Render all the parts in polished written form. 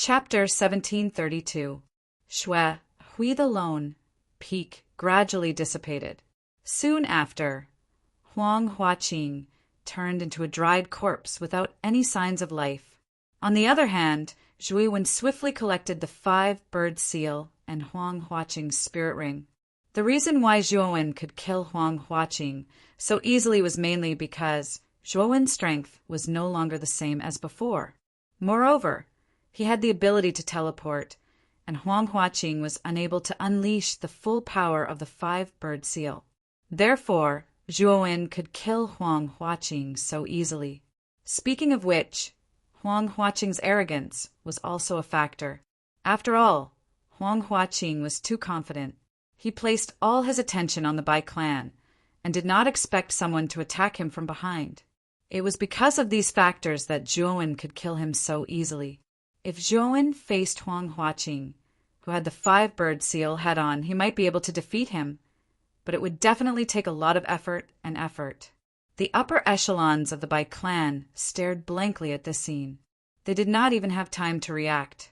Chapter 1732. Shui, Hui the Lone, Peak gradually dissipated. Soon after, Huang Huaqing turned into a dried corpse without any signs of life. On the other hand, Zhui Wen swiftly collected the 5-bird seal and Huang Huaqing's spirit ring. The reason why Zhuo Wen could kill Huang Huaqing so easily was mainly because Zhuo Wen's strength was no longer the same as before. Moreover, he had the ability to teleport, and Huang Huaqing was unable to unleash the full power of the 5-bird seal. Therefore, Zhuo Wen could kill Huang Huaqing so easily. Speaking of which, Huang Huaqing's arrogance was also a factor. After all, Huang Huaqing was too confident. He placed all his attention on the Bai clan and did not expect someone to attack him from behind. It was because of these factors that Zhuo Wen could kill him so easily. If Zhuo Wen faced Huang Huaqing, who had the 5-bird seal head-on, he might be able to defeat him, but it would definitely take a lot of effort. The upper echelons of the Bai clan stared blankly at this scene. They did not even have time to react.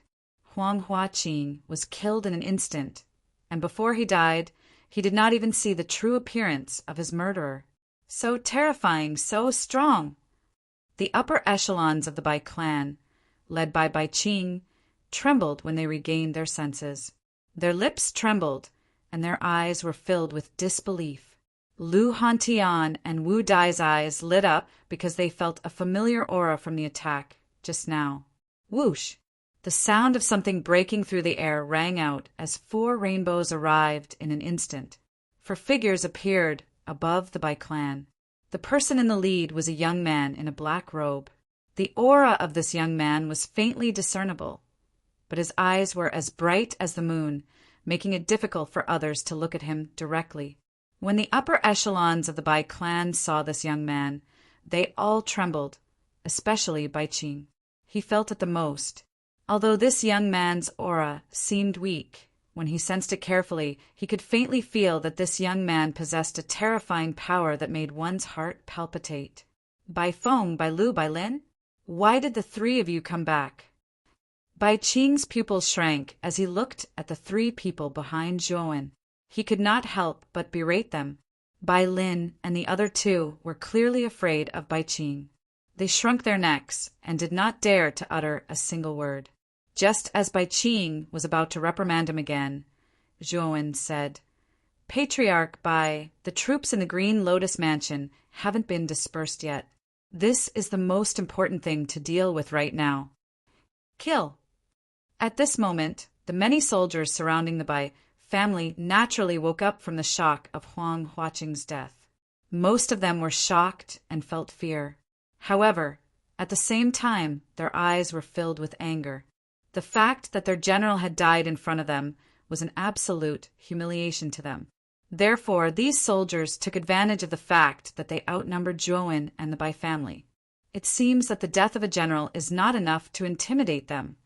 Huang Huaqing was killed in an instant, and before he died, he did not even see the true appearance of his murderer. So terrifying, so strong! The upper echelons of the Bai clan, led by Bai Qing, trembled when they regained their senses. Their lips trembled, and their eyes were filled with disbelief. Lu Hantian and Wu Dai's eyes lit up because they felt a familiar aura from the attack just now. Whoosh! The sound of something breaking through the air rang out as 4 rainbows arrived in an instant. 4 figures appeared above the Bai clan. The person in the lead was a young man in a black robe. The aura of this young man was faintly discernible, but his eyes were as bright as the moon, making it difficult for others to look at him directly. When the upper echelons of the Bai clan saw this young man, they all trembled, especially Bai Qing. He felt it the most. Although this young man's aura seemed weak, when he sensed it carefully, he could faintly feel that this young man possessed a terrifying power that made one's heart palpitate. Bai Feng, Bai Lu, Bai Lin? Why did the 3 of you come back? Bai Qing's pupils shrank as he looked at the 3 people behind Zhuo Wen. He could not help but berate them. Bai Lin and the other 2 were clearly afraid of Bai Qing. They shrunk their necks and did not dare to utter a single word. Just as Bai Qing was about to reprimand him again, Zhuo Wen said, "Patriarch Bai, the troops in the Green Lotus Mansion haven't been dispersed yet. This is the most important thing to deal with right now. Kill." At this moment, the many soldiers surrounding the Bai family naturally woke up from the shock of Huang Huaqing's death. Most of them were shocked and felt fear. However, at the same time, their eyes were filled with anger. The fact that their general had died in front of them was an absolute humiliation to them. Therefore, these soldiers took advantage of the fact that they outnumbered Zhuo Wen and the Bai family. It seems that the death of a general is not enough to intimidate them.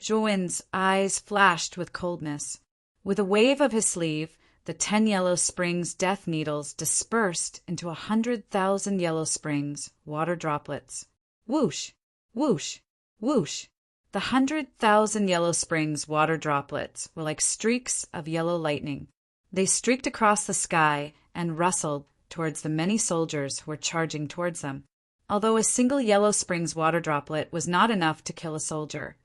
Zhuo Wen's eyes flashed with coldness. With a wave of his sleeve, the 10 Yellow Springs death needles dispersed into 100,000 Yellow Springs water droplets. Whoosh! Whoosh! Whoosh! The 100,000 Yellow Springs water droplets were like streaks of yellow lightning. They streaked across the sky and rustled towards the many soldiers who were charging towards them. Although a single Yellow Springs water droplet was not enough to kill a soldier,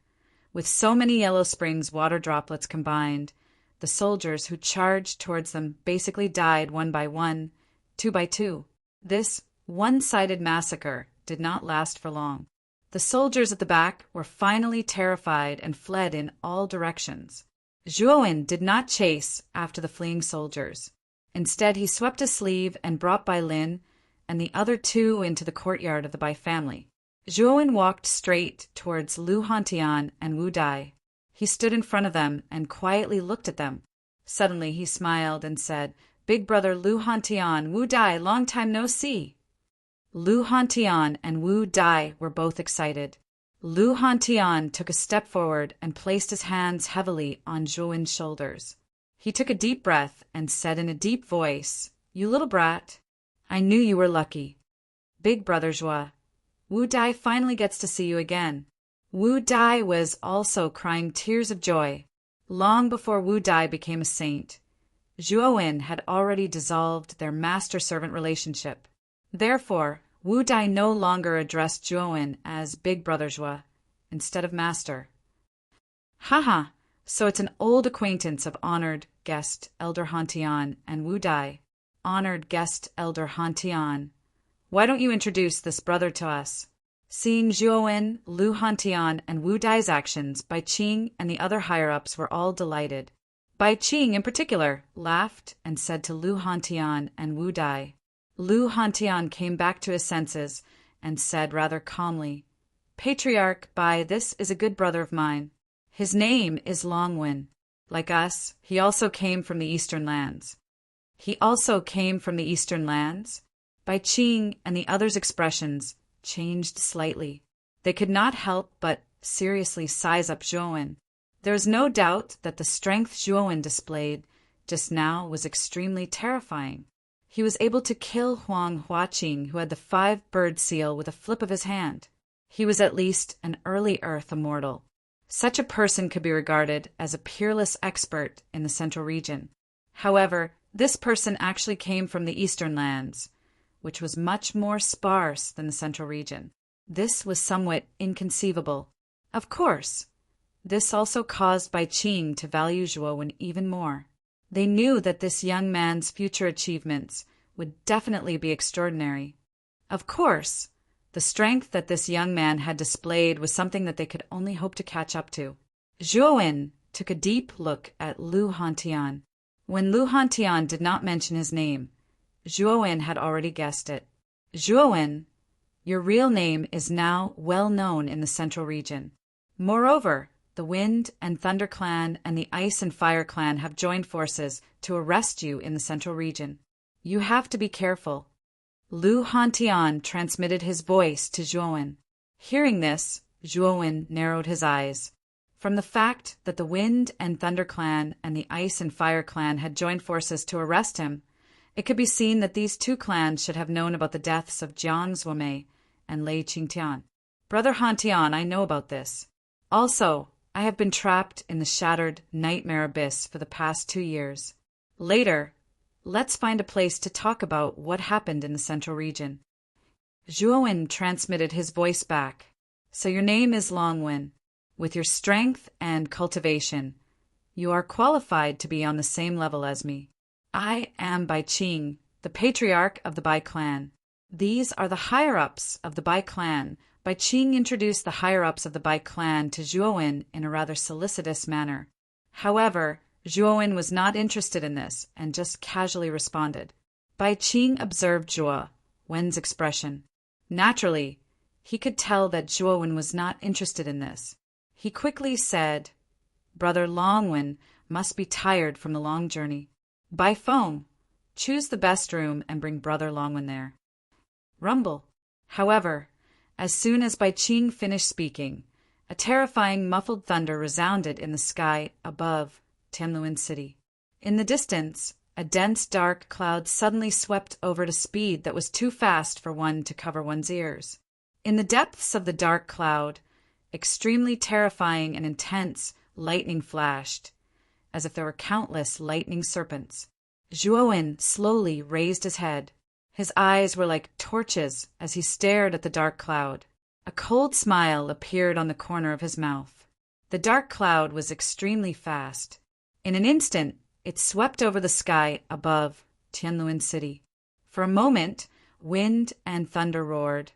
with so many Yellow Springs water droplets combined, the soldiers who charged towards them basically died 1 by 1, 2 by 2. This one-sided massacre did not last for long. The soldiers at the back were finally terrified and fled in all directions. Zhuo Wen did not chase after the fleeing soldiers. Instead, he swept his sleeve and brought Bai Lin and the other 2 into the courtyard of the Bai family. Zhuo Wen walked straight towards Lu Hantian and Wu Dai. He stood in front of them and quietly looked at them. Suddenly he smiled and said, "Big brother Lu Hantian, Wu Dai, long time no see." Lu Hantian and Wu Dai were both excited. Lu Hantian took a step forward and placed his hands heavily on Zhuo Wen's shoulders. He took a deep breath and said in a deep voice, "You little brat, I knew you were lucky. Big brother Zhuo, Wu Dai finally gets to see you again. Wu Dai was also crying tears of joy. Long before Wu Dai became a saint, Zhuowen had already dissolved their master-servant relationship. Therefore, Wu Dai no longer addressed Zhuowen as Big Brother Zhuo instead of Master. Haha, so it's an old acquaintance of honored guest Elder Hantian and Wu Dai. Honored guest Elder Hantian, why don't you introduce this brother to us? Seeing Zhuowen, Lu Hantian, and Wu Dai's actions, Bai Qing and the other higher-ups were all delighted. Bai Qing, in particular, laughed and said to Lu Hantian and Wu Dai. Lu Hantian came back to his senses and said rather calmly, Patriarch Bai, this is a good brother of mine. His name is Longwen. Like us, he also came from the Eastern lands. He also came from the Eastern lands? Bai Qing and the others' expressions changed slightly. They could not help but seriously size up Zhuowen. There is no doubt that the strength Zhuowen displayed just now was extremely terrifying. He was able to kill Huang Huaqing, who had the 5-bird seal, with a flip of his hand. He was at least an early Earth immortal. Such a person could be regarded as a peerless expert in the Central region. However, this person actually came from the Eastern lands, which was much more sparse than the Central region. This was somewhat inconceivable. Of course, this also caused Bai Qing to value Zhuowen even more. They knew that this young man's future achievements would definitely be extraordinary. Of course, the strength that this young man had displayed was something that they could only hope to catch up to. Zhuowen took a deep look at Lu Hantian. When Lu Hantian did not mention his name, Zhuowen had already guessed it. Zhuowen, your real name is now well known in the Central region. Moreover, the Wind and Thunder Clan and the Ice and Fire Clan have joined forces to arrest you in the Central region. You have to be careful. Lu Hantian transmitted his voice to Zhuowen. Hearing this, Zhuowen narrowed his eyes. From the fact that the Wind and Thunder Clan and the Ice and Fire Clan had joined forces to arrest him, it could be seen that these two clans should have known about the deaths of Jiang Zuomei and Lei Qingtian. Brother Hantian, I know about this. Also, I have been trapped in the shattered nightmare abyss for the past 2 years. Later, let's find a place to talk about what happened in the Central region. Zhuowen transmitted his voice back. So your name is Longwen. With your strength and cultivation, you are qualified to be on the same level as me. I am Bai Qing, the patriarch of the Bai clan. These are the higher-ups of the Bai clan. Bai Qing introduced the higher-ups of the Bai clan to Zhuowen in a rather solicitous manner. However, Zhuowen was not interested in this and just casually responded. Bai Qing observed Zhuowen's expression. Naturally, he could tell that Zhuowen was not interested in this. He quickly said, Brother Longwen must be tired from the long journey. Bai Feng, choose the best room and bring Brother Longwen there. Rumble. However, as soon as Bai Qing finished speaking, a terrifying muffled thunder resounded in the sky above Tianluan City. In the distance, a dense dark cloud suddenly swept over at a speed that was too fast for one to cover one's ears. In the depths of the dark cloud, extremely terrifying and intense lightning flashed, as if there were countless lightning serpents. Zhuowen slowly raised his head. His eyes were like torches as he stared at the dark cloud. A cold smile appeared on the corner of his mouth. The dark cloud was extremely fast. In an instant, it swept over the sky above Tianluan City. For a moment, wind and thunder roared,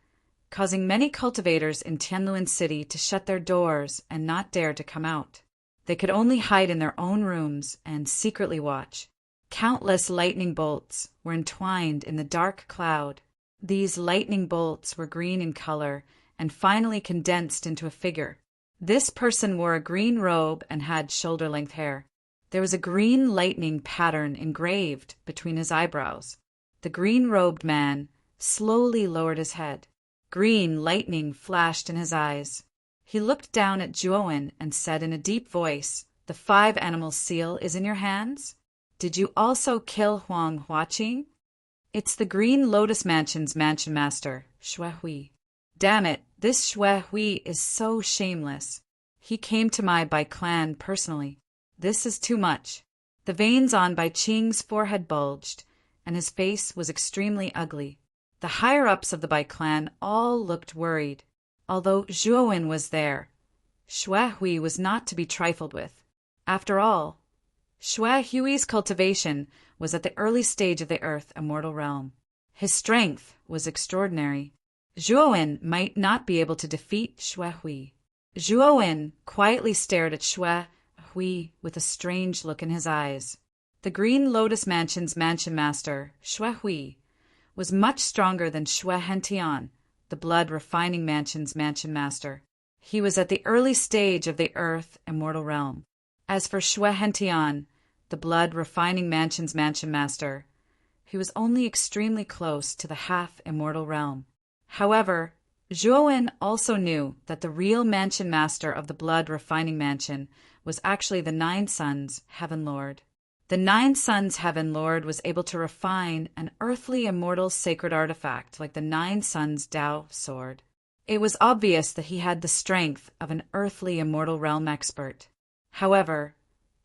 causing many cultivators in Tianluan City to shut their doors and not dare to come out. They could only hide in their own rooms and secretly watch. Countless lightning bolts were entwined in the dark cloud. These lightning bolts were green in color and finally condensed into a figure. This person wore a green robe and had shoulder-length hair. There was a green lightning pattern engraved between his eyebrows. The green-robed man slowly lowered his head. Green lightning flashed in his eyes. He looked down at Zhuowen and said in a deep voice, The 5-animal seal is in your hands? Did you also kill Huang Huaqing? It's the Green Lotus Mansion's mansion master, Shui Hui. Damn it, This Xue Hui is so shameless. He came to my Bai clan personally. This is too much." The veins on Bai Qing's forehead bulged, and his face was extremely ugly. The higher-ups of the Bai clan all looked worried. Although Zhuowen was there, Xue Hui was not to be trifled with. After all, Xue Hui's cultivation was at the early stage of the earth immortal realm. His strength was extraordinary. Zhuowen might not be able to defeat Xue Hui. Zhuowen quietly stared at Xue Hui with a strange look in his eyes. The Green Lotus Mansion's mansion master, Xue Hui, was much stronger than Xue Hentian, the Blood Refining Mansion's mansion master. He was at the early stage of the earth immortal realm. As for Xue Hentian, the Blood Refining Mansion's mansion master, he was only extremely close to the half-immortal realm. However, Zhuowen also knew that the real mansion master of the Blood Refining Mansion was actually the Nine Suns Heaven Lord. The Nine Suns Heaven Lord was able to refine an earthly immortal sacred artifact like the Nine Suns Dao sword. It was obvious that he had the strength of an earthly immortal realm expert. However,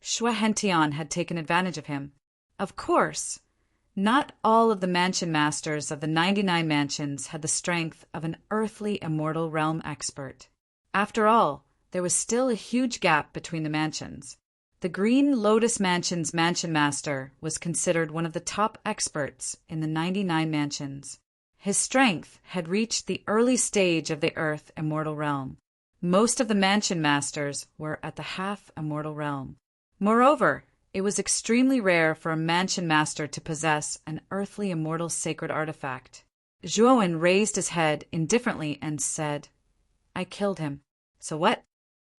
Xue Hentian had taken advantage of him. Of course, not all of the mansion masters of the 99 mansions had the strength of an earthly immortal realm expert. After all, there was still a huge gap between the mansions. The Green Lotus Mansion's mansion master was considered one of the top experts in the 99 mansions. His strength had reached the early stage of the earth immortal realm. Most of the mansion masters were at the half-immortal realm. Moreover, it was extremely rare for a mansion master to possess an earthly immortal sacred artifact. Zhuowen raised his head indifferently and said, "I killed him. So what?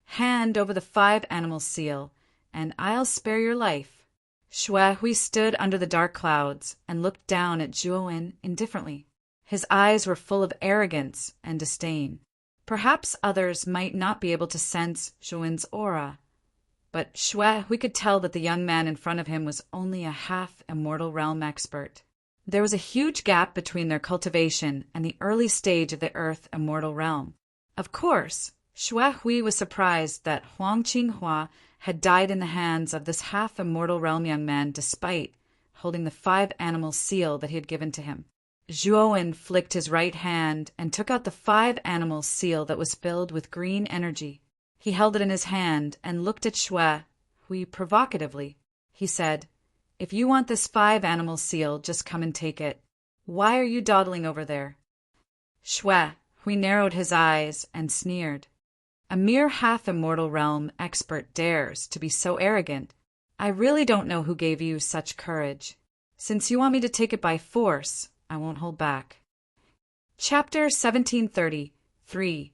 Hand over the 5 animal seal, and I'll spare your life." Xue Hui stood under the dark clouds and looked down at Zhuowen indifferently. His eyes were full of arrogance and disdain. Perhaps others might not be able to sense Zhuowen's aura, but Xue Hui could tell that the young man in front of him was only a half-immortal realm expert. There was a huge gap between their cultivation and the early stage of the earth immortal realm. Of course, Xue Hui was surprised that Huang Qinghua had died in the hands of this half-immortal realm young man despite holding the 5 animal seal that he had given to him. Zhuowen flicked his right hand and took out the 5 animal seal that was filled with green energy. He held it in his hand and looked at Xue Hui provocatively. He said, "If you want this 5 animal seal, just come and take it. Why are you dawdling over there?" Xue Hui narrowed his eyes and sneered. "A mere half-immortal realm expert dares to be so arrogant. I really don't know who gave you such courage. Since you want me to take it by force, I won't hold back." Chapter 1733.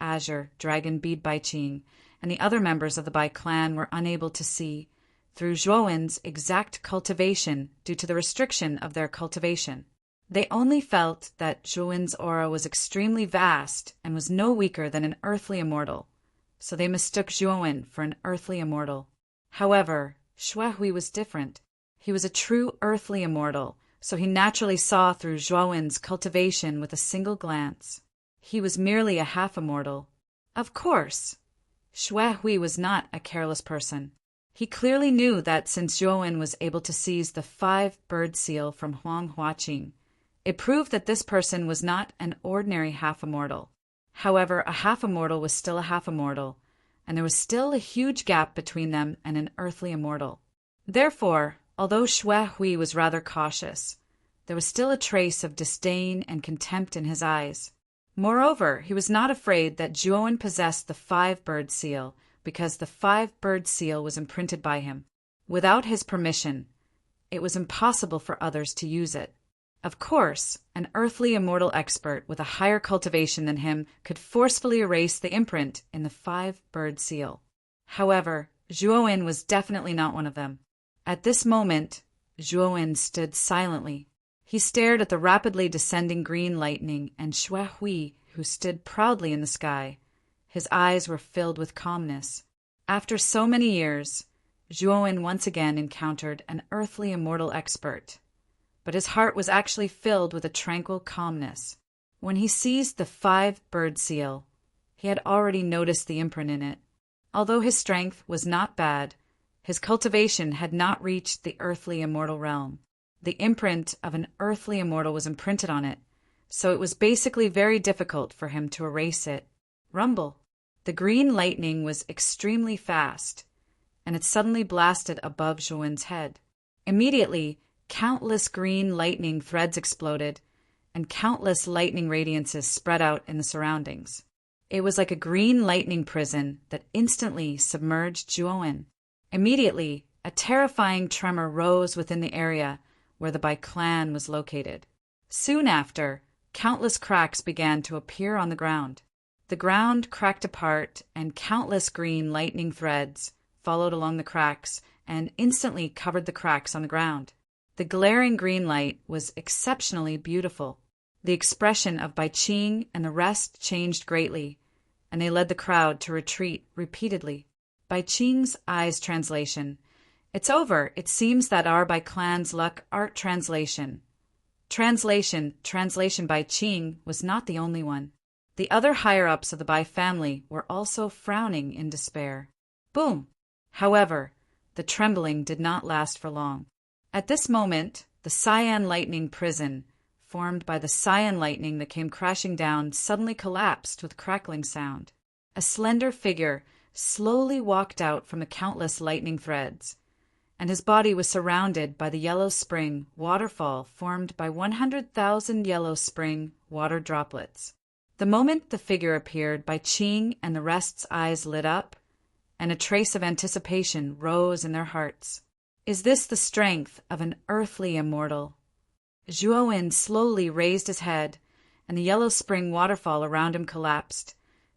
Azure, Dragon Bead Bai Qing, and the other members of the Bai clan were unable to see through Zhuowen's exact cultivation due to the restriction of their cultivation. They only felt that Zhuowen's aura was extremely vast and was no weaker than an earthly immortal, so they mistook Zhuowen for an earthly immortal. However, Xue Hui was different. He was a true earthly immortal, so he naturally saw through Zhuowen's cultivation with a single glance. He was merely a half-immortal. Of course, Xue Hui was not a careless person. He clearly knew that since Zhuowen was able to seize the 5 bird seal from Huang Huaqing, it proved that this person was not an ordinary half-immortal. However, a half-immortal was still a half-immortal, and there was still a huge gap between them and an earthly immortal. Therefore, although Xue Hui was rather cautious, there was still a trace of disdain and contempt in his eyes. Moreover, he was not afraid that Zhuowen possessed the 5 bird seal because the 5 bird seal was imprinted by him. Without his permission, it was impossible for others to use it. Of course, an earthly immortal expert with a higher cultivation than him could forcefully erase the imprint in the 5 bird seal. However, Zhuowen was definitely not one of them. At this moment, Zhuowen stood silently. He stared at the rapidly descending green lightning and Xue Hui, who stood proudly in the sky. His eyes were filled with calmness. After so many years, Zhuowen once again encountered an earthly immortal expert, but his heart was actually filled with a tranquil calmness. When he seized the 5-bird seal, he had already noticed the imprint in it. Although his strength was not bad, his cultivation had not reached the earthly immortal realm. The imprint of an earthly immortal was imprinted on it, so it was basically very difficult for him to erase it. Rumble! The green lightning was extremely fast, and it suddenly blasted above Zhuowen's head. Immediately, countless green lightning threads exploded, and countless lightning radiances spread out in the surroundings. It was like a green lightning prison that instantly submerged Zhuowen. Immediately, a terrifying tremor rose within the area where the Bai clan was located. Soon after, countless cracks began to appear on the ground. The ground cracked apart, and countless green lightning threads followed along the cracks and instantly covered the cracks on the ground. The glaring green light was exceptionally beautiful. The expression of Bai Qing and the rest changed greatly, and they led the crowd to retreat repeatedly. Bai Qing's eyes translation. It's over. It seems that our Bai clan's luck art translation. Translation Bai Qing was not the only one. The other higher-ups of the Bai family were also frowning in despair. Boom! However, the trembling did not last for long. At this moment, the cyan lightning prison, formed by the cyan lightning that came crashing down, suddenly collapsed with crackling sound. A slender figure slowly walked out from the countless lightning threads, and his body was surrounded by the yellow spring waterfall formed by 100,000 yellow spring water droplets. The moment the figure appeared, Bai Qing and the rest's eyes lit up, and a trace of anticipation rose in their hearts. Is this the strength of an earthly immortal? Zhuowen slowly raised his head, and the yellow spring waterfall around him collapsed,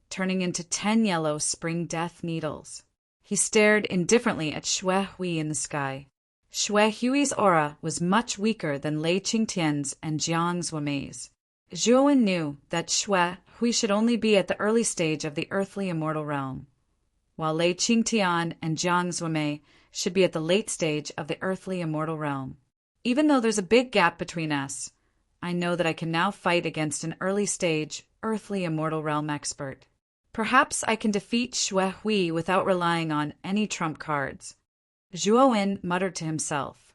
turning into 10 yellow spring death needles. He stared indifferently at Xue Hui in the sky. Xue Hui's aura was much weaker than Lei Qingtian's and Jiang Zuomei's. Zhuowen knew that Xue Hui should only be at the early stage of the earthly immortal realm, while Lei Qingtian and Jiang Zuomei should be at the late stage of the earthly immortal realm. Even though there's a big gap between us, I know that I can now fight against an early stage, earthly immortal realm expert. Perhaps I can defeat Xue Hui without relying on any trump cards. Zhuowen muttered to himself,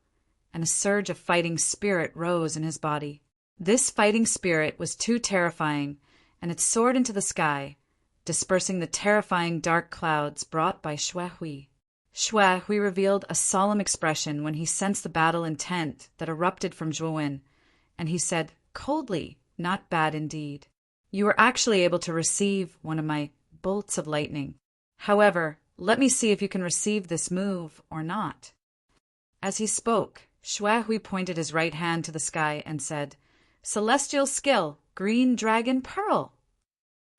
and a surge of fighting spirit rose in his body. This fighting spirit was too terrifying, and it soared into the sky, dispersing the terrifying dark clouds brought by Xue Hui. Xue Hui revealed a solemn expression when he sensed the battle intent that erupted from Zhuowen, and he said, coldly, not bad indeed. You were actually able to receive one of my bolts of lightning. However, let me see if you can receive this move or not. As he spoke, Xue Hui pointed his right hand to the sky and said, Celestial skill, green dragon pearl.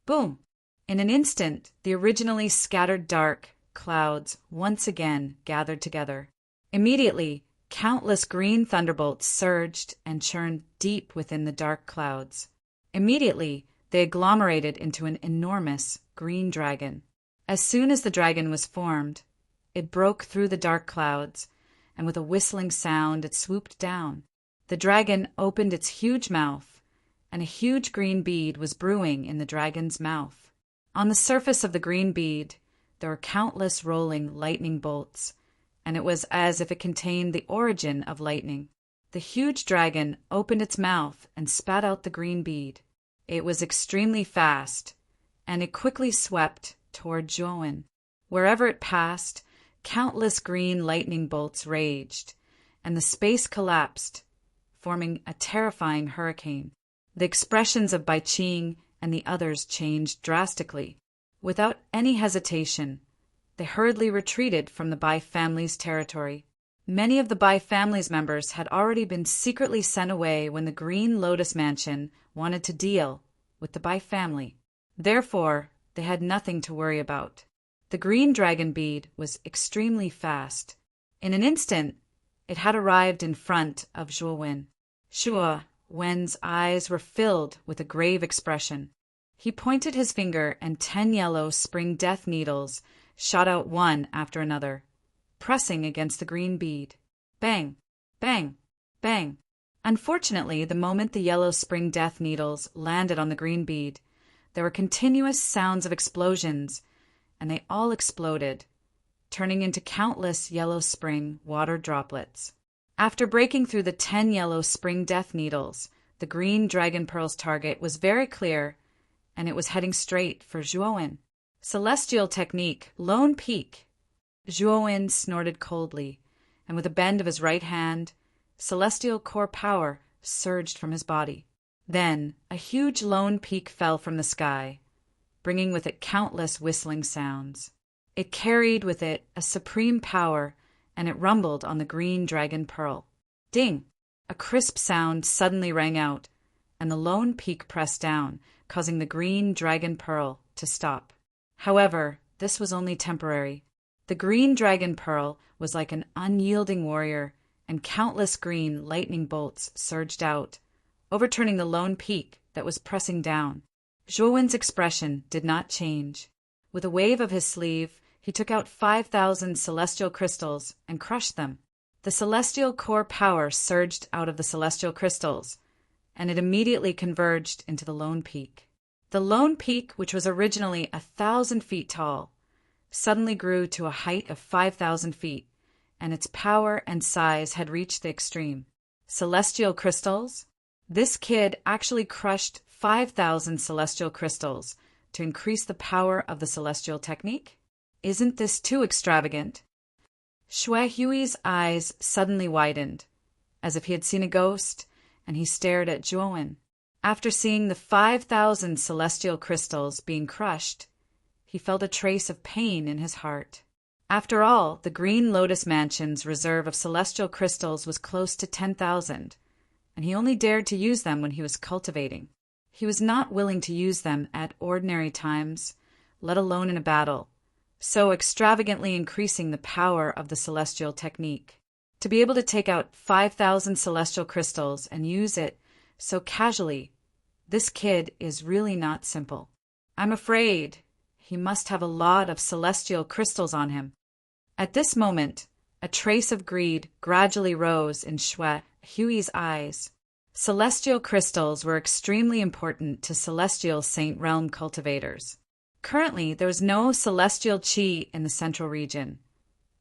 Boom! In an instant, the originally scattered dark clouds once again gathered together. Immediately, countless green thunderbolts surged and churned deep within the dark clouds. Immediately, they agglomerated into an enormous green dragon. As soon as the dragon was formed, it broke through the dark clouds, and with a whistling sound it swooped down. The dragon opened its huge mouth, and a huge green bead was brewing in the dragon's mouth. On the surface of the green bead, there were countless rolling lightning bolts, and it was as if it contained the origin of lightning. The huge dragon opened its mouth and spat out the green bead. It was extremely fast, and it quickly swept toward Zhuowen. Wherever it passed, countless green lightning bolts raged, and the space collapsed, forming a terrifying hurricane. The expressions of Bai Qing and the others changed drastically. Without any hesitation, they hurriedly retreated from the Bai family's territory. Many of the Bai family's members had already been secretly sent away when the Green Lotus Mansion wanted to deal with the Bai family. Therefore, they had nothing to worry about. The green dragon bead was extremely fast. In an instant, it had arrived in front of Zhuowen. Zhuowen's eyes were filled with a grave expression. He pointed his finger, and 10 yellow spring death needles shot out one after another, pressing against the green bead. Bang! Bang! Bang! Unfortunately, the moment the yellow spring death needles landed on the green bead, there were continuous sounds of explosions, and they all exploded, turning into countless yellow spring water droplets. After breaking through the 10 yellow spring death needles, the green dragon pearl's target was very clear, and it was heading straight for Zhuowen. Celestial technique, lone peak. Zhuowen snorted coldly, and with a bend of his right hand, celestial core power surged from his body. Then, a huge lone peak fell from the sky, bringing with it countless whistling sounds. It carried with it a supreme power, and it rumbled on the green dragon pearl. Ding! A crisp sound suddenly rang out, and the lone peak pressed down, causing the green dragon pearl to stop. However, this was only temporary. The green dragon pearl was like an unyielding warrior, and countless green lightning bolts surged out, overturning the lone peak that was pressing down. Zhuowen's expression did not change. With a wave of his sleeve, he took out 5,000 celestial crystals and crushed them. The celestial core power surged out of the celestial crystals, and it immediately converged into the lone peak. The lone peak, which was originally 1,000 feet tall, suddenly grew to a height of 5,000 feet, and its power and size had reached the extreme. Celestial crystals? This kid actually crushed 5,000 celestial crystals to increase the power of the celestial technique? Isn't this too extravagant? Xue Hui's eyes suddenly widened, as if he had seen a ghost, and he stared at Zhuowen. After seeing the 5,000 celestial crystals being crushed, he felt a trace of pain in his heart. After all, the Green Lotus Mansion's reserve of celestial crystals was close to 10,000, and he only dared to use them when he was cultivating. He was not willing to use them at ordinary times, let alone in a battle, so extravagantly increasing the power of the celestial technique. To be able to take out 5,000 celestial crystals and use it so casually, this kid is really not simple. I'm afraid he must have a lot of celestial crystals on him. At this moment, a trace of greed gradually rose in Xue Hui's eyes. Celestial crystals were extremely important to celestial Saint Realm cultivators. Currently, there was no celestial qi in the central region.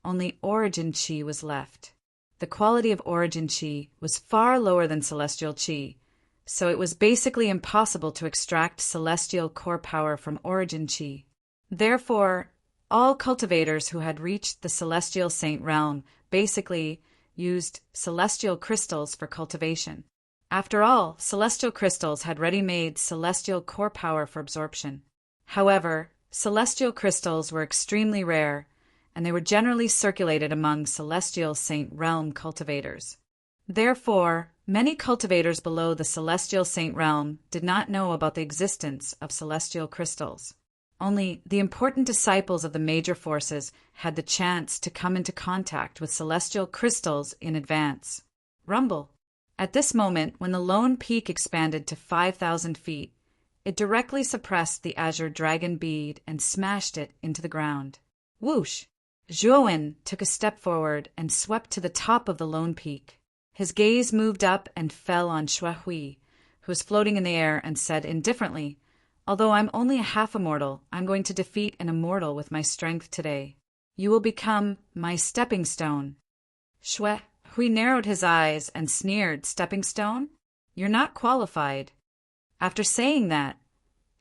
Only origin qi was left. The quality of origin qi was far lower than celestial qi, so it was basically impossible to extract celestial core power from origin qi. Therefore, all cultivators who had reached the celestial Saint Realm basically used celestial crystals for cultivation. After all, celestial crystals had ready-made celestial core power for absorption. However, celestial crystals were extremely rare, and they were generally circulated among celestial Saint Realm cultivators. Therefore, many cultivators below the celestial Saint Realm did not know about the existence of celestial crystals. Only the important disciples of the major forces had the chance to come into contact with celestial crystals in advance. Rumble. At this moment, when the lone peak expanded to 5,000 feet, it directly suppressed the azure dragon bead and smashed it into the ground. Whoosh! Zhuowen took a step forward and swept to the top of the lone peak. His gaze moved up and fell on Xue Hui, who was floating in the air, and said indifferently, "Although I'm only a half-immortal, I'm going to defeat an immortal with my strength today. You will become my stepping stone." Xue Hui narrowed his eyes and sneered, "Stepping stone? You're not qualified." After saying that,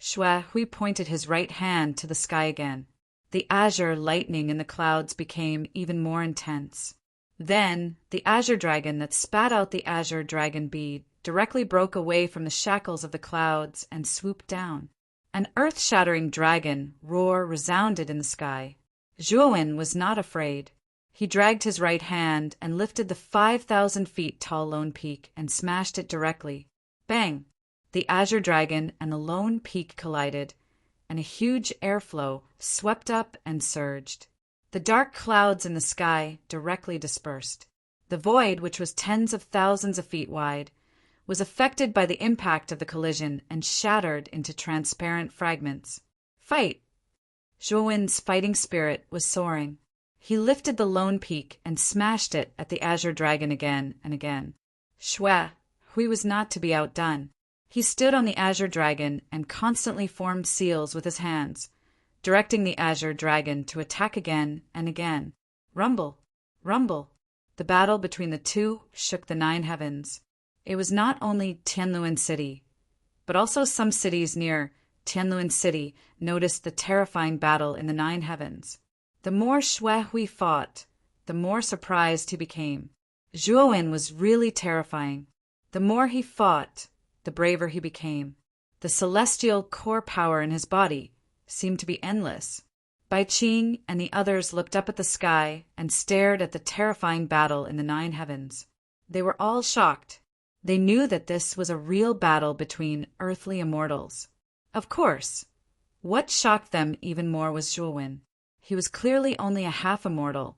Xue Hui pointed his right hand to the sky again. The azure lightning in the clouds became even more intense. Then, the azure dragon that spat out the azure dragon bead directly broke away from the shackles of the clouds and swooped down. An earth-shattering dragon roar resounded in the sky. Zhuowen was not afraid. He dragged his right hand and lifted the 5,000 feet tall lone peak and smashed it directly. Bang! The azure dragon and the lone peak collided, and a huge airflow swept up and surged. The dark clouds in the sky directly dispersed. The void, which was tens of thousands of feet wide, was affected by the impact of the collision and shattered into transparent fragments. Fight! Zhuowen's fighting spirit was soaring. He lifted the lone peak and smashed it at the azure dragon again and again. Xue Hui was not to be outdone. He stood on the azure dragon and constantly formed seals with his hands, directing the azure dragon to attack again and again. Rumble, rumble. The battle between the two shook the 9 heavens. It was not only Tianluan City, but also some cities near Tianluan City noticed the terrifying battle in the 9 heavens. The more Xue Hui fought, the more surprised he became. Zhuowen was really terrifying. The more he fought, the braver he became. The celestial core power in his body seemed to be endless. Bai Qing and the others looked up at the sky and stared at the terrifying battle in the 9 heavens. They were all shocked. They knew that this was a real battle between earthly immortals. Of course, what shocked them even more was Zhuowen. He was clearly only a half immortal,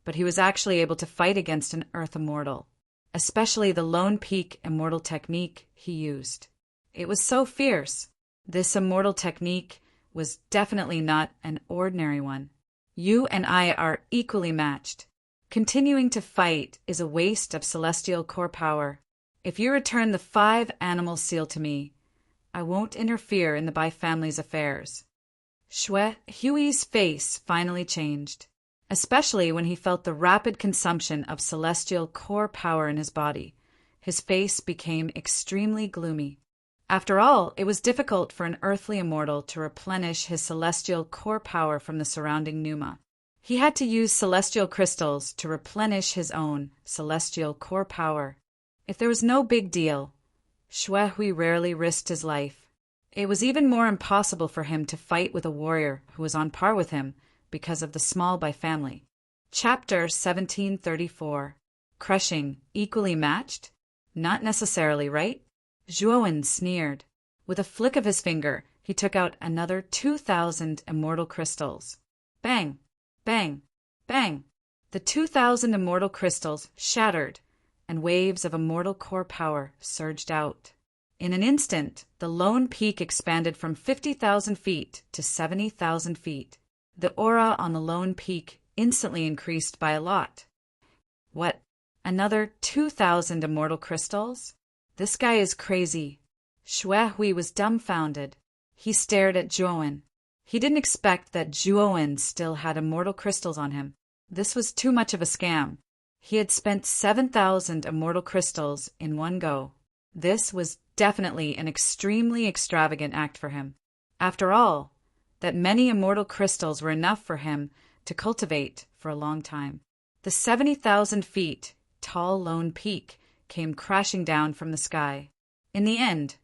but he was actually able to fight against an earth immortal, especially the Lone Peak immortal technique he used. It was so fierce. This immortal technique was definitely not an ordinary one. You and I are equally matched. Continuing to fight is a waste of celestial core power. If you return the 5 animal seal to me, I won't interfere in the Bai family's affairs. Xue Hui's face finally changed, especially when he felt the rapid consumption of celestial core power in his body. His face became extremely gloomy. After all, it was difficult for an earthly immortal to replenish his celestial core power from the surrounding pneuma. He had to use celestial crystals to replenish his own celestial core power. If there was no big deal, Xue Hui rarely risked his life. It was even more impossible for him to fight with a warrior who was on par with him because of the small Bai family. Chapter 1734. Crushing, equally matched? Not necessarily, right? Zhuowen sneered. With a flick of his finger, he took out another 2,000 immortal crystals. Bang! Bang! Bang! The 2,000 immortal crystals shattered, and waves of immortal core power surged out. In an instant, the Lone Peak expanded from 50,000 feet to 70,000 feet. The aura on the Lone Peak instantly increased by a lot. What? Another 2,000 immortal crystals? This guy is crazy. Xue Hui was dumbfounded. He stared at Zhuowen. He didn't expect that Zhuowen still had immortal crystals on him. This was too much of a scam. He had spent 7,000 immortal crystals in one go. This was definitely an extremely extravagant act for him. After all, that many immortal crystals were enough for him to cultivate for a long time. The 70,000 feet tall Lone Peak came crashing down from the sky. In the end,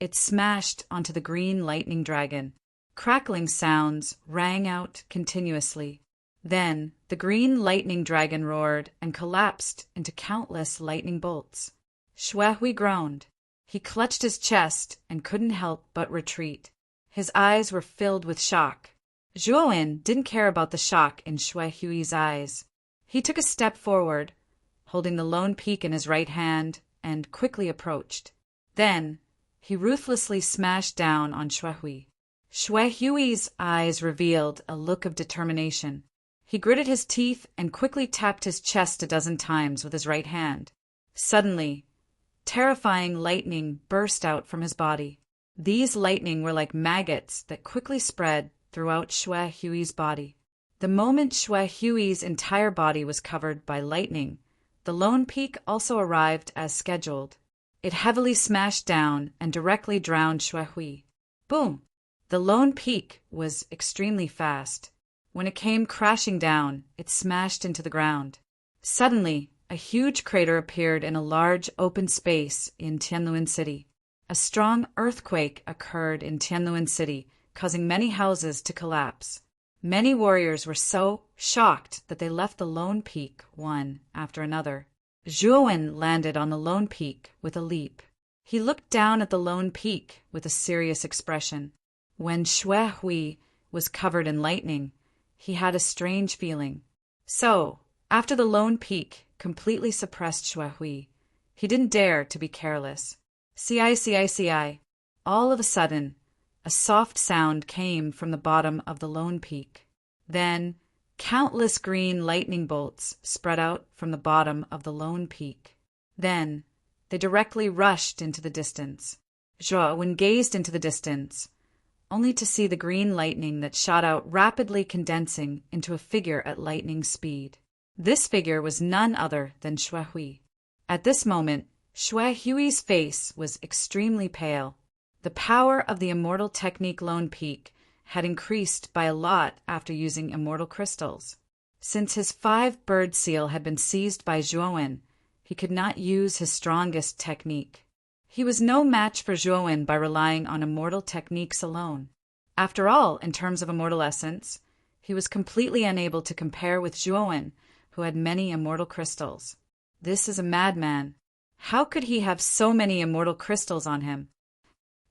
it smashed onto the green lightning dragon. Crackling sounds rang out continuously. Then the green lightning dragon roared and collapsed into countless lightning bolts. Xue Hui groaned. He clutched his chest and couldn't help but retreat. His eyes were filled with shock. Zhuowen didn't care about the shock in Xue Hui's eyes. He took a step forward, holding the Lone Peak in his right hand, and quickly approached. Then he ruthlessly smashed down on Xue Hui. Xue Hui's eyes revealed a look of determination. He gritted his teeth and quickly tapped his chest a dozen times with his right hand. Suddenly, terrifying lightning burst out from his body. These lightning were like maggots that quickly spread throughout Xue Hui's body. The moment Xue Hui's entire body was covered by lightning, the Lone Peak also arrived as scheduled. It heavily smashed down and directly drowned Xue Hui. Boom! The Lone Peak was extremely fast. When it came crashing down, it smashed into the ground. Suddenly, a huge crater appeared in a large open space in Tianluan City. A strong earthquake occurred in Tianluan City, causing many houses to collapse. Many warriors were so shocked that they left the Lone Peak one after another. Zhuowen landed on the Lone Peak with a leap. He looked down at the Lone Peak with a serious expression. When Xue Hui was covered in lightning, he had a strange feeling. So, after the Lone Peak completely suppressed Xue Hui, he didn't dare to be careless. CI. All of a sudden, a soft sound came from the bottom of the Lone Peak. Then, countless green lightning bolts spread out from the bottom of the Lone Peak. Then, They directly rushed into the distance. Zhuo gazed into the distance, only to see the green lightning that shot out rapidly condensing into a figure at lightning speed. This figure was none other than Xuehui. At this moment, Xuehui's face was extremely pale. The power of the immortal technique Lone Peak had increased by a lot after using immortal crystals. Since his 5-bird seal had been seized by Zhuowen, he could not use his strongest technique. He was no match for Zhuowen by relying on immortal techniques alone. After all, in terms of immortal essence, he was completely unable to compare with Zhuowen, who had many immortal crystals. This is a madman. How could he have so many immortal crystals on him?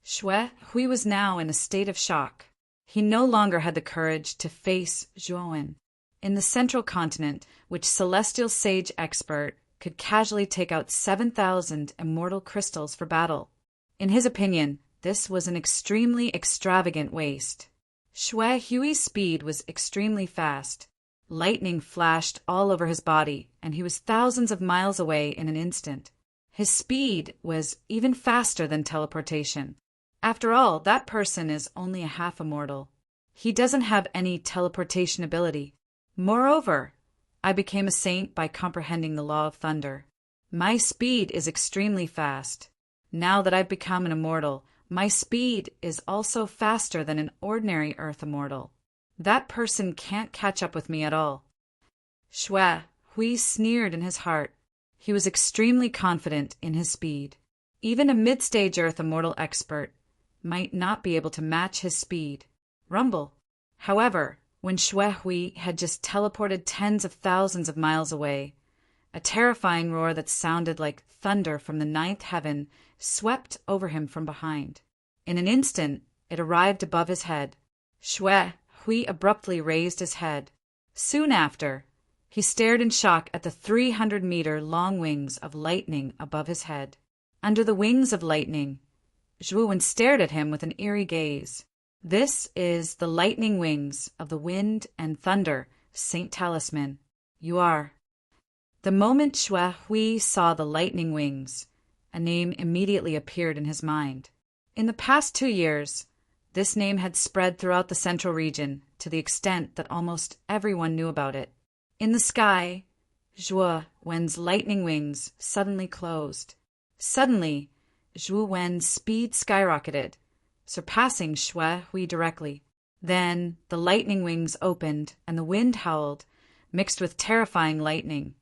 Xuehui was now in a state of shock. He no longer had the courage to face Zhuowen. In the central continent, which celestial sage expert could casually take out 7,000 immortal crystals for battle. In his opinion, this was an extremely extravagant waste. Xuehui's speed was extremely fast. Lightning flashed all over his body, and he was thousands of miles away in an instant. His speed was even faster than teleportation. After all, that person is only a half immortal. He doesn't have any teleportation ability. Moreover, I became a saint by comprehending the law of thunder. My speed is extremely fast. Now that I've become an immortal, my speed is also faster than an ordinary earth immortal. That person can't catch up with me at all. Xuehui sneered in his heart. He was extremely confident in his speed. Even a mid-stage earth immortal expert might not be able to match his speed. Rumble. However, when Xuehui had just teleported tens of thousands of miles away, a terrifying roar that sounded like thunder from the 9th heaven swept over him from behind. In an instant, it arrived above his head. Xuehui abruptly raised his head. Soon after, he stared in shock at the 300-meter long wings of lightning above his head. Under the wings of lightning, Zhuowen stared at him with an eerie gaze. This is the lightning wings of the wind and thunder, Saint Talisman. You are. The moment Xuehui saw the lightning wings, a name immediately appeared in his mind. In the past 2 years, this name had spread throughout the central region to the extent that almost everyone knew about it. In the sky, Zhuowen's lightning wings suddenly closed. Suddenly, Zhuowen's speed skyrocketed, surpassing Xuehui directly. Then the lightning wings opened and the wind howled, mixed with terrifying lightning,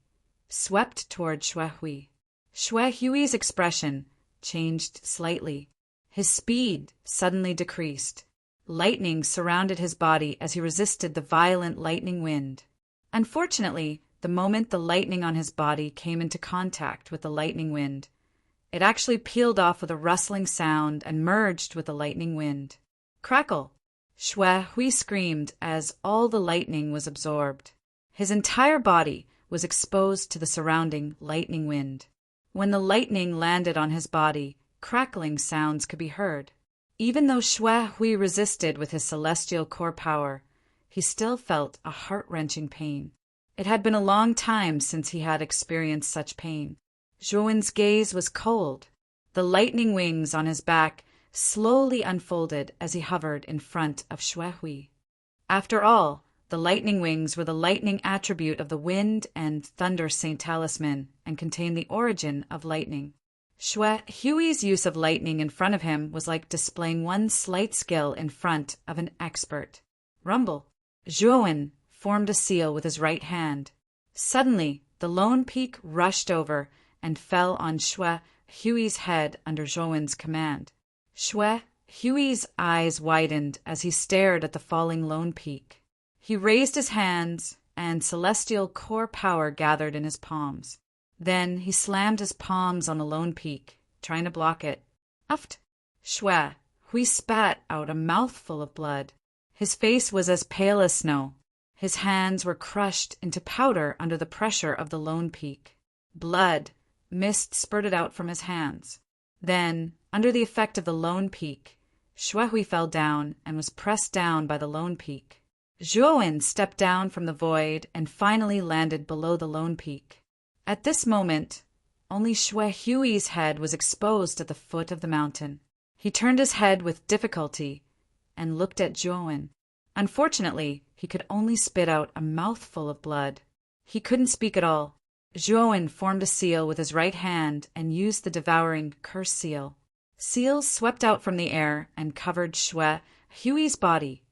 swept toward Xuehui. Xuehui's expression changed slightly. His speed suddenly decreased. Lightning surrounded his body as he resisted the violent lightning wind. Unfortunately, the moment the lightning on his body came into contact with the lightning wind, it actually peeled off with a rustling sound and merged with the lightning wind. Crackle! Xuehui screamed as all the lightning was absorbed. His entire body was exposed to the surrounding lightning wind. When the lightning landed on his body, crackling sounds could be heard. Even though Xuehui resisted with his celestial core power, he still felt a heart-wrenching pain. It had been a long time since he had experienced such pain. Zhuowen's gaze was cold. The lightning wings on his back slowly unfolded as he hovered in front of Xuehui. After all, the lightning wings were the lightning attribute of the wind and thunder Saint Talisman and contained the origin of lightning. Xuehui's use of lightning in front of him was like displaying one slight skill in front of an expert. Rumble. Zhuowen formed a seal with his right hand. Suddenly, the lone peak rushed over and fell on Xuehui's head under Zhuowen's command. Xuehui's eyes widened as he stared at the falling lone peak. He raised his hands, and celestial core power gathered in his palms. Then he slammed his palms on the lone peak, trying to block it. Uft! Xuehui spat out a mouthful of blood. His face was as pale as snow. His hands were crushed into powder under the pressure of the lone peak. Blood, mist spurted out from his hands. Then, under the effect of the lone peak, Xuehui fell down and was pressed down by the lone peak. Zhuowen stepped down from the void and finally landed below the lone peak. At this moment, Only Xue Hui's head was exposed at the foot of the mountain. He turned his head with difficulty and looked at Zhuowen. Unfortunately, he could only spit out a mouthful of blood. He couldn't speak at all. Zhuowen formed a seal with his right hand and used the devouring curse seal. Seals swept out from the air and covered Xue Hui's body,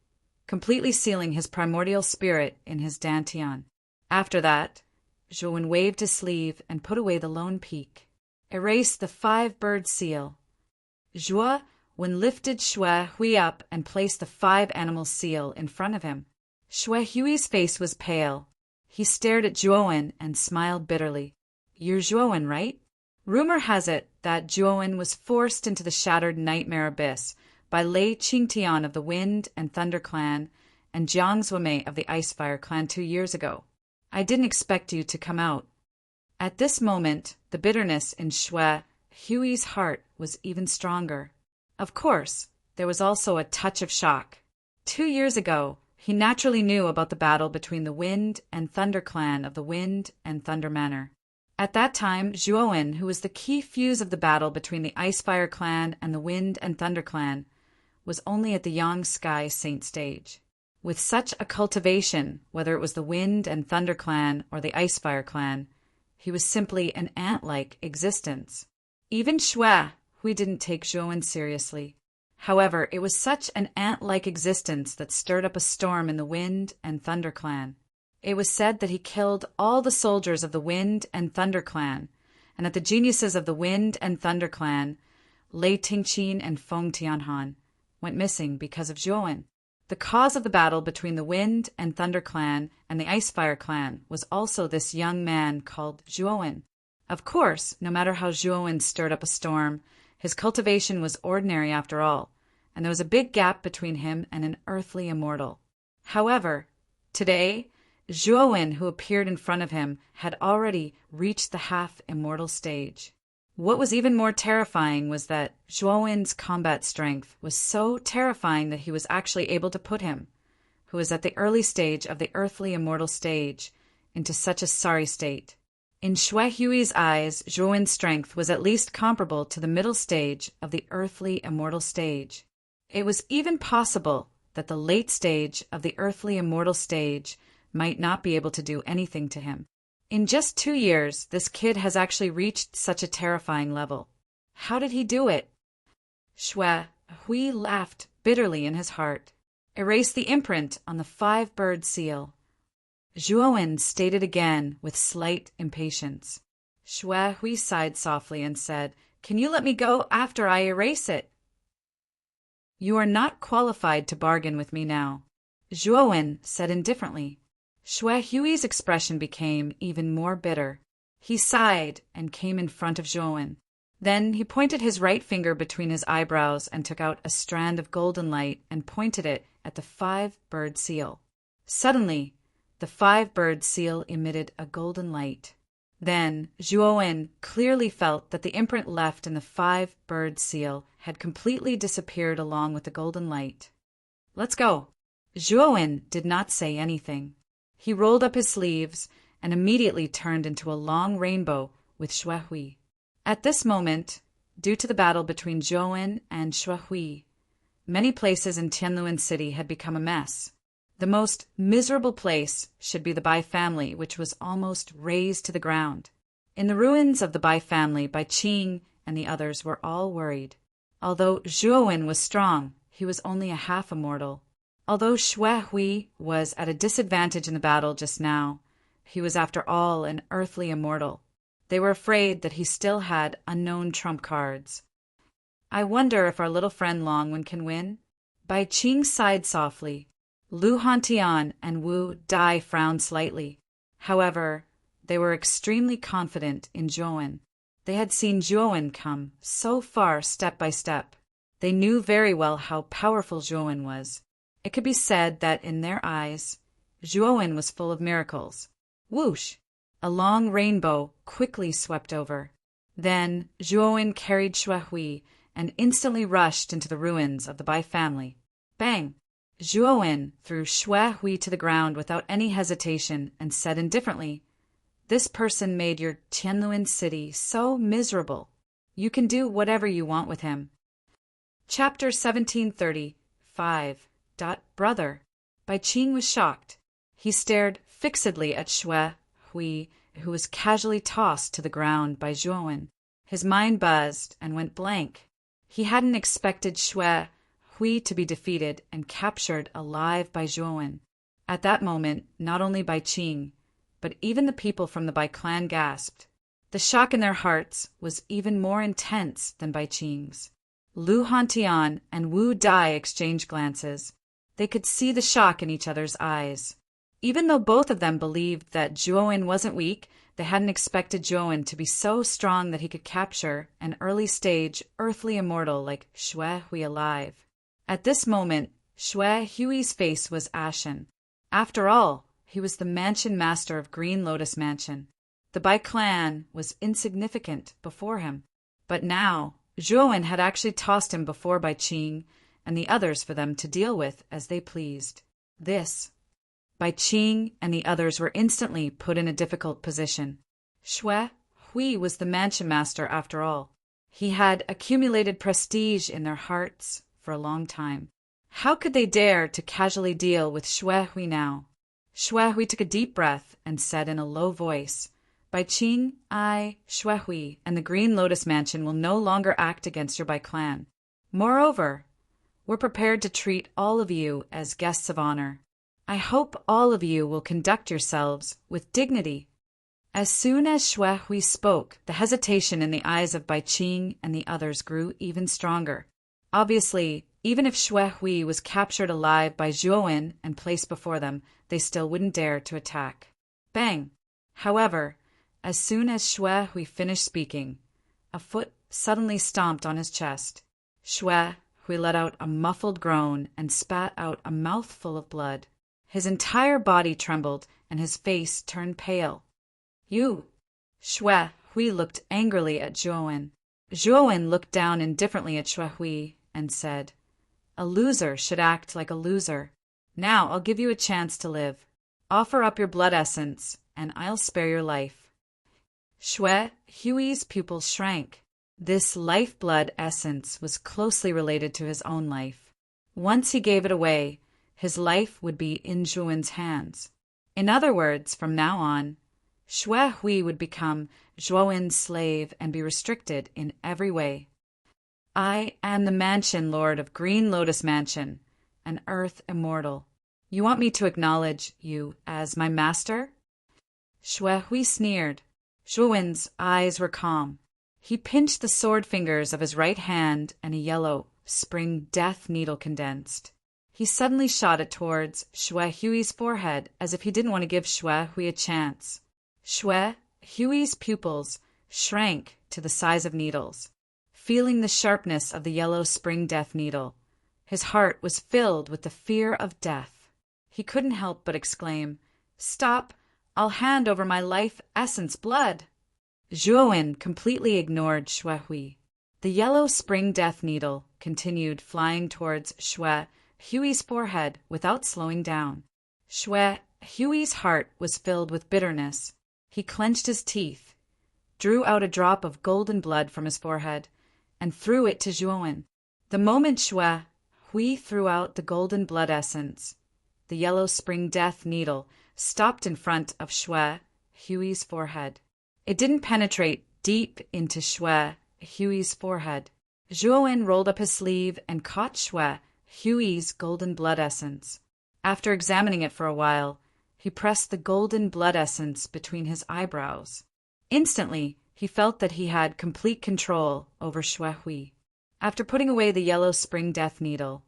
completely sealing his primordial spirit in his dantian. After that, Zhuowen waved his sleeve and put away the lone peak. Erase the 5-bird seal. Zhuowen lifted Xue Hui up and placed the 5-animal seal in front of him. Xue Hui's face was pale. He stared at Zhuowen and smiled bitterly. You're Zhuowen, right? Rumor has it that Zhuowen was forced into the shattered nightmare abyss by Lei Qingtian of the Wind and Thunder clan and Jiang Zuomei of the Icefire clan 2 years ago. I didn't expect you to come out. At this moment, the bitterness in Xue Hui's heart was even stronger. Of course, there was also a touch of shock. 2 years ago, he naturally knew about the battle between the Wind and Thunder clan of the Wind and Thunder Manor. At that time, Zhuowen, who was the key fuse of the battle between the Icefire clan and the Wind and Thunder clan, was only at the Yang Sky Saint stage. With such a cultivation, whether it was the Wind and Thunder clan or the Icefire clan, he was simply an ant-like existence. Even Xue Hui didn't take Zhuowen seriously. However, it was such an ant-like existence that stirred up a storm in the Wind and Thunder clan. It was said that he killed all the soldiers of the Wind and Thunder clan, and that the geniuses of the Wind and Thunder clan, Lei Tingqin and Feng Tianhan, went missing because of Zhuowen. The cause of the battle between the Wind and Thunder clan and the Icefire clan was also this young man called Zhuowen. Of course, no matter how Zhuowen stirred up a storm, his cultivation was ordinary after all, and there was a big gap between him and an earthly immortal. However, today, Zhuowen, who appeared in front of him, had already reached the half-immortal stage. What was even more terrifying was that Zhuowen's combat strength was so terrifying that he was actually able to put him, who was at the early stage of the earthly immortal stage, into such a sorry state. In Xue Hui's eyes, Zhuowen's strength was at least comparable to the middle stage of the earthly immortal stage. It was even possible that the late stage of the earthly immortal stage might not be able to do anything to him. In just 2 years, this kid has actually reached such a terrifying level. How did he do it? Xue Hui laughed bitterly in his heart. Erase the imprint on the 5-bird seal. Zhuowen stated again with slight impatience. Xue Hui sighed softly and said, "Can you let me go after I erase it?" "You are not qualified to bargain with me now," Zhuowen said indifferently. Xue Hui's expression became even more bitter. He sighed and came in front of Zhuowen. Then he pointed his right finger between his eyebrows and took out a strand of golden light and pointed it at the 5-bird seal. Suddenly, the 5-bird seal emitted a golden light. Then Zhuowen clearly felt that the imprint left in the 5-bird seal had completely disappeared along with the golden light. "Let's go." Zhuowen did not say anything. He rolled up his sleeves and immediately turned into a long rainbow with Xue Hui. At this moment, due to the battle between Zhuowen and Xue Hui, many places in Tianluan City had become a mess. The most miserable place should be the Bai family, which was almost razed to the ground. In the ruins of the Bai family, Bai Qing and the others were all worried. Although Zhuowen was strong, he was only a half-immortal. Although Xue Hui was at a disadvantage in the battle just now, he was after all an earthly immortal. They were afraid that he still had unknown trump cards. "I wonder if our little friend Longwen can win?" Bai Qing sighed softly. Lu Hantian and Wu Dai frowned slightly. However, they were extremely confident in Zhuowen. They had seen Zhuowen come so far step by step. They knew very well how powerful Zhuowen was. It could be said that in their eyes, Zhuowen was full of miracles. Whoosh! A long rainbow quickly swept over. Then Zhuowen carried Xue Hui and instantly rushed into the ruins of the Bai family. Bang! Zhuowen threw Xue Hui to the ground without any hesitation and said indifferently, This person made your Tianluan city so miserable. You can do whatever you want with him. Chapter 1735. Brother. Bai Qing was shocked. He stared fixedly at Xue Hui, who was casually tossed to the ground by Zhuowen. His mind buzzed and went blank. He hadn't expected Xue Hui to be defeated and captured alive by Zhuowen. At that moment, not only Bai Qing, but even the people from the Bai clan gasped. The shock in their hearts was even more intense than Bai Qing's. Lu Hantian and Wu Dai exchanged glances. They could see the shock in each other's eyes. Even though both of them believed that Zhuowen wasn't weak, they hadn't expected Zhuowen to be so strong that he could capture an early-stage earthly immortal like Xue Hui alive. At this moment, Xue Hui's face was ashen. After all, he was the mansion master of Green Lotus Mansion. The Bai clan was insignificant before him. But now, Zhuowen had actually tossed him before Bai Qing and the others for them to deal with as they pleased. Bai Qing and the others were instantly put in a difficult position. Xue Hui was the mansion master after all. He had accumulated prestige in their hearts for a long time. How could they dare to casually deal with Xue Hui now? Xue Hui took a deep breath and said in a low voice, Bai Qing, I, Xue Hui, and the Green Lotus Mansion will no longer act against your Bai clan. Moreover, we're prepared to treat all of you as guests of honor. I hope all of you will conduct yourselves with dignity. As soon as Xue Hui spoke, the hesitation in the eyes of Bai Qing and the others grew even stronger. Obviously, even if Xue Hui was captured alive by Zhuowen and placed before them, they still wouldn't dare to attack. Bang! However, as soon as Xue Hui finished speaking, a foot suddenly stomped on his chest. Xue Hui let out a muffled groan and spat out a mouthful of blood. His entire body trembled and his face turned pale. You! Xue Hui looked angrily at Zhuowen. Zhuowen looked down indifferently at Xue Hui and said, A loser should act like a loser. Now I'll give you a chance to live. Offer up your blood essence, and I'll spare your life. Xue Hui's pupils shrank. This lifeblood essence was closely related to his own life. Once he gave it away, his life would be in Zhuowen's hands. In other words, from now on, Xue Hui would become Zhuowen's slave and be restricted in every way. I am the Mansion Lord of Green Lotus Mansion, an earth immortal. You want me to acknowledge you as my master? Xue Hui sneered. Zhuowen's eyes were calm. He pinched the sword fingers of his right hand and a yellow spring death needle condensed. He suddenly shot it towards Xue Hui's forehead as if he didn't want to give Xue Hui a chance. Xue Hui's pupils shrank to the size of needles. Feeling the sharpness of the yellow spring death needle, his heart was filled with the fear of death. He couldn't help but exclaim, Stop! I'll hand over my life essence blood. Zhuowen completely ignored Xue Hui. The yellow spring death needle continued flying towards Xue Hui's forehead without slowing down. Xue Hui's heart was filled with bitterness. He clenched his teeth, drew out a drop of golden blood from his forehead, and threw it to Zhuowen. The moment Xue Hui threw out the golden blood essence, the yellow spring death needle stopped in front of Xue Hui's forehead. It didn't penetrate deep into Xue Hui's forehead. Zhuowen rolled up his sleeve and caught Xue Hui's golden blood essence. After examining it for a while, he pressed the golden blood essence between his eyebrows. Instantly, he felt that he had complete control over Xue Hui. After putting away the yellow spring death needle,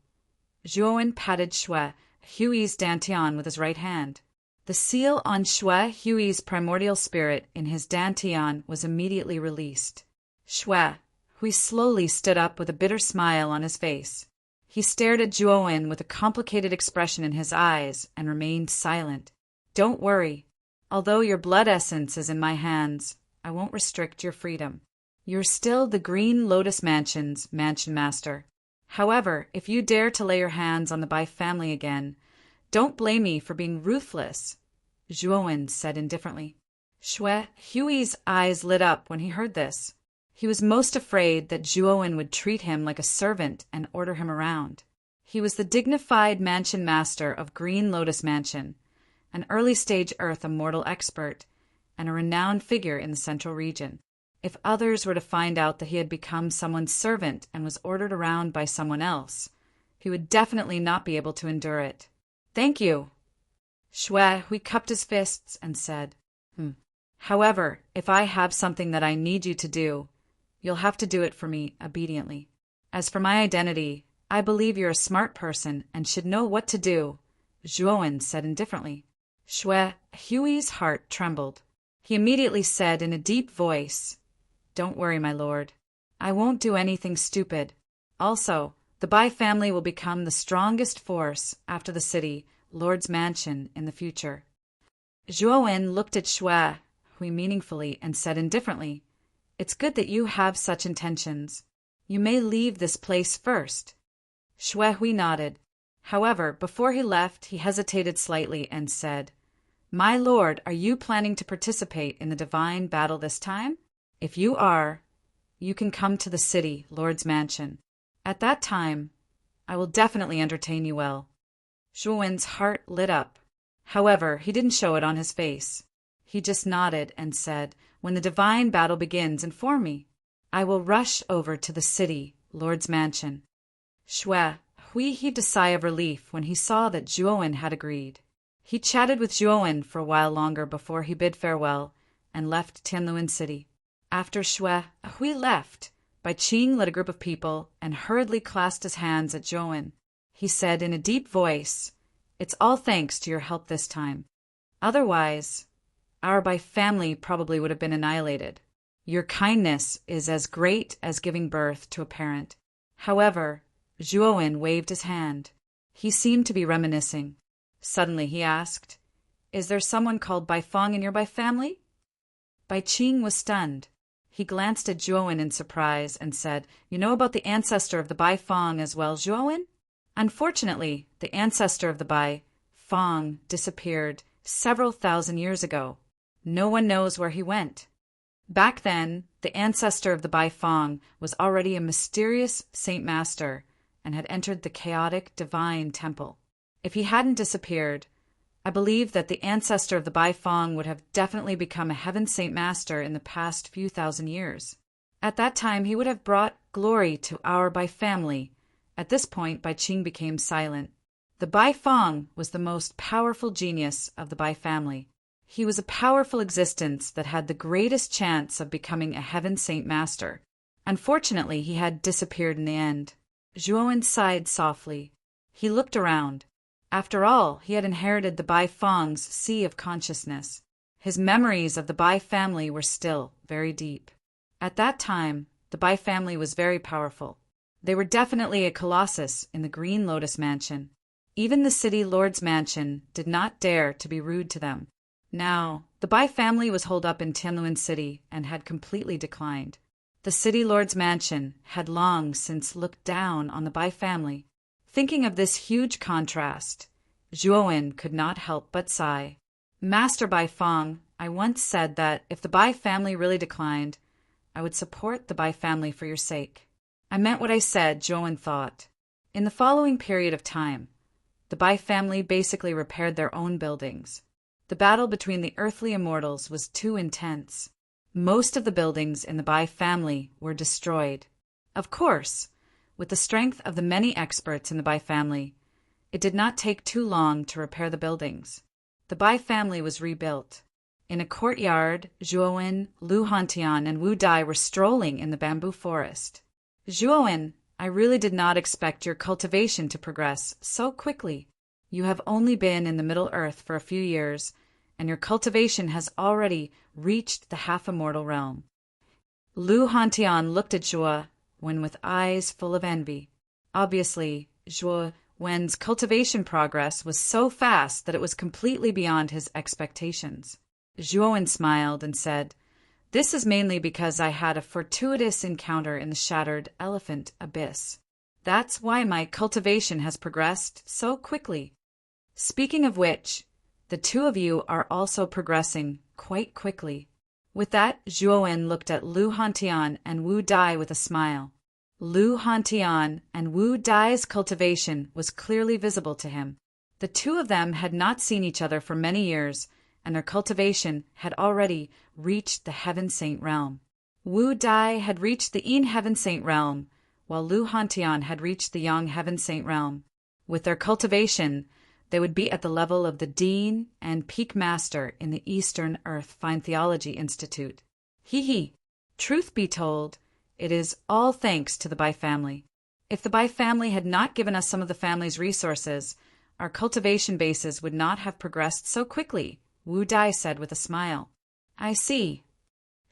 Zhuowen patted Xue Hui's dantian with his right hand. The seal on Xue Hui's primordial spirit in his dantian was immediately released. Xue Hui slowly stood up with a bitter smile on his face. He stared at Zhuowen with a complicated expression in his eyes and remained silent. Don't worry. Although your blood essence is in my hands, I won't restrict your freedom. You're still the Green Lotus Mansion's mansion master. However, if you dare to lay your hands on the Bai family again, don't blame me for being ruthless, Zhuowen said indifferently. Shui Hui's eyes lit up when he heard this. He was most afraid that Zhuowen would treat him like a servant and order him around. He was the dignified mansion master of Green Lotus Mansion, an early-stage Earth immortal expert, and a renowned figure in the central region. If others were to find out that he had become someone's servant and was ordered around by someone else, he would definitely not be able to endure it. "Thank you." Shui Hui cupped his fists and said, "However, if I have something that I need you to do, you'll have to do it for me obediently. As for my identity, I believe you're a smart person and should know what to do," Zhuowen said indifferently. Shui Hui's heart trembled. He immediately said in a deep voice, "Don't worry, my lord. I won't do anything stupid. Also, the Bai family will become the strongest force after the city, Lord's Mansion, in the future." Zhuowen looked at Shui Hui meaningfully and said indifferently, "It's good that you have such intentions. You may leave this place first." Shui Hui nodded. However, before he left, he hesitated slightly and said, "My lord, are you planning to participate in the divine battle this time? If you are, you can come to the city, Lord's Mansion. At that time, I will definitely entertain you well." Zhuowen's heart lit up. However, he didn't show it on his face. He just nodded and said, "When the divine battle begins, inform me. I will rush over to the city, Lord's Mansion." Shui Hui heaved a sigh of relief when he saw that Zhuowen had agreed. He chatted with Zhuowen for a while longer before he bid farewell and left Tianluan City. After Shui Hui left, Bai Qing led a group of people and hurriedly clasped his hands at Zhuowen. He said in a deep voice, "It's all thanks to your help this time. Otherwise, our Bai family probably would have been annihilated. Your kindness is as great as giving birth to a parent." However, Zhuowen waved his hand. He seemed to be reminiscing. Suddenly he asked, "Is there someone called Bai Fong in your Bai family?" Bai Qing was stunned. He glanced at Zhuowen in surprise and said, "You know about the ancestor of the Bai Fong as well, Zhuowen?" Unfortunately, the ancestor of the Bai Fong disappeared several thousand years ago. No one knows where he went. Back then, the ancestor of the Bai Fong was already a mysterious Saint Master and had entered the chaotic divine temple. If he hadn't disappeared, I believe that the ancestor of the Bai Fong would have definitely become a Heaven Saint Master in the past few thousand years. At that time, he would have brought glory to our Bai family. At this point, Bai Qing became silent. The Bai Fong was the most powerful genius of the Bai family. He was a powerful existence that had the greatest chance of becoming a Heaven Saint Master. Unfortunately, he had disappeared in the end. Zhuowen sighed softly. He looked around. After all, he had inherited the Bai Fong's sea of consciousness. His memories of the Bai family were still very deep. At that time, the Bai family was very powerful. They were definitely a colossus in the Green Lotus Mansion. Even the city Lord's Mansion did not dare to be rude to them. Now, the Bai family was holed up in Tianluan City and had completely declined. The city Lord's Mansion had long since looked down on the Bai family. Thinking of this huge contrast, Zhuowen could not help but sigh. "Master Bai Fong, I once said that if the Bai family really declined, I would support the Bai family for your sake. I meant what I said," Zhuowen thought. In the following period of time, the Bai family basically repaired their own buildings. The battle between the earthly immortals was too intense. Most of the buildings in the Bai family were destroyed. Of course, with the strength of the many experts in the Bai family, it did not take too long to repair the buildings. The Bai family was rebuilt. In a courtyard, Zhuowen, Lu Hantian, and Wu Dai were strolling in the bamboo forest. "Zhuowen, I really did not expect your cultivation to progress so quickly. You have only been in the Middle Earth for a few years, and your cultivation has already reached the half-immortal realm." Lu Hantian looked at Zhuowen with eyes full of envy. Obviously, Zhuowen's cultivation progress was so fast that it was completely beyond his expectations. Zhuowen smiled and said, "This is mainly because I had a fortuitous encounter in the shattered elephant abyss. That's why my cultivation has progressed so quickly. Speaking of which, the two of you are also progressing quite quickly. With that, Zhuowen looked at Lu Hantian and Wu Dai with a smile. Lu Hantian and Wu Dai's cultivation was clearly visible to him. The two of them had not seen each other for many years, and their cultivation had already reached the Heaven Saint realm. Wu Dai had reached the Yin Heaven Saint realm, while Lu Hantian had reached the Yang Heaven Saint realm. With their cultivation, they would be at the level of the Dean and Peak Master in the Eastern Earth Fine Theology Institute. Hee. Truth be told, it is all thanks to the Bai family. If the Bai family had not given us some of the family's resources, our cultivation bases would not have progressed so quickly, Wu Dai said with a smile. I see.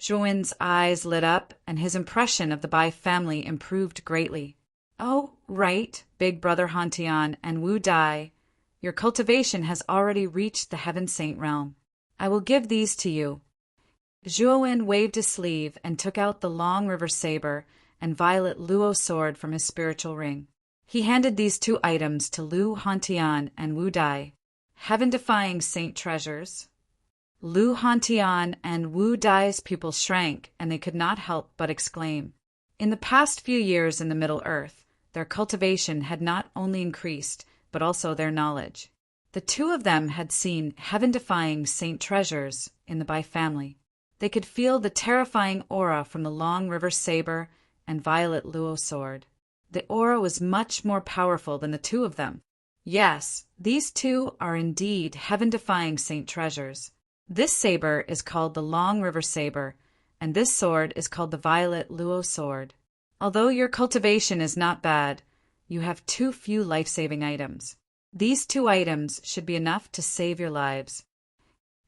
Zhuowen's eyes lit up, and his impression of the Bai family improved greatly. Oh, right, Big Brother Hantian and Wu Dai. Your cultivation has already reached the Heaven Saint realm. I will give these to you. Zhuowen waved his sleeve and took out the long river saber and violet luo sword from his spiritual ring. He handed these two items to Lu Hantian and Wu Dai. Heaven-defying saint treasures. Lu Hantian and Wu Dai's pupils shrank, and they could not help but exclaim. In the past few years in the Middle Earth, their cultivation had not only increased, but also their knowledge. The two of them had seen heaven-defying saint treasures in the Bai family. They could feel the terrifying aura from the long river saber and violet luo sword. The aura was much more powerful than the two of them. Yes, these two are indeed heaven-defying saint treasures. This saber is called the Long River Saber, and this sword is called the Violet Luo Sword. Although your cultivation is not bad, you have too few life-saving items. These two items should be enough to save your lives.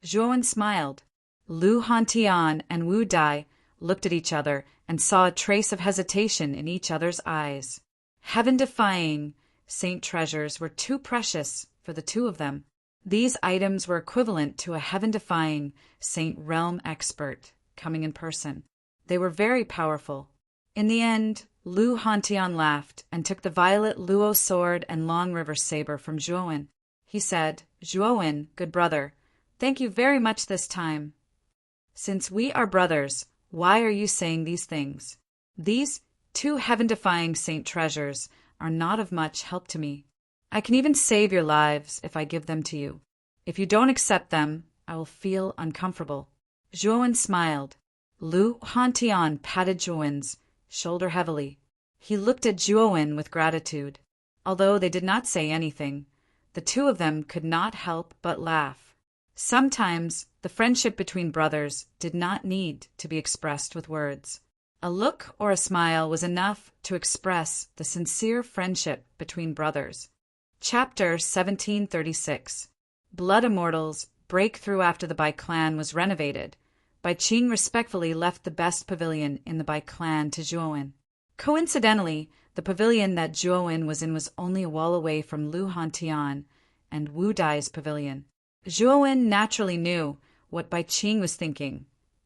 Zhuowen smiled. Lu Hantian and Wu Dai looked at each other and saw a trace of hesitation in each other's eyes. Heaven-defying saint treasures were too precious for the two of them. These items were equivalent to a heaven-defying saint realm expert coming in person. They were very powerful. In the end, Lu Hantian laughed and took the violet luo sword and long river saber from Zhuowen. He said, Zhuowen, good brother, thank you very much this time. Since we are brothers, why are you saying these things? These two heaven-defying saint treasures are not of much help to me. I can even save your lives if I give them to you. If you don't accept them, I will feel uncomfortable. Zhuowen smiled. Lu Hantian patted Zhuowen's shoulder heavily. He looked at Zhuowen with gratitude. Although they did not say anything, the two of them could not help but laugh. Sometimes the friendship between brothers did not need to be expressed with words. A look or a smile was enough to express the sincere friendship between brothers. Chapter 1736. Blood Immortals break through after the Bai clan was renovated. Bai Qing respectfully left the best pavilion in the Bai clan to Zhuowen. Coincidentally, the pavilion that Zhuowen was in was only a wall away from Lu Hantian and Wu Dai's pavilion. Zhuowen naturally knew what Bai Qing was thinking,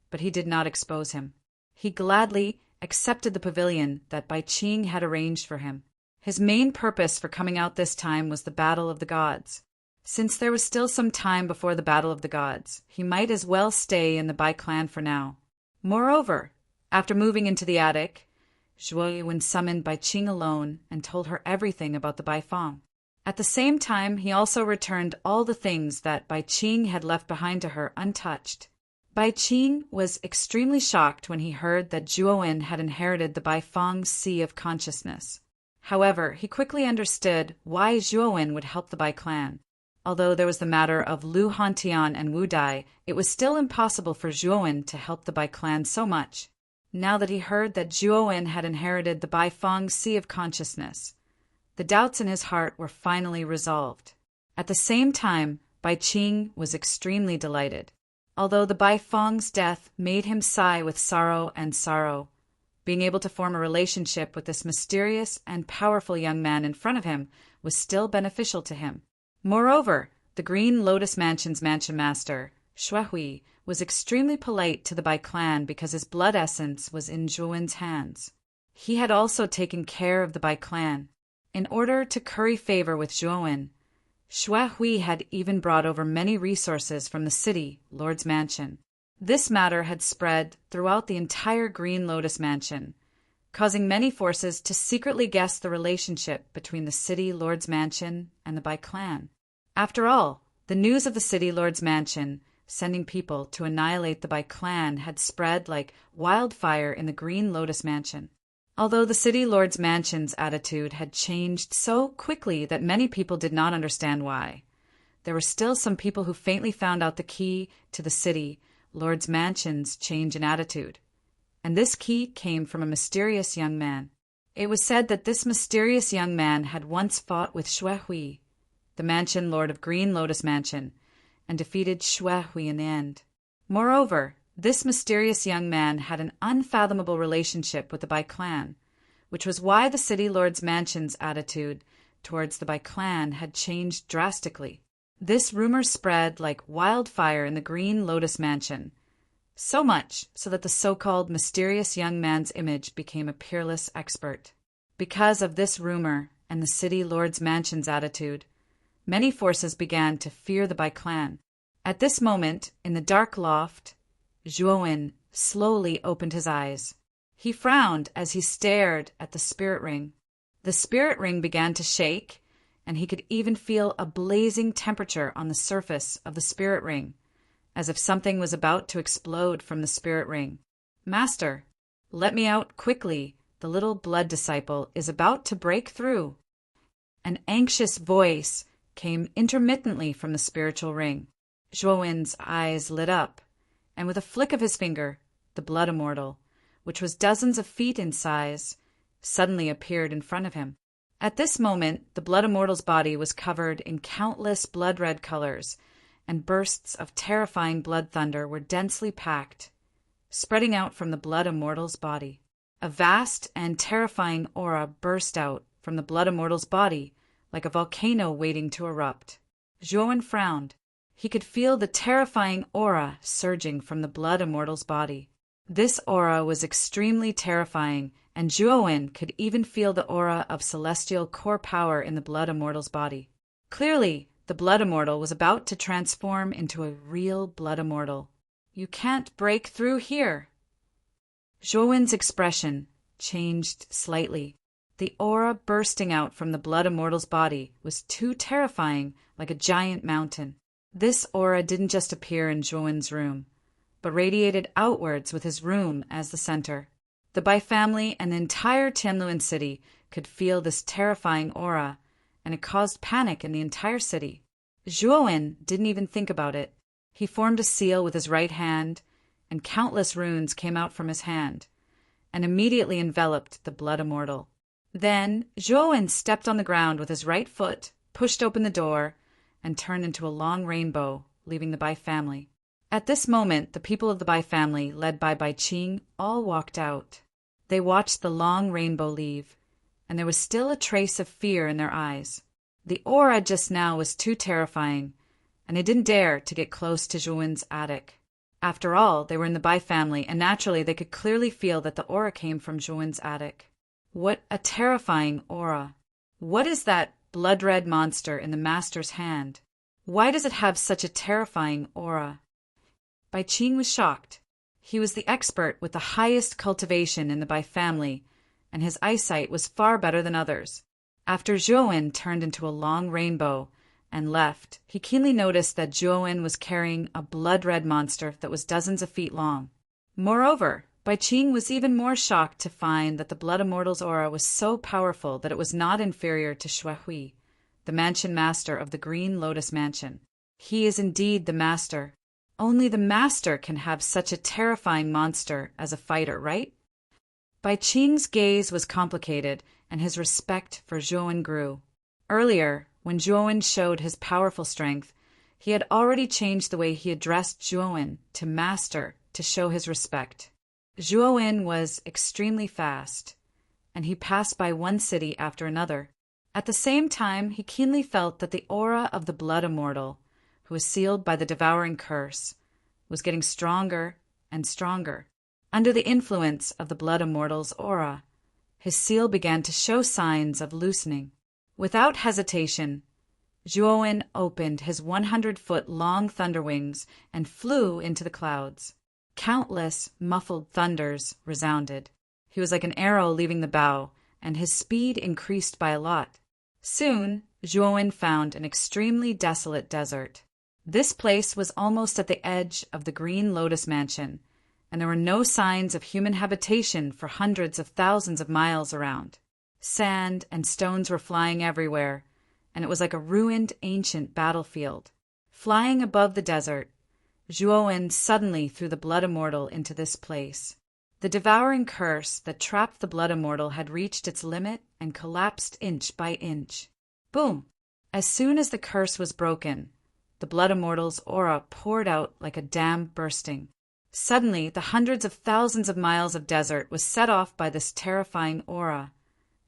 but he did not expose him. He gladly accepted the pavilion that Bai Qing had arranged for him. His main purpose for coming out this time was the Battle of the Gods. Since there was still some time before the Battle of the Gods, he might as well stay in the Bai clan for now. Moreover, after moving into the attic, Zhuowen summoned Bai Qing alone and told her everything about the Bai Fong. At the same time, he also returned all the things that Bai Qing had left behind to her untouched. Bai Qing was extremely shocked when he heard that Zhuowen had inherited the Bai Fong's Sea of Consciousness. However, he quickly understood why Zhuowen would help the Bai clan. Although there was the matter of Lu Hantian and Wu Dai, it was still impossible for Zhuowen to help the Bai clan so much. Now that he heard that Zhuowen had inherited the Bai Fong's Sea of Consciousness, the doubts in his heart were finally resolved. At the same time, Bai Qing was extremely delighted. Although the Bai Fong's death made him sigh with sorrow and sorrow, being able to form a relationship with this mysterious and powerful young man in front of him was still beneficial to him. Moreover, the Green Lotus Mansion's mansion master, Shuehui, was extremely polite to the Bai clan because his blood essence was in Zhuowen's hands. He had also taken care of the Bai clan. In order to curry favor with Zhuowen, Xue Hui had even brought over many resources from the city, Lord's Mansion. This matter had spread throughout the entire Green Lotus Mansion, causing many forces to secretly guess the relationship between the city Lord's Mansion and the Bai clan. After all, the news of the city Lord's Mansion sending people to annihilate the Bai clan had spread like wildfire in the Green Lotus Mansion. Although the city Lord's Mansion's attitude had changed so quickly that many people did not understand why, there were still some people who faintly found out the key to the city Lord's Mansion's change in attitude. And this key came from a mysterious young man. It was said that this mysterious young man had once fought with Xue Hui, the Mansion Lord of Green Lotus Mansion, and defeated Xue Hui in the end. Moreover, this mysterious young man had an unfathomable relationship with the Bai clan, which was why the city Lord's Mansion's attitude towards the Bai clan had changed drastically. This rumor spread like wildfire in the Green Lotus Mansion, so much so that the so-called mysterious young man's image became a peerless expert. Because of this rumor and the city Lord's Mansion's attitude, many forces began to fear the Bai clan. At this moment, in the dark loft, Zhuowen slowly opened his eyes. He frowned as he stared at the spirit ring. The spirit ring began to shake, and he could even feel a blazing temperature on the surface of the spirit ring, as if something was about to explode from the spirit ring. "Master, let me out quickly. The little blood disciple is about to break through." An anxious voice came intermittently from the spiritual ring. Zhuowen's eyes lit up, and with a flick of his finger, the blood immortal, which was dozens of feet in size, suddenly appeared in front of him. At this moment, the blood immortal's body was covered in countless blood-red colors, and bursts of terrifying blood thunder were densely packed, spreading out from the blood immortal's body. A vast and terrifying aura burst out from the blood immortal's body like a volcano waiting to erupt. Zhuowen frowned. He could feel the terrifying aura surging from the blood immortal's body. This aura was extremely terrifying, and Zhuowen could even feel the aura of celestial core power in the blood immortal's body. Clearly, the blood immortal was about to transform into a real blood immortal. "You can't break through here." Zhuowen's expression changed slightly. The aura bursting out from the blood immortal's body was too terrifying, like a giant mountain. This aura didn't just appear in Zhuowen's room, but radiated outwards with his room as the center. The Bai family and the entire Tianluan city could feel this terrifying aura, and it caused panic in the entire city. Zhuowen didn't even think about it. He formed a seal with his right hand, and countless runes came out from his hand, and immediately enveloped the blood immortal. Then Zhuowen stepped on the ground with his right foot, pushed open the door, and turned into a long rainbow, leaving the Bai family. At this moment, the people of the Bai family, led by Bai Qing, all walked out. They watched the long rainbow leave, and there was still a trace of fear in their eyes. The aura just now was too terrifying, and they didn't dare to get close to Zhuowen's attic. After all, they were in the Bai family, and naturally they could clearly feel that the aura came from Zhuowen's attic. What a terrifying aura! What is that blood-red monster in the master's hand? Why does it have such a terrifying aura? Bai Qing was shocked. He was the expert with the highest cultivation in the Bai family, and his eyesight was far better than others. After Zhuowen turned into a long rainbow and left, he keenly noticed that Zhuowen was carrying a blood-red monster that was dozens of feet long. Moreover, Bai Qing was even more shocked to find that the blood immortal's aura was so powerful that it was not inferior to Xue Hui, the mansion master of the Green Lotus Mansion. He is indeed the master. Only the master can have such a terrifying monster as a fighter, right? Bai Qing's gaze was complicated, and his respect for Zhuowen grew. Earlier, when Zhuowen showed his powerful strength, he had already changed the way he addressed Zhuowen to master to show his respect. Zhuowen was extremely fast, and he passed by one city after another. At the same time, he keenly felt that the aura of the blood immortal, who was sealed by the devouring curse, was getting stronger and stronger. Under the influence of the blood immortal's aura, his seal began to show signs of loosening. Without hesitation, Zhuowen opened his 100-foot-long thunder wings and flew into the clouds. Countless muffled thunders resounded. He was like an arrow leaving the bow, and his speed increased by a lot. Soon, Zhuowen found an extremely desolate desert. This place was almost at the edge of the Green Lotus Mansion, and there were no signs of human habitation for hundreds of thousands of miles around. Sand and stones were flying everywhere, and it was like a ruined ancient battlefield. Flying above the desert, Zhuowen suddenly threw the Blood Immortal into this place. The devouring curse that trapped the Blood Immortal had reached its limit and collapsed inch by inch. Boom! As soon as the curse was broken, the Blood Immortal's aura poured out like a dam bursting. Suddenly, the hundreds of thousands of miles of desert was set off by this terrifying aura,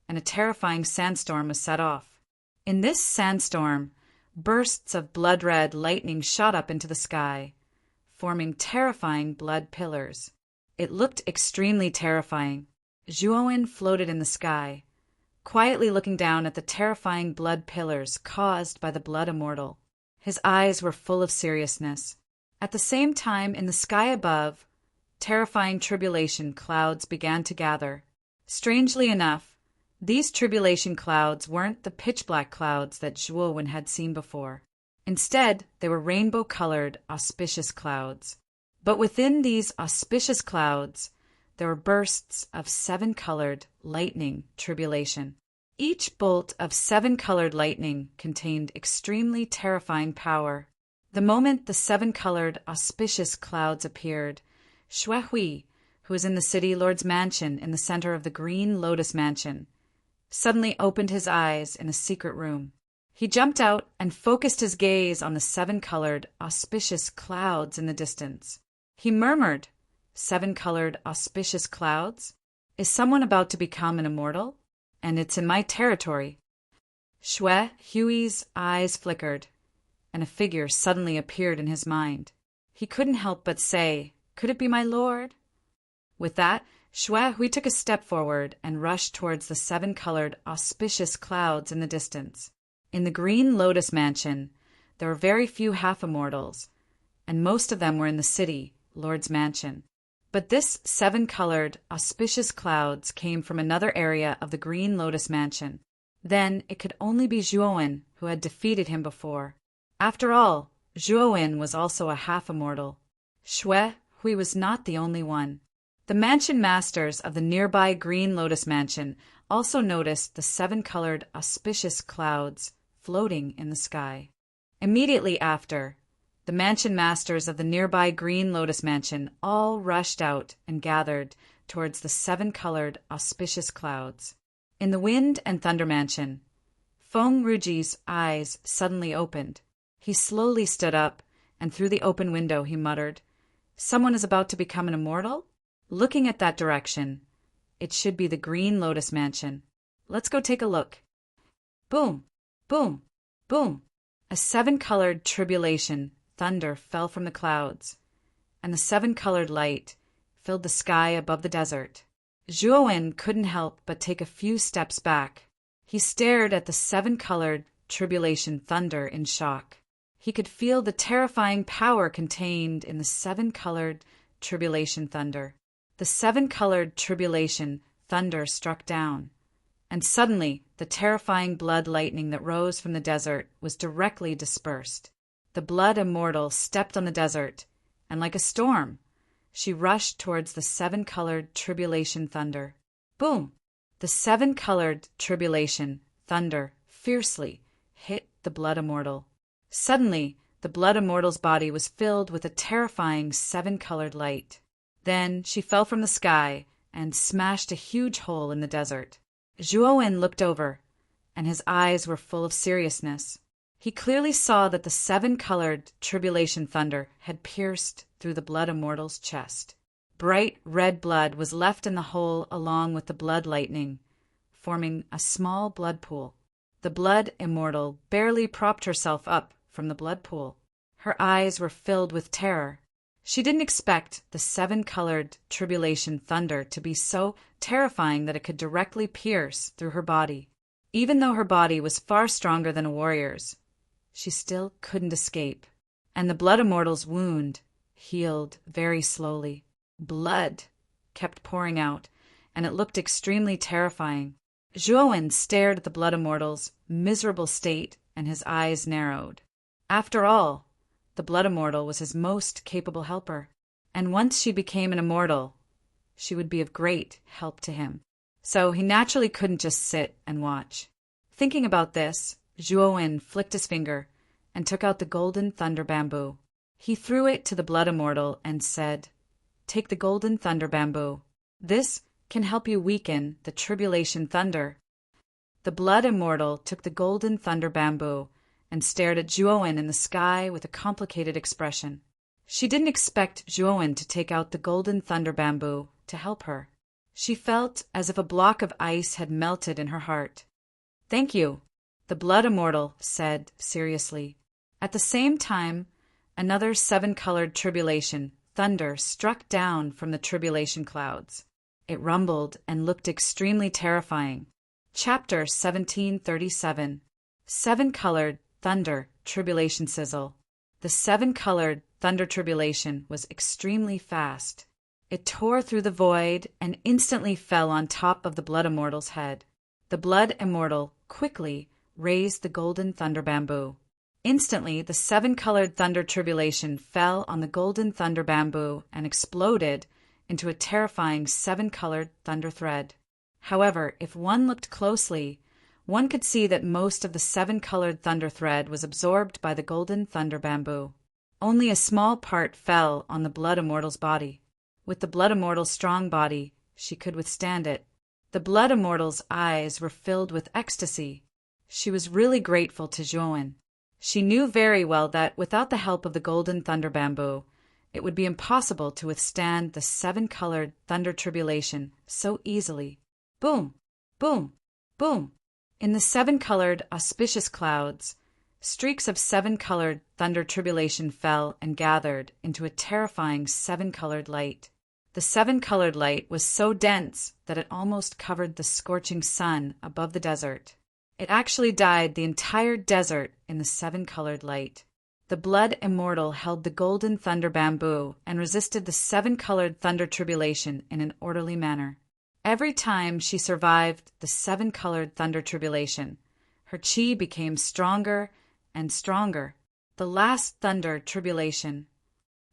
and a terrifying sandstorm was set off. In this sandstorm, bursts of blood-red lightning shot up into the sky, forming terrifying blood pillars. It looked extremely terrifying. Zhuowen floated in the sky, quietly looking down at the terrifying blood pillars caused by the Blood Immortal. His eyes were full of seriousness. At the same time, in the sky above, terrifying tribulation clouds began to gather. Strangely enough, these tribulation clouds weren't the pitch-black clouds that Zhuowen had seen before. Instead, they were rainbow-colored, auspicious clouds. But within these auspicious clouds, there were bursts of 7-colored lightning tribulation. Each bolt of 7-colored lightning contained extremely terrifying power. The moment the 7-colored auspicious clouds appeared, Shuehui, who was in the City Lord's mansion in the center of the Green Lotus Mansion, suddenly opened his eyes in a secret room. He jumped out and focused his gaze on the 7-colored auspicious clouds in the distance. He murmured, "7-colored auspicious clouds? Is someone about to become an immortal? And it's in my territory." Shuehui's eyes flickered, and a figure suddenly appeared in his mind. He couldn't help but say, "Could it be my lord?" With that, Shuehui took a step forward and rushed towards the 7-colored auspicious clouds in the distance. In the Green Lotus Mansion, there were very few half-immortals, and most of them were in the City Lord's mansion. But this 7-colored auspicious clouds came from another area of the Green Lotus Mansion. Then it could only be Zhuowen who had defeated him before. After all, Zhuowen was also a half-immortal. Shuehui was not the only one. The mansion masters of the nearby Green Lotus Mansion also noticed the 7-colored auspicious clouds floating in the sky. Immediately after, the mansion masters of the nearby Green Lotus Mansion all rushed out and gathered towards the 7-colored auspicious clouds. In the Wind and Thunder Mansion, Feng Ruji's eyes suddenly opened. He slowly stood up, and through the open window he muttered, "Someone is about to become an immortal?" Looking at that direction, it should be the Green Lotus Mansion. Let's go take a look. Boom, boom, boom. A 7-colored tribulation thunder fell from the clouds, and the 7-colored light filled the sky above the desert. Zhuowen couldn't help but take a few steps back. He stared at the 7-colored tribulation thunder in shock. He could feel the terrifying power contained in the 7-colored tribulation thunder. The 7-colored tribulation thunder struck down, and suddenly the terrifying blood lightning that rose from the desert was directly dispersed. The Blood Immortal stepped on the desert, and like a storm, she rushed towards the 7-colored tribulation thunder. Boom! The 7-colored tribulation thunder fiercely hit the Blood Immortal. Suddenly, the Blood Immortal's body was filled with a terrifying 7-colored light. Then she fell from the sky and smashed a huge hole in the desert. Zhuowen looked over, and his eyes were full of seriousness. He clearly saw that the 7-colored tribulation thunder had pierced through the Blood Immortal's chest. Bright red blood was left in the hole along with the blood lightning, forming a small blood pool. The Blood Immortal barely propped herself up from the blood pool. Her eyes were filled with terror. She didn't expect the 7-colored tribulation thunder to be so terrifying that it could directly pierce through her body. Even though her body was far stronger than a warrior's, she still couldn't escape. And the Blood Immortal's wound healed very slowly. Blood kept pouring out, and it looked extremely terrifying. Zhuowen stared at the Blood Immortal's miserable state, and his eyes narrowed. After all, the Blood Immortal was his most capable helper, and once she became an immortal, she would be of great help to him. So he naturally couldn't just sit and watch. Thinking about this, Zhuowen flicked his finger and took out the golden thunder bamboo. He threw it to the Blood Immortal and said, "Take the golden thunder bamboo. This can help you weaken the tribulation thunder." The Blood Immortal took the golden thunder bamboo and stared at Zhuowen in the sky with a complicated expression. She didn't expect Zhuowen to take out the golden thunder bamboo to help her. She felt as if a block of ice had melted in her heart. "Thank you," the Blood Immortal said seriously. At the same time, another seven-colored tribulation thunder struck down from the tribulation clouds. It rumbled and looked extremely terrifying. Chapter 1737. Seven-colored thunder tribulation sizzle. The seven-colored thunder tribulation was extremely fast. It tore through the void and instantly fell on top of the Blood Immortal's head. The Blood Immortal quickly raised the golden thunder bamboo. Instantly, the seven-colored thunder tribulation fell on the golden thunder bamboo and exploded into a terrifying seven-colored thunder thread. However, if one looked closely, one could see that most of the seven-colored thunder thread was absorbed by the golden thunder bamboo. Only a small part fell on the Blood Immortal's body. With the Blood Immortal's strong body, she could withstand it. The Blood Immortal's eyes were filled with ecstasy. She was really grateful to Zhuowen. She knew very well that without the help of the golden thunder bamboo, it would be impossible to withstand the seven-colored thunder tribulation so easily. Boom! Boom! Boom! In the seven-colored auspicious clouds, streaks of seven-colored thunder tribulation fell and gathered into a terrifying seven-colored light. The seven-colored light was so dense that it almost covered the scorching sun above the desert. It actually dyed the entire desert in the seven-colored light. The Blood Immortal held the golden thunder bamboo and resisted the seven-colored thunder tribulation in an orderly manner. Every time she survived the seven-colored thunder tribulation, her chi became stronger and stronger. The last thunder tribulation.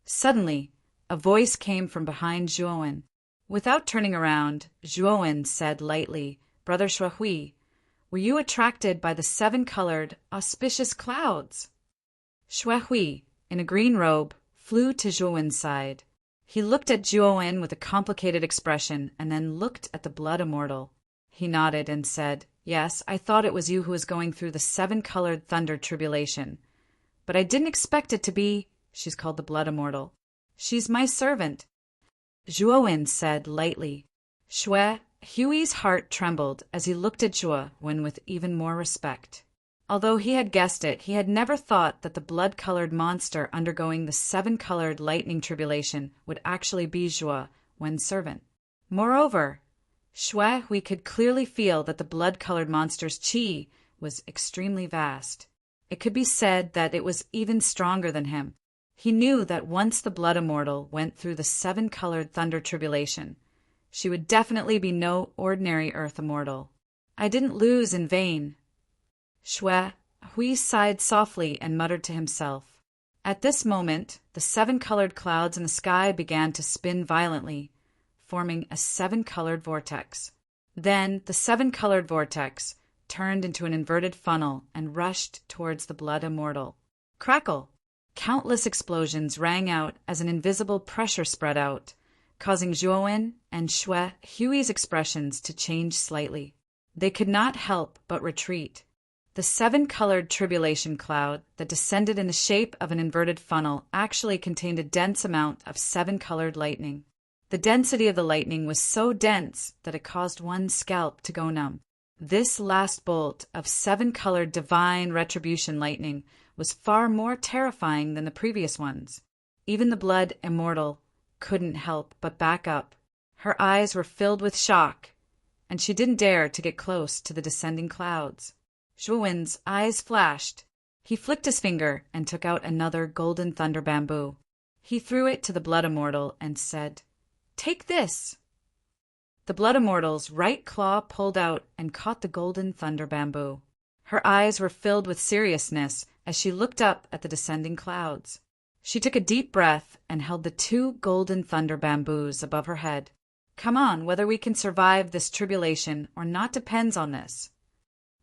Suddenly, a voice came from behind Zhuowen. Without turning around, Zhuowen said lightly, "Brother Shuhui, were you attracted by the seven-colored, auspicious clouds?" Shuhui, in a green robe, flew to Zhuowen's side. He looked at Zhuowen with a complicated expression and then looked at the Blood Immortal. He nodded and said, "Yes, I thought it was you who was going through the seven-colored thunder tribulation. But I didn't expect it to be—" She's called the Blood Immortal. "She's my servant," Zhuowen said lightly. Hui's heart trembled as he looked at Zhuowen with even more respect. Although he had guessed it, he had never thought that the blood-colored monster undergoing the seven-colored lightning tribulation would actually be Zhuowen's servant. Moreover, Hui could clearly feel that the blood-colored monster's chi was extremely vast. It could be said that it was even stronger than him. He knew that once the Blood Immortal went through the seven-colored thunder tribulation, she would definitely be no ordinary Earth Immortal. "I didn't lose in vain." Hui sighed softly and muttered to himself. At this moment, the seven-colored clouds in the sky began to spin violently, forming a seven-colored vortex. Then the seven-colored vortex turned into an inverted funnel and rushed towards the Blood Immortal. Crackle! Countless explosions rang out as an invisible pressure spread out, causing Zhuowen and Hui's expressions to change slightly. They could not help but retreat. The seven-colored tribulation cloud that descended in the shape of an inverted funnel actually contained a dense amount of seven-colored lightning. The density of the lightning was so dense that it caused one's scalp to go numb. This last bolt of seven-colored divine retribution lightning was far more terrifying than the previous ones. Even the Blood Immortal couldn't help but back up. Her eyes were filled with shock, and she didn't dare to get close to the descending clouds. Zhuowen's eyes flashed, He flicked his finger and took out another golden thunder bamboo. He threw it to the Blood Immortal and said, "Take this." The Blood Immortal's right claw pulled out and caught the golden thunder bamboo. Her eyes were filled with seriousness as she looked up at the descending clouds. She took a deep breath and held the 2 golden thunder bamboos above her head. "Come on, whether we can survive this tribulation or not depends on this."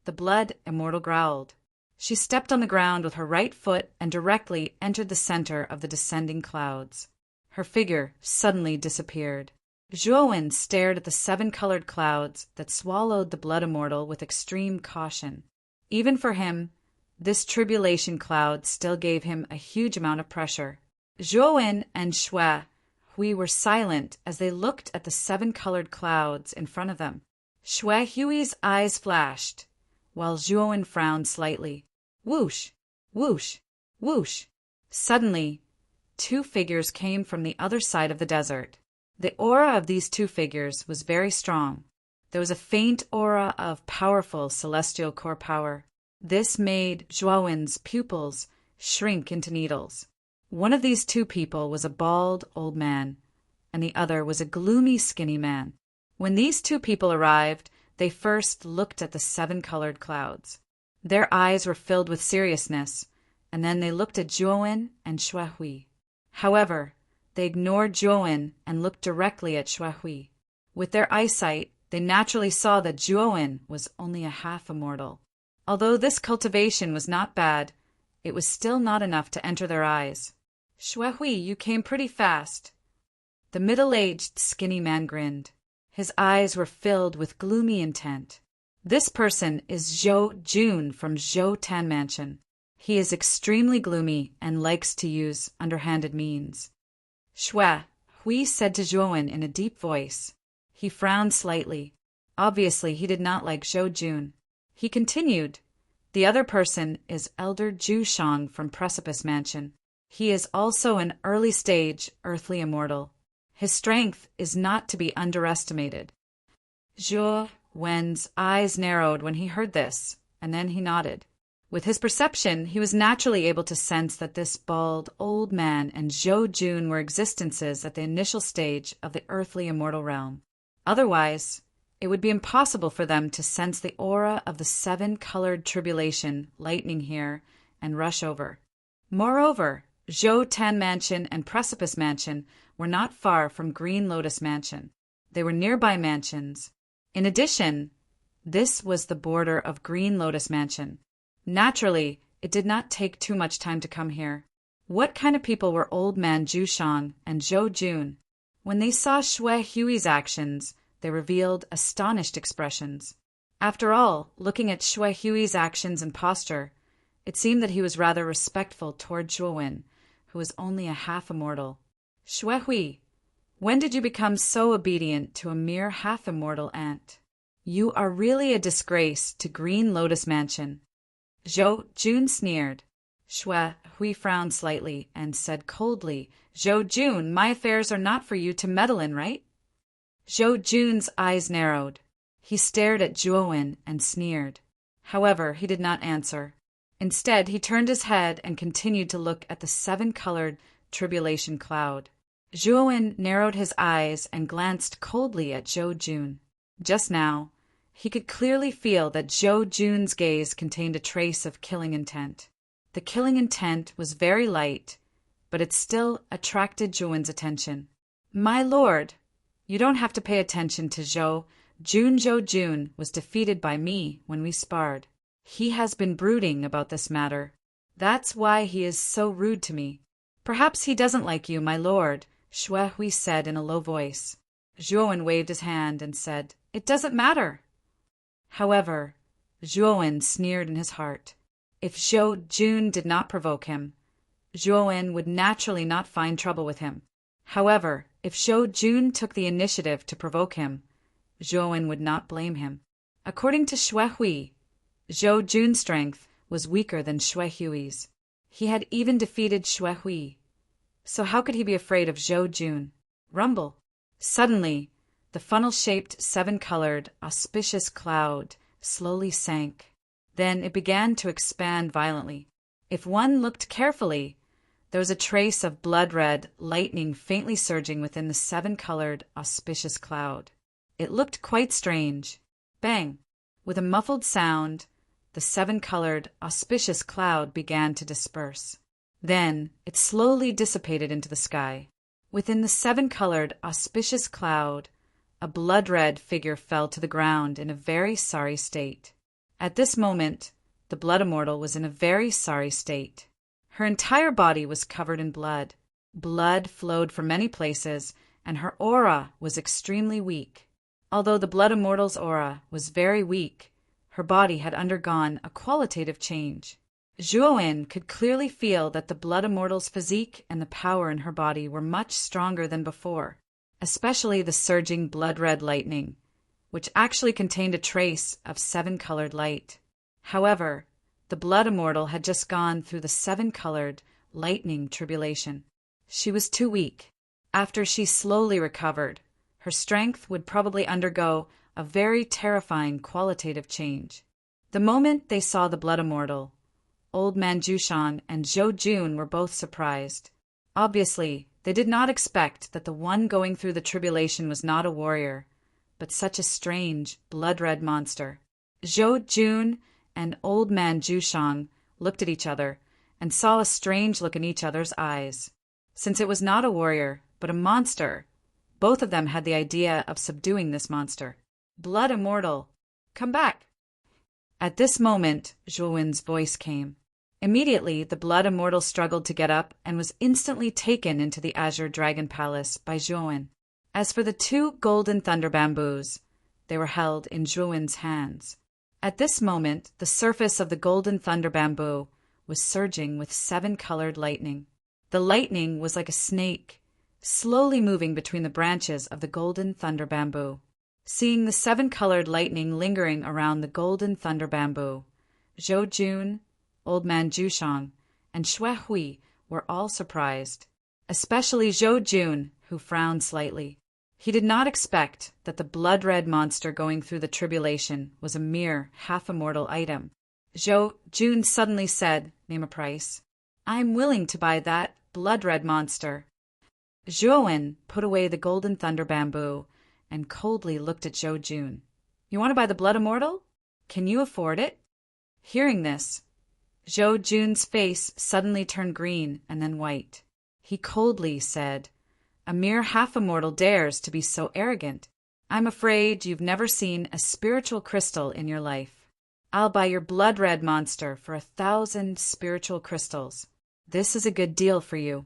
The Blood Immortal growled. She stepped on the ground with her right foot and directly entered the center of the descending clouds. Her figure suddenly disappeared. Zhuowen stared at the 7-colored clouds that swallowed the Blood Immortal with extreme caution. Even for him, this tribulation cloud still gave him a huge amount of pressure. Zhuowen and Hui were silent as they looked at the 7-colored clouds in front of them. Hui's eyes flashed, while Zhuowen frowned slightly. Whoosh! Whoosh! Whoosh! Suddenly, 2 figures came from the other side of the desert. The aura of these 2 figures was very strong. There was a faint aura of powerful celestial core power. This made Zhuowen's pupils shrink into needles. One of these 2 people was a bald old man, and the other was a gloomy skinny man. When these 2 people arrived, they first looked at the 7-colored clouds. Their eyes were filled with seriousness, and then they looked at Zhuowen and Hui. However, they ignored Zhuowen and looked directly at Hui. With their eyesight, they naturally saw that Zhuowen was only a half-immortal. Although this cultivation was not bad, it was still not enough to enter their eyes. "Hui, you came pretty fast." The middle-aged, skinny man grinned. His eyes were filled with gloomy intent. "This person is Zhou Jun from Zhou Tan Mansion. He is extremely gloomy and likes to use underhanded means." Hui said to Zhuowen in a deep voice. He frowned slightly. Obviously, he did not like Zhou Jun. He continued, "The other person is Elder Zhu Shang from Precipice Mansion. He is also an early-stage earthly immortal. His strength is not to be underestimated." Zhuowen's eyes narrowed when he heard this, and then he nodded. With his perception, he was naturally able to sense that this bald, old man and Zhou Jun were existences at the initial stage of the earthly immortal realm. Otherwise, it would be impossible for them to sense the aura of the 7-colored tribulation lightning here and rush over. Moreover, Zhou Tan Mansion and Precipice Mansion were not far from Green Lotus Mansion. They were nearby mansions. In addition, this was the border of Green Lotus Mansion. Naturally, it did not take too much time to come here. What kind of people were Old Man Zhu Shang and Zhou Jun? When they saw Hui's actions, they revealed astonished expressions. After all, looking at Hui's actions and posture, it seemed that he was rather respectful toward Zhuowen, who was only a half-immortal. "Hui, when did you become so obedient to a mere half-immortal ant? You are really a disgrace to Green Lotus Mansion." Zhou Jun sneered. Hui frowned slightly and said coldly, "Zhou Jun, my affairs are not for you to meddle in, right?" Zhou Jun's eyes narrowed. He stared at Zhuowen and sneered. However, he did not answer. Instead, he turned his head and continued to look at the 7-colored tribulation cloud. Zhuowen narrowed his eyes and glanced coldly at Zhou Jun. Just now, he could clearly feel that Zhou Jun's gaze contained a trace of killing intent. The killing intent was very light, but it still attracted Zhuowen's attention. "My lord, you don't have to pay attention to Zhou Jun. Zhou Jun was defeated by me when we sparred. He has been brooding about this matter. That's why he is so rude to me. Perhaps he doesn't like you, my lord," Hui said in a low voice. Zhuowen waved his hand and said, "It doesn't matter." However, Zhuowen sneered in his heart. If Zhou Jun did not provoke him, Zhuowen would naturally not find trouble with him. However, if Zhou Jun took the initiative to provoke him, Zhuowen would not blame him. According to Hui, Zhou Jun's strength was weaker than Hui's. He had even defeated Hui. So how could he be afraid of Zhou Jun? Rumble. Suddenly, the funnel-shaped 7-colored, auspicious cloud slowly sank. Then it began to expand violently. If one looked carefully, there was a trace of blood-red lightning faintly surging within the seven-colored, auspicious cloud. It looked quite strange. Bang! With a muffled sound, the seven-colored, auspicious cloud began to disperse. Then it slowly dissipated into the sky. Within the seven-colored, auspicious cloud, a blood-red figure fell to the ground in a very sorry state. At this moment, the Blood Immortal was in a very sorry state. Her entire body was covered in blood. Blood flowed from many places, and her aura was extremely weak. Although the Blood Immortal's aura was very weak, her body had undergone a qualitative change. Zhuowen could clearly feel that the Blood Immortal's physique and the power in her body were much stronger than before, especially the surging blood-red lightning, which actually contained a trace of seven-colored light. However, the Blood Immortal had just gone through the seven-colored lightning tribulation. She was too weak. After she slowly recovered, her strength would probably undergo a very terrifying qualitative change. The moment they saw the Blood Immortal, Old Man Jushan and Zhou Jun were both surprised. Obviously, they did not expect that the one going through the tribulation was not a warrior, but such a strange, blood-red monster. Zhou Jun and Old Man Jushan looked at each other and saw a strange look in each other's eyes. Since it was not a warrior, but a monster, both of them had the idea of subduing this monster. Blood Immortal, come back! At this moment, Zhuowen's voice came. Immediately, the Blood Immortal struggled to get up and was instantly taken into the Azure Dragon Palace by Zhuowen. As for the two golden thunder bamboos, they were held in Zhuowen's hands. At this moment, the surface of the golden thunder bamboo was surging with seven-colored lightning. The lightning was like a snake, slowly moving between the branches of the golden thunder bamboo. Seeing the seven-colored lightning lingering around the golden thunder bamboo, Zhou Jun, Old Man Jushan, and Xue Hui were all surprised, especially Zhou Jun, who frowned slightly. He did not expect that the blood-red monster going through the tribulation was a mere half-immortal item. Zhou Jun suddenly said, "Name a price." "I'm willing to buy that blood-red monster." Zhuowen put away the golden thunder bamboo and coldly looked at Zhou Jun. "You want to buy the Blood Immortal? Can you afford it?" Hearing this, Zhou Jun's face suddenly turned green and then white. He coldly said, "A mere half-immortal dares to be so arrogant. I'm afraid you've never seen a spiritual crystal in your life. I'll buy your blood-red monster for 1,000 spiritual crystals. This is a good deal for you."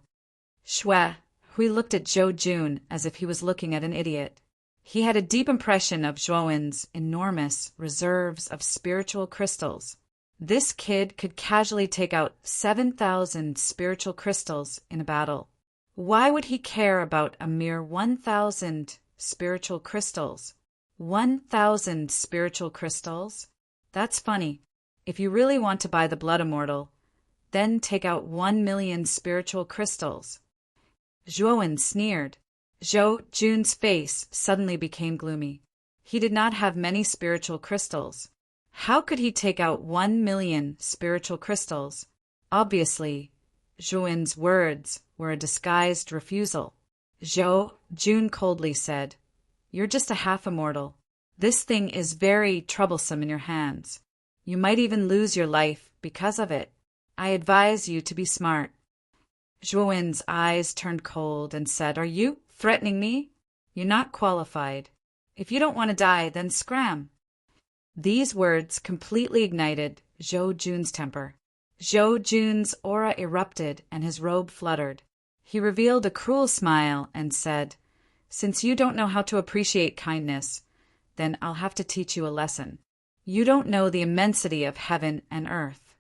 Xue Hui looked at Zhou Jun as if he was looking at an idiot. He had a deep impression of Zhuowen's enormous reserves of spiritual crystals. This kid could casually take out 7,000 spiritual crystals in a battle. Why would he care about a mere 1,000 spiritual crystals? 1,000 spiritual crystals? That's funny. If you really want to buy the Blood Immortal, then take out 1,000,000 spiritual crystals. Zhuowen sneered. Zhou Jun's face suddenly became gloomy. He did not have many spiritual crystals. How could he take out 1,000,000 spiritual crystals? Obviously, Zhuowen's words were a disguised refusal. Zhou Jun coldly said, "You're just a half-immortal. This thing is very troublesome in your hands. You might even lose your life because of it. I advise you to be smart." Zhuowen's eyes turned cold and said, "Are you threatening me? You're not qualified. If you don't want to die, then scram." These words completely ignited Zhou Jun's temper. Zhou Jun's aura erupted and his robe fluttered. He revealed a cruel smile and said, "Since you don't know how to appreciate kindness, then I'll have to teach you a lesson. You don't know the immensity of heaven and earth."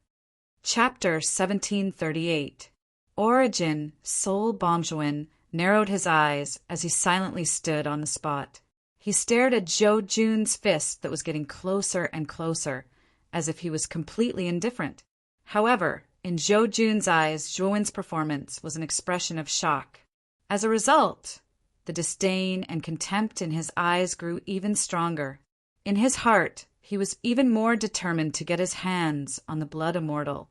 Chapter 1738. Origin Sol Bomjuan narrowed his eyes as he silently stood on the spot. He stared at Zhou Jun's fist that was getting closer and closer, as if he was completely indifferent. However, in Zhou Jun's eyes, Zhuowen's performance was an expression of shock. As a result, the disdain and contempt in his eyes grew even stronger. In his heart, he was even more determined to get his hands on the Blood Immortal.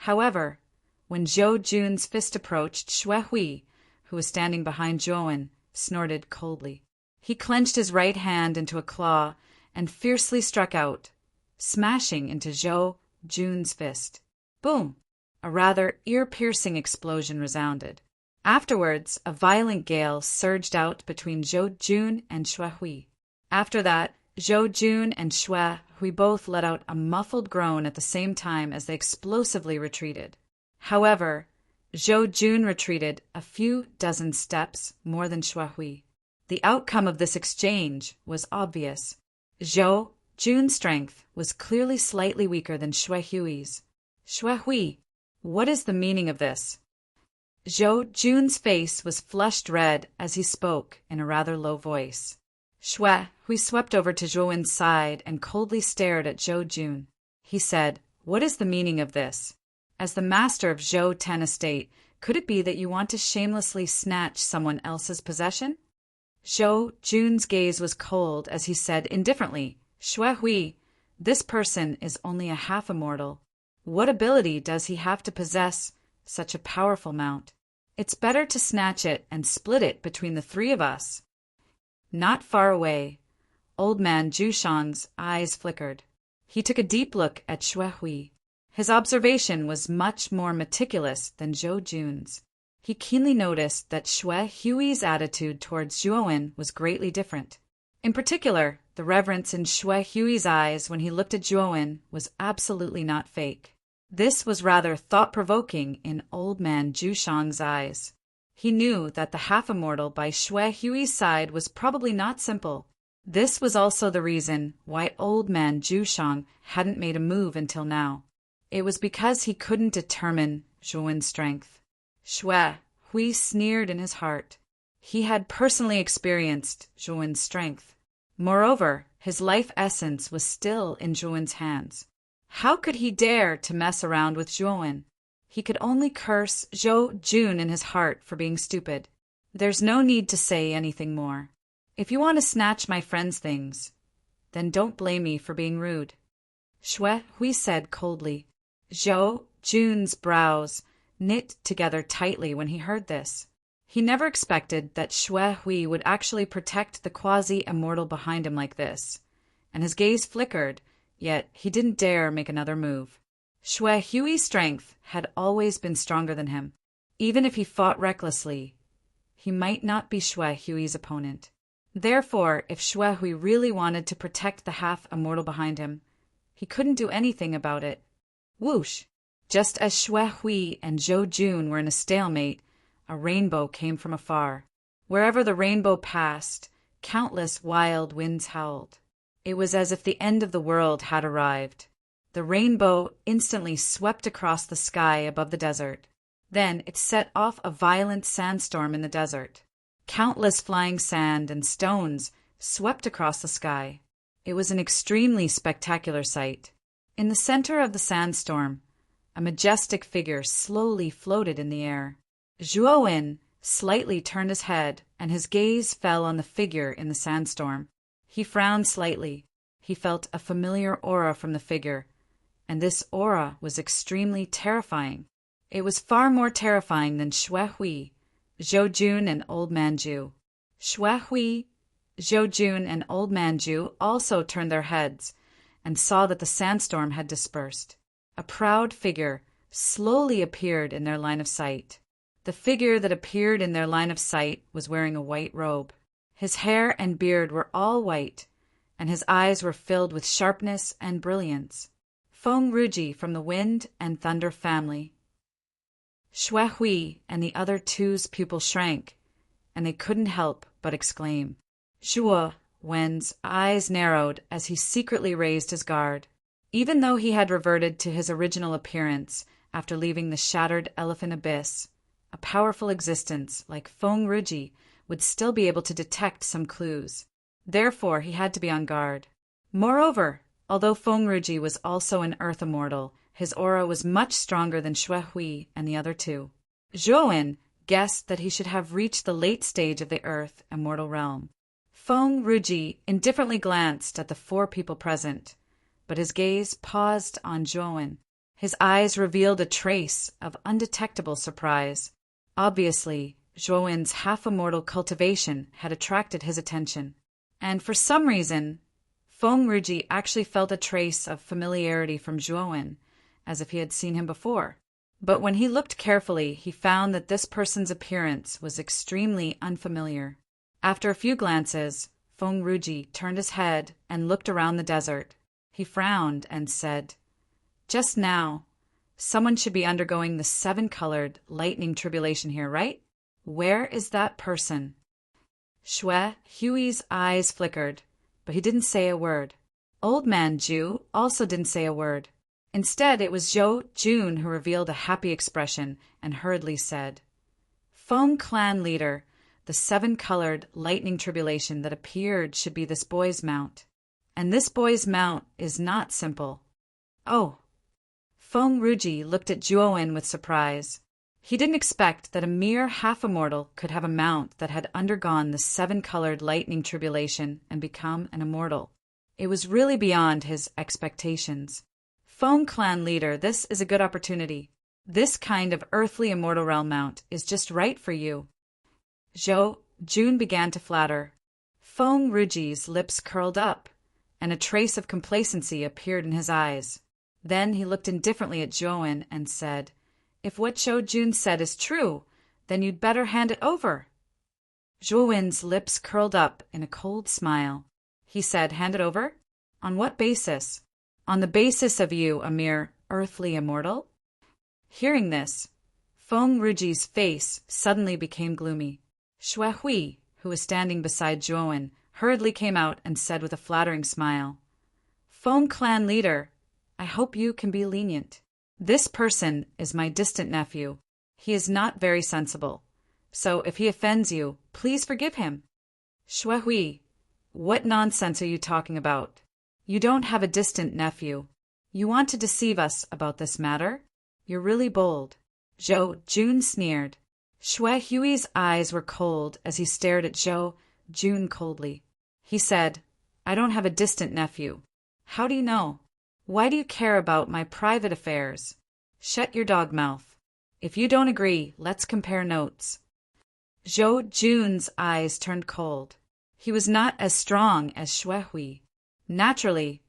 However, when Zhou Jun's fist approached, Xue Hui, who was standing behind Zhuowen, snorted coldly. He clenched his right hand into a claw and fiercely struck out, smashing into Zhou Jun's fist. Boom! A rather ear-piercing explosion resounded. Afterwards, a violent gale surged out between Zhou Jun and Xue Hui. After that, Zhou Jun and Xue Hui both let out a muffled groan at the same time as they explosively retreated. However, Zhou Jun retreated a few dozen steps more than Xue Hui. The outcome of this exchange was obvious. Zhou Jun's strength was clearly slightly weaker than Xue Hui's. Xue Hui, what is the meaning of this? Zhou Jun's face was flushed red as he spoke in a rather low voice. Xue Hui swept over to Zhuowen's side and coldly stared at Zhou Jun. He said, "What is the meaning of this? As the master of Zhou Ten Estate, could it be that you want to shamelessly snatch someone else's possession?" Zhou Jun's gaze was cold as he said indifferently, "Xue Hui, this person is only a half-immortal. What ability does he have to possess such a powerful mount? It's better to snatch it and split it between the three of us." Not far away, old man Zhushang's eyes flickered. He took a deep look at Xue Hui. His observation was much more meticulous than Zhou Jun's. He keenly noticed that Xue Hui's attitude towards Zhuowen was greatly different. In particular, the reverence in Xue Hui's eyes when he looked at Zhuowen was absolutely not fake. This was rather thought-provoking in old man Zhushang's eyes. He knew that the half-immortal by Xue Hui's side was probably not simple. This was also the reason why old man Zhushang hadn't made a move until now. It was because he couldn't determine Zhuowen's strength. Xue Hui sneered in his heart. He had personally experienced Zhuowen's strength. Moreover, his life essence was still in Zhuowen's hands. How could he dare to mess around with Zhuowen? He could only curse Zhou Jun in his heart for being stupid. There's no need to say anything more. If you want to snatch my friend's things, then don't blame me for being rude, Xue Hui said coldly. Zhou Jun's brows knit together tightly when he heard this. He never expected that Xue Hui would actually protect the quasi-immortal behind him like this, and his gaze flickered, yet he didn't dare make another move. Xue Hui's strength had always been stronger than him. Even if he fought recklessly, he might not be Xue Hui's opponent. Therefore, if Xue Hui really wanted to protect the half-immortal behind him, he couldn't do anything about it. Whoosh! Just as Xue Hui and Zhou Jun were in a stalemate, a rainbow came from afar. Wherever the rainbow passed, countless wild winds howled. It was as if the end of the world had arrived. The rainbow instantly swept across the sky above the desert. Then it set off a violent sandstorm in the desert. Countless flying sand and stones swept across the sky. It was an extremely spectacular sight. In the center of the sandstorm, a majestic figure slowly floated in the air. Zhuowen slightly turned his head, and his gaze fell on the figure in the sandstorm. He frowned slightly. He felt a familiar aura from the figure, and this aura was extremely terrifying. It was far more terrifying than Xue Hui, Zhou Jun, and Old Man Zhu. Xue Hui, Zhou Jun, and Old Man Zhu also turned their heads and saw that the sandstorm had dispersed. A proud figure slowly appeared in their line of sight. The figure that appeared in their line of sight was wearing a white robe. His hair and beard were all white, and his eyes were filled with sharpness and brilliance. Feng Ruji from the Wind and Thunder family. Xue Hui and the other two's pupils shrank, and they couldn't help but exclaim. Zhuo Wen's eyes narrowed as he secretly raised his guard. Even though he had reverted to his original appearance after leaving the shattered elephant abyss, a powerful existence like Feng Ruji would still be able to detect some clues. Therefore, he had to be on guard. Moreover, although Feng Ruji was also an earth immortal, his aura was much stronger than Xue Hui and the other two. Zhuowen guessed that he should have reached the late stage of the earth immortal realm. Feng Ruji indifferently glanced at the four people present, but his gaze paused on Zhuowen. His eyes revealed a trace of undetectable surprise. Obviously, Zhuowen's half-immortal cultivation had attracted his attention. And for some reason, Feng Ruji actually felt a trace of familiarity from Zhuowen, as if he had seen him before. But when he looked carefully, he found that this person's appearance was extremely unfamiliar. After a few glances, Feng Ruji turned his head and looked around the desert. He frowned and said, "Just now, someone should be undergoing the seven-colored lightning tribulation here, right? Where is that person?" Shui Hui's eyes flickered, but he didn't say a word. Old Man Zhu also didn't say a word. Instead, it was Zhou Jun who revealed a happy expression and hurriedly said, "Feng clan leader, the seven-colored lightning tribulation that appeared should be this boy's mount. And this boy's mount is not simple." "Oh." Feng Ruji looked at Zhuowen with surprise. He didn't expect that a mere half-immortal could have a mount that had undergone the seven-colored lightning tribulation and become an immortal. It was really beyond his expectations. "Feng clan leader, this is a good opportunity. This kind of earthly immortal realm mount is just right for you." Zhou Jun began to flatter. Feng Ruji's lips curled up, and a trace of complacency appeared in his eyes. Then he looked indifferently at Zhuowen and said, "If what Zhou Jun said is true, then you'd better hand it over." Zhuowen's lips curled up in a cold smile. He said, "Hand it over? On what basis?" "On the basis of you, a mere earthly immortal?" Hearing this, Feng Ruji's face suddenly became gloomy. Shui Hui, who was standing beside Zhuowen, hurriedly came out and said with a flattering smile, "Feng clan leader, I hope you can be lenient. This person is my distant nephew. He is not very sensible, so if he offends you, please forgive him." "Shui Hui, what nonsense are you talking about? You don't have a distant nephew. You want to deceive us about this matter? You're really bold." Zhou Jun sneered. Shui Hui's eyes were cold as he stared at Zhou Jun coldly. He said, "I don't have a distant nephew. How do you know? Why do you care about my private affairs? Shut your dog mouth. If you don't agree, let's compare notes." Zhou Jun's eyes turned cold. He was not as strong as Shui Hui. Naturally,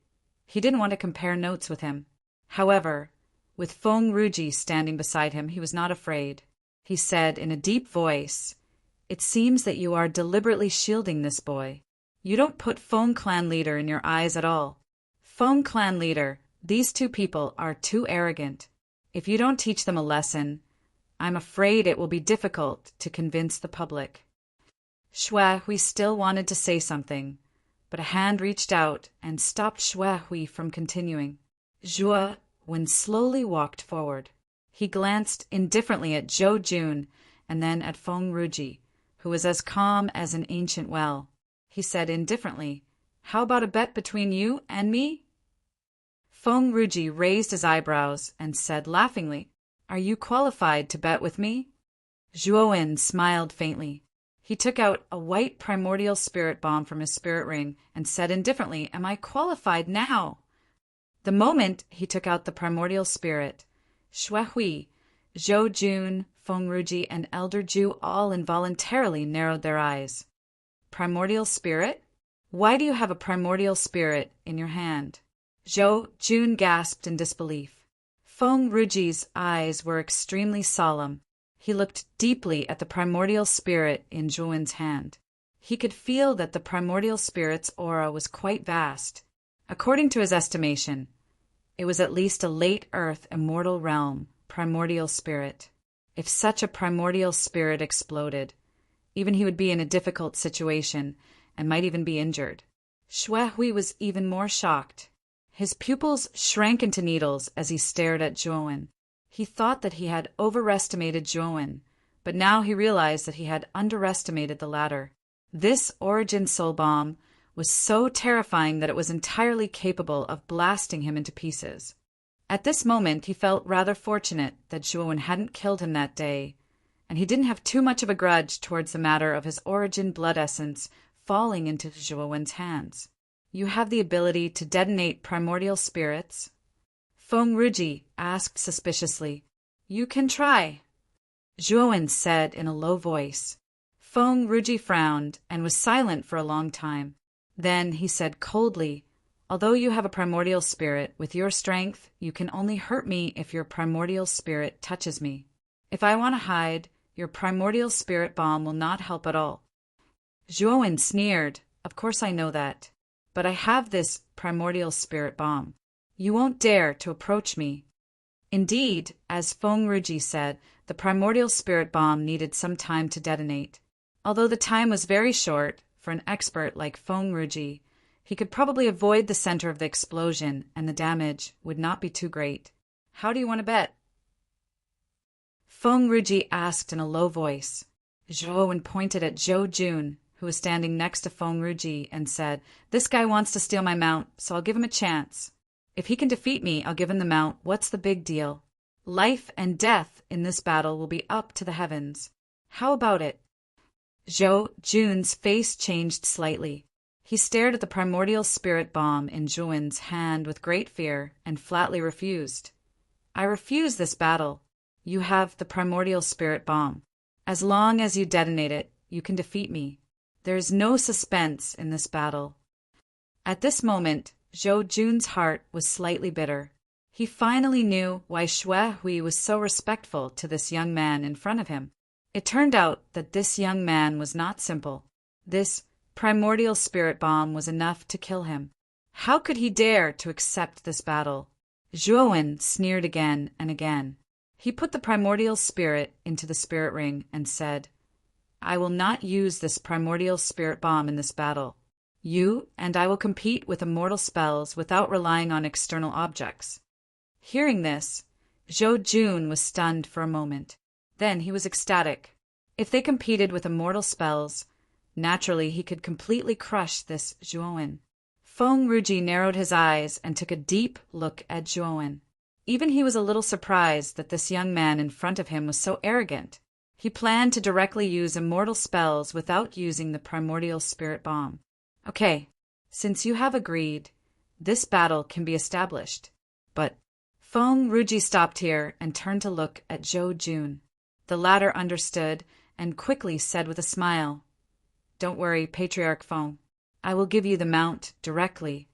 he didn't want to compare notes with him. However, with Feng Ruji standing beside him, he was not afraid. He said in a deep voice, "It seems that you are deliberately shielding this boy. You don't put Feng clan leader in your eyes at all. Feng clan leader, these two people are too arrogant. If you don't teach them a lesson, I'm afraid it will be difficult to convince the public." Shui Hui still wanted to say something, but a hand reached out and stopped Shui Hui from continuing. Zhuowen slowly walked forward. He glanced indifferently at Zhou Jun and then at Feng Ruji, who was as calm as an ancient well. He said indifferently, "How about a bet between you and me?" Feng Ruji raised his eyebrows and said laughingly, "Are you qualified to bet with me?" Zhuowen smiled faintly. He took out a white primordial spirit bomb from his spirit ring and said indifferently, "Am I qualified now?" The moment he took out the primordial spirit, Shui Hui, Zhou Jun, Feng Ruji, and Elder Zhu all involuntarily narrowed their eyes. "Primordial spirit? Why do you have a primordial spirit in your hand?" Zhou Jun gasped in disbelief. Feng Ruji's eyes were extremely solemn. He looked deeply at the primordial spirit in Zhuowen's hand. He could feel that the primordial spirit's aura was quite vast. According to his estimation, it was at least a late Earth immortal realm primordial spirit. If such a primordial spirit exploded, even he would be in a difficult situation and might even be injured. Shui Hui was even more shocked. His pupils shrank into needles as he stared at Zhuowen. He thought that he had overestimated Zhuowen, but now he realized that he had underestimated the latter. This origin soul bomb was so terrifying that it was entirely capable of blasting him into pieces. At this moment, he felt rather fortunate that Zhuowen hadn't killed him that day, and he didn't have too much of a grudge towards the matter of his origin blood essence falling into Zhuowen's hands. "You have the ability to detonate primordial spirits?" Feng Ruji asked suspiciously. You can try, Zhuowen said in a low voice. Feng Ruji frowned and was silent for a long time. Then he said coldly, Although you have a primordial spirit, with your strength, you can only hurt me if your primordial spirit touches me. If I want to hide, your primordial spirit bomb will not help at all. Zhuowen sneered. Of course I know that. But I have this primordial spirit bomb. You won't dare to approach me. Indeed, as Feng Ruji said, the primordial spirit bomb needed some time to detonate. Although the time was very short, for an expert like Feng Ruji, he could probably avoid the center of the explosion and the damage would not be too great. How do you want to bet? Feng Ruji asked in a low voice. Zhuowen pointed at Zhou Jun, who was standing next to Feng Ruji, and said, This guy wants to steal my mount, so I'll give him a chance. If he can defeat me, I'll give him the mount. What's the big deal? Life and death in this battle will be up to the heavens. How about it? Zhou Jun's face changed slightly. He stared at the primordial spirit bomb in Zhuowen's hand with great fear and flatly refused. I refuse this battle. You have the primordial spirit bomb. As long as you detonate it, you can defeat me. There is no suspense in this battle. At this moment, Zhou Jun's heart was slightly bitter. He finally knew why Xue Hui was so respectful to this young man in front of him. It turned out that this young man was not simple. This primordial spirit bomb was enough to kill him. How could he dare to accept this battle? Zhuowen sneered again and again. He put the primordial spirit into the spirit ring and said, I will not use this primordial spirit bomb in this battle. You and I will compete with immortal spells without relying on external objects. Hearing this, Zhou Jun was stunned for a moment. Then he was ecstatic. If they competed with immortal spells, naturally he could completely crush this Zhuowen. Feng Ruji narrowed his eyes and took a deep look at Zhuowen. Even he was a little surprised that this young man in front of him was so arrogant. He planned to directly use immortal spells without using the primordial spirit bomb. Okay, since you have agreed, this battle can be established. But Feng Ruji stopped here and turned to look at Zhou Jun. The latter understood and quickly said with a smile, Don't worry, Patriarch Feng. I will give you the mount directly.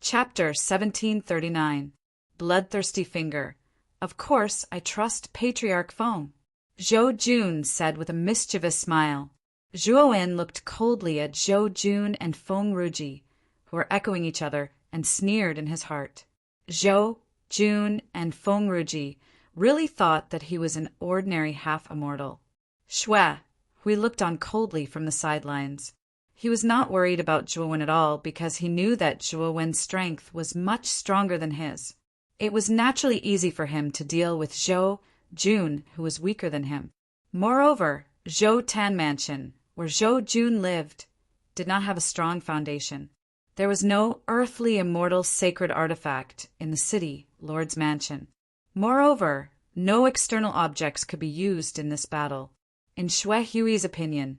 Chapter 1739. Bloodthirsty Finger. Of course, I trust Patriarch Feng, Zhou Jun said with a mischievous smile. Zhuowen looked coldly at Zhou Jun and Feng Ruji, who were echoing each other, and sneered in his heart. Zhou Jun and Feng Ruji really thought that he was an ordinary half-immortal. Xue Hui looked on coldly from the sidelines. He was not worried about Zhuowen at all because he knew that Zhuowen's strength was much stronger than his. It was naturally easy for him to deal with Zhou Jun, who was weaker than him. Moreover, Zhou Tan Mansion, where Zhou Jun lived, did not have a strong foundation. There was no earthly immortal sacred artifact in the city, Lord's Mansion. Moreover, no external objects could be used in this battle. In Xue Hui's opinion,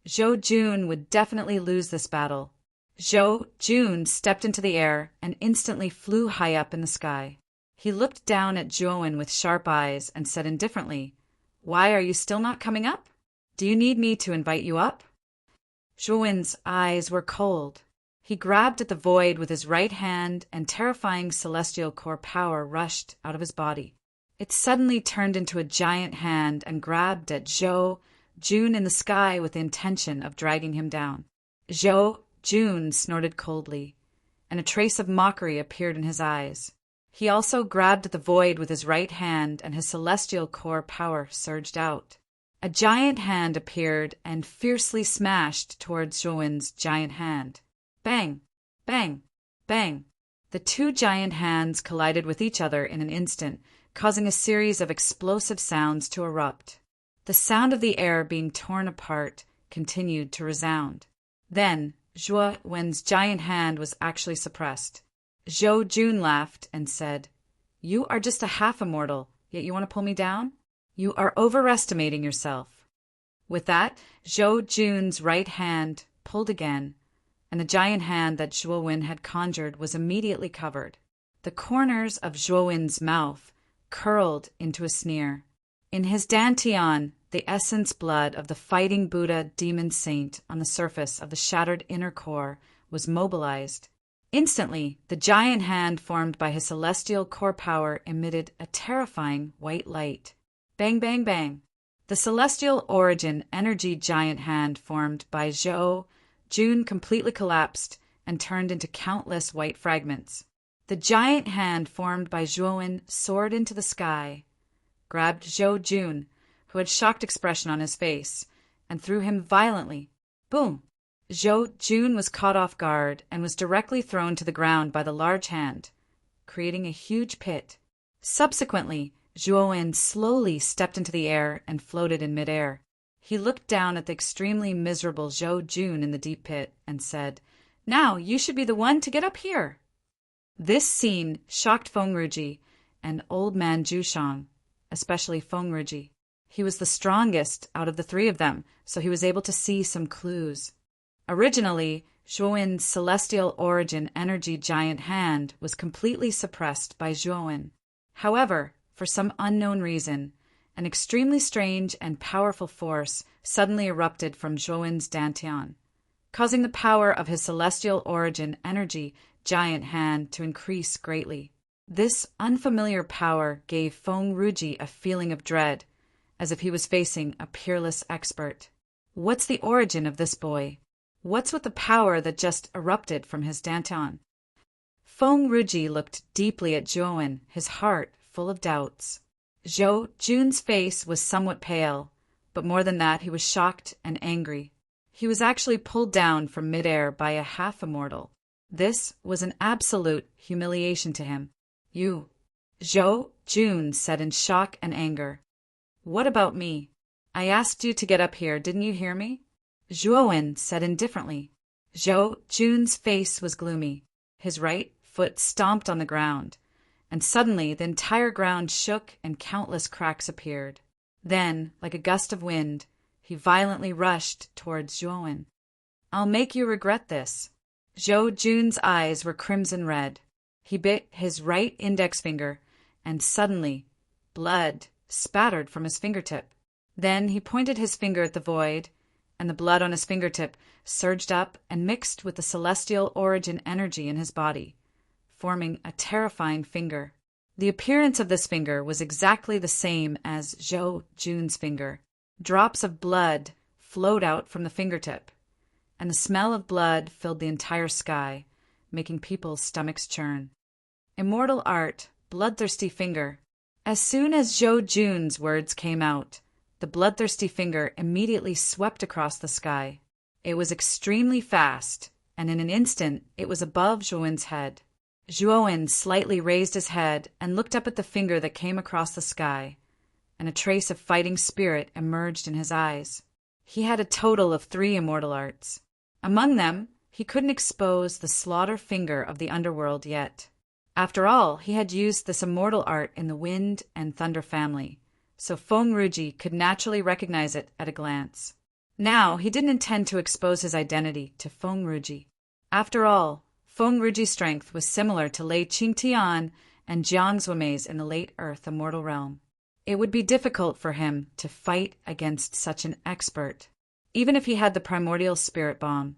Zhou Jun would definitely lose this battle. Zhou Jun stepped into the air and instantly flew high up in the sky. He looked down at Zhuowen with sharp eyes and said indifferently, Why are you still not coming up? Do you need me to invite you up? Zhuowen's eyes were cold. He grabbed at the void with his right hand and terrifying celestial core power rushed out of his body. It suddenly turned into a giant hand and grabbed at Zhou Jun in the sky with the intention of dragging him down. Zhou Jun snorted coldly, and a trace of mockery appeared in his eyes. He also grabbed at the void with his right hand and his celestial core power surged out. A giant hand appeared and fiercely smashed towards Zhuowen's giant hand. Bang! Bang! Bang! The two giant hands collided with each other in an instant, causing a series of explosive sounds to erupt. The sound of the air being torn apart continued to resound. Then, Zhuowen's giant hand was actually suppressed. Zhou Jun laughed and said, You are just a half-immortal, yet you want to pull me down? You are overestimating yourself. With that, Zhou Jun's right hand pulled again, and the giant hand that Zhuowen had conjured was immediately covered. The corners of Zhuowen's mouth curled into a sneer. In his dantian, the essence blood of the fighting Buddha demon saint on the surface of the shattered inner core was mobilized. Instantly, the giant hand formed by his celestial core power emitted a terrifying white light. Bang, bang, bang. The celestial origin energy giant hand formed by Zhou Jun completely collapsed and turned into countless white fragments. The giant hand formed by Zhuowen soared into the sky, grabbed Zhou Jun, who had shocked expression on his face, and threw him violently. Boom! Zhou Jun was caught off guard and was directly thrown to the ground by the large hand, creating a huge pit. Subsequently, Zhuowen slowly stepped into the air and floated in midair. He looked down at the extremely miserable Zhou Jun in the deep pit and said, "Now you should be the one to get up here." This scene shocked Feng Ruji and old man Zhushang, especially Feng Ruji. He was the strongest out of the three of them, so he was able to see some clues. Originally, Zhuowen's celestial origin energy giant hand was completely suppressed by Zhuowen. However, for some unknown reason, an extremely strange and powerful force suddenly erupted from Zhuowen's dantian, causing the power of his celestial origin energy giant hand to increase greatly. This unfamiliar power gave Feng Ruji a feeling of dread, as if he was facing a peerless expert. What's the origin of this boy? What's with the power that just erupted from his dantian? Feng Ruji looked deeply at Zhuowen, his heart full of doubts. Zhou Jun's face was somewhat pale, but more than that, he was shocked and angry. He was actually pulled down from midair by a half-immortal. This was an absolute humiliation to him. "You," Zhou Jun said in shock and anger. "What about me? I asked you to get up here, didn't you hear me?" Zhuowen said indifferently. Zhou Jun's face was gloomy. His right foot stomped on the ground, and suddenly the entire ground shook and countless cracks appeared. Then, like a gust of wind, he violently rushed towards Zhuowen. "I'll make you regret this." Zhou Jun's eyes were crimson red. He bit his right index finger, and suddenly, blood spattered from his fingertip. Then he pointed his finger at the void, and the blood on his fingertip surged up and mixed with the celestial origin energy in his body, forming a terrifying finger. The appearance of this finger was exactly the same as Zhou Jun's finger. Drops of blood flowed out from the fingertip, and the smell of blood filled the entire sky, making people's stomachs churn. Immortal art, bloodthirsty finger. As soon as Zhou Jun's words came out, the bloodthirsty finger immediately swept across the sky. It was extremely fast, and in an instant it was above Zhuowen's head. Zhuowen slightly raised his head and looked up at the finger that came across the sky, and a trace of fighting spirit emerged in his eyes. He had a total of 3 immortal arts. Among them, he couldn't expose the slaughter finger of the underworld yet. After all, he had used this immortal art in the Wind and Thunder family, so Feng Ruji could naturally recognize it at a glance. Now, he didn't intend to expose his identity to Feng Ruji. After all, Feng Ruji's strength was similar to Lei Qingtian and Jiang Zuomei's in the late Earth immortal realm. It would be difficult for him to fight against such an expert, even if he had the primordial spirit bomb.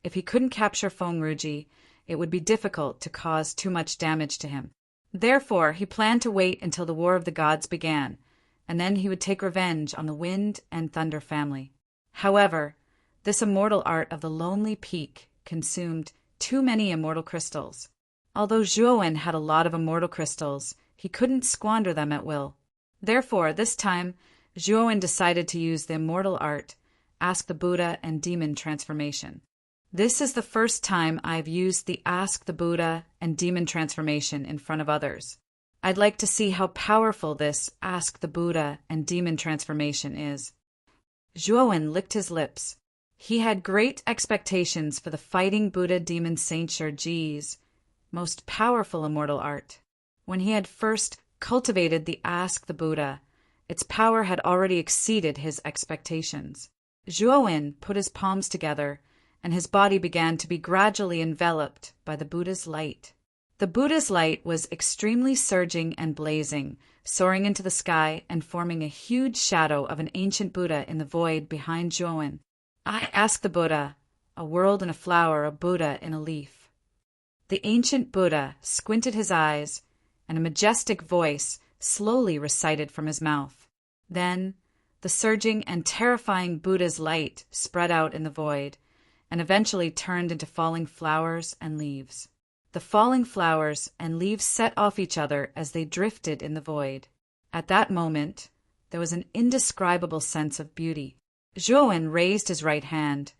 If he couldn't capture Feng Ruji, it would be difficult to cause too much damage to him. Therefore, he planned to wait until the War of the Gods began, and then he would take revenge on the Wind and Thunder family. However, this immortal art of the Lonely Peak consumed too many immortal crystals. Although Zhuowen had a lot of immortal crystals, he couldn't squander them at will. Therefore, this time, Zhuowen decided to use the immortal art, Ask the Buddha and Demon transformation. This is the first time I've used the Ask the Buddha and Demon transformation in front of others. I'd like to see how powerful this Ask the Buddha and Demon transformation is. Zhuowen licked his lips. He had great expectations for the Fighting Buddha Demon Saint Ji's most powerful immortal art. When he had first cultivated the Ask the Buddha, its power had already exceeded his expectations. Zhuowen put his palms together, and his body began to be gradually enveloped by the Buddha's light. The Buddha's light was extremely surging and blazing, soaring into the sky and forming a huge shadow of an ancient Buddha in the void behind Zhuowen. I asked the Buddha, a world in a flower, a Buddha in a leaf. The ancient Buddha squinted his eyes, and a majestic voice slowly recited from his mouth. Then, the surging and terrifying Buddha's light spread out in the void, and eventually turned into falling flowers and leaves. The falling flowers and leaves set off each other as they drifted in the void. At that moment, there was an indescribable sense of beauty. Zhuowen raised his right hand,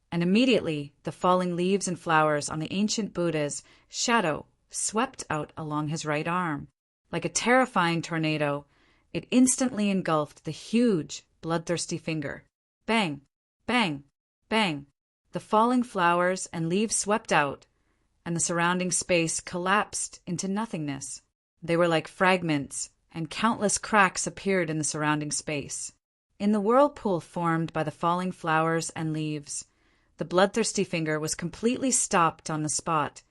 and immediately the falling leaves and flowers on the ancient Buddha's shadow swept out along his right arm. Like a terrifying tornado, it instantly engulfed the huge, bloodthirsty finger. Bang! Bang! Bang! The falling flowers and leaves swept out, and the surrounding space collapsed into nothingness. They were like fragments, and countless cracks appeared in the surrounding space. In the whirlpool formed by the falling flowers and leaves, the bloodthirsty finger was completely stopped on the spot,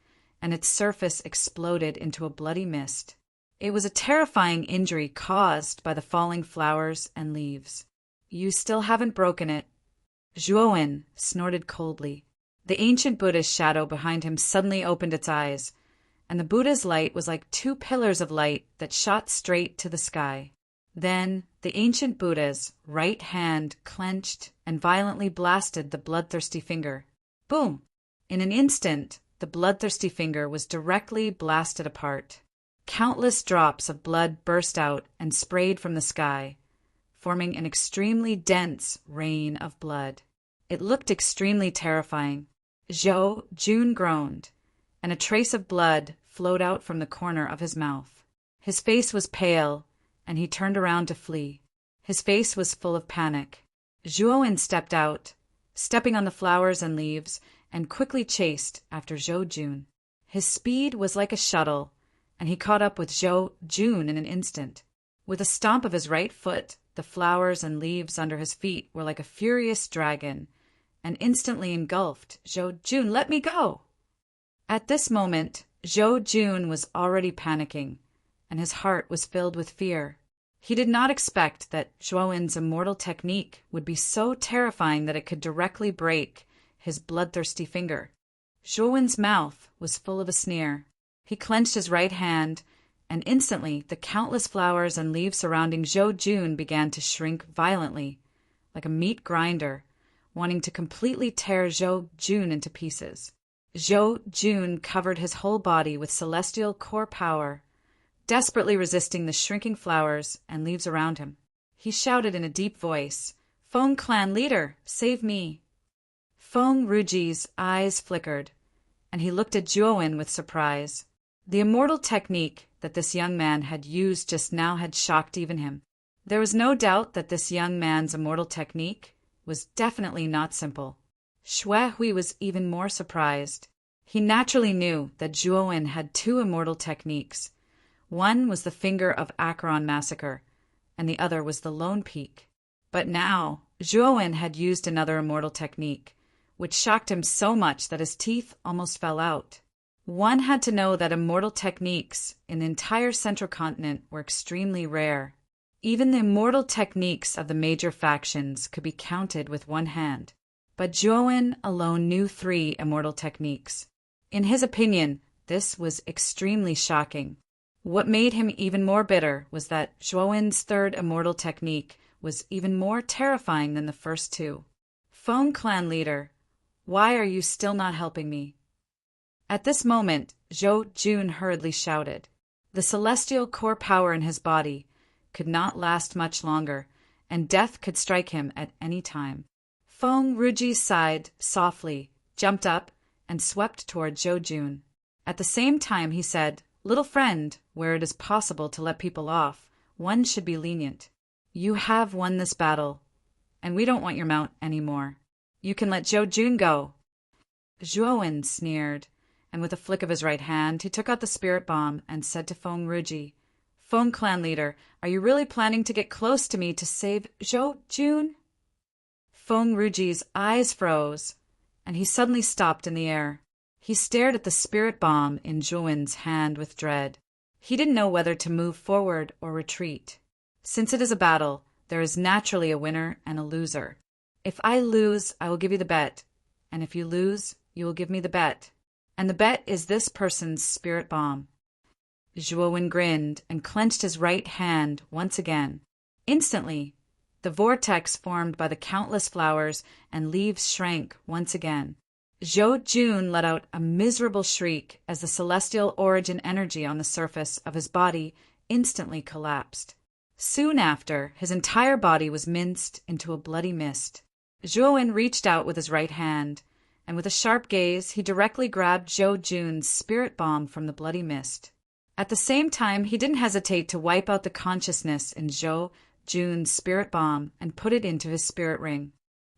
and its surface exploded into a bloody mist. It was a terrifying injury caused by the falling flowers and leaves. "You still haven't broken it." Zhuowen snorted coldly. The ancient Buddha's shadow behind him suddenly opened its eyes, and the Buddha's light was like two pillars of light that shot straight to the sky. Then the ancient Buddha's right hand clenched and violently blasted the bloodthirsty finger. Boom! In an instant, the bloodthirsty finger was directly blasted apart. Countless drops of blood burst out and sprayed from the sky, forming an extremely dense rain of blood. It looked extremely terrifying. Zhou Jun groaned, and a trace of blood flowed out from the corner of his mouth. His face was pale, and he turned around to flee. His face was full of panic. Zhuowen stepped out, stepping on the flowers and leaves, and quickly chased after Zhou Jun. His speed was like a shuttle, and he caught up with Zhou Jun in an instant. With a stomp of his right foot, the flowers and leaves under his feet were like a furious dragon, and instantly engulfed Zhou Jun. "Let me go!" At this moment, Zhou Jun was already panicking, and his heart was filled with fear. He did not expect that Zhuowen's immortal technique would be so terrifying that it could directly break his bloodthirsty finger. Zhuowen's mouth was full of a sneer. He clenched his right hand, and instantly the countless flowers and leaves surrounding Zhou Jun began to shrink violently, like a meat grinder, wanting to completely tear Zhou Jun into pieces. Zhou Jun covered his whole body with celestial core power, desperately resisting the shrinking flowers and leaves around him. He shouted in a deep voice, "Feng clan leader, save me!" Feng Ruji's eyes flickered, and he looked at Zhuowen with surprise. The immortal technique that this young man had used just now had shocked even him. There was no doubt that this young man's immortal technique was definitely not simple. Xue Hui was even more surprised. He naturally knew that Zhuowen had two immortal techniques. One was the Finger of Acheron Massacre, and the other was the Lone Peak. But now, Zhuowen had used another immortal technique, which shocked him so much that his teeth almost fell out. One had to know that immortal techniques in the entire Central Continent were extremely rare. Even the immortal techniques of the major factions could be counted with one hand. But Zhuowen alone knew 3 immortal techniques. In his opinion, this was extremely shocking. What made him even more bitter was that Zhuowen's 3rd immortal technique was even more terrifying than the first 2. "Feng clan leader, why are you still not helping me?" At this moment, Zhou Jun hurriedly shouted. The celestial core power in his body could not last much longer, and death could strike him at any time. Feng Ruji sighed softly, jumped up, and swept toward Zhou Jun. At the same time, he said, "Little friend, where it is possible to let people off, one should be lenient. You have won this battle, and we don't want your mount anymore. You can let Zhou Jun go." Zhuowen sneered, and with a flick of his right hand, he took out the spirit bomb and said to Feng Ruji, "Feng clan leader, are you really planning to get close to me to save Zhou Jun?" Feng Ruji's eyes froze, and he suddenly stopped in the air. He stared at the spirit bomb in Zhuowen's hand with dread. He didn't know whether to move forward or retreat. Since it is a battle, there is naturally a winner and a loser. If I lose, I will give you the bet, and if you lose, you will give me the bet. And the bet is this person's spirit bomb. Zhuowen grinned and clenched his right hand once again. Instantly, the vortex formed by the countless flowers and leaves shrank once again. Zhou Jun let out a miserable shriek as the celestial origin energy on the surface of his body instantly collapsed. Soon after, his entire body was minced into a bloody mist. Zhuowen reached out with his right hand, and with a sharp gaze, he directly grabbed Zhou Jun's spirit bomb from the bloody mist. At the same time, he didn't hesitate to wipe out the consciousness in Zhou Jun's spirit bomb and put it into his spirit ring.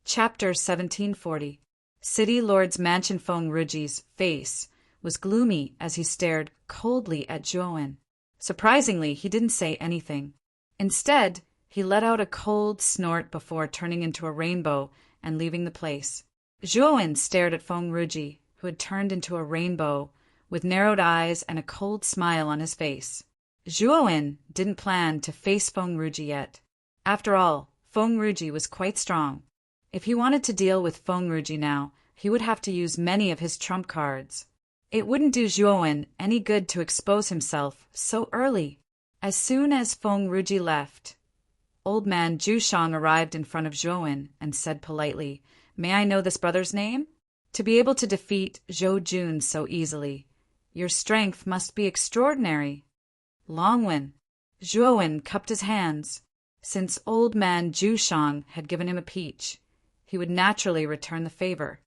Chapter 1740. City Lord's Mansion Feng Ruji's face was gloomy as he stared coldly at Zhuowen. Surprisingly, he didn't say anything. Instead, he let out a cold snort before turning into a rainbow and leaving the place. Zhuowen stared at Feng Ruji, who had turned into a rainbow, with narrowed eyes and a cold smile on his face. Zhuowen didn't plan to face Feng Ruji yet. After all, Feng Ruji was quite strong. If he wanted to deal with Feng Ruji now, he would have to use many of his trump cards. It wouldn't do Zhuowen any good to expose himself so early. As soon as Feng Ruji left, old man Zhushang arrived in front of Zhuowen and said politely, "May I know this brother's name? To be able to defeat Zhou Jun so easily, your strength must be extraordinary." "Longwen." Zhuowen cupped his hands. Since old man Zhushang had given him a peach, he would naturally return the favor.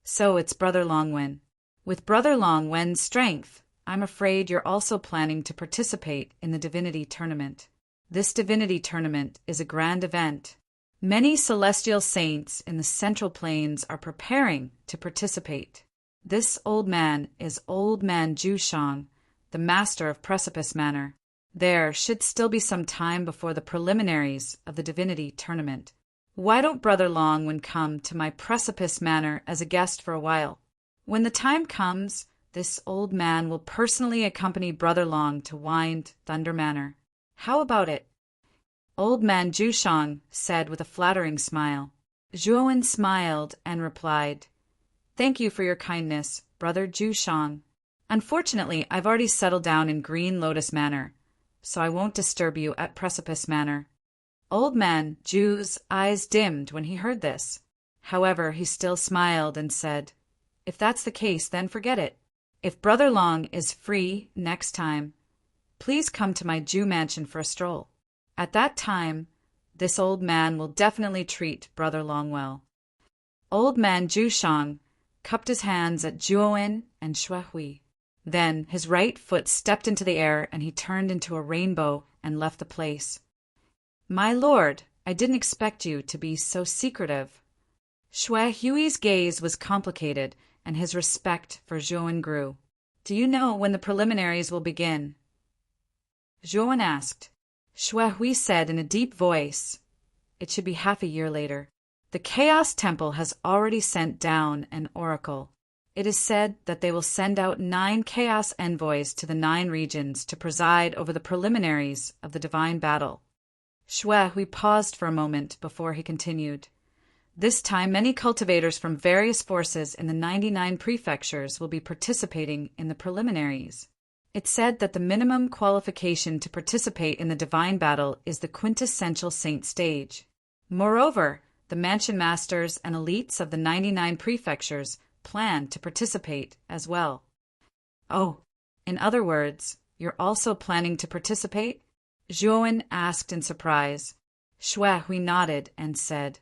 "So it's Brother Longwen. With Brother Longwen's strength, I'm afraid you're also planning to participate in the divinity tournament. This divinity tournament is a grand event. Many celestial saints in the central plains are preparing to participate. This old man is old man Zhushang, the master of Precipice Manor. There should still be some time before the preliminaries of the divinity tournament. Why don't Brother Longwen come to my Precipice Manor as a guest for a while? When the time comes, this old man will personally accompany Brother Long to Wind Thunder Manor. How about it?" Old man Zhushang said with a flattering smile. Zhuowen smiled and replied, "Thank you for your kindness, Brother Zhushang. Unfortunately, I've already settled down in Green Lotus Manor, so I won't disturb you at Precipice Manor." Old man Zhu's eyes dimmed when he heard this. However, he still smiled and said, "If that's the case, then forget it. If Brother Long is free next time, please come to my Jew mansion for a stroll. At that time, this old man will definitely treat Brother Long well." Old man Zhushang cupped his hands at Zhuowen and Xuehui. Then his right foot stepped into the air and he turned into a rainbow and left the place. "My lord, I didn't expect you to be so secretive." Xuehui's gaze was complicated and his respect for Zhuowen grew. "Do you know when the preliminaries will begin?" Zhuowen asked. Xuehui said in a deep voice, "It should be half a year later. The Chaos Temple has already sent down an oracle. It is said that they will send out 9 Chaos envoys to the 9 regions to preside over the preliminaries of the divine battle." Xuehui paused for a moment before he continued. "This time, many cultivators from various forces in the 99 prefectures will be participating in the preliminaries. It's said that the minimum qualification to participate in the divine battle is the quintessential saint stage. Moreover, the mansion masters and elites of the 99 prefectures plan to participate as well." "Oh, in other words, you're also planning to participate?" Zhuowen asked in surprise. Xuehui nodded and said,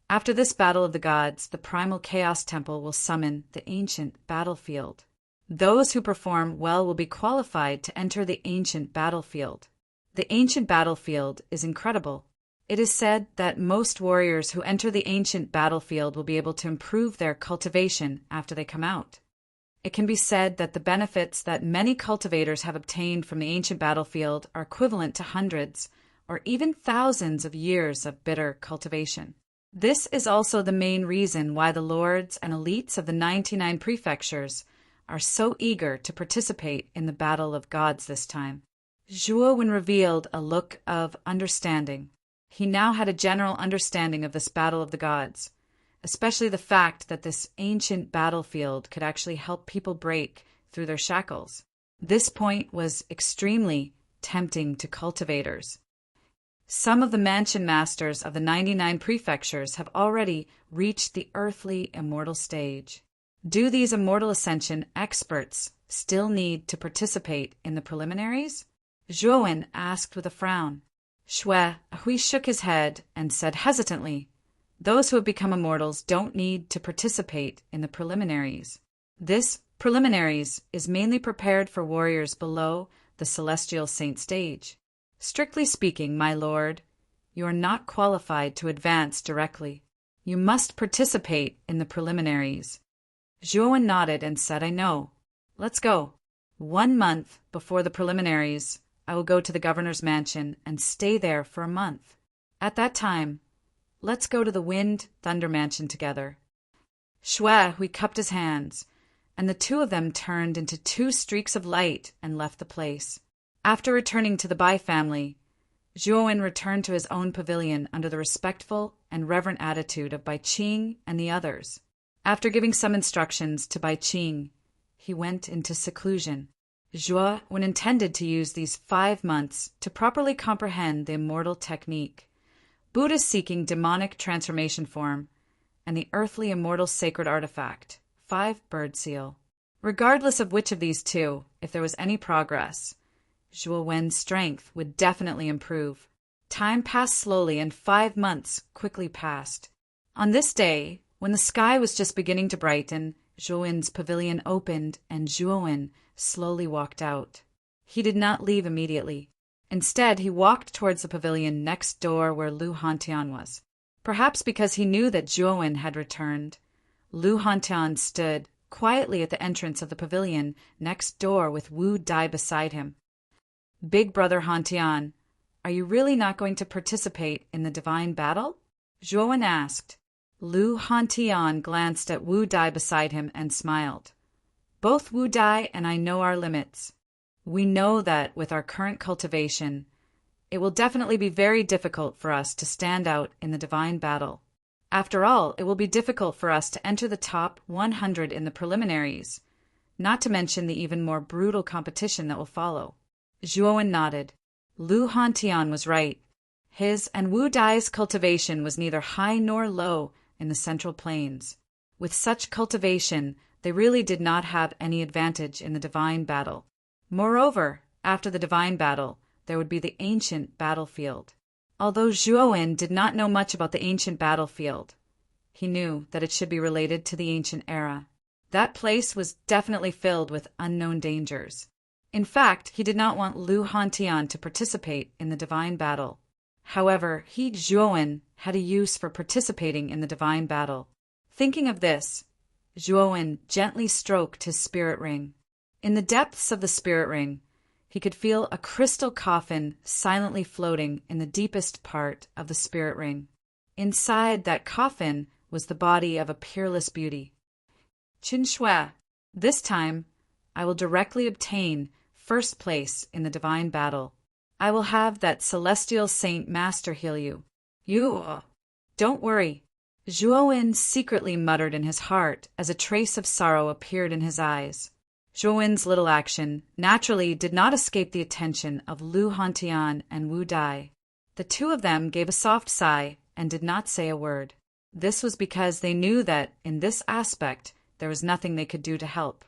"After this battle of the gods, the primal Chaos Temple will summon the ancient battlefield. Those who perform well will be qualified to enter the ancient battlefield. The ancient battlefield is incredible. It is said that most warriors who enter the ancient battlefield will be able to improve their cultivation after they come out. It can be said that the benefits that many cultivators have obtained from the ancient battlefield are equivalent to hundreds or even thousands of years of bitter cultivation. This is also the main reason why the lords and elites of the 99 prefectures are so eager to participate in the battle of gods this time. Zhuowen revealed a look of understanding. He now had a general understanding of this battle of the gods, especially the fact that this ancient battlefield could actually help people break through their shackles. This point was extremely tempting to cultivators. Some of the mansion masters of the 99 prefectures have already reached the earthly immortal stage. Do these immortal ascension experts still need to participate in the preliminaries? Zhuowen asked with a frown. Hui shook his head and said hesitantly, "Those who have become immortals don't need to participate in the preliminaries. This preliminaries is mainly prepared for warriors below the celestial saint stage. Strictly speaking, my lord, you are not qualified to advance directly. You must participate in the preliminaries." Zhuowen nodded and said, "I know. Let's go. 1 month before the preliminaries, I will go to the governor's mansion and stay there for a month. At that time, let's go to the Wind Thunder Mansion together." Hui cupped his hands, and the two of them turned into 2 streaks of light and left the place. After returning to the Bai family, Zhuowen returned to his own pavilion under the respectful and reverent attitude of Bai Qing and the others. After giving some instructions to Bai Qing, he went into seclusion. Zhuowen intended to use these 5 months to properly comprehend the immortal technique, Buddha's seeking demonic transformation form, and the earthly immortal sacred artifact, 5 bird seal. Regardless of which of these 2, if there was any progress, Zhuowen's strength would definitely improve. Time passed slowly and 5 months quickly passed. On this day, when the sky was just beginning to brighten, Zhuowen's pavilion opened and Zhuowen slowly walked out. He did not leave immediately. Instead, he walked towards the pavilion next door where Lu Hantian was. Perhaps because he knew that Zhuowen had returned, Lu Hantian stood quietly at the entrance of the pavilion next door with Wu Dai beside him. "Big brother Hantian, are you really not going to participate in the divine battle?" Zhuowen asked. Lu Hantian glanced at Wu Dai beside him and smiled. "Both Wu Dai and I know our limits. We know that with our current cultivation, it will definitely be very difficult for us to stand out in the divine battle. After all, it will be difficult for us to enter the top 100 in the preliminaries, not to mention the even more brutal competition that will follow." Zhuowen nodded. Lu Hantian was right. His and Wu Dai's cultivation was neither high nor low in the Central Plains. With such cultivation, they really did not have any advantage in the divine battle. Moreover, after the divine battle, there would be the ancient battlefield. Although Zhuowen did not know much about the ancient battlefield, he knew that it should be related to the ancient era. That place was definitely filled with unknown dangers. In fact, he did not want Lu Hantian to participate in the divine battle. However, he, Zhuowen, had a use for participating in the divine battle. Thinking of this, Zhuowen gently stroked his spirit ring. In the depths of the spirit ring, he could feel a crystal coffin silently floating in the deepest part of the spirit ring. Inside that coffin was the body of a peerless beauty. "Qin Shui, this time I will directly obtain first place in the divine battle. I will have that celestial saint master heal you. Don't worry." Zhuowen secretly muttered in his heart as a trace of sorrow appeared in his eyes. Zhuowen's little action naturally did not escape the attention of Lu Hantian and Wu Dai. The 2 of them gave a soft sigh and did not say a word. This was because they knew that, in this aspect, there was nothing they could do to help.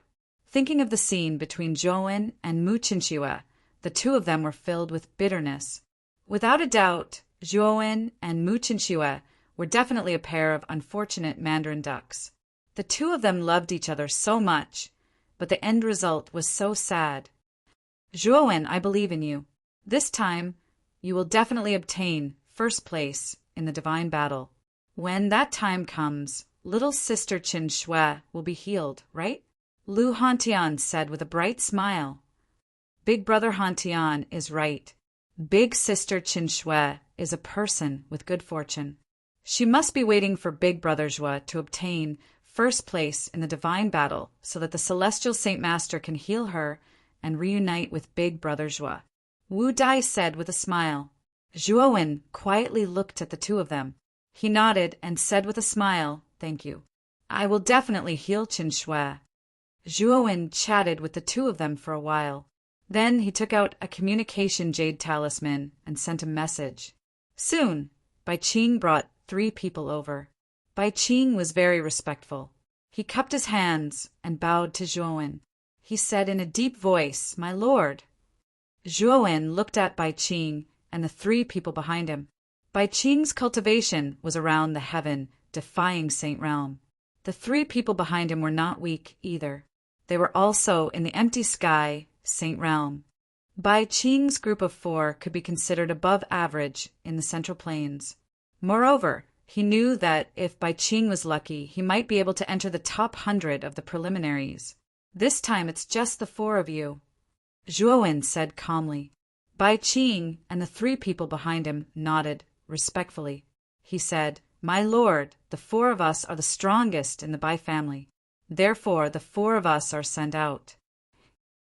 Thinking of the scene between Zhuowen and Mu Qinxue, the 2 of them were filled with bitterness. Without a doubt, Zhuowen and Mu Qinxue were definitely a pair of unfortunate mandarin ducks. The 2 of them loved each other so much, but the end result was so sad. "Zhuowen, I believe in you. This time, you will definitely obtain first place in the divine battle. When that time comes, little sister Qin Shui will be healed, right?" Lu Hantian said with a bright smile. "Big brother Hantian is right. Big sister Qin Shui is a person with good fortune. She must be waiting for big brother Zhue to obtain first place in the divine battle so that the celestial Saint Master can heal her and reunite with big brother Zhua. Wu Dai said with a smile. Zhuowen quietly looked at the two of them. He nodded and said with a smile, "Thank you. I will definitely heal Qin Shui." Zhuowen chatted with the two of them for a while. Then he took out a communication jade talisman and sent a message. Soon, Bai Qing brought 3 people over. Bai Qing was very respectful. He cupped his hands and bowed to Zhuowen. He said in a deep voice, "My lord." Zhuowen looked at Bai Qing and the 3 people behind him. Bai Qing's cultivation was around the heaven, defying Saint Realm. The 3 people behind him were not weak either. They were also in the empty sky, Saint Realm. Bai Qing's group of 4 could be considered above average in the Central Plains. Moreover, he knew that if Bai Qing was lucky, he might be able to enter the top 100 of the preliminaries. "This time it's just the 4 of you," Zhuowen said calmly. Bai Qing and the 3 people behind him nodded respectfully. He said, "My lord, the 4 of us are the strongest in the Bai family. Therefore, the 4 of us are sent out."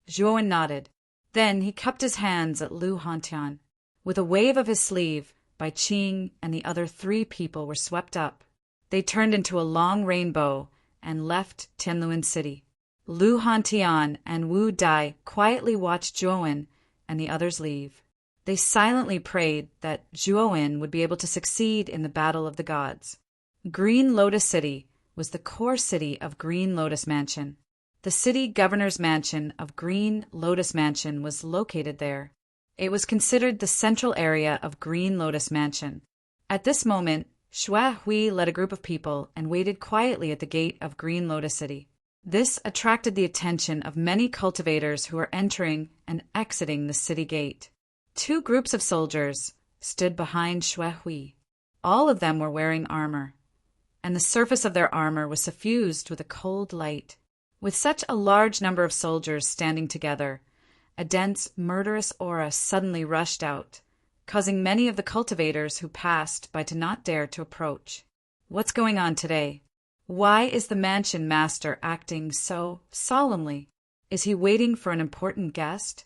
Zhuowen nodded. Then he cupped his hands at Lu Hantian. With a wave of his sleeve, Bai Qing and the other 3 people were swept up. They turned into a long rainbow and left Tianluan City. Lu Hantian and Wu Dai quietly watched Zhuowen and the others leave. They silently prayed that Zhuowen would be able to succeed in the battle of the gods. Green Lotus City was the core city of Green Lotus Mansion. The city governor's mansion of Green Lotus Mansion was located there. It was considered the central area of Green Lotus Mansion. At this moment, Xue Hui led a group of people and waited quietly at the gate of Green Lotus City. This attracted the attention of many cultivators who were entering and exiting the city gate. 2 groups of soldiers stood behind Xue Hui. All of them were wearing armor, and the surface of their armor was suffused with a cold light. With such a large number of soldiers standing together, a dense, murderous aura suddenly rushed out, causing many of the cultivators who passed by to not dare to approach. What's going on today? Why is the mansion master acting so solemnly? Is he waiting for an important guest?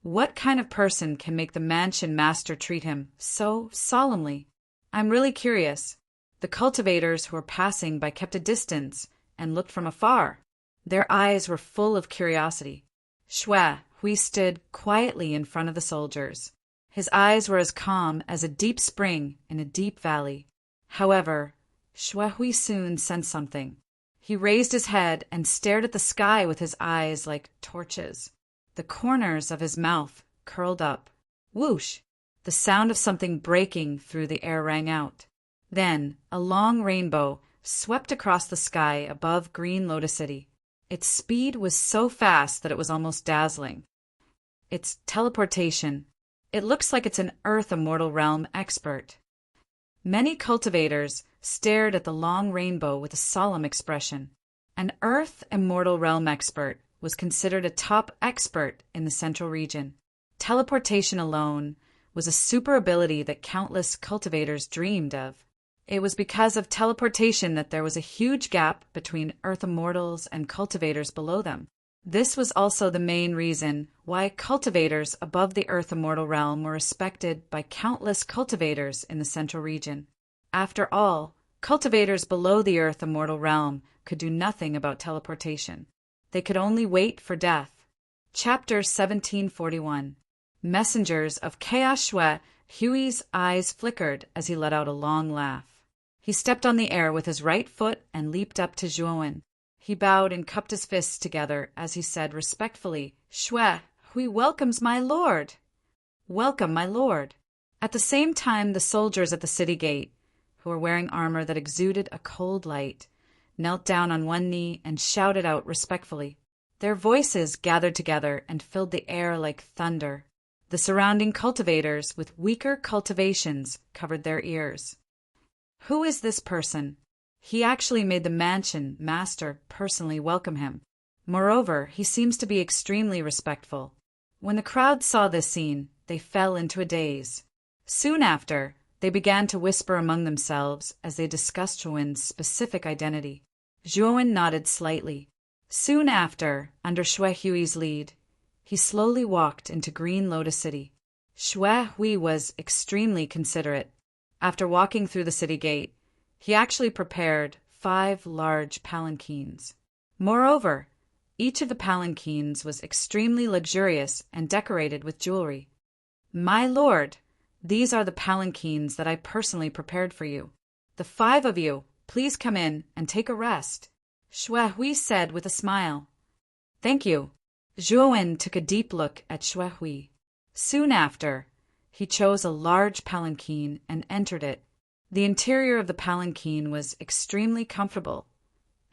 What kind of person can make the mansion master treat him so solemnly? I'm really curious. The cultivators who were passing by kept a distance and looked from afar. Their eyes were full of curiosity. Xue Hui stood quietly in front of the soldiers. His eyes were as calm as a deep spring in a deep valley. However, Xue Hui soon sensed something. He raised his head and stared at the sky with his eyes like torches. The corners of his mouth curled up. Whoosh! The sound of something breaking through the air rang out. Then a long rainbow swept across the sky above Green Lotus City. Its speed was so fast that it was almost dazzling. It's teleportation. It looks like it's an Earth Immortal Realm expert. Many cultivators stared at the long rainbow with a solemn expression. An Earth Immortal Realm expert was considered a top expert in the Central region. Teleportation alone was a super ability that countless cultivators dreamed of. It was because of teleportation that there was a huge gap between Earth Immortals and cultivators below them. This was also the main reason why cultivators above the Earth Immortal Realm were respected by countless cultivators in the Central region. After all, cultivators below the Earth Immortal Realm could do nothing about teleportation. They could only wait for death. Chapter 1741. Messengers of Chaos. Xue Hui's eyes flickered as he let out a long laugh. He stepped on the air with his right foot and leaped up to Zhuowen. He bowed and cupped his fists together as he said respectfully, "Xue Hui welcomes my lord." "Welcome, my lord." At the same time, the soldiers at the city gate, who were wearing armor that exuded a cold light, knelt down on one knee and shouted out respectfully. Their voices gathered together and filled the air like thunder. The surrounding cultivators with weaker cultivations covered their ears. Who is this person? He actually made the mansion master personally welcome him. Moreover, he seems to be extremely respectful. When the crowd saw this scene, they fell into a daze. Soon after, they began to whisper among themselves as they discussed Zhuowen's specific identity. Zhuowen nodded slightly. Soon after, under Xue Hui's lead, he slowly walked into Green Lotus City. Xue Hui was extremely considerate. After walking through the city gate, he actually prepared 5 large palanquins. Moreover, each of the palanquins was extremely luxurious and decorated with jewelry. "My lord, these are the palanquins that I personally prepared for you. The 5 of you, please come in and take a rest," Xue Hui said with a smile. "Thank you." Zhuowen took a deep look at Xue Hui. Soon after, he chose a large palanquin and entered it. The interior of the palanquin was extremely comfortable,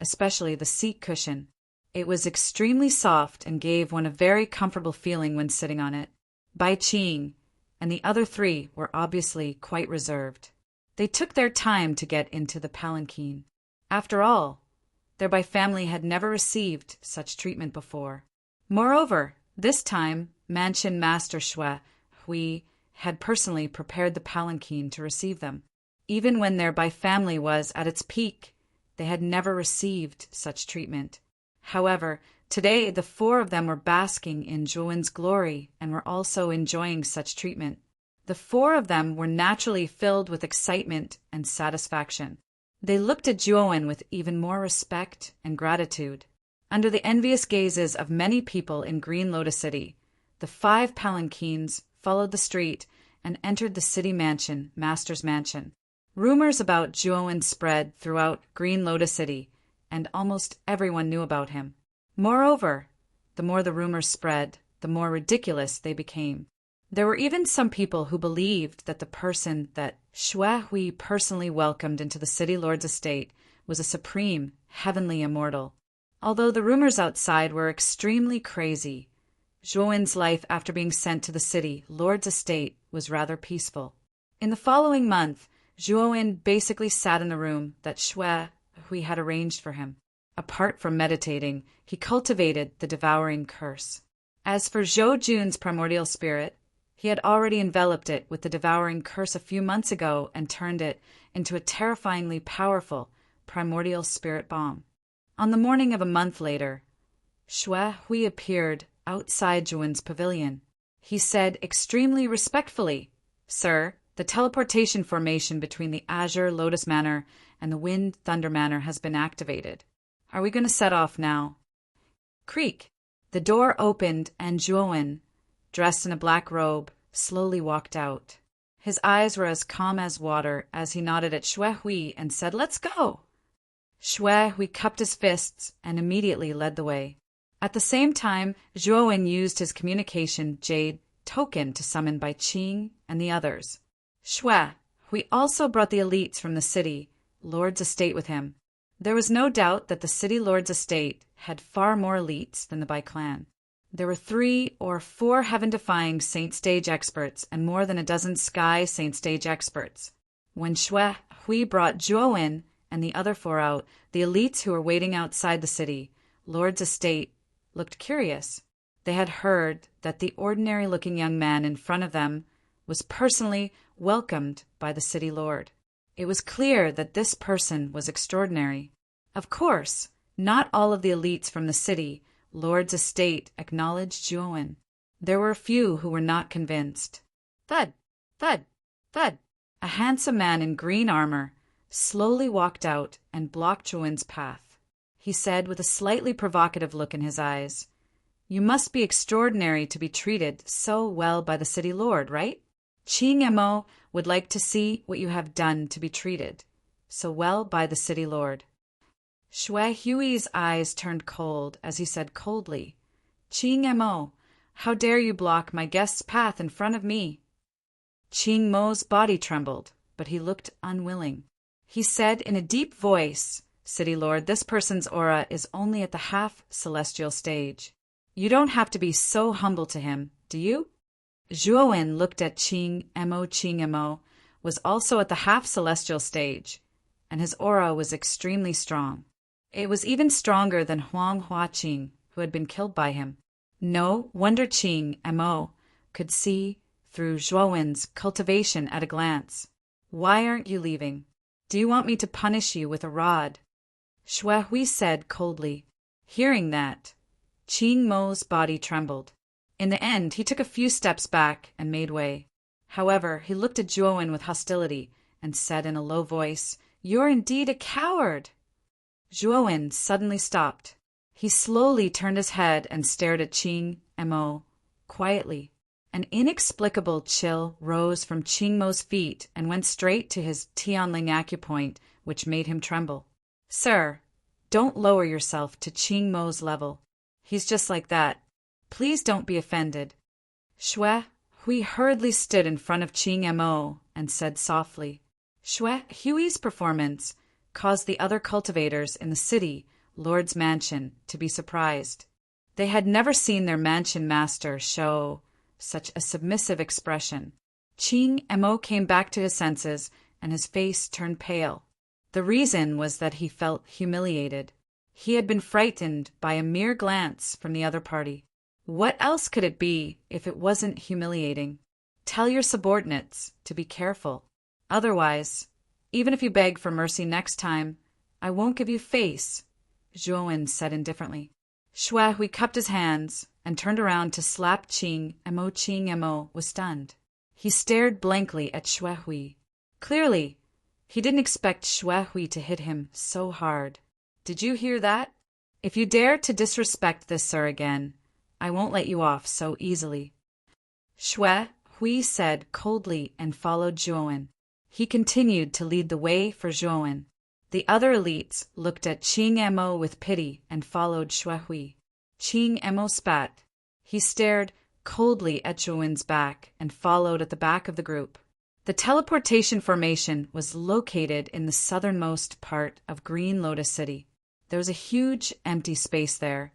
especially the seat cushion. It was extremely soft and gave one a very comfortable feeling when sitting on it. Bai Qing and the other 3 were obviously quite reserved. They took their time to get into the palanquin. After all, their Bai family had never received such treatment before. Moreover, this time, Mansion Master Xue Hui had personally prepared the palanquin to receive them. Even when their Bai family was at its peak, they had never received such treatment. However, today the 4 of them were basking in Zhuowen's glory and were also enjoying such treatment. The 4 of them were naturally filled with excitement and satisfaction. They looked at Zhuowen with even more respect and gratitude. Under the envious gazes of many people in Green Lotus City, the 5 palanquins followed the street and entered the city mansion, Master's Mansion. Rumors about Zhuowen spread throughout Green Lotus City, and almost everyone knew about him. Moreover, the more the rumors spread, the more ridiculous they became. There were even some people who believed that the person that Xue Hui personally welcomed into the city lord's estate was a supreme, heavenly immortal. Although the rumors outside were extremely crazy, Zhuowen's life after being sent to the city lord's estate was rather peaceful. In the following month, Zhuowen basically sat in the room that Xue Hui had arranged for him. Apart from meditating, he cultivated the devouring curse. As for Zhou Jun's primordial spirit, he had already enveloped it with the devouring curse a few months ago and turned it into a terrifyingly powerful primordial spirit bomb. On the morning of a month later, Xue Hui appeared outside Zhuowen's pavilion. He said extremely respectfully, "Sir, the teleportation formation between the Azure Lotus Manor and the Wind Thunder Manor has been activated. Are we going to set off now?" Creak! The door opened and Zhuowen, dressed in a black robe, slowly walked out. His eyes were as calm as water as he nodded at Xue Hui and said, "Let's go." Xue Hui cupped his fists and immediately led the way. At the same time, Zhuowen used his communication jade token to summon Bai Qing and the others. Xue Hui also brought the elites from the city lord's estate with him. There was no doubt that the city lord's estate had far more elites than the Bai clan. There were 3 or 4 heaven-defying Saint Stage experts and more than a dozen Sky Saint Stage experts. When Xue Hui brought Zhuowen and the other 4 out, the elites who were waiting outside the city lord's estate looked curious. They had heard that the ordinary-looking young man in front of them was personally welcomed by the city lord. It was clear that this person was extraordinary. Of course, not all of the elites from the city lord's estate acknowledged Zhuowen. There were a few who were not convinced. Thud, thud, thud. A handsome man in green armor slowly walked out and blocked Zhuowen's path. He said with a slightly provocative look in his eyes, "You must be extraordinary to be treated so well by the city lord, right? Qing Mo would like to see what you have done to be treated so well by the city lord." Xue Hui's eyes turned cold as he said coldly, "Qing Mo, how dare you block my guest's path in front of me?" Qing Mo's body trembled, but he looked unwilling. He said in a deep voice, "City lord, this person's aura is only at the half celestial stage. You don't have to be so humble to him, do you?" Zhuowen looked at Qing Mo. Qing Mo was also at the half celestial stage, and his aura was extremely strong. It was even stronger than Huang Huaqing, who had been killed by him. No wonder Qing Mo could see through Zhuowen's cultivation at a glance. "Why aren't you leaving? Do you want me to punish you with a rod?" Xue Hui said coldly. Hearing that, Qing Mo's body trembled. In the end, he took a few steps back and made way. However, he looked at Zhuowen with hostility and said in a low voice, "You're indeed a coward." Zhuowen suddenly stopped. He slowly turned his head and stared at Qing Mo quietly. An inexplicable chill rose from Qing Mo's feet and went straight to his Tianling acupoint, which made him tremble. "Sir, don't lower yourself to Qing Mo's level. He's just like that. Please don't be offended." Xue Hui hurriedly stood in front of Qing Mo and said softly. Xue Hui's performance caused the other cultivators in the city, Lord's mansion, to be surprised. They had never seen their mansion master show such a submissive expression. Qing Mo came back to his senses and his face turned pale. The reason was that he felt humiliated. He had been frightened by a mere glance from the other party. What else could it be if it wasn't humiliating? Tell your subordinates to be careful. Otherwise, even if you beg for mercy next time, I won't give you face, Zhuowen said indifferently. Xue Hui cupped his hands and turned around to slap Qing Mo. Qing Mo was stunned. He stared blankly at Xue Hui. Clearly, he didn't expect Xue Hui to hit him so hard. Did you hear that? If you dare to disrespect this sir again, I won't let you off so easily. Xue Hui said coldly and followed Zhuowen. He continued to lead the way for Zhuowen. The other elites looked at Qing Mo with pity and followed Xue Hui. Qing Mo spat. He stared coldly at Zhuowen's back and followed at the back of the group. The teleportation formation was located in the southernmost part of Green Lotus City. There was a huge empty space there,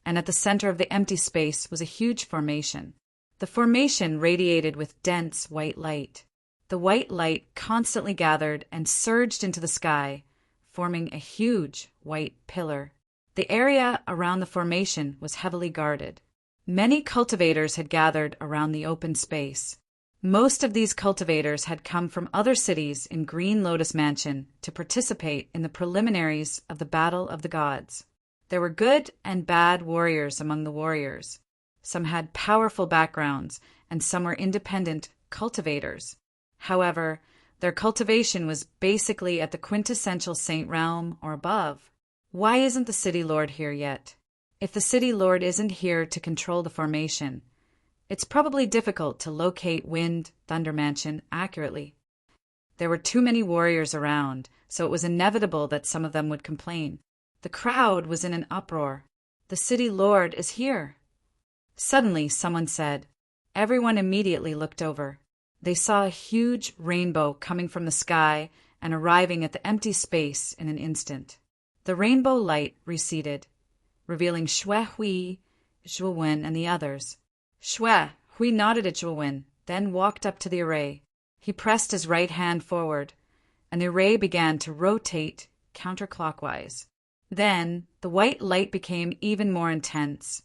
and at the center of the empty space was a huge formation. The formation radiated with dense white light. The white light constantly gathered and surged into the sky, forming a huge white pillar. The area around the formation was heavily guarded. Many cultivators had gathered around the open space. Most of these cultivators had come from other cities in Green Lotus Mansion to participate in the preliminaries of the Battle of the Gods. There were good and bad warriors among the warriors. Some had powerful backgrounds, and some were independent cultivators. However, their cultivation was basically at the quintessential saint realm or above. Why isn't the city lord here yet? If the city lord isn't here to control the formation, it's probably difficult to locate Wind Thunder Mansion accurately. There were too many warriors around, so it was inevitable that some of them would complain. The crowd was in an uproar. The city lord is here. Suddenly, someone said. Everyone immediately looked over. They saw a huge rainbow coming from the sky and arriving at the empty space in an instant. The rainbow light receded, revealing Xue Hui, Zhuowen, and the others. Xue Hui nodded at Zhuowen, then walked up to the array. He pressed his right hand forward, and the array began to rotate counterclockwise. Then the white light became even more intense,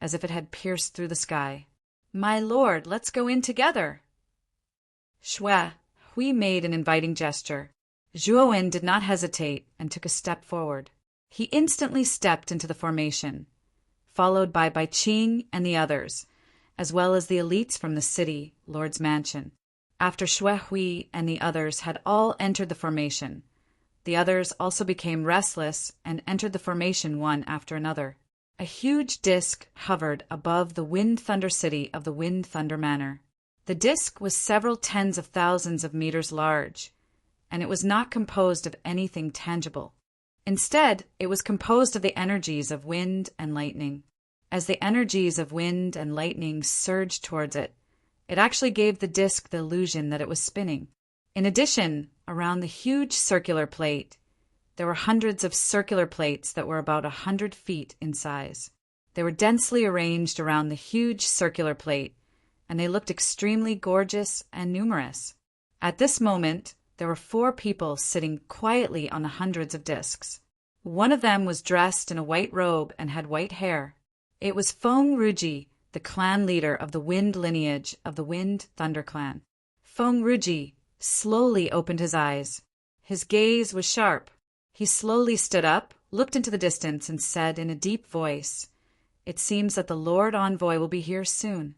as if it had pierced through the sky. "My lord, let's go in together." Xue Hui made an inviting gesture. Zhuowen did not hesitate and took a step forward. He instantly stepped into the formation, followed by Qing and the others, as well as the elites from the city, Lord's Mansion. After Xue Hui and the others had all entered the formation, the others also became restless and entered the formation one after another. A huge disk hovered above the Wind Thunder City of the Wind Thunder Manor. The disk was several tens of thousands of meters large, and it was not composed of anything tangible. Instead, it was composed of the energies of wind and lightning. As the energies of wind and lightning surged towards it, it actually gave the disk the illusion that it was spinning. In addition, around the huge circular plate, there were hundreds of circular plates that were about 100 feet in size. They were densely arranged around the huge circular plate, and they looked extremely gorgeous and numerous. At this moment, there were 4 people sitting quietly on the hundreds of discs. One of them was dressed in a white robe and had white hair. It was Feng Ruji, the clan leader of the Wind lineage of the Wind Thunder clan. Feng Ruji slowly opened his eyes. His gaze was sharp. He slowly stood up, looked into the distance and said in a deep voice, "It seems that the Lord Envoy will be here soon."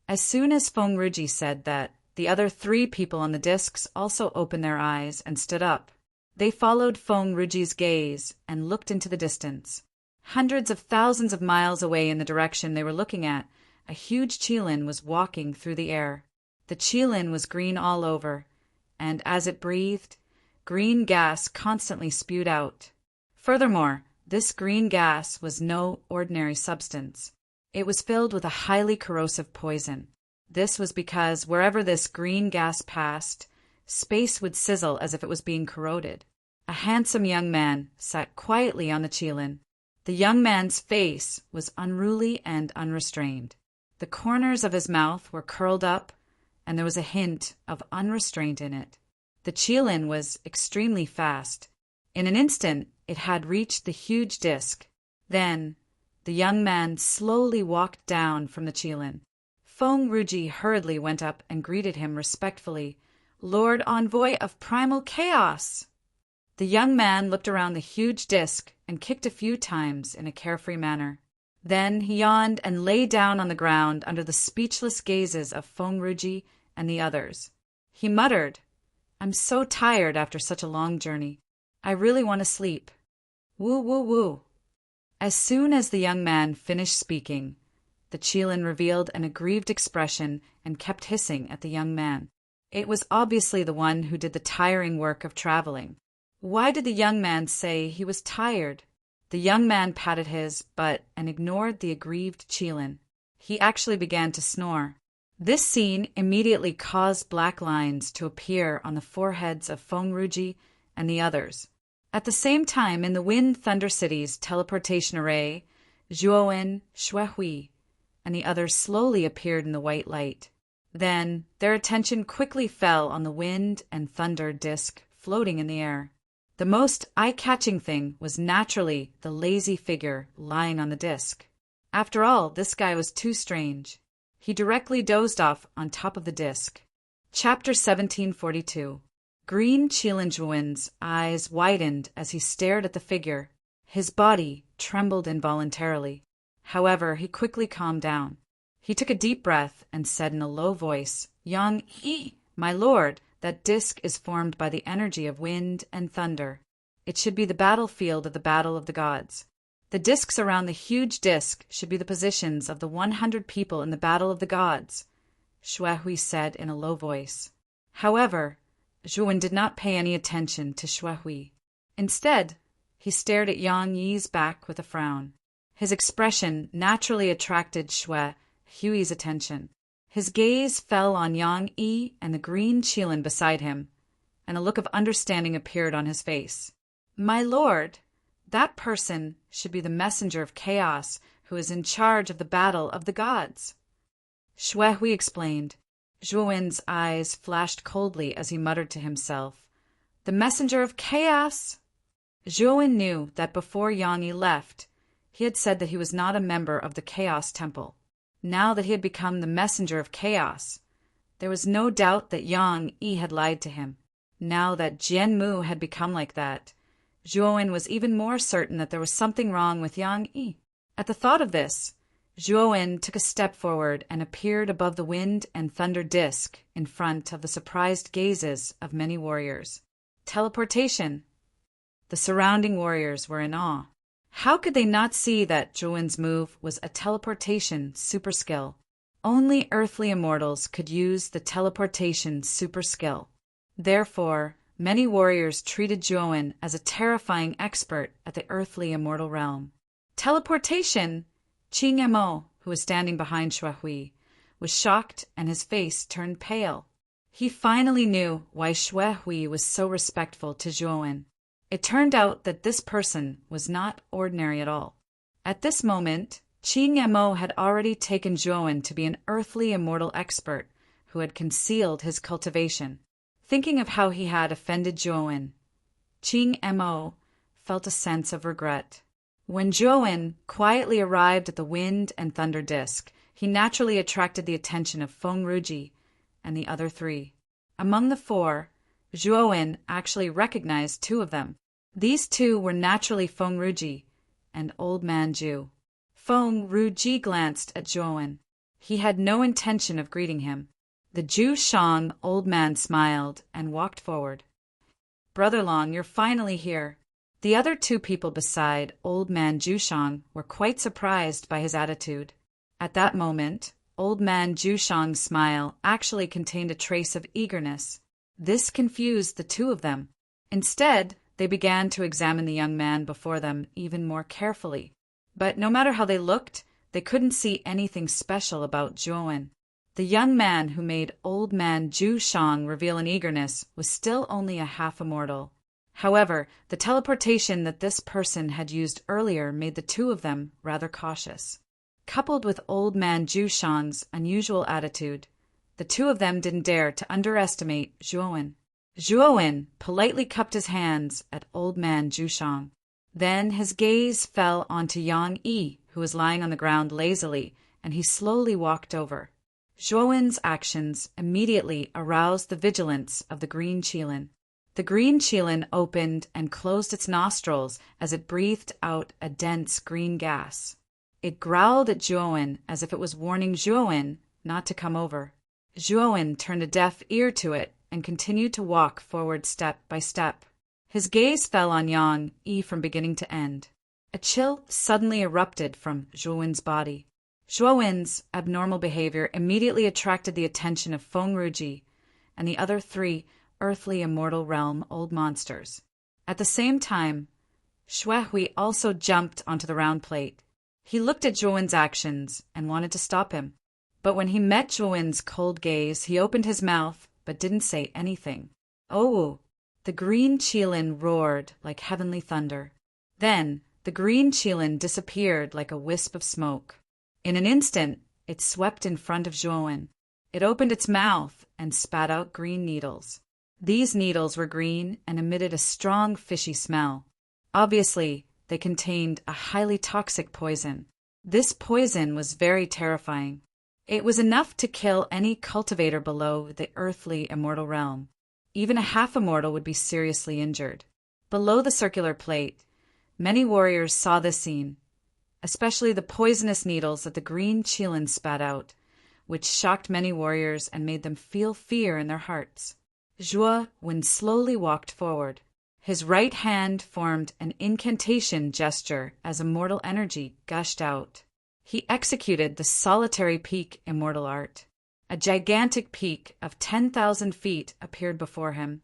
As soon as Feng Ruji said that, the other 3 people on the discs also opened their eyes and stood up. They followed Feng Ruji's gaze and looked into the distance. Hundreds of thousands of miles away in the direction they were looking at, a huge qilin was walking through the air. The qilin was green all over, and as it breathed, green gas constantly spewed out. Furthermore, this green gas was no ordinary substance. It was filled with a highly corrosive poison. This was because wherever this green gas passed, space would sizzle as if it was being corroded. A handsome young man sat quietly on the qilin. The young man's face was unruly and unrestrained. The corners of his mouth were curled up, and there was a hint of unrestraint in it. The qilin was extremely fast. In an instant, it had reached the huge disc. Then, the young man slowly walked down from the qilin. Feng Ruji hurriedly went up and greeted him respectfully. "Lord Envoy of Primal Chaos!" The young man looked around the huge disc and kicked a few times in a carefree manner. Then he yawned and lay down on the ground under the speechless gazes of Feng Ruji and the others. He muttered, "I'm so tired after such a long journey. I really want to sleep. Woo woo woo." As soon as the young man finished speaking, the qilin revealed an aggrieved expression and kept hissing at the young man. It was obviously the one who did the tiring work of traveling. Why did the young man say he was tired? The young man patted his butt and ignored the aggrieved qilin. He actually began to snore. This scene immediately caused black lines to appear on the foreheads of Feng Ruji and the others. At the same time, in the Wind Thunder City's teleportation array, Zhuowen, Xuehui, and the others slowly appeared in the white light. Then their attention quickly fell on the wind and thunder disk floating in the air. The most eye-catching thing was naturally the lazy figure lying on the disc. After all, this guy was too strange. He directly dozed off on top of the disc. Chapter 1742. Green Qilinzhuin's eyes widened as he stared at the figure. His body trembled involuntarily. However, he quickly calmed down. He took a deep breath and said in a low voice, "Yang Yi, my lord, that disc is formed by the energy of wind and thunder. It should be the battlefield of the battle of the gods. The discs around the huge disc should be the positions of the 100 people in the battle of the gods," Xuehui said in a low voice. However, Zhuowen did not pay any attention to Xuehui. Instead, he stared at Yang Yi's back with a frown. His expression naturally attracted Xuehui's attention. His gaze fell on Yang Yi and the green qilin beside him, and a look of understanding appeared on his face. "My lord, that person should be the messenger of chaos who is in charge of the battle of the gods," Xuehui explained. Zhuowen's eyes flashed coldly as he muttered to himself, "The messenger of chaos?" Zhuowen knew that before Yang Yi left, he had said that he was not a member of the Chaos Temple. Now that he had become the messenger of chaos, there was no doubt that Yang Yi had lied to him. Now that Jian Mu had become like that, Zhuowen was even more certain that there was something wrong with Yang Yi. At the thought of this, Zhuowen took a step forward and appeared above the wind and thunder disk in front of the surprised gazes of many warriors. Teleportation! The surrounding warriors were in awe. How could they not see that Zhuowen's move was a teleportation super skill? Only earthly immortals could use the teleportation super skill. Therefore, many warriors treated Zhuowen as a terrifying expert at the earthly immortal realm. Teleportation! Qing Mo, who was standing behind Xuehui, was shocked and his face turned pale. He finally knew why Xuehui was so respectful to Zhuowen. It turned out that this person was not ordinary at all. At this moment, Qing Mo had already taken Zhuowen to be an earthly immortal expert who had concealed his cultivation. Thinking of how he had offended Zhuowen, Qing Mo felt a sense of regret. When Zhuowen quietly arrived at the wind and thunder disk, he naturally attracted the attention of Feng Ruji and the other 3. Among the 4, Zhuowen actually recognized 2 of them. These two were naturally Feng Ruji and Old Man Ju. Feng Ruji glanced at Zhuowen. He had no intention of greeting him. The Ju Shang old man smiled and walked forward. "Brother Long, you're finally here." The other two people beside Old Man Ju Shang were quite surprised by his attitude. At that moment, Old Man Ju Shang's smile actually contained a trace of eagerness. This confused the two of them. Instead, they began to examine the young man before them even more carefully. But no matter how they looked, they couldn't see anything special about Zhuowen. The young man who made Old Man Ju Shang reveal an eagerness was still only a half-immortal. However, the teleportation that this person had used earlier made the two of them rather cautious. Coupled with Old Man Ju Shang's unusual attitude, the two of them didn't dare to underestimate Zhuowen. Zhuowen politely cupped his hands at Old Man Ju Shang. Then his gaze fell onto Yang Yi, who was lying on the ground lazily, and he slowly walked over. Zhuowen's actions immediately aroused the vigilance of the green qilin. The green qilin opened and closed its nostrils as it breathed out a dense green gas. It growled at Zhuowen as if it was warning Zhuowen not to come over. Zhuowen turned a deaf ear to it and continued to walk forward step by step. His gaze fell on Yang Yi from beginning to end. A chill suddenly erupted from Zhuowen's body. Zhuowen's abnormal behavior immediately attracted the attention of Feng Ruji and the other three earthly immortal realm old monsters. At the same time, Xuehui also jumped onto the round plate. He looked at Zhuowen's actions and wanted to stop him. But when he met Zhuowen's cold gaze, he opened his mouth but didn't say anything. "Oh!" The green qilin roared like heavenly thunder. Then the green qilin disappeared like a wisp of smoke. In an instant, it swept in front of Zhuowen. It opened its mouth and spat out green needles. These needles were green and emitted a strong fishy smell. Obviously, they contained a highly toxic poison. This poison was very terrifying. It was enough to kill any cultivator below the earthly immortal realm. Even a half-immortal would be seriously injured. Below the circular plate, many warriors saw this scene, especially the poisonous needles that the green qilin spat out, which shocked many warriors and made them feel fear in their hearts. Zhuowen slowly walked forward. His right hand formed an incantation gesture as immortal energy gushed out. He executed the solitary peak immortal art. A gigantic peak of 10,000 feet appeared before him,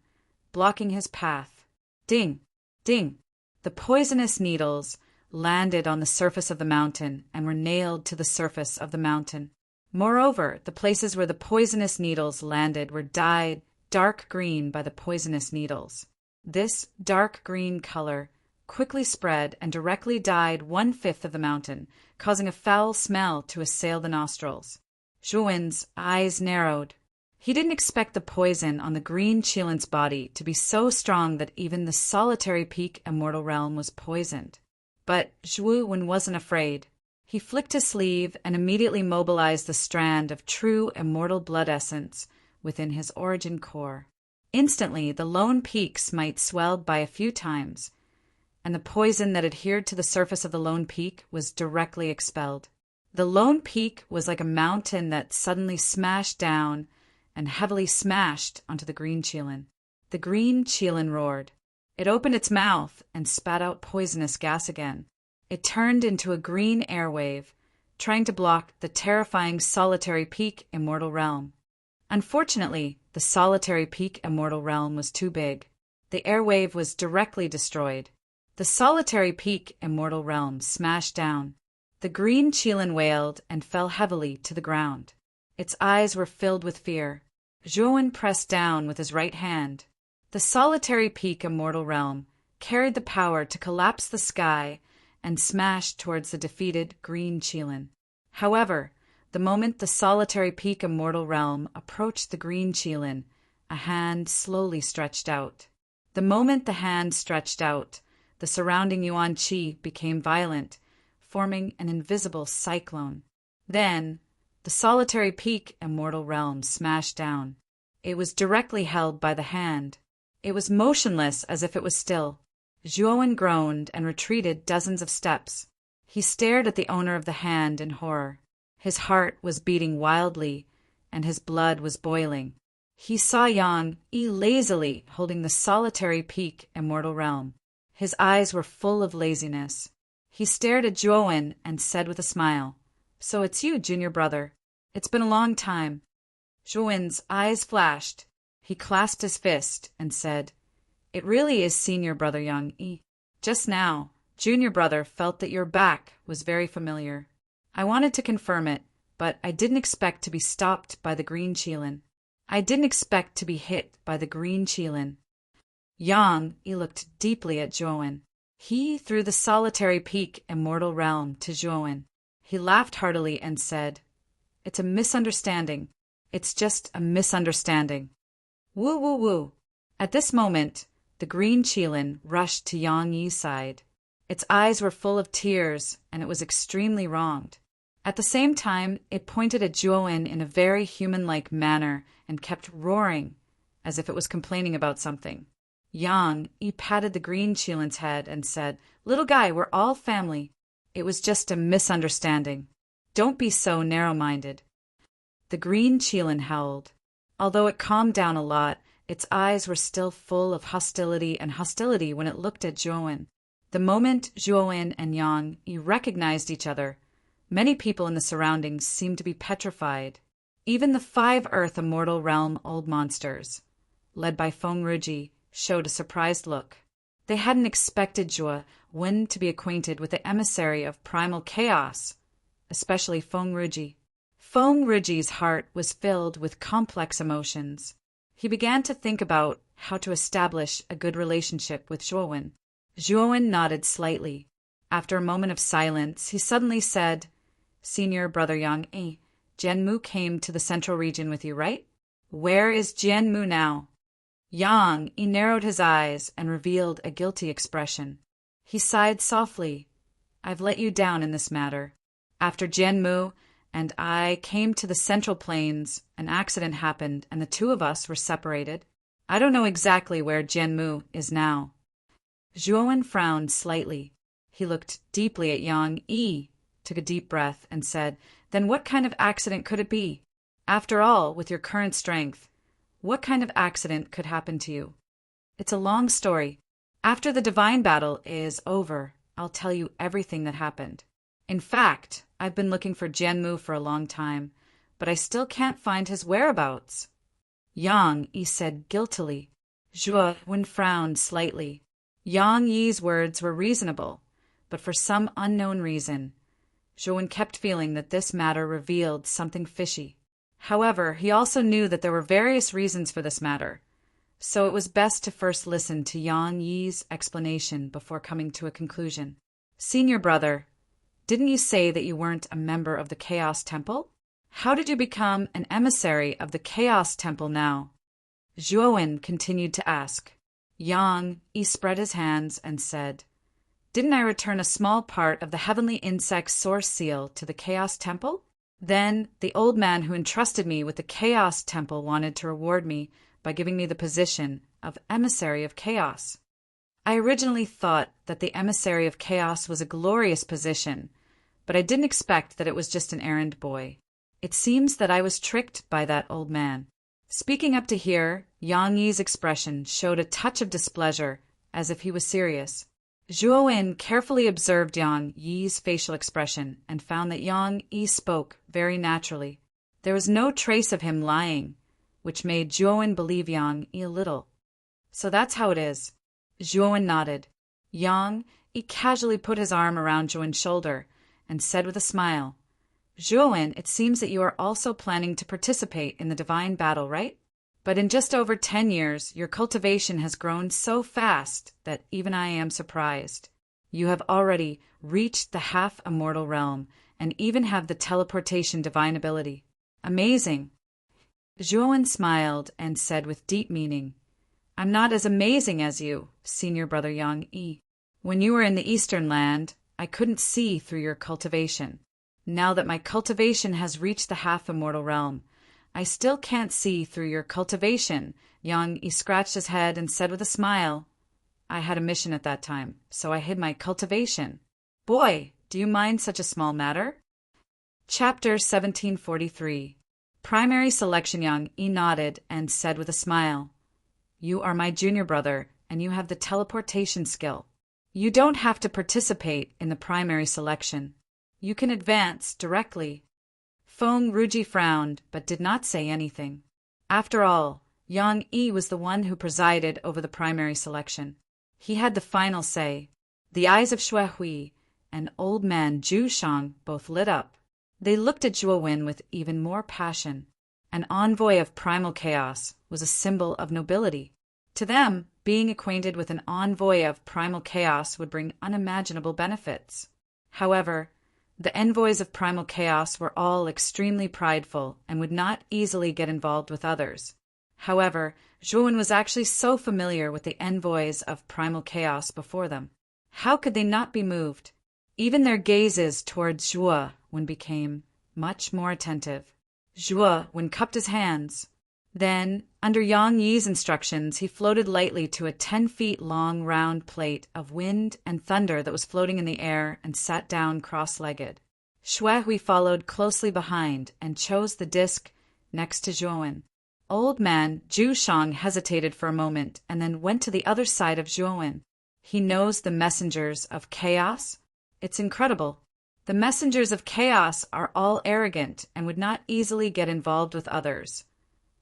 blocking his path. Ding! Ding! The poisonous needles landed on the surface of the mountain and were nailed to the surface of the mountain. Moreover, the places where the poisonous needles landed were dyed dark green by the poisonous needles. This dark green color quickly spread and directly dyed 1/5 of the mountain, causing a foul smell to assail the nostrils. Zhuowen's eyes narrowed. He didn't expect the poison on the green qilin's body to be so strong that even the solitary peak immortal realm was poisoned. But Zhuowen wasn't afraid. He flicked his sleeve and immediately mobilized the strand of true immortal blood essence within his origin core. Instantly, the lone peak smite swelled by a few times, and the poison that adhered to the surface of the lone peak was directly expelled. The lone peak was like a mountain that suddenly smashed down and heavily smashed onto the green qilin. The green qilin roared. It opened its mouth and spat out poisonous gas again. It turned into a green airwave, trying to block the terrifying solitary peak immortal realm. Unfortunately, the solitary peak immortal realm was too big. The airwave was directly destroyed. The solitary peak immortal realm smashed down. The green qilin wailed and fell heavily to the ground. Its eyes were filled with fear. Zhuowen pressed down with his right hand. The solitary peak immortal realm carried the power to collapse the sky and smash towards the defeated green qilin. However, the moment the solitary peak immortal realm approached the green qilin, a hand slowly stretched out. The moment the hand stretched out, the surrounding yuan qi became violent, forming an invisible cyclone. Then, the solitary peak immortal realm smashed down. It was directly held by the hand. It was motionless as if it was still. Zhuowen groaned and retreated dozens of steps. He stared at the owner of the hand in horror. His heart was beating wildly, and his blood was boiling. He saw Yang Yi lazily holding the solitary peak Immortal Realm. His eyes were full of laziness. He stared at Zhuowen and said with a smile, "So it's you, junior brother. It's been a long time." Zhuowen's eyes flashed. He clasped his fist and said, "It really is senior brother Yang Yi. Just now, junior brother felt that your back was very familiar. I wanted to confirm it, but I didn't expect to be stopped by the green Qilin. I didn't expect to be hit by the green Qilin." Yang Yi looked deeply at Zhuowen. He threw the solitary peak Immortal Realm to Zhuowen. He laughed heartily and said, "It's a misunderstanding. It's just a misunderstanding." Woo woo woo. At this moment, the green Qilin rushed to Yang Yi's side. Its eyes were full of tears, and it was extremely wronged. At the same time, it pointed at Zhuowen in a very human-like manner and kept roaring, as if it was complaining about something. Yang Yi patted the green Qilin's head and said, "Little guy, we're all family. It was just a misunderstanding. Don't be so narrow-minded." The green Qilin howled. Although it calmed down a lot, its eyes were still full of hostility when it looked at Zhuowen. The moment Zhuowen and Yang Yi recognized each other, many people in the surroundings seemed to be petrified. Even the 5 Earth Immortal Realm old monsters, led by Feng Ruji, showed a surprised look. They hadn't expected Zhuowen to be acquainted with the emissary of primal chaos, especially Feng Ruji. Feng Ruji's heart was filled with complex emotions. He began to think about how to establish a good relationship with Zhuowen. Zhuowen nodded slightly. After a moment of silence, he suddenly said, "Senior brother Yang Yi, Jianmu came to the central region with you, right? Where is Jianmu now?" Yang Yi narrowed his eyes and revealed a guilty expression. He sighed softly. "I've let you down in this matter. After Jianmu and I came to the Central Plains, an accident happened and the 2 of us were separated. I don't know exactly where Jianmu is now." Zhuowen frowned slightly. He looked deeply at Yang Yi, took a deep breath, and said, "Then what kind of accident could it be? After all, with your current strength, what kind of accident could happen to you?" "It's a long story. After the divine battle is over, I'll tell you everything that happened. In fact, I've been looking for Jianmu for a long time, but I still can't find his whereabouts." Yang Yi said guiltily. Zhuowen frowned slightly. Yang Yi's words were reasonable, but for some unknown reason, Zhuowen kept feeling that this matter revealed something fishy. However, he also knew that there were various reasons for this matter, so it was best to first listen to Yang Yi's explanation before coming to a conclusion. "Senior brother, didn't you say that you weren't a member of the Chaos Temple? How did you become an emissary of the Chaos Temple now?" Zhuowen continued to ask. Yang Yi spread his hands and said, "Didn't I return a small part of the heavenly insect source seal to the Chaos Temple? Then the old man who entrusted me with the Chaos Temple wanted to reward me by giving me the position of Emissary of Chaos. I originally thought that the Emissary of Chaos was a glorious position, but I didn't expect that it was just an errand boy. It seems that I was tricked by that old man." Speaking up to here, Yang Yi's expression showed a touch of displeasure, as if he was serious. Zhuowen carefully observed Yang Yi's facial expression and found that Yang Yi spoke very naturally. There was no trace of him lying, which made Zhuowen believe Yang Yi a little. "So that's how it is." Zhuowen nodded. Yang Yi casually put his arm around Zhuowen's shoulder and said with a smile, "Zhuowen, it seems that you are also planning to participate in the divine battle, right? But in just over 10 years, your cultivation has grown so fast that even I am surprised. You have already reached the half-immortal realm and even have the teleportation divine ability. Amazing." Zhuowen smiled and said with deep meaning, "I'm not as amazing as you, senior brother Yang Yi. When you were in the Eastern Land, I couldn't see through your cultivation. Now that my cultivation has reached the half-immortal realm, I still can't see through your cultivation." Yang Yi scratched his head and said with a smile, I had a mission at that time, so I hid my cultivation. Boy, do you mind such a small matter? Chapter 1743. Primary selection. Yang Yi nodded and said with a smile, You are my junior brother, and you have the teleportation skill. You don't have to participate in the primary selection. You can advance directly. Feng Ruji frowned, but did not say anything. After all, Yang Yi was the one who presided over the primary selection. He had the final say. The eyes of Xue Hui and old man Zhu Shang both lit up. They looked at Zhuo Wen with even more passion. An envoy of primal chaos was a symbol of nobility. To them, being acquainted with an envoy of primal chaos would bring unimaginable benefits. However, the envoys of primal chaos were all extremely prideful and would not easily get involved with others. However, Zhuo Wen was actually so familiar with the envoys of primal chaos before them. How could they not be moved? Even their gazes towards Zhuo Wen became much more attentive. Zhuo Wen cupped his hands. Then, under Yang Yi's instructions, he floated lightly to a 10 feet long round plate of wind and thunder that was floating in the air and sat down cross-legged. Xue Hui followed closely behind and chose the disc next to Zhuo Wen. Old man Zhu Shang hesitated for a moment and then went to the other side of Zhuo Wen. He knows the messengers of chaos? It's incredible. The messengers of chaos are all arrogant and would not easily get involved with others,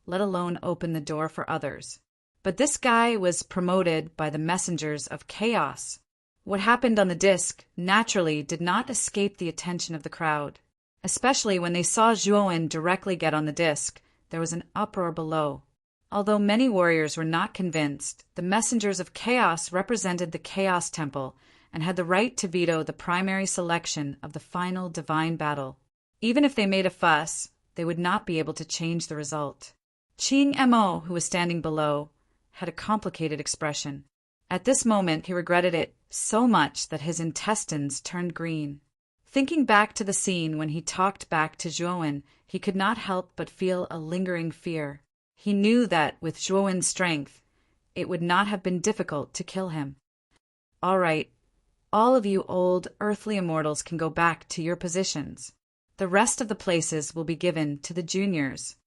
let alone open the door for others. But this guy was promoted by the messengers of chaos. What happened on the disc naturally did not escape the attention of the crowd. Especially when they saw Zhuo Wen directly get on the disc, there was an uproar below. Although many warriors were not convinced, the messengers of chaos represented the Chaos Temple and had the right to veto the primary selection of the final divine battle. Even if they made a fuss, they would not be able to change the result. Qing Mo, who was standing below, had a complicated expression. At this moment, he regretted it so much that his intestines turned green. Thinking back to the scene when he talked back to Zhuo Wen, he could not help but feel a lingering fear. He knew that with Zhuo Wen's strength, it would not have been difficult to kill him. All right, all of you old earthly immortals can go back to your positions. The rest of the places will be given to the juniors.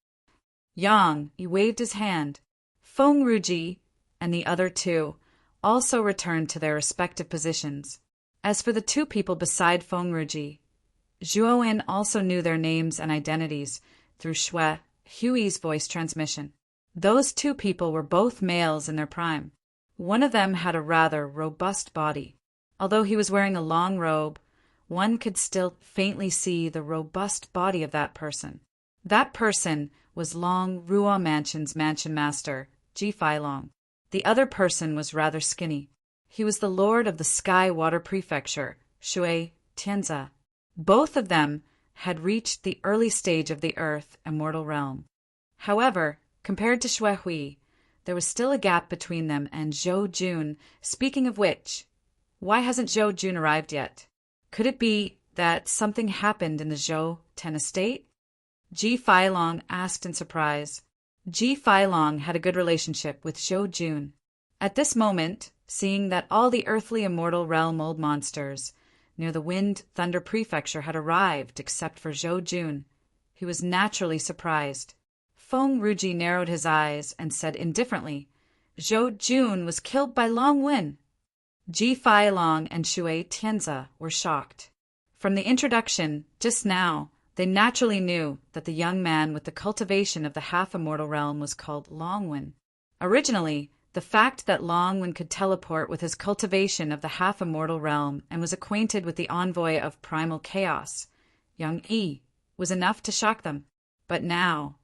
Yang, he waved his hand. Feng Ruji and the other two also returned to their respective positions. As for the two people beside Feng Ruji, Zhuo Wen also knew their names and identities through Xue Hui's voice transmission. Those two people were both males in their prime. One of them had a rather robust body. Although he was wearing a long robe, one could still faintly see the robust body of that person. That person was Long Ruo Mansion's mansion master, Ji Feilong. The other person was rather skinny. He was the lord of the Sky Water Prefecture, Shui Tianzi. Both of them had reached the early stage of the Earth Immortal Realm. However, compared to Xue Hui, there was still a gap between them and Zhou Jun. Speaking of which, why hasn't Zhou Jun arrived yet? Could it be that something happened in the Zhou Ten estate? Ji Feilong asked in surprise. Ji Feilong had a good relationship with Zhou Jun. At this moment, seeing that all the earthly immortal realm old monsters near the Wind Thunder Prefecture had arrived except for Zhou Jun, he was naturally surprised. Feng Ruji narrowed his eyes and said indifferently, Zhou Jun was killed by Long Wen. Ji Feilong and Shui Tianzi were shocked. From the introduction, just now, they naturally knew that the young man with the cultivation of the half-immortal realm was called Long Wen. Originally, the fact that Long Wen could teleport with his cultivation of the half-immortal realm and was acquainted with the envoy of primal chaos, Yang Yi, was enough to shock them. But now,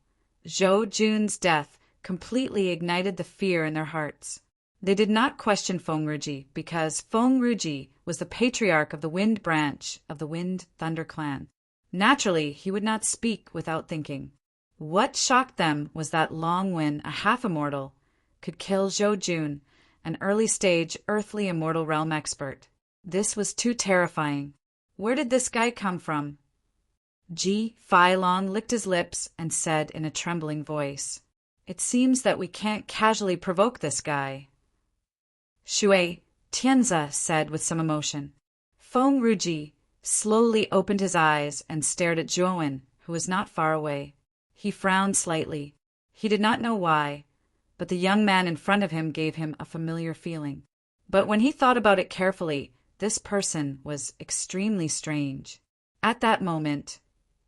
Zhou Jun's death completely ignited the fear in their hearts. They did not question Feng Ruji because Feng Ruji was the patriarch of the Wind branch of the Wind Thunder clan. Naturally, he would not speak without thinking. What shocked them was that Long Wen, a half-immortal, could kill Zhou Jun, an early-stage earthly immortal realm expert. This was too terrifying. Where did this guy come from? Ji Feilong licked his lips and said in a trembling voice, It seems that we can't casually provoke this guy. Shui, Tianzi said with some emotion. Feng Ruji slowly opened his eyes and stared at Zhuowen, who was not far away. He frowned slightly. He did not know why, but the young man in front of him gave him a familiar feeling. But when he thought about it carefully, this person was extremely strange. At that moment,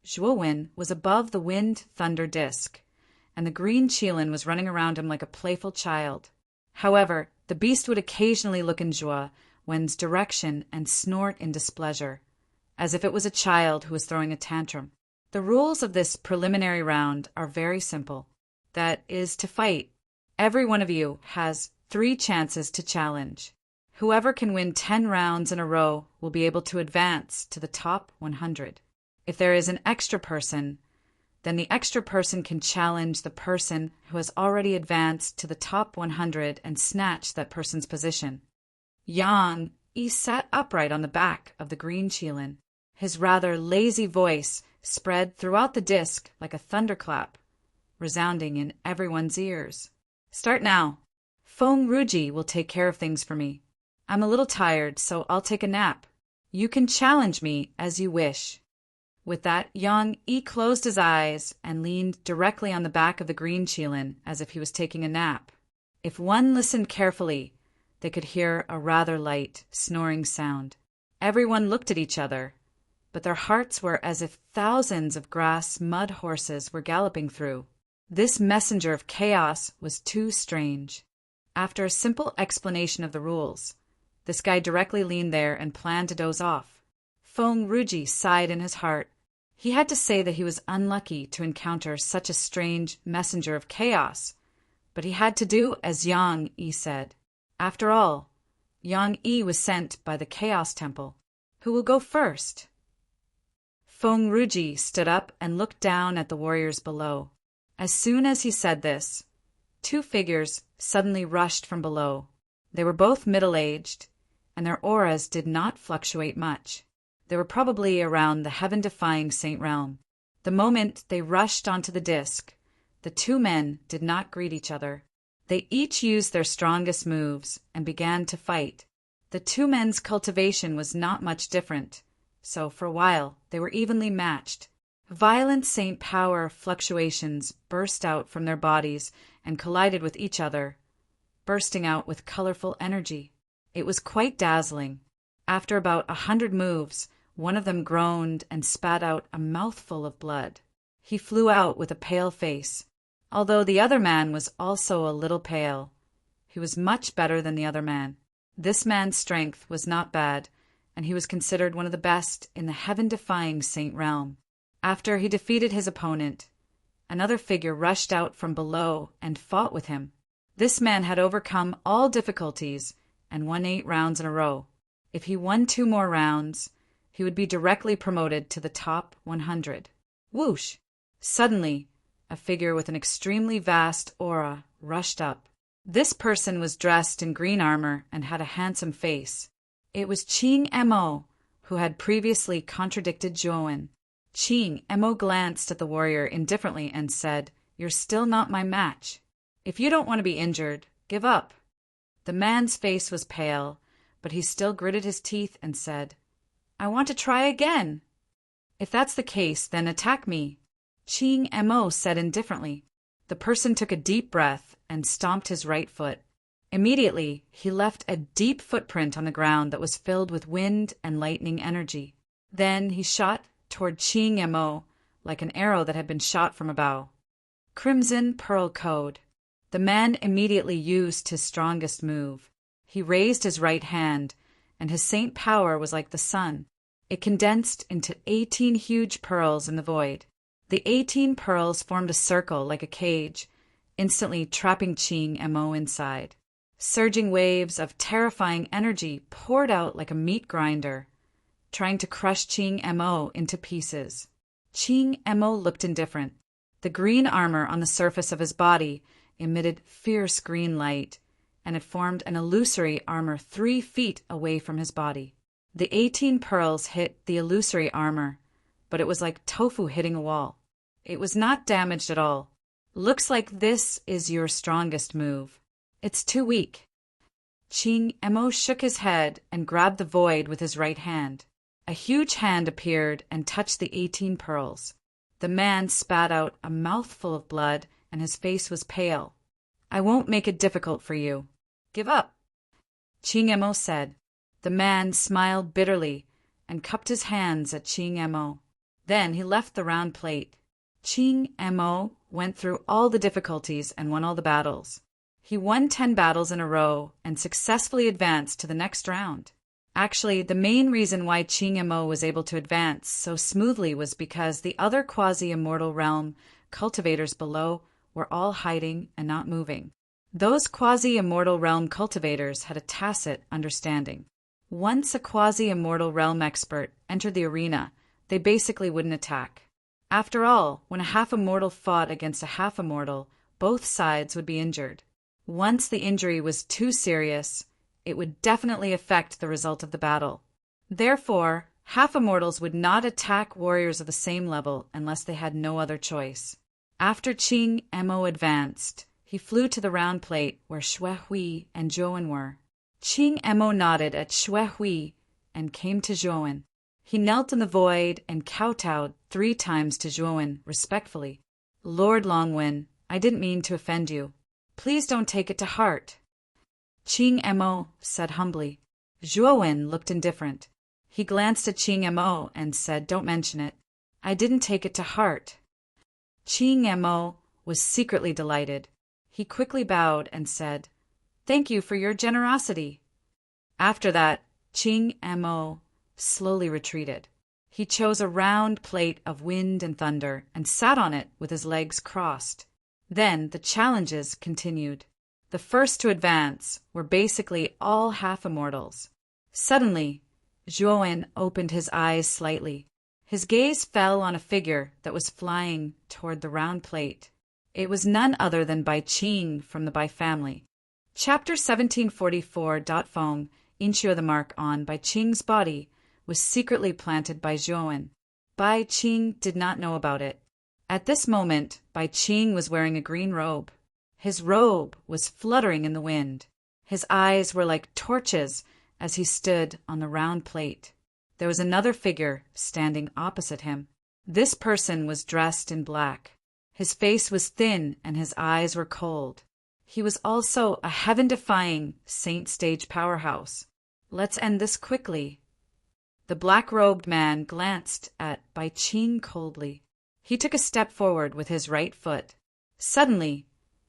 Zhuowen was above the wind-thunder disk, and the green Qilin was running around him like a playful child. However, the beast would occasionally look in Zhuowen's direction and snort in displeasure, as if it was a child who was throwing a tantrum. The rules of this preliminary round are very simple. That is to fight. Every one of you has 3 chances to challenge. Whoever can win 10 rounds in a row will be able to advance to the top 100. If there is an extra person, then the extra person can challenge the person who has already advanced to the top 100 and snatch that person's position. Yang Yi sat upright on the back of the green Qilin. His rather lazy voice spread throughout the disk like a thunderclap, resounding in everyone's ears. Start now. Feng Ruji will take care of things for me. I'm a little tired, so I'll take a nap. You can challenge me as you wish. With that, Yang Yi closed his eyes and leaned directly on the back of the green Qilin as if he was taking a nap. If one listened carefully, they could hear a rather light, snoring sound. Everyone looked at each other, but their hearts were as if thousands of grass mud horses were galloping through. This messenger of chaos was too strange. After a simple explanation of the rules, this guy directly leaned there and planned to doze off. Feng Ruji sighed in his heart. He had to say that he was unlucky to encounter such a strange messenger of chaos, but he had to do as Yang Yi said. After all, Yang Yi was sent by the Chaos Temple. Who will go first? Feng Ruji stood up and looked down at the warriors below. As soon as he said this, 2 figures suddenly rushed from below. They were both middle-aged, and their auras did not fluctuate much. They were probably around the heaven-defying Saint Realm. The moment they rushed onto the disk, the 2 men did not greet each other. They each used their strongest moves and began to fight. The 2 men's cultivation was not much different, so for a while they were evenly matched. Violent saint power fluctuations burst out from their bodies and collided with each other, bursting out with colorful energy. It was quite dazzling. After about 100 moves, one of them groaned and spat out a mouthful of blood. He flew out with a pale face. Although the other man was also a little pale, he was much better than the other man. This man's strength was not bad, and he was considered one of the best in the heaven-defying Saint Realm. After he defeated his opponent, another figure rushed out from below and fought with him. This man had overcome all difficulties and won 8 rounds in a row. If he won 2 more rounds, he would be directly promoted to the top 100. Whoosh! Suddenly, a figure with an extremely vast aura rushed up. This person was dressed in green armor and had a handsome face. It was Qing Mo, who had previously contradicted Zhuowen. Qing Mo glanced at the warrior indifferently and said, "You're still not my match. If you don't want to be injured, give up." The man's face was pale, but he still gritted his teeth and said, "I want to try again." "If that's the case, then attack me," Qing Mo said indifferently. The person took a deep breath and stomped his right foot. Immediately, he left a deep footprint on the ground that was filled with wind and lightning energy. Then he shot toward Qing Mo like an arrow that had been shot from a bow. Crimson Pearl Code. The man immediately used his strongest move. He raised his right hand, and his saint power was like the sun. It condensed into 18 huge pearls in the void. The 18 pearls formed a circle like a cage, instantly trapping Qing Mo inside. Surging waves of terrifying energy poured out like a meat grinder, trying to crush Qing Mo into pieces. Qing Mo looked indifferent. The green armor on the surface of his body emitted fierce green light, and it formed an illusory armor 3 feet away from his body. The 18 pearls hit the illusory armor, but it was like tofu hitting a wall. It was not damaged at all. "Looks like this is your strongest move. It's too weak." Ching Emo shook his head and grabbed the void with his right hand. A huge hand appeared and touched the 18 pearls. The man spat out a mouthful of blood, and his face was pale. "I won't make it difficult for you. Give up," Ching Emo said. The man smiled bitterly and cupped his hands at Ching Emo. Then he left the round plate. Ching Emo went through all the difficulties and won all the battles. He won 10 battles in a row and successfully advanced to the next round. Actually, the main reason why Ching Emo was able to advance so smoothly was because the other quasi-immortal realm cultivators below were all hiding and not moving. Those quasi-immortal realm cultivators had a tacit understanding. Once a quasi-immortal realm expert entered the arena, they basically wouldn't attack. After all, when a half-immortal fought against a half-immortal, both sides would be injured. Once the injury was too serious, it would definitely affect the result of the battle. Therefore, half-immortals would not attack warriors of the same level unless they had no other choice. After Ching Emo advanced, he flew to the round plate where Xue Hui and Zhouwen were. Ching Emo nodded at Xue Hui and came to Zhouwen. He knelt in the void and kowtowed 3 times to Zhouwen respectfully. "Lord Longwen, I didn't mean to offend you. Please don't take it to heart," Ching Emo said humbly. Zhouwen looked indifferent. He glanced at Ching Emo and said, "Don't mention it. I didn't take it to heart." Ching Emo was secretly delighted. He quickly bowed and said, "Thank you for your generosity." After that, Ching Emo slowly retreated. He chose a round plate of wind and thunder and sat on it with his legs crossed. Then the challenges continued. The first to advance were basically all half-immortals. Suddenly, Zhouwen opened his eyes slightly. His gaze fell on a figure that was flying toward the round plate. It was none other than Bai Qing from the Bai family. Chapter 1744. Feng, Inshio the mark on Bai Qing's body, was secretly planted by Zhouwen. Bai Qing did not know about it. At this moment, Bai Qing was wearing a green robe. His robe was fluttering in the wind. His eyes were like torches as he stood on the round plate. There was another figure standing opposite him. This person was dressed in black. His face was thin and his eyes were cold. He was also a heaven-defying saint stage powerhouse. "Let's end this quickly." The black-robed man glanced at Bai Qing coldly. He took a step forward with his right foot. Suddenly,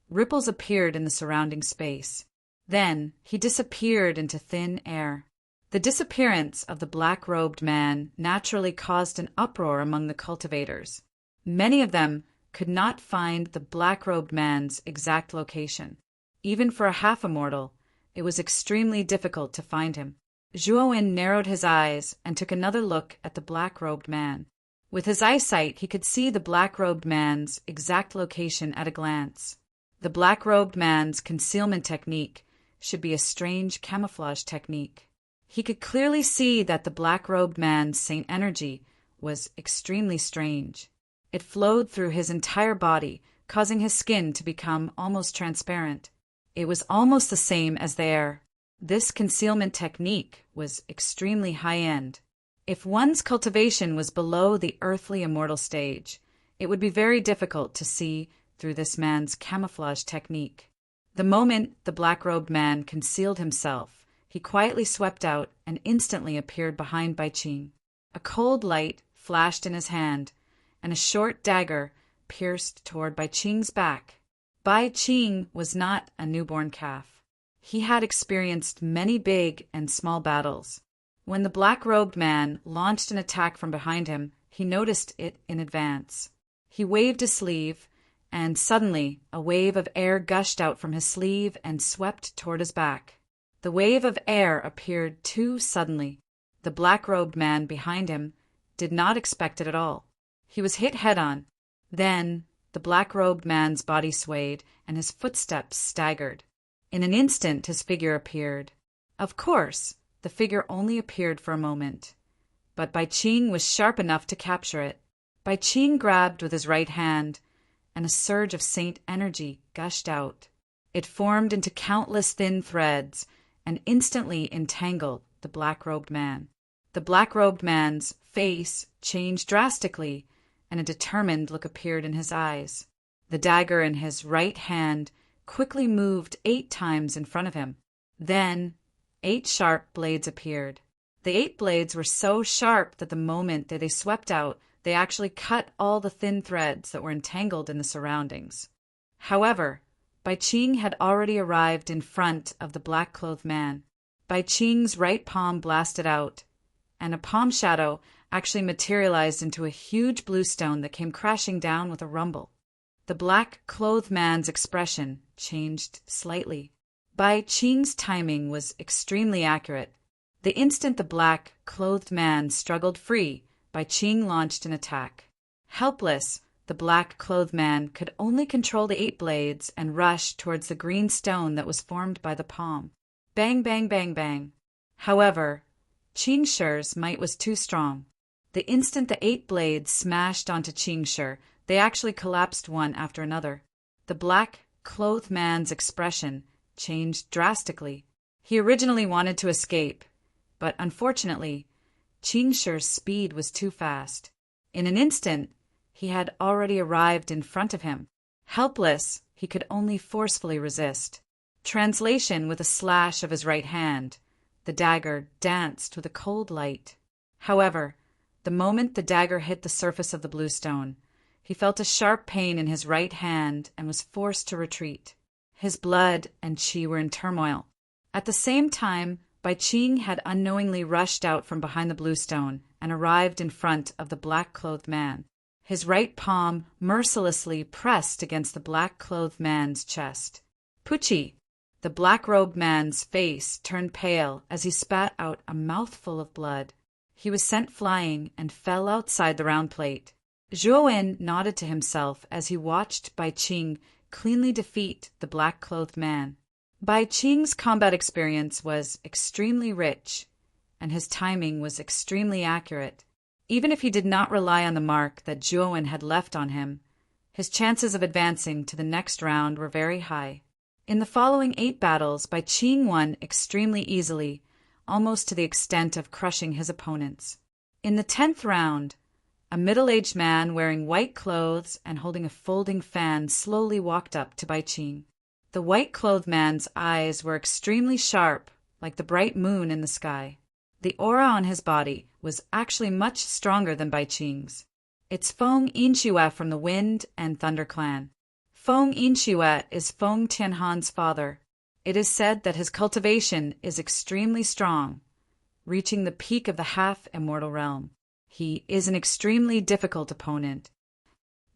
ripples appeared in the surrounding space. Then he disappeared into thin air. The disappearance of the black-robed man naturally caused an uproar among the cultivators. Many of them could not find the black-robed man's exact location. Even for a half-immortal, it was extremely difficult to find him. Zhouwen narrowed his eyes and took another look at the black-robed man. With his eyesight, he could see the black-robed man's exact location at a glance. The black-robed man's concealment technique should be a strange camouflage technique. He could clearly see that the black-robed man's saint energy was extremely strange. It flowed through his entire body, causing his skin to become almost transparent. It was almost the same as the air. This concealment technique was extremely high-end. If one's cultivation was below the earthly immortal stage, it would be very difficult to see through this man's camouflage technique. The moment the black-robed man concealed himself, he quietly swept out and instantly appeared behind Bai Qing. A cold light flashed in his hand, and a short dagger pierced toward Bai Qing's back. Bai Qing was not a newborn calf. He had experienced many big and small battles. When the black-robed man launched an attack from behind him, he noticed it in advance. He waved his sleeve, and suddenly a wave of air gushed out from his sleeve and swept toward his back. The wave of air appeared too suddenly. The black-robed man behind him did not expect it at all. He was hit head-on. Then the black-robed man's body swayed, and his footsteps staggered. In an instant his figure appeared. Of course, the figure only appeared for a moment, but Bai Qing was sharp enough to capture it. Bai Qing grabbed with his right hand, and a surge of saint energy gushed out. It formed into countless thin threads and instantly entangled the black-robed man. The black-robed man's face changed drastically, and a determined look appeared in his eyes. The dagger in his right hand quickly moved 8 times in front of him. Then 8 sharp blades appeared. The 8 blades were so sharp that the moment that they swept out, they actually cut all the thin threads that were entangled in the surroundings. However, Bai Qing had already arrived in front of the black-clothed man. Bai Qing's right palm blasted out, and a palm shadow actually materialized into a huge blue stone that came crashing down with a rumble. The black-clothed man's expression changed slightly. Bai Qing's timing was extremely accurate. The instant the black-clothed man struggled free, Bai Qing launched an attack. Helpless, the black-clothed man could only control the 8 blades and rush towards the green stone that was formed by the palm. Bang, bang, bang, bang. However, Qing Shi's might was too strong. The instant the 8 blades smashed onto Qing Shi, they actually collapsed one after another. The black-clothed man's expression changed drastically. He originally wanted to escape, but unfortunately, Qing Shi's speed was too fast. In an instant, he had already arrived in front of him. Helpless, he could only forcefully resist. Translation: with a slash of his right hand, the dagger danced with a cold light. However, the moment the dagger hit the surface of the blue stone, he felt a sharp pain in his right hand and was forced to retreat. His blood and qi were in turmoil. At the same time, Bai Qing had unknowingly rushed out from behind the blue stone and arrived in front of the black-clothed man. His right palm mercilessly pressed against the black-clothed man's chest. Pucci! The black-robed man's face turned pale as he spat out a mouthful of blood. He was sent flying and fell outside the round plate. Zhuowen nodded to himself as he watched Bai Qing cleanly defeat the black-clothed man. Bai Qing's combat experience was extremely rich, and his timing was extremely accurate. Even if he did not rely on the mark that Zhuowen had left on him, his chances of advancing to the next round were very high. In the following 8 battles, Bai Qing won extremely easily, almost to the extent of crushing his opponents. In the 10th round, a middle-aged man wearing white clothes and holding a folding fan slowly walked up to Bai Qing. The white-clothed man's eyes were extremely sharp, like the bright moon in the sky. The aura on his body was actually much stronger than Bai Qing's. It's Feng Yinxue from the Wind and Thunder clan. Feng Yinxue is Feng Tianhan's father. It is said that his cultivation is extremely strong, reaching the peak of the half-immortal realm. He is an extremely difficult opponent.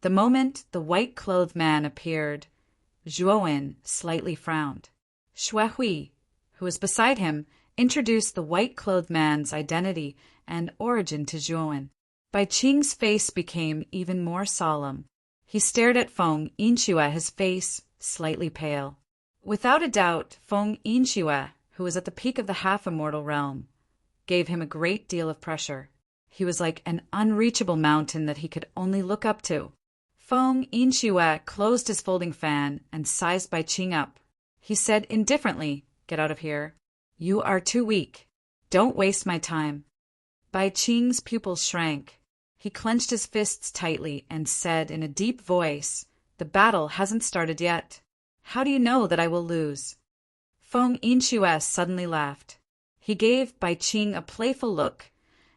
The moment the white-clothed man appeared, Zhuowen slightly frowned. Xuehui, who was beside him, introduced the white-clothed man's identity and origin to Zhuowen. Bai Qing's face became even more solemn. He stared at Feng Yinxue, his face slightly pale. Without a doubt, Feng Yinxue, who was at the peak of the half-immortal realm, gave him a great deal of pressure. He was like an unreachable mountain that he could only look up to. Feng Yinxue closed his folding fan and sized Bai Qing up. He said indifferently, "Get out of here. You are too weak. Don't waste my time." Bai Qing's pupils shrank. He clenched his fists tightly and said in a deep voice, "The battle hasn't started yet. How do you know that I will lose?" Feng Yinxue suddenly laughed. He gave Bai Qing a playful look,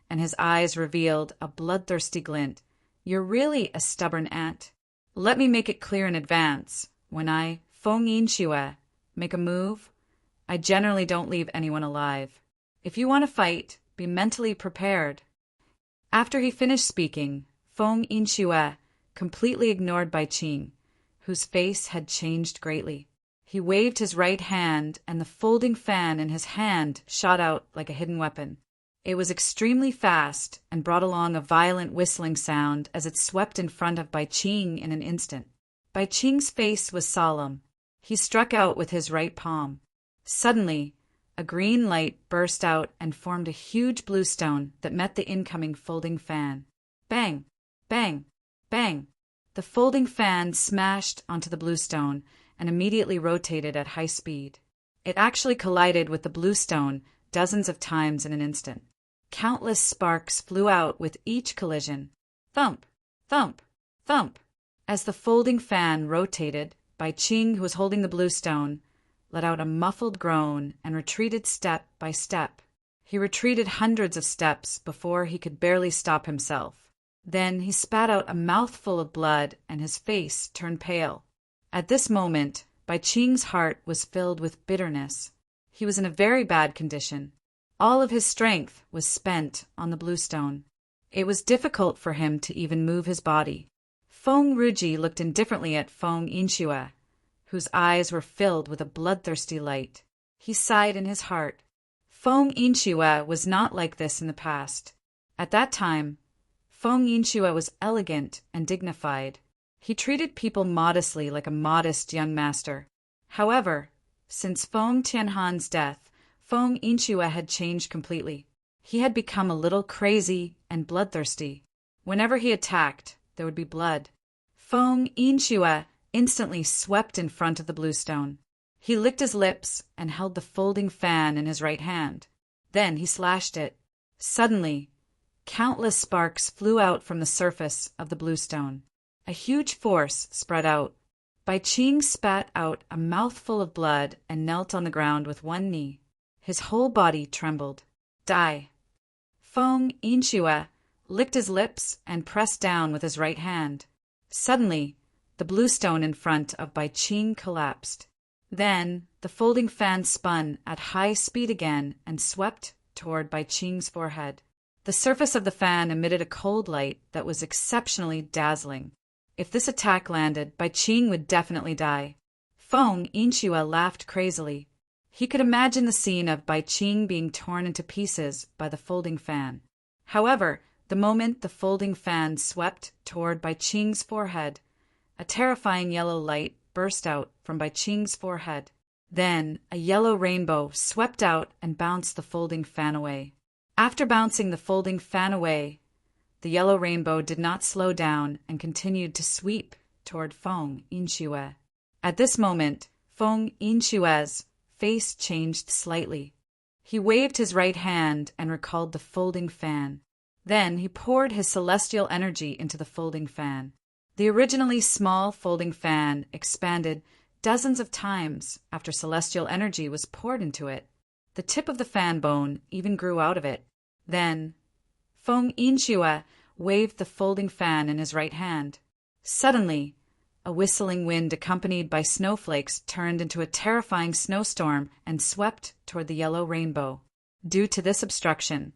and his eyes revealed a bloodthirsty glint. "You're really a stubborn ant. Let me make it clear in advance. When I, Feng Yinxue, make a move, I generally don't leave anyone alive. If you want to fight, be mentally prepared." After he finished speaking, Feng Yinxue completely ignored Bai Qing, whose face had changed greatly. He waved his right hand, and the folding fan in his hand shot out like a hidden weapon. It was extremely fast and brought along a violent whistling sound as it swept in front of Bai Qing in an instant. Bai Qing's face was solemn. He struck out with his right palm. Suddenly, a green light burst out and formed a huge blue stone that met the incoming folding fan. Bang! Bang! Bang! The folding fan smashed onto the blue stone and immediately rotated at high speed. It actually collided with the blue stone dozens of times in an instant. Countless sparks flew out with each collision. Thump, thump, thump. As the folding fan rotated, Bai Qing, who was holding the blue stone, let out a muffled groan and retreated step by step. He retreated hundreds of steps before he could barely stop himself. Then he spat out a mouthful of blood and his face turned pale. At this moment, Bai Qing's heart was filled with bitterness. He was in a very bad condition. All of his strength was spent on the blue stone. It was difficult for him to even move his body. Feng Ruji looked indifferently at Feng Yinxue, whose eyes were filled with a bloodthirsty light. He sighed in his heart. Feng Yinxue was not like this in the past. At that time, Feng Yinxue was elegant and dignified. He treated people modestly like a modest young master. However, since Feng Tianhan's death, Feng Yinxue had changed completely. He had become a little crazy and bloodthirsty. Whenever he attacked, there would be blood. Feng Yinxue instantly swept in front of the blue stone. He licked his lips and held the folding fan in his right hand. Then he slashed it. Suddenly, countless sparks flew out from the surface of the blue stone. A huge force spread out. Bai Qing spat out a mouthful of blood and knelt on the ground with one knee. His whole body trembled. Die. Feng Yinxue licked his lips and pressed down with his right hand. Suddenly, the blue stone in front of Bai Qing collapsed. Then, the folding fan spun at high speed again and swept toward Bai Qing's forehead. The surface of the fan emitted a cold light that was exceptionally dazzling. If this attack landed, Bai Qing would definitely die. Feng Yinxue laughed crazily. He could imagine the scene of Bai Qing being torn into pieces by the folding fan. However, the moment the folding fan swept toward Bai Qing's forehead, a terrifying yellow light burst out from Bai Qing's forehead. Then a yellow rainbow swept out and bounced the folding fan away. After bouncing the folding fan away, the yellow rainbow did not slow down and continued to sweep toward Feng Yinxue. At this moment, Feng Yinxue's face changed slightly. He waved his right hand and recalled the folding fan. Then he poured his celestial energy into the folding fan. The originally small folding fan expanded dozens of times after celestial energy was poured into it. The tip of the fan bone even grew out of it. Then, Feng Yinxue waved the folding fan in his right hand. Suddenly, a whistling wind accompanied by snowflakes turned into a terrifying snowstorm and swept toward the yellow rainbow. Due to this obstruction,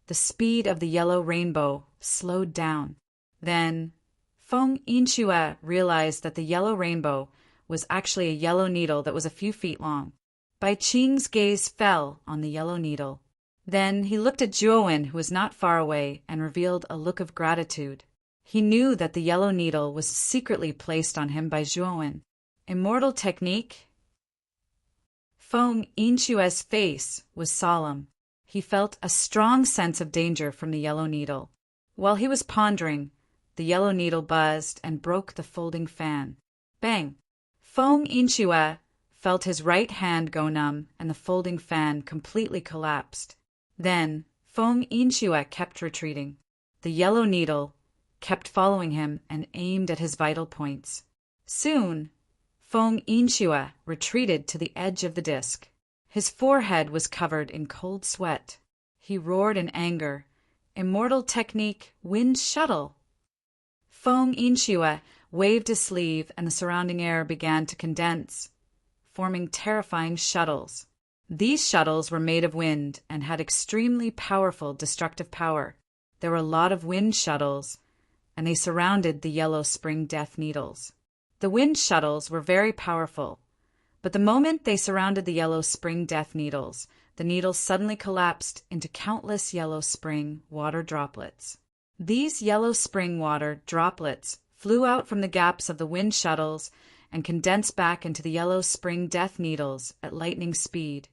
the speed of the yellow rainbow slowed down. Then, Feng Yinxue realized that the yellow rainbow was actually a yellow needle that was a few feet long. Bai Qing's gaze fell on the yellow needle. Then he looked at Zhuowen, who was not far away, and revealed a look of gratitude. He knew that the yellow needle was secretly placed on him by Zhuowen. Immortal technique? Feng Yinxue's face was solemn. He felt a strong sense of danger from the yellow needle. While he was pondering, the yellow needle buzzed and broke the folding fan. Bang! Feng Yinxue felt his right hand go numb and the folding fan completely collapsed. Then, Feng Yinxue kept retreating. The yellow needle kept following him and aimed at his vital points. Soon, Feng Yinxue retreated to the edge of the disc. His forehead was covered in cold sweat. He roared in anger. Immortal technique, wind shuttle! Feng Yinxue waved his sleeve and the surrounding air began to condense, forming terrifying shuttles. These shuttles were made of wind and had extremely powerful destructive power. There were a lot of wind shuttles, and they surrounded the yellow spring death needles. The wind shuttles were very powerful, but the moment they surrounded the yellow spring death needles, the needles suddenly collapsed into countless yellow spring water droplets. These yellow spring water droplets flew out from the gaps of the wind shuttles and condensed back into the yellow spring death needles at lightning speed,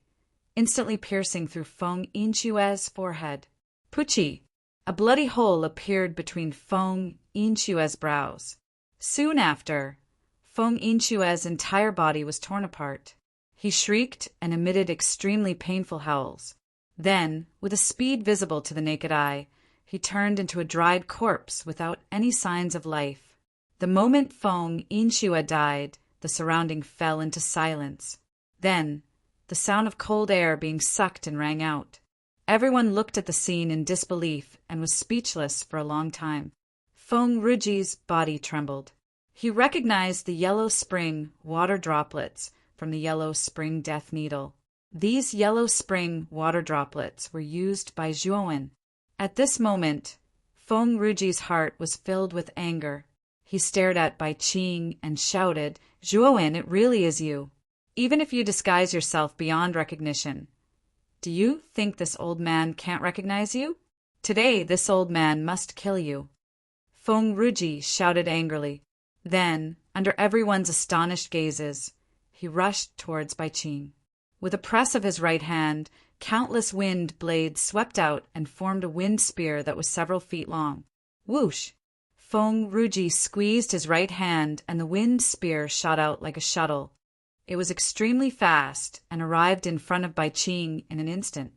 instantly piercing through Feng Yinxue's forehead. Puchi! A bloody hole appeared between Feng Yinxue's brows. Soon after, Feng Yinxue's entire body was torn apart. He shrieked and emitted extremely painful howls. Then, with a speed visible to the naked eye, he turned into a dried corpse without any signs of life. The moment Feng Yinxue died, the surrounding fell into silence. Then, the sound of cold air being sucked and rang out. Everyone looked at the scene in disbelief and was speechless for a long time. Feng Ruji's body trembled. He recognized the yellow spring water droplets from the yellow spring death needle. These yellow spring water droplets were used by Zhuowen. At this moment, Feng Ruji's heart was filled with anger. He stared at Bai Qing and shouted, "Zhuowen, it really is you. Even if you disguise yourself beyond recognition, do you think this old man can't recognize you? Today, this old man must kill you." Feng Ruji shouted angrily. Then, under everyone's astonished gazes, he rushed towards Bai Qing. With a press of his right hand, countless wind blades swept out and formed a wind spear that was several feet long. Whoosh! Feng Ruji squeezed his right hand and the wind spear shot out like a shuttle. It was extremely fast and arrived in front of Bai Qing in an instant.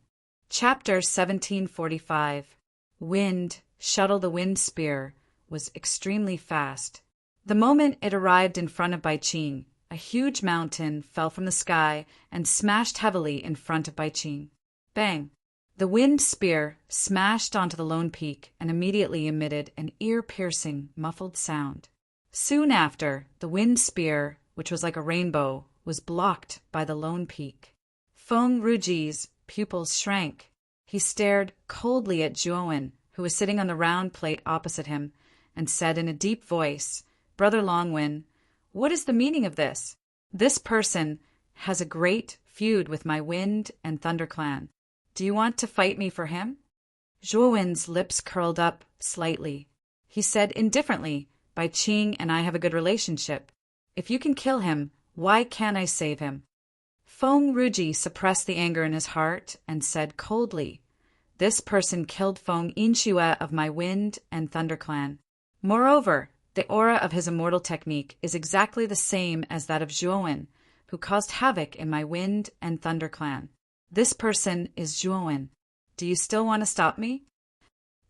Chapter 1745. Wind, shuttle the wind spear, was extremely fast. The moment it arrived in front of Bai Qing, a huge mountain fell from the sky and smashed heavily in front of Bai Qing. Bang! The wind spear smashed onto the lone peak and immediately emitted an ear-piercing, muffled sound. Soon after, the wind spear, which was like a rainbow, was blocked by the lone peak. Feng Ruji's pupils shrank. He stared coldly at Zhuowen, who was sitting on the round plate opposite him, and said in a deep voice, "Brother Longwen, what is the meaning of this? This person has a great feud with my Wind and Thunder clan. Do you want to fight me for him?" Zhuowen's lips curled up slightly. He said indifferently, "Bai Qing and I have a good relationship. If you can kill him, why can't I save him?" Feng Ruji suppressed the anger in his heart and said coldly, "This person killed Feng Yinxue of my Wind and Thunder clan. Moreover, the aura of his immortal technique is exactly the same as that of Zhuowen, who caused havoc in my Wind and Thunder clan. This person is Zhuowen. Do you still want to stop me?"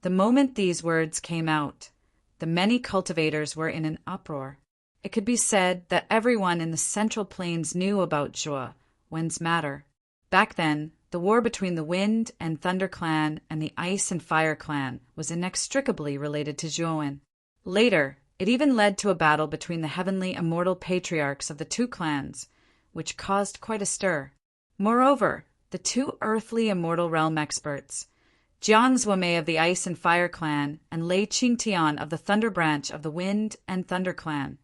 The moment these words came out, the many cultivators were in an uproar. It could be said that everyone in the Central Plains knew about Zhuowen's matter. Back then, the war between the Wind and Thunder clan and the Ice and Fire clan was inextricably related to Zhuowen. Later, it even led to a battle between the heavenly immortal patriarchs of the two clans, which caused quite a stir. Moreover, the two earthly immortal realm experts, Jiang Zuomei of the Ice and Fire clan and Lei Qingtian of the Thunder branch of the Wind and Thunder clan,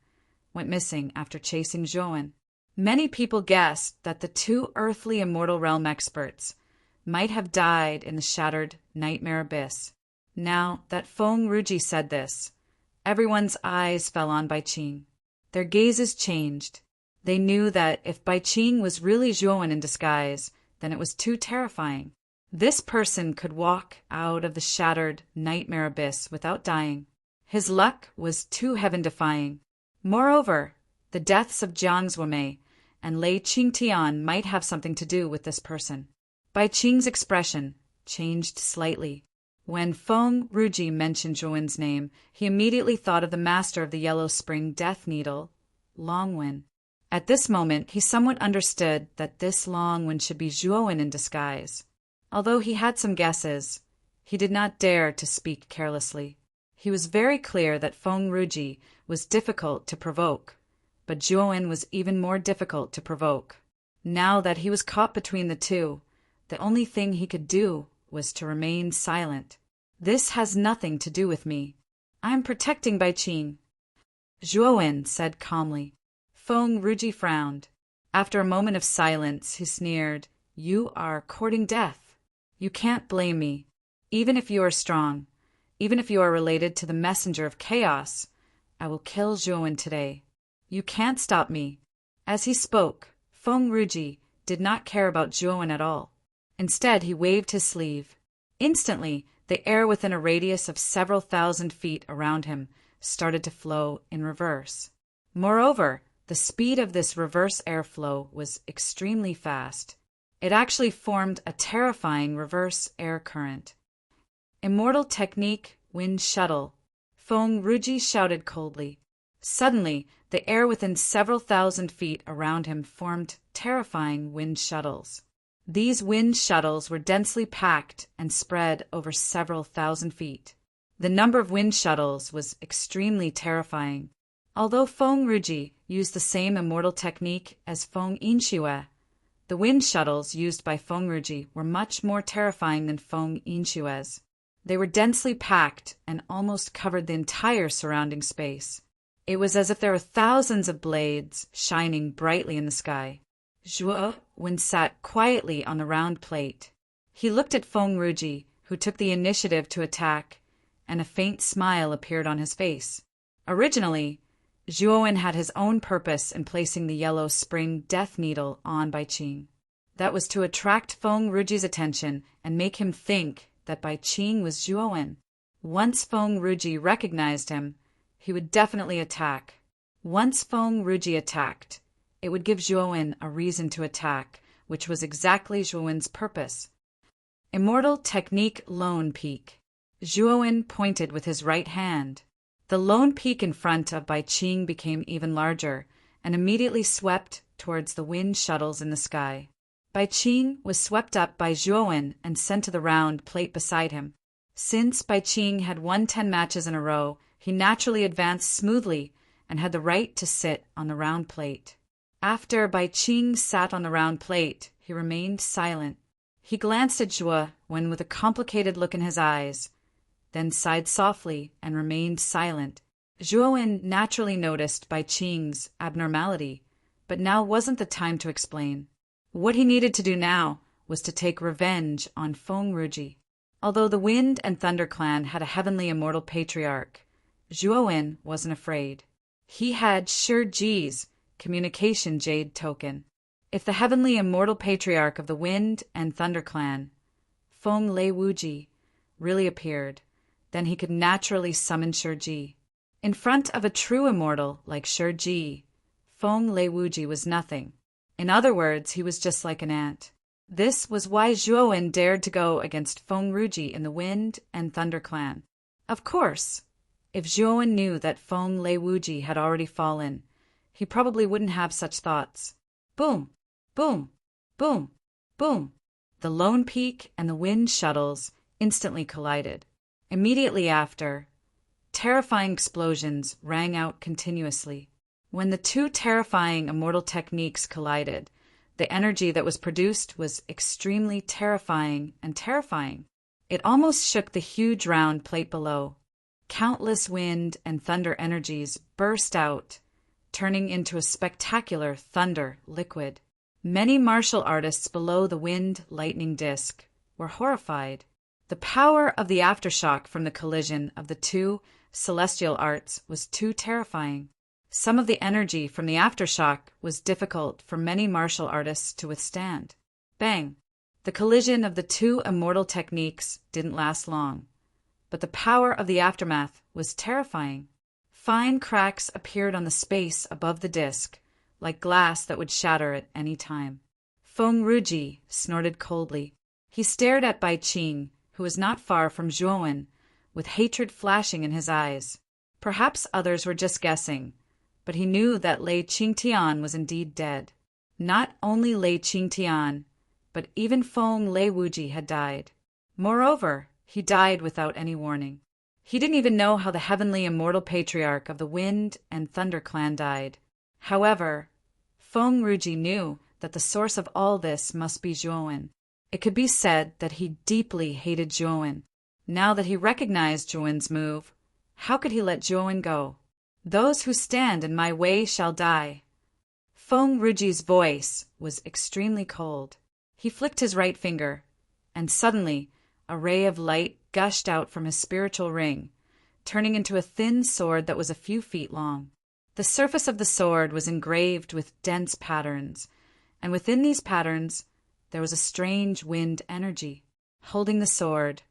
went missing after chasing Zhuowen. Many people guessed that the two earthly immortal realm experts might have died in the shattered nightmare abyss. Now that Feng Ruji said this, everyone's eyes fell on Bai Qing. Their gazes changed. They knew that if Bai Qing was really Zhuowen in disguise, then it was too terrifying. This person could walk out of the shattered nightmare abyss without dying. His luck was too heaven-defying. Moreover, the deaths of Jiang Zuomei and Lei Qingtian might have something to do with this person. Bai Qing's expression changed slightly. When Feng Ruji mentioned Zhuowen's name, he immediately thought of the master of the Yellow Spring Death Needle, Longwen. At this moment, he somewhat understood that this Longwen should be Zhuowen in disguise. Although he had some guesses, he did not dare to speak carelessly. He was very clear that Feng Ruji was difficult to provoke, but Zhuowen was even more difficult to provoke. Now that he was caught between the two, the only thing he could do was to remain silent. "This has nothing to do with me. I am protecting Bai Qing," Zhuowen said calmly. Feng Ruji frowned. After a moment of silence, he sneered, "You are courting death. You can't blame me. Even if you are strong, even if you are related to the messenger of chaos, I will kill Zhuowen today. You can't stop me." As he spoke, Feng Ruji did not care about Zhuowen at all. Instead, he waved his sleeve. Instantly, the air within a radius of several thousand feet around him started to flow in reverse. Moreover, The speed of this reverse airflow was extremely fast. It actually formed a terrifying reverse air current. Immortal technique, wind shuttle. Feng Ruji shouted coldly. Suddenly, the air within several thousand feet around him formed terrifying wind shuttles. These wind shuttles were densely packed and spread over several thousand feet. The number of wind shuttles was extremely terrifying. Although Feng Ruji used the same immortal technique as Feng Inxue, the wind shuttles used by Feng Ruji were much more terrifying than Feng Inxue's. They were densely packed and almost covered the entire surrounding space. It was as if there were thousands of blades shining brightly in the sky. Zhuo Wen sat quietly on the round plate. He looked at Feng Ruji, who took the initiative to attack, and a faint smile appeared on his face. Originally, Zhuo Wen had his own purpose in placing the yellow spring death needle on Bai Qing. That was to attract Feng Ruji's attention and make him think that Bai Qing was Zhuo Wen. Once Feng Ruji recognized him, he would definitely attack. Once Feng Ruji attacked, it would give Zhuo Wen a reason to attack, which was exactly Zhuo Wen's purpose. Immortal technique lone peak. Zhuo Wen pointed with his right hand. The lone peak in front of Bai Qing became even larger and immediately swept towards the wind shuttles in the sky. Bai Qing was swept up by Zhuo Wen and sent to the round plate beside him. Since Bai Qing had won 10 matches in a row, he naturally advanced smoothly and had the right to sit on the round plate. After Bai Qing sat on the round plate, he remained silent. He glanced at Zhuo Wen with a complicated look in his eyes, then sighed softly and remained silent. Zhuo Wen naturally noticed Bai Qing's abnormality, but now wasn't the time to explain. What he needed to do now was to take revenge on Feng Ruji. Although the Wind and Thunder clan had a heavenly immortal patriarch, Zhuo Wen wasn't afraid. He had Shiji's communication jade token. If the heavenly immortal patriarch of the Wind and Thunder clan, Feng Lei Wuji, really appeared, then he could naturally summon Shiji. In front of a true immortal like Shiji, Feng Lei Wuji was nothing. In other words, he was just like an ant. This was why Zhuo Wen dared to go against Feng Ruji in the Wind and Thunder clan. Of course, if Zhuo Wen knew that Feng Lei Wuji had already fallen, he probably wouldn't have such thoughts. Boom, boom, boom, boom. The lone peak and the wind shuttles instantly collided. Immediately after, terrifying explosions rang out continuously. When the two terrifying immortal techniques collided, the energy that was produced was extremely terrifying and terrifying. It almost shook the huge round plate below. Countless wind and thunder energies burst out, turning into a spectacular thunder liquid. Many martial artists below the wind lightning disc were horrified. The power of the aftershock from the collision of the two celestial arts was too terrifying. Some of the energy from the aftershock was difficult for many martial artists to withstand. Bang! The collision of the two immortal techniques didn't last long, but the power of the aftermath was terrifying. Fine cracks appeared on the space above the disc, like glass that would shatter at any time. Feng Ruji snorted coldly. He stared at Bai Qing, who was not far from Zhuo Wen, with hatred flashing in his eyes. Perhaps others were just guessing, but he knew that Lei Qingtian was indeed dead. Not only Lei Qingtian, but even Feng Lei Wuji had died. Moreover, he died without any warning. He didn't even know how the heavenly immortal patriarch of the Wind and Thunder clan died. However, Feng Ruji knew that the source of all this must be Zhuo Wen. It could be said that he deeply hated Zhuo Wen. Now that he recognized Zhuo Wen's move, how could he let Zhuo Wen go? Those who stand in my way shall die. Feng Ruji's voice was extremely cold. He flicked his right finger, and suddenly a ray of light gushed out from his spiritual ring, turning into a thin sword that was a few feet long. The surface of the sword was engraved with dense patterns, and within these patterns there was a strange wind energy. Holding the sword,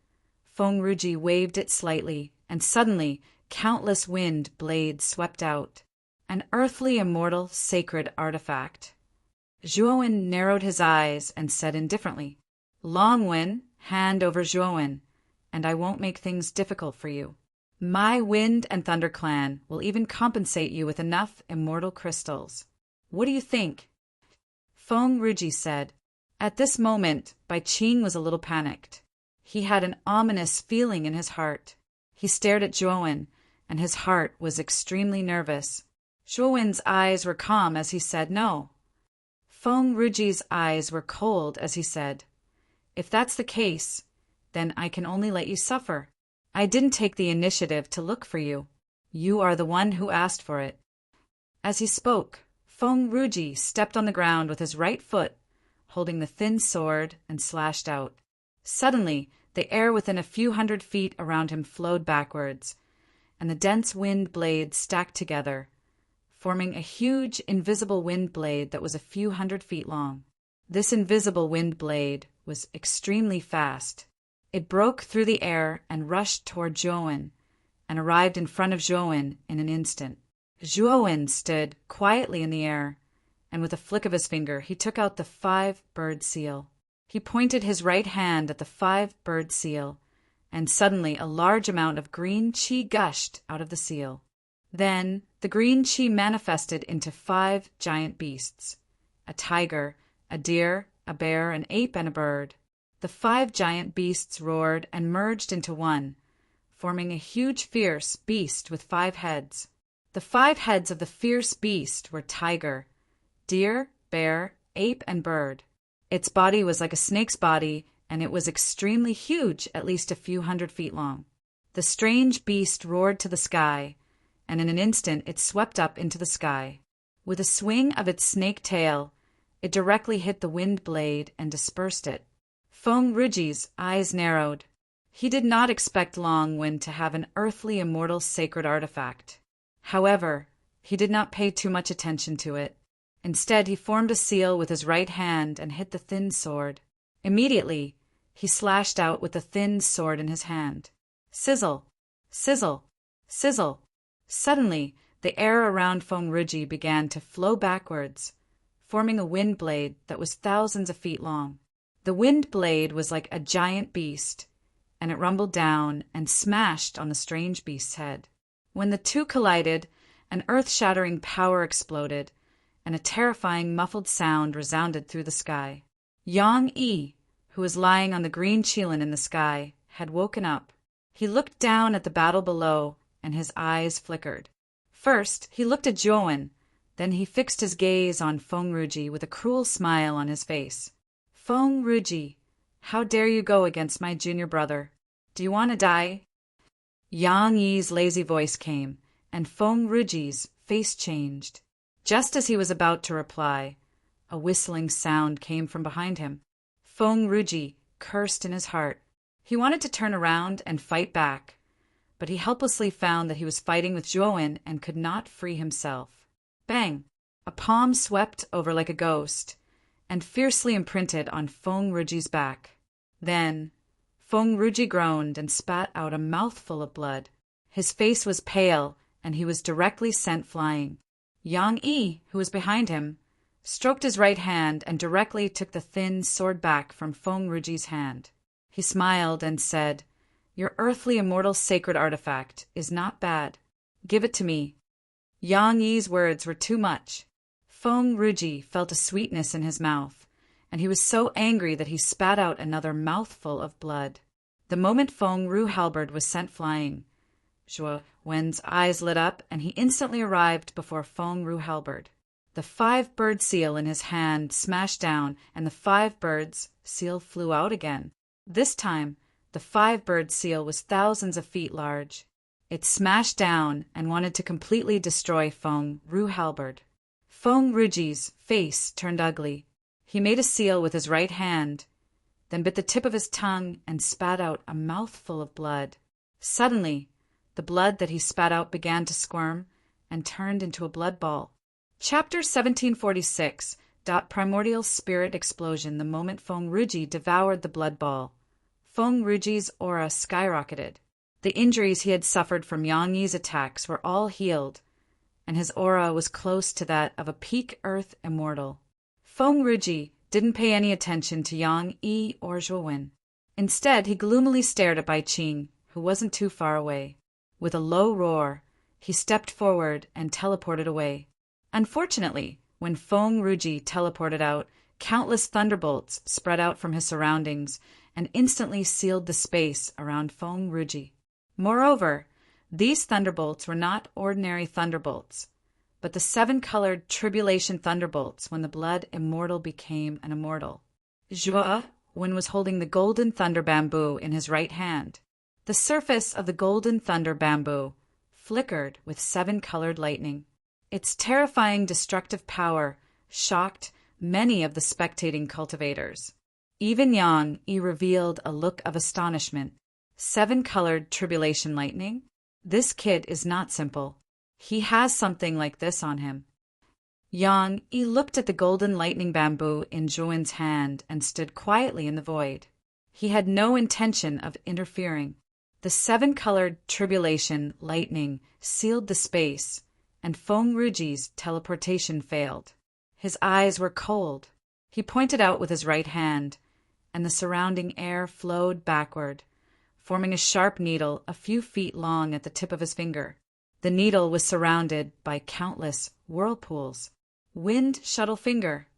Feng Ruji waved it slightly, and suddenly countless wind blades swept out. An earthly, immortal, sacred artifact. Zhuowen narrowed his eyes and said indifferently, Longwen, hand over Zhuowen, and I won't make things difficult for you. My Wind and Thunder clan will even compensate you with enough immortal crystals. What do you think? Feng Ruji said. At this moment, Bai Qing was a little panicked. He had an ominous feeling in his heart. He stared at Zhuowen, and his heart was extremely nervous. Zhuowen's eyes were calm as he said no. Feng Ruji's eyes were cold as he said, If that's the case, then I can only let you suffer. I didn't take the initiative to look for you. You are the one who asked for it. As he spoke, Feng Ruji stepped on the ground with his right foot, holding the thin sword, and slashed out. Suddenly, the air within a few hundred feet around him flowed backwards, and the dense wind blades stacked together, forming a huge invisible wind blade that was a few hundred feet long. This invisible wind blade was extremely fast. It broke through the air and rushed toward Zhuowen, and arrived in front of Zhuowen in an instant. Zhuowen stood quietly in the air, and with a flick of his finger he took out the 5-bird seal. He pointed his right hand at the 5-bird seal, and suddenly a large amount of green qi gushed out of the seal. Then the green qi manifested into 5 giant beasts, a tiger, a deer, a bear, an ape, and a bird. The 5 giant beasts roared and merged into one, forming a huge fierce beast with 5 heads. The 5 heads of the fierce beast were tiger, deer, bear, ape, and bird. Its body was like a snake's body, and it was extremely huge, at least a few hundred feet long. The strange beast roared to the sky, and in an instant it swept up into the sky. With a swing of its snake tail, it directly hit the wind blade and dispersed it. Feng Ruji's eyes narrowed. He did not expect Longwen to have an earthly immortal sacred artifact. However, he did not pay too much attention to it. Instead, he formed a seal with his right hand and hit the thin sword. Immediately, he slashed out with the thin sword in his hand. Sizzle! Sizzle! Sizzle! Suddenly, the air around Feng Ruji began to flow backwards, forming a wind blade that was thousands of feet long. The wind blade was like a giant beast, and it rumbled down and smashed on the strange beast's head. When the two collided, an earth-shattering power exploded, and a terrifying muffled sound resounded through the sky. Yang Yi, who was lying on the green qilin in the sky, had woken up. He looked down at the battle below, and his eyes flickered. First, he looked at Zhuowen, then he fixed his gaze on Feng Ruji with a cruel smile on his face. Feng Ruji, how dare you go against my junior brother? Do you want to die? Yang Yi's lazy voice came, and Feng Ruji's face changed. Just as he was about to reply, a whistling sound came from behind him. Feng Ruji cursed in his heart. He wanted to turn around and fight back, but he helplessly found that he was fighting with Zhuowen and could not free himself. Bang! A palm swept over like a ghost, and fiercely imprinted on Feng Ruji's back. Then Feng Ruji groaned and spat out a mouthful of blood. His face was pale, and he was directly sent flying. Yang Yi, who was behind him, stroked his right hand and directly took the thin sword back from Feng Ruji's hand. He smiled and said, Your earthly immortal sacred artifact is not bad. Give it to me. Yang Yi's words were too much. Feng Ruji felt a sweetness in his mouth, and he was so angry that he spat out another mouthful of blood. The moment Feng Ru halberd was sent flying, Zhuowen's eyes lit up, and he instantly arrived before Feng Ru halberd. The 5-bird seal in his hand smashed down, and the 5-birds seal flew out again. This time, the 5-bird seal was thousands of feet large. It smashed down and wanted to completely destroy Feng Ru halberd. Feng Ruji's face turned ugly. He made a seal with his right hand, then bit the tip of his tongue and spat out a mouthful of blood. Suddenly, the blood that he spat out began to squirm and turned into a blood ball. Chapter 1746. Primordial Spirit Explosion. The moment Feng Ruji devoured the blood ball, Feng Ruji's aura skyrocketed. The injuries he had suffered from Yang Yi's attacks were all healed, and his aura was close to that of a peak Earth immortal. Feng Ruji didn't pay any attention to Yang Yi or Zhuowen. Instead, he gloomily stared at Bai Qing, who wasn't too far away. With a low roar, he stepped forward and teleported away. Unfortunately, when Feng Ruji teleported out, countless thunderbolts spread out from his surroundings and instantly sealed the space around Feng Ruji. Moreover, these thunderbolts were not ordinary thunderbolts, but the seven-colored tribulation thunderbolts when the blood immortal became an immortal. Zhuowen was holding the golden thunder bamboo in his right hand. The surface of the golden thunder bamboo flickered with seven-colored lightning. Its terrifying destructive power shocked many of the spectating cultivators. Even Yang Yi revealed a look of astonishment. Seven-colored tribulation lightning? This kid is not simple. He has something like this on him. Yang Yi looked at the golden lightning bamboo in Zhuowen's hand and stood quietly in the void. He had no intention of interfering. The seven-colored tribulation lightning sealed the space, and Feng Ruji's teleportation failed. His eyes were cold. He pointed out with his right hand, and the surrounding air flowed backward, forming a sharp needle a few feet long at the tip of his finger. The needle was surrounded by countless whirlpools. Wind shuttle finger.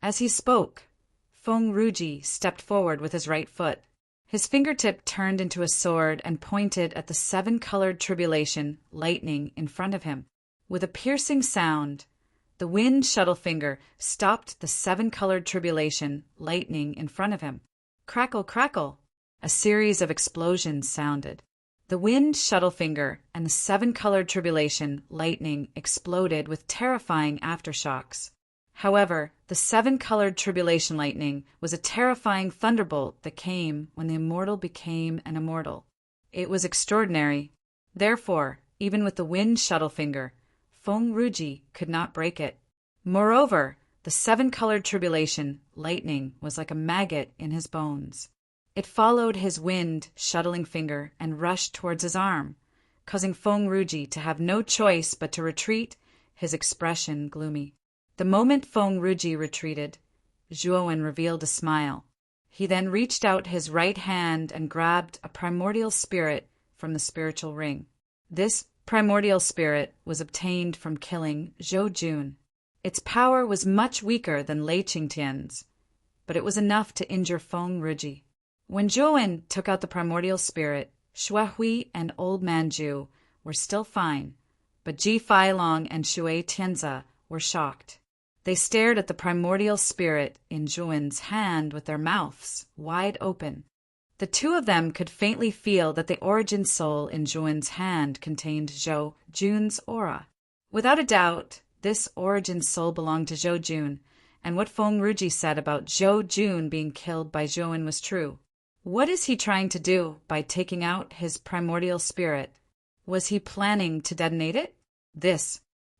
As he spoke, Feng Ruji stepped forward with his right foot. His fingertip turned into a sword and pointed at the seven-colored tribulation lightning in front of him. With a piercing sound, the wind shuttle finger stopped the seven-colored tribulation lightning in front of him. Crackle, crackle! A series of explosions sounded. The wind shuttle finger and the seven-colored tribulation lightning exploded with terrifying aftershocks. However, the seven-colored tribulation lightning was a terrifying thunderbolt that came when the immortal became an immortal. It was extraordinary. Therefore, even with the wind shuttle finger, Feng Ruji could not break it. Moreover, the seven-colored tribulation lightning was like a maggot in his bones. It followed his wind shuttling finger and rushed towards his arm, causing Feng Ruji to have no choice but to retreat, his expression gloomy. The moment Feng Ruji retreated, Zhuowen revealed a smile. He then reached out his right hand and grabbed a primordial spirit from the spiritual ring. This primordial spirit was obtained from killing Zhou Jun. Its power was much weaker than Lei Qingtian's, but it was enough to injure Feng Ruji. When Zhuowen took out the primordial spirit, Shuehui and Old Manju were still fine, but Ji Feilong and Shui Tianzi were shocked. They stared at the primordial spirit in Zhuowen's hand with their mouths wide open. The two of them could faintly feel that the origin soul in Zhuowen's hand contained Zhou Jun's aura. Without a doubt, this origin soul belonged to Zhou Jun, and what Feng Ruji said about Zhou Jun being killed by Zhuowen was true. What is he trying to do by taking out his primordial spirit? Was he planning to detonate it?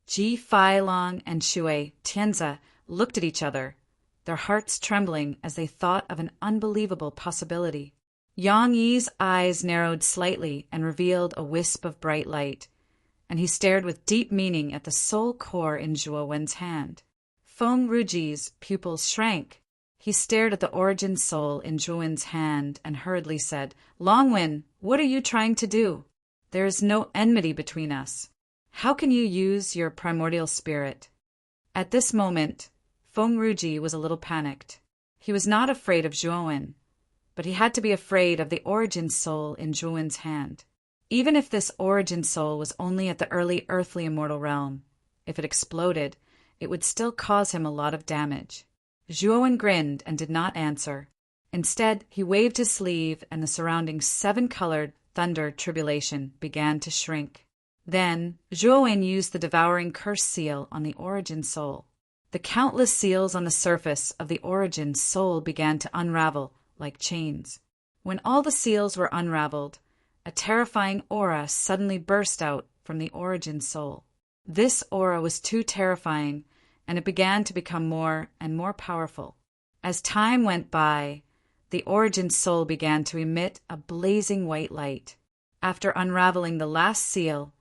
Ji Feilong and Shui Tianzi looked at each other, their hearts trembling as they thought of an unbelievable possibility. Yang Yi's eyes narrowed slightly and revealed a wisp of bright light, and he stared with deep meaning at the soul core in Zhuowen's hand. Feng Ruji's pupils shrank. He stared at the origin soul in Zhuowen's hand and hurriedly said, "Longwen, what are you trying to do? There is no enmity between us. How can you use your primordial spirit?" At this moment, Feng Ruji was a little panicked. He was not afraid of Zhuowen, but he had to be afraid of the origin soul in Zhuowen's hand. Even if this origin soul was only at the early earthly immortal realm, if it exploded, it would still cause him a lot of damage. Zhuowen grinned and did not answer. Instead, he waved his sleeve and the surrounding seven-colored thunder tribulation began to shrink. Then, Zhuowen used the devouring curse seal on the origin soul. The countless seals on the surface of the origin soul began to unravel like chains. When all the seals were unraveled, a terrifying aura suddenly burst out from the origin soul. This aura was too terrifying, and it began to become more and more powerful. As time went by, the origin soul began to emit a blazing white light. After unraveling the last seal,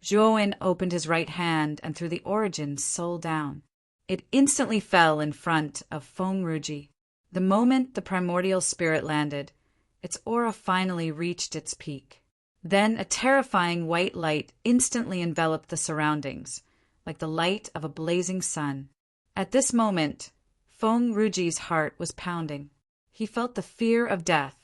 Zhuowen opened his right hand and threw the Origin's soul down. It instantly fell in front of Feng Ruji. The moment the primordial spirit landed, its aura finally reached its peak. Then a terrifying white light instantly enveloped the surroundings, like the light of a blazing sun. At this moment, Feng Ruji's heart was pounding. He felt the fear of death.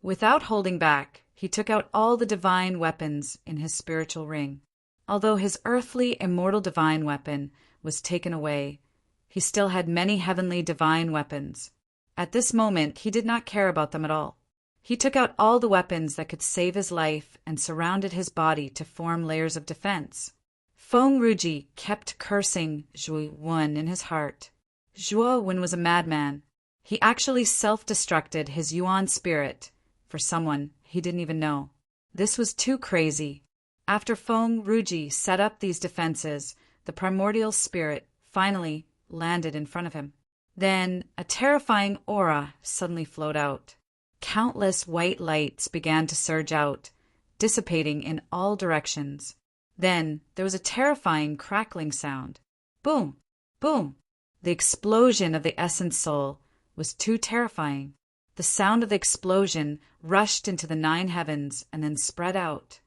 Without holding back, he took out all the divine weapons in his spiritual ring. Although his earthly, immortal divine weapon was taken away, he still had many heavenly divine weapons. At this moment, he did not care about them at all. He took out all the weapons that could save his life and surrounded his body to form layers of defense. Feng Ruji kept cursing Zhuowen in his heart. Zhuowen was a madman. He actually self-destructed his Yuan spirit for someone he didn't even know. This was too crazy. After Feng Ruji set up these defenses, the primordial spirit finally landed in front of him. Then a terrifying aura suddenly flowed out. Countless white lights began to surge out, dissipating in all directions. Then there was a terrifying crackling sound. Boom! Boom! The explosion of the essence soul was too terrifying. The sound of the explosion rushed into the 9 heavens and then spread out.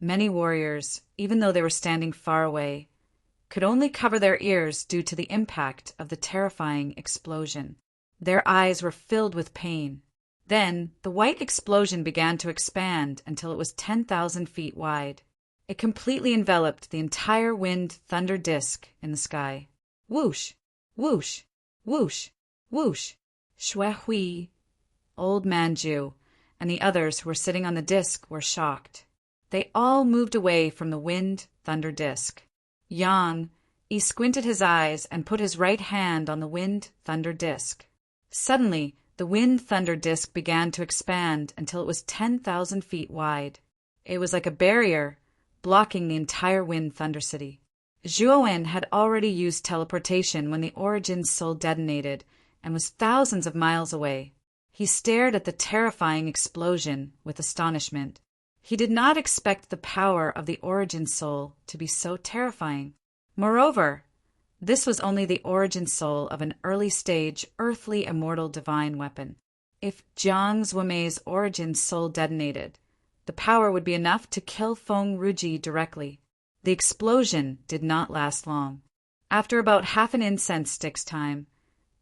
Many warriors, even though they were standing far away, could only cover their ears due to the impact of the terrifying explosion. Their eyes were filled with pain. Then the white explosion began to expand until it was 10,000 feet wide. It completely enveloped the entire wind thunder disk in the sky. Whoosh! Whoosh! Whoosh! Whoosh! Xue Hui, Old Manju, and the others who were sitting on the disk were shocked. They all moved away from the wind thunder disk. He squinted his eyes and put his right hand on the wind thunder disk. Suddenly, the wind thunder disk began to expand until it was 10,000 feet wide. It was like a barrier, blocking the entire wind thunder city. Zhuowen had already used teleportation when the Origin's soul detonated and was thousands of miles away. He stared at the terrifying explosion with astonishment. He did not expect the power of the Origin soul to be so terrifying. Moreover, this was only the Origin soul of an early-stage, earthly, immortal divine weapon. If Jiang Zuomei's Origin soul detonated, the power would be enough to kill Feng Ruji directly. The explosion did not last long. After about half an incense stick's time,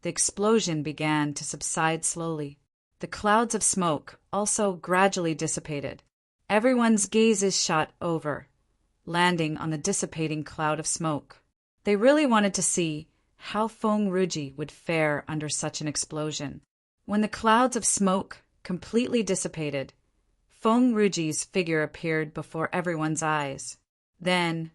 the explosion began to subside slowly. The clouds of smoke also gradually dissipated. Everyone's gazes shot over, landing on the dissipating cloud of smoke. They really wanted to see how Feng Ruji would fare under such an explosion. When the clouds of smoke completely dissipated, Feng Ruji's figure appeared before everyone's eyes. Then,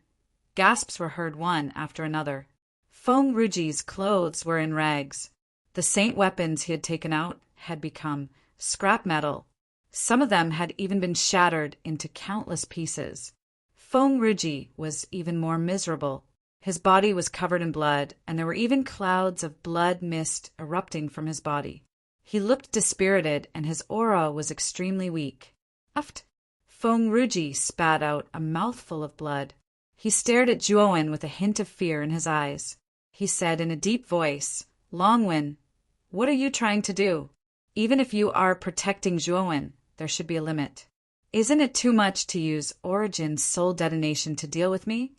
gasps were heard one after another. Feng Ruji's clothes were in rags. The saint weapons he had taken out had become scrap metal. Some of them had even been shattered into countless pieces. Feng Ruji was even more miserable. His body was covered in blood, and there were even clouds of blood mist erupting from his body. He looked dispirited, and his aura was extremely weak. Uft! Feng Ruji spat out a mouthful of blood. He stared at Zhuowen with a hint of fear in his eyes. He said in a deep voice, "Longwen, what are you trying to do? Even if you are protecting Zhuowen, there should be a limit. Isn't it too much to use Origin's soul detonation to deal with me?"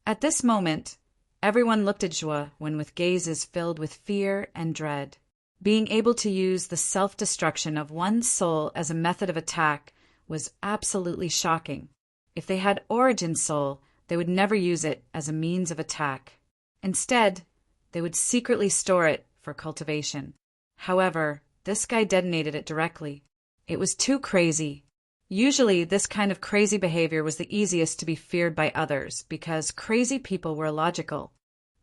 At this moment, everyone looked at Zhuowen with gazes filled with fear and dread. Being able to use the self-destruction of one's soul as a method of attack was absolutely shocking. If they had Origin's soul, they would never use it as a means of attack. Instead, they would secretly store it for cultivation. However, this guy detonated it directly. It was too crazy. Usually, this kind of crazy behavior was the easiest to be feared by others because crazy people were illogical.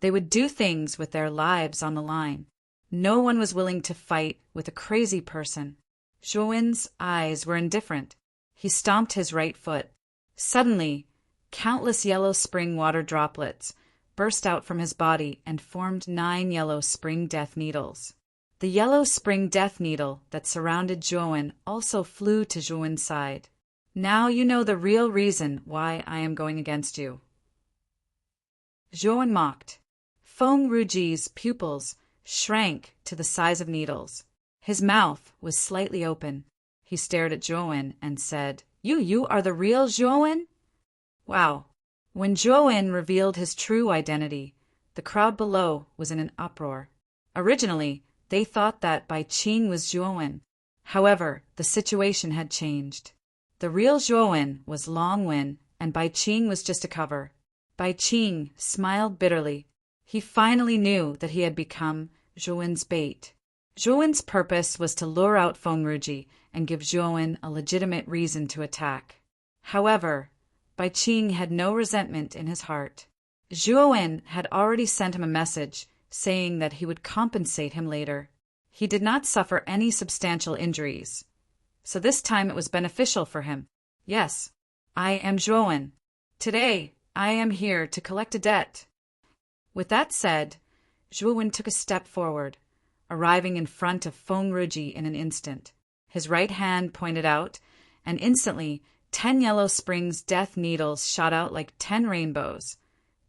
They would do things with their lives on the line. No one was willing to fight with a crazy person. Zhuowen's eyes were indifferent. He stomped his right foot. Suddenly, countless yellow spring water droplets burst out from his body and formed 9 yellow spring death needles. The yellow spring death needle that surrounded Zhuowen also flew to Zhuowen's side. Now you know the real reason why I am going against you." Zhuowen mocked. Feng Ruji's pupils shrank to the size of needles. His mouth was slightly open. He stared at Zhuowen and said, You are the real Zhuowen?" Wow. When Zhuowen revealed his true identity, the crowd below was in an uproar. Originally, they thought that Bai Qing was Zhuowen. However, the situation had changed. The real Zhuowen was Long Wen, and Bai Qing was just a cover. Bai Qing smiled bitterly. He finally knew that he had become Zhuowen's bait. Zhuowen's purpose was to lure out Feng Ruji and give Zhuowen a legitimate reason to attack. However, Bai Qing had no resentment in his heart. Zhuowen had already sent him a message saying that he would compensate him later. He did not suffer any substantial injuries, so this time it was beneficial for him. Yes, I am Zhuowen. Today, I am here to collect a debt. With that said, Zhuowen took a step forward, arriving in front of Feng Ruji in an instant. His right hand pointed out, and instantly 10 Yellow Spring's death needles shot out like 10 rainbows,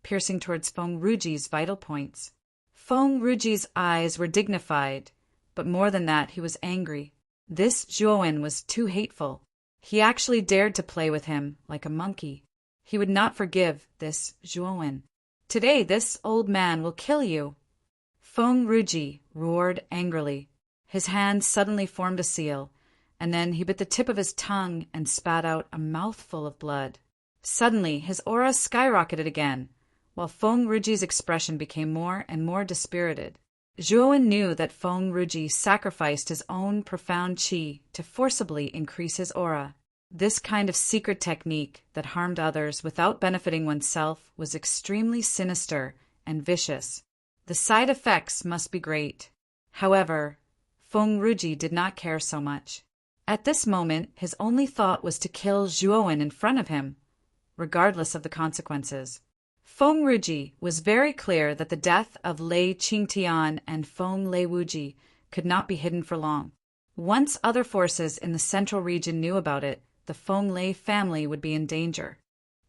piercing towards Feng Ruji's vital points. Feng Ruji's eyes were dignified, but more than that, he was angry. This Zhuowen was too hateful. He actually dared to play with him like a monkey. He would not forgive this Zhuowen. Today, this old man will kill you. Feng Ruji roared angrily. His hand suddenly formed a seal, and then he bit the tip of his tongue and spat out a mouthful of blood. Suddenly, his aura skyrocketed again, while Feng Ruji's expression became more and more dispirited. Zhuowen knew that Feng Ruji sacrificed his own profound qi to forcibly increase his aura. This kind of secret technique that harmed others without benefiting oneself was extremely sinister and vicious. The side effects must be great. However, Feng Ruji did not care so much. At this moment, his only thought was to kill Zhuowen in front of him, regardless of the consequences. Feng Ruji was very clear that the death of Lei Qingtian and Feng Lei Wuji could not be hidden for long. Once other forces in the central region knew about it, the Feng Lei family would be in danger.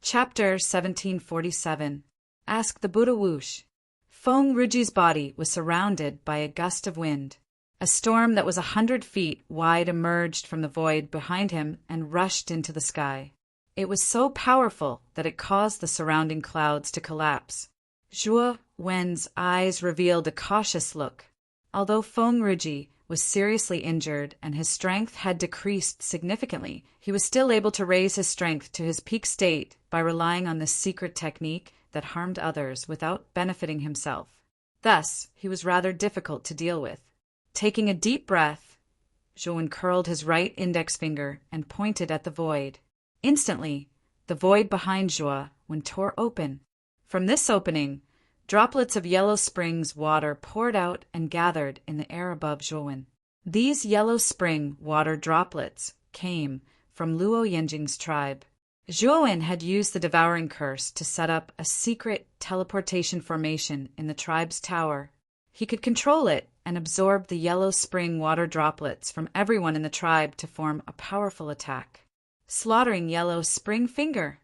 Chapter 1747. Ask the Buddha Whoosh. Feng Ruji's body was surrounded by a gust of wind. A storm that was 100 feet wide emerged from the void behind him and rushed into the sky. It was so powerful that it caused the surrounding clouds to collapse. Zhuo Wen's eyes revealed a cautious look. Although Feng Ruji was seriously injured and his strength had decreased significantly, he was still able to raise his strength to his peak state by relying on this secret technique that harmed others without benefiting himself. Thus, he was rather difficult to deal with. Taking a deep breath, Zhuowen curled his right index finger and pointed at the void. Instantly, the void behind Zhuowen tore open. From this opening, droplets of Yellow Spring's water poured out and gathered in the air above Zhuowen. These Yellow Spring water droplets came from Luo Yanjing's tribe. Zhuowen had used the Devouring Curse to set up a secret teleportation formation in the tribe's tower. He could control it and absorb the Yellow Spring water droplets from everyone in the tribe to form a powerful attack. Slaughtering Yellow Spring Finger!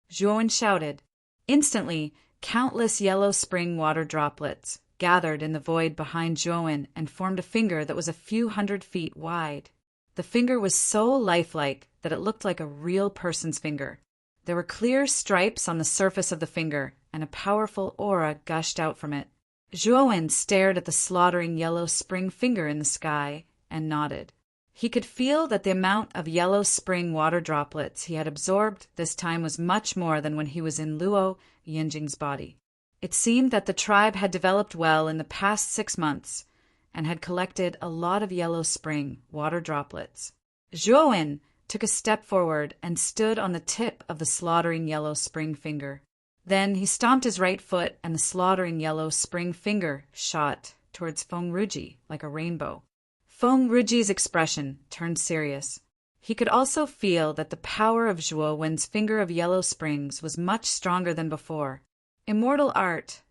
Zhuowen shouted. Instantly, countless Yellow Spring water droplets gathered in the void behind Zhuowen and formed a finger that was a few 100 feet wide. The finger was so lifelike that it looked like a real person's finger. There were clear stripes on the surface of the finger, and a powerful aura gushed out from it. Zhuowen stared at the slaughtering Yellow Spring Finger in the sky and nodded. He could feel that the amount of Yellow Spring water droplets he had absorbed this time was much more than when he was in Luo Yanjing's body. It seemed that the tribe had developed well in the past 6 months and had collected a lot of Yellow Spring water droplets. Zhuowen took a step forward and stood on the tip of the slaughtering Yellow Spring Finger. Then he stomped his right foot and the slaughtering Yellow Spring Finger shot towards Feng Ruji like a rainbow. Feng Ruji's expression turned serious. He could also feel that the power of Zhuowen's Finger of Yellow Springs was much stronger than before. Immortal art,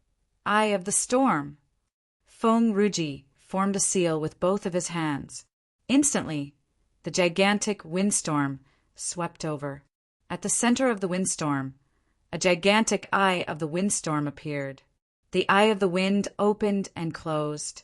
Eye of the Storm. Feng Ruji formed a seal with both of his hands. Instantly, the gigantic windstorm swept over. At the center of the windstorm, a gigantic eye of the windstorm appeared. The eye of the wind opened and closed.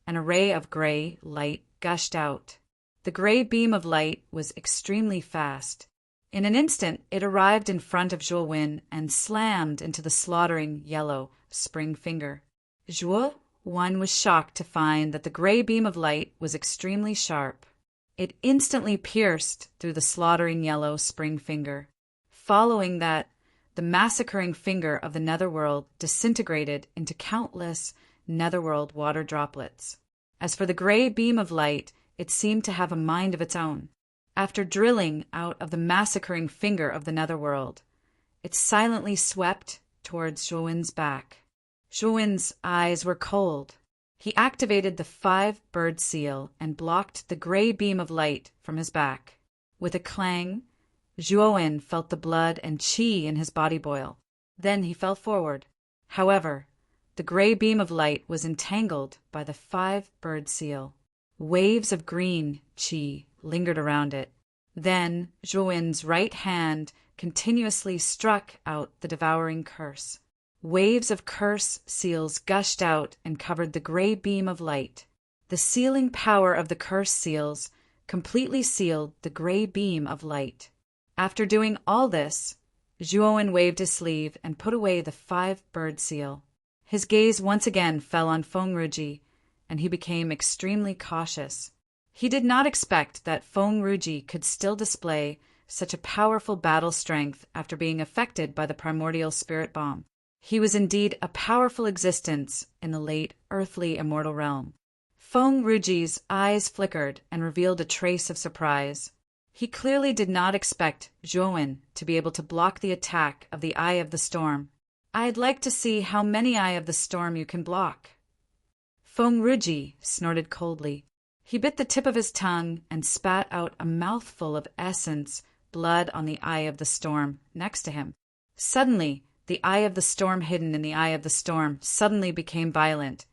An array of gray light gushed out. The gray beam of light was extremely fast. In an instant, it arrived in front of Zhuo Wen and slammed into the slaughtering yellow spring finger. Zhuo Wen was shocked to find that the gray beam of light was extremely sharp. It instantly pierced through the slaughtering yellow spring finger. Following that, the massacring finger of the netherworld disintegrated into countless netherworld water droplets. As for the gray beam of light, it seemed to have a mind of its own. After drilling out of the massacring finger of the netherworld, it silently swept towards Zhuo Wen's back. Zhuo Wen's eyes were cold. He activated the 5-bird seal and blocked the gray beam of light from his back. With a clang, Zhuo Wen felt the blood and qi in his body boil. Then he fell forward. However, the gray beam of light was entangled by the 5-bird seal. Waves of green qi lingered around it. Then Zhuo Wen's right hand continuously struck out the devouring curse. Waves of curse seals gushed out and covered the gray beam of light. The sealing power of the curse seals completely sealed the gray beam of light. After doing all this, Zhuo Wen waved his sleeve and put away the 5-bird seal. His gaze once again fell on Feng Ruji, and he became extremely cautious. He did not expect that Feng Ruji could still display such a powerful battle strength after being affected by the primordial spirit bomb. He was indeed a powerful existence in the late earthly immortal realm. Feng Ruji's eyes flickered and revealed a trace of surprise. He clearly did not expect Zhuo Wen to be able to block the attack of the Eye of the Storm. "I'd like to see how many Eye of the Storm you can block." Feng Ruji snorted coldly. He bit the tip of his tongue and spat out a mouthful of essence, blood on the Eye of the Storm next to him. Suddenly, the Eye of the Storm hidden in the Eye of the Storm suddenly became violent,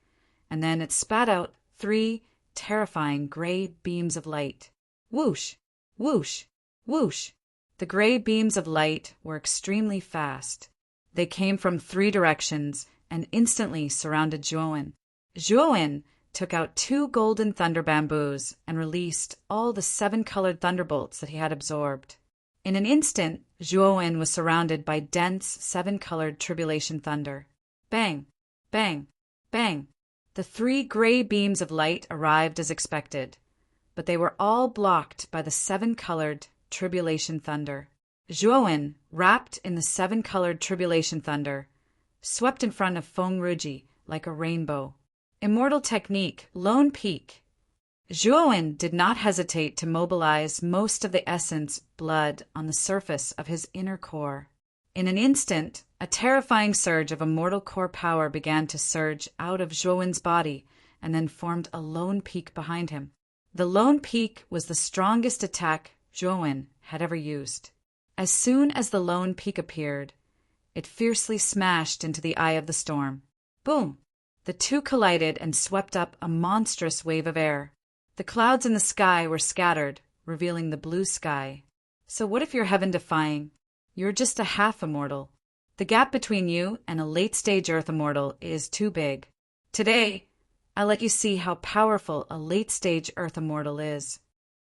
and then it spat out 3 terrifying gray beams of light. Whoosh! Whoosh! Whoosh! The gray beams of light were extremely fast. They came from 3 directions and instantly surrounded Zhuo Wen. Zhuo Wen took out 2 golden thunder bamboos and released all the 7-colored thunderbolts that he had absorbed. In an instant, Zhuo Wen was surrounded by dense 7-colored tribulation thunder. Bang! Bang! Bang! The 3 gray beams of light arrived as expected, but they were all blocked by the 7-colored tribulation thunder. Zhuo Wen, wrapped in the 7-colored tribulation thunder, swept in front of Feng Ruji like a rainbow. Immortal technique, Lone Peak. Zhuo Wen did not hesitate to mobilize most of the essence blood on the surface of his inner core. In an instant, a terrifying surge of immortal core power began to surge out of Zhuo Wen's body and then formed a lone peak behind him. The lone peak was the strongest attack Zhuo Wen had ever used. As soon as the lone peak appeared, it fiercely smashed into the Eye of the Storm. Boom! The 2 collided and swept up a monstrous wave of air. The clouds in the sky were scattered, revealing the blue sky. So what if you're heaven-defying? You're just a half immortal. The gap between you and a late-stage Earth immortal is too big. Today, I'll let you see how powerful a late-stage Earth immortal is.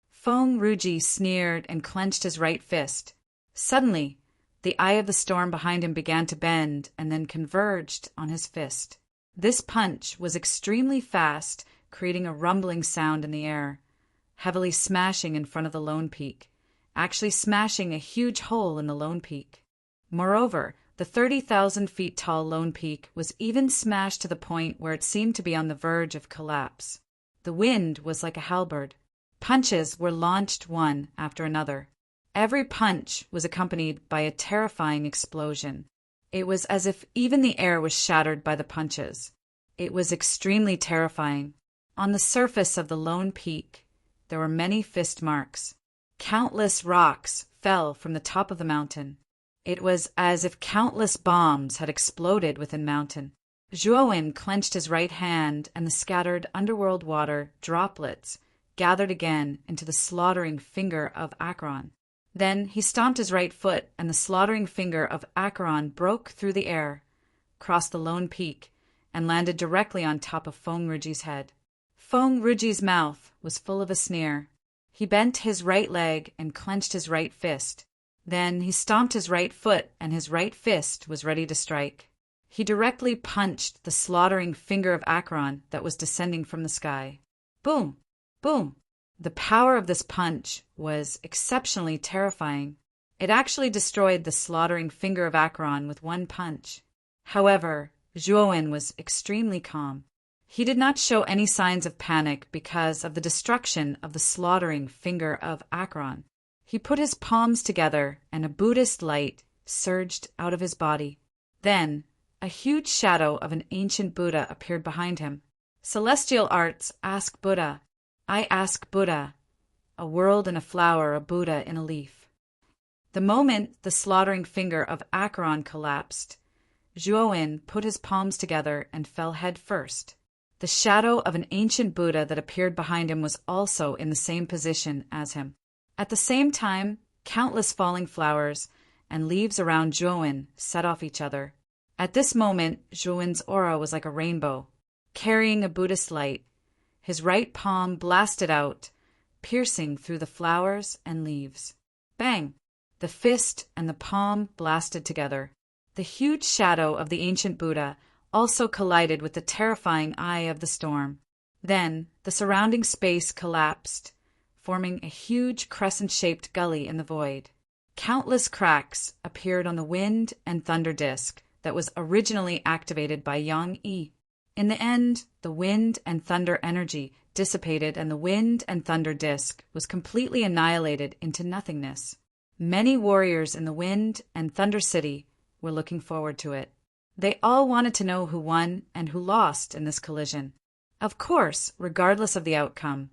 Feng Ruji sneered and clenched his right fist. Suddenly, the Eye of the Storm behind him began to bend and then converged on his fist. This punch was extremely fast, creating a rumbling sound in the air, heavily smashing in front of the lone peak, actually smashing a huge hole in the lone peak. Moreover, the 30,000 feet tall lone peak was even smashed to the point where it seemed to be on the verge of collapse. The wind was like a halberd. Punches were launched one after another. Every punch was accompanied by a terrifying explosion. It was as if even the air was shattered by the punches. It was extremely terrifying. On the surface of the lone peak, there were many fist marks. Countless rocks fell from the top of the mountain. It was as if countless bombs had exploded within mountain. Zhuo Wen clenched his right hand, and the scattered underworld water droplets gathered again into the slaughtering finger of Akron. Then he stomped his right foot, and the slaughtering finger of Acheron broke through the air, crossed the lone peak, and landed directly on top of Feng Ruji's head. Feng Ruji's mouth was full of a sneer. He bent his right leg and clenched his right fist. Then he stomped his right foot, and his right fist was ready to strike. He directly punched the slaughtering finger of Acheron that was descending from the sky. Boom! Boom! The power of this punch was exceptionally terrifying. It actually destroyed the slaughtering finger of Acheron with one punch. However, Zhuowen was extremely calm. He did not show any signs of panic because of the destruction of the slaughtering finger of Acheron. He put his palms together, and a Buddhist light surged out of his body. Then, a huge shadow of an ancient Buddha appeared behind him. Celestial arts ask Buddha. I ask Buddha. A world in a flower, a Buddha in a leaf. The moment the slaughtering finger of Acheron collapsed, Zhuowen put his palms together and fell head first. The shadow of an ancient Buddha that appeared behind him was also in the same position as him. At the same time, countless falling flowers and leaves around Zhuowen set off each other. At this moment, Zhuowen's aura was like a rainbow, carrying a Buddhist light. His right palm blasted out, piercing through the flowers and leaves. Bang! The fist and the palm blasted together. The huge shadow of the ancient Buddha also collided with the terrifying eye of the storm. Then the surrounding space collapsed, forming a huge crescent-shaped gully in the void. Countless cracks appeared on the wind and thunder disk that was originally activated by Yang Yi. In the end, the wind and thunder energy dissipated, and the wind and thunder disk was completely annihilated into nothingness. Many warriors in the Wind and Thunder City were looking forward to it. They all wanted to know who won and who lost in this collision. Of course, regardless of the outcome,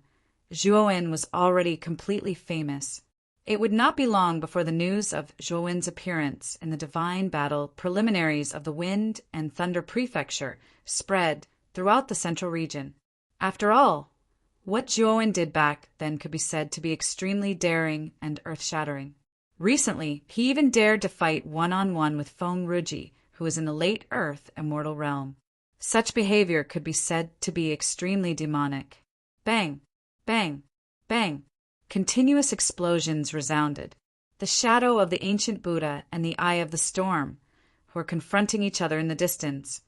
Zhuowen was already completely famous. It would not be long before the news of Zhuowen's appearance in the divine battle preliminaries of the Wind and Thunder Prefecture spread throughout the central region. After all, what Zhuowen did back then could be said to be extremely daring and earth-shattering. Recently, he even dared to fight one-on-one with Feng Ruji, who was in the late Earth immortal realm. Such behavior could be said to be extremely demonic. Bang! Bang! Bang! Continuous explosions resounded. The shadow of the ancient Buddha and the eye of the storm, who were confronting each other in the distance,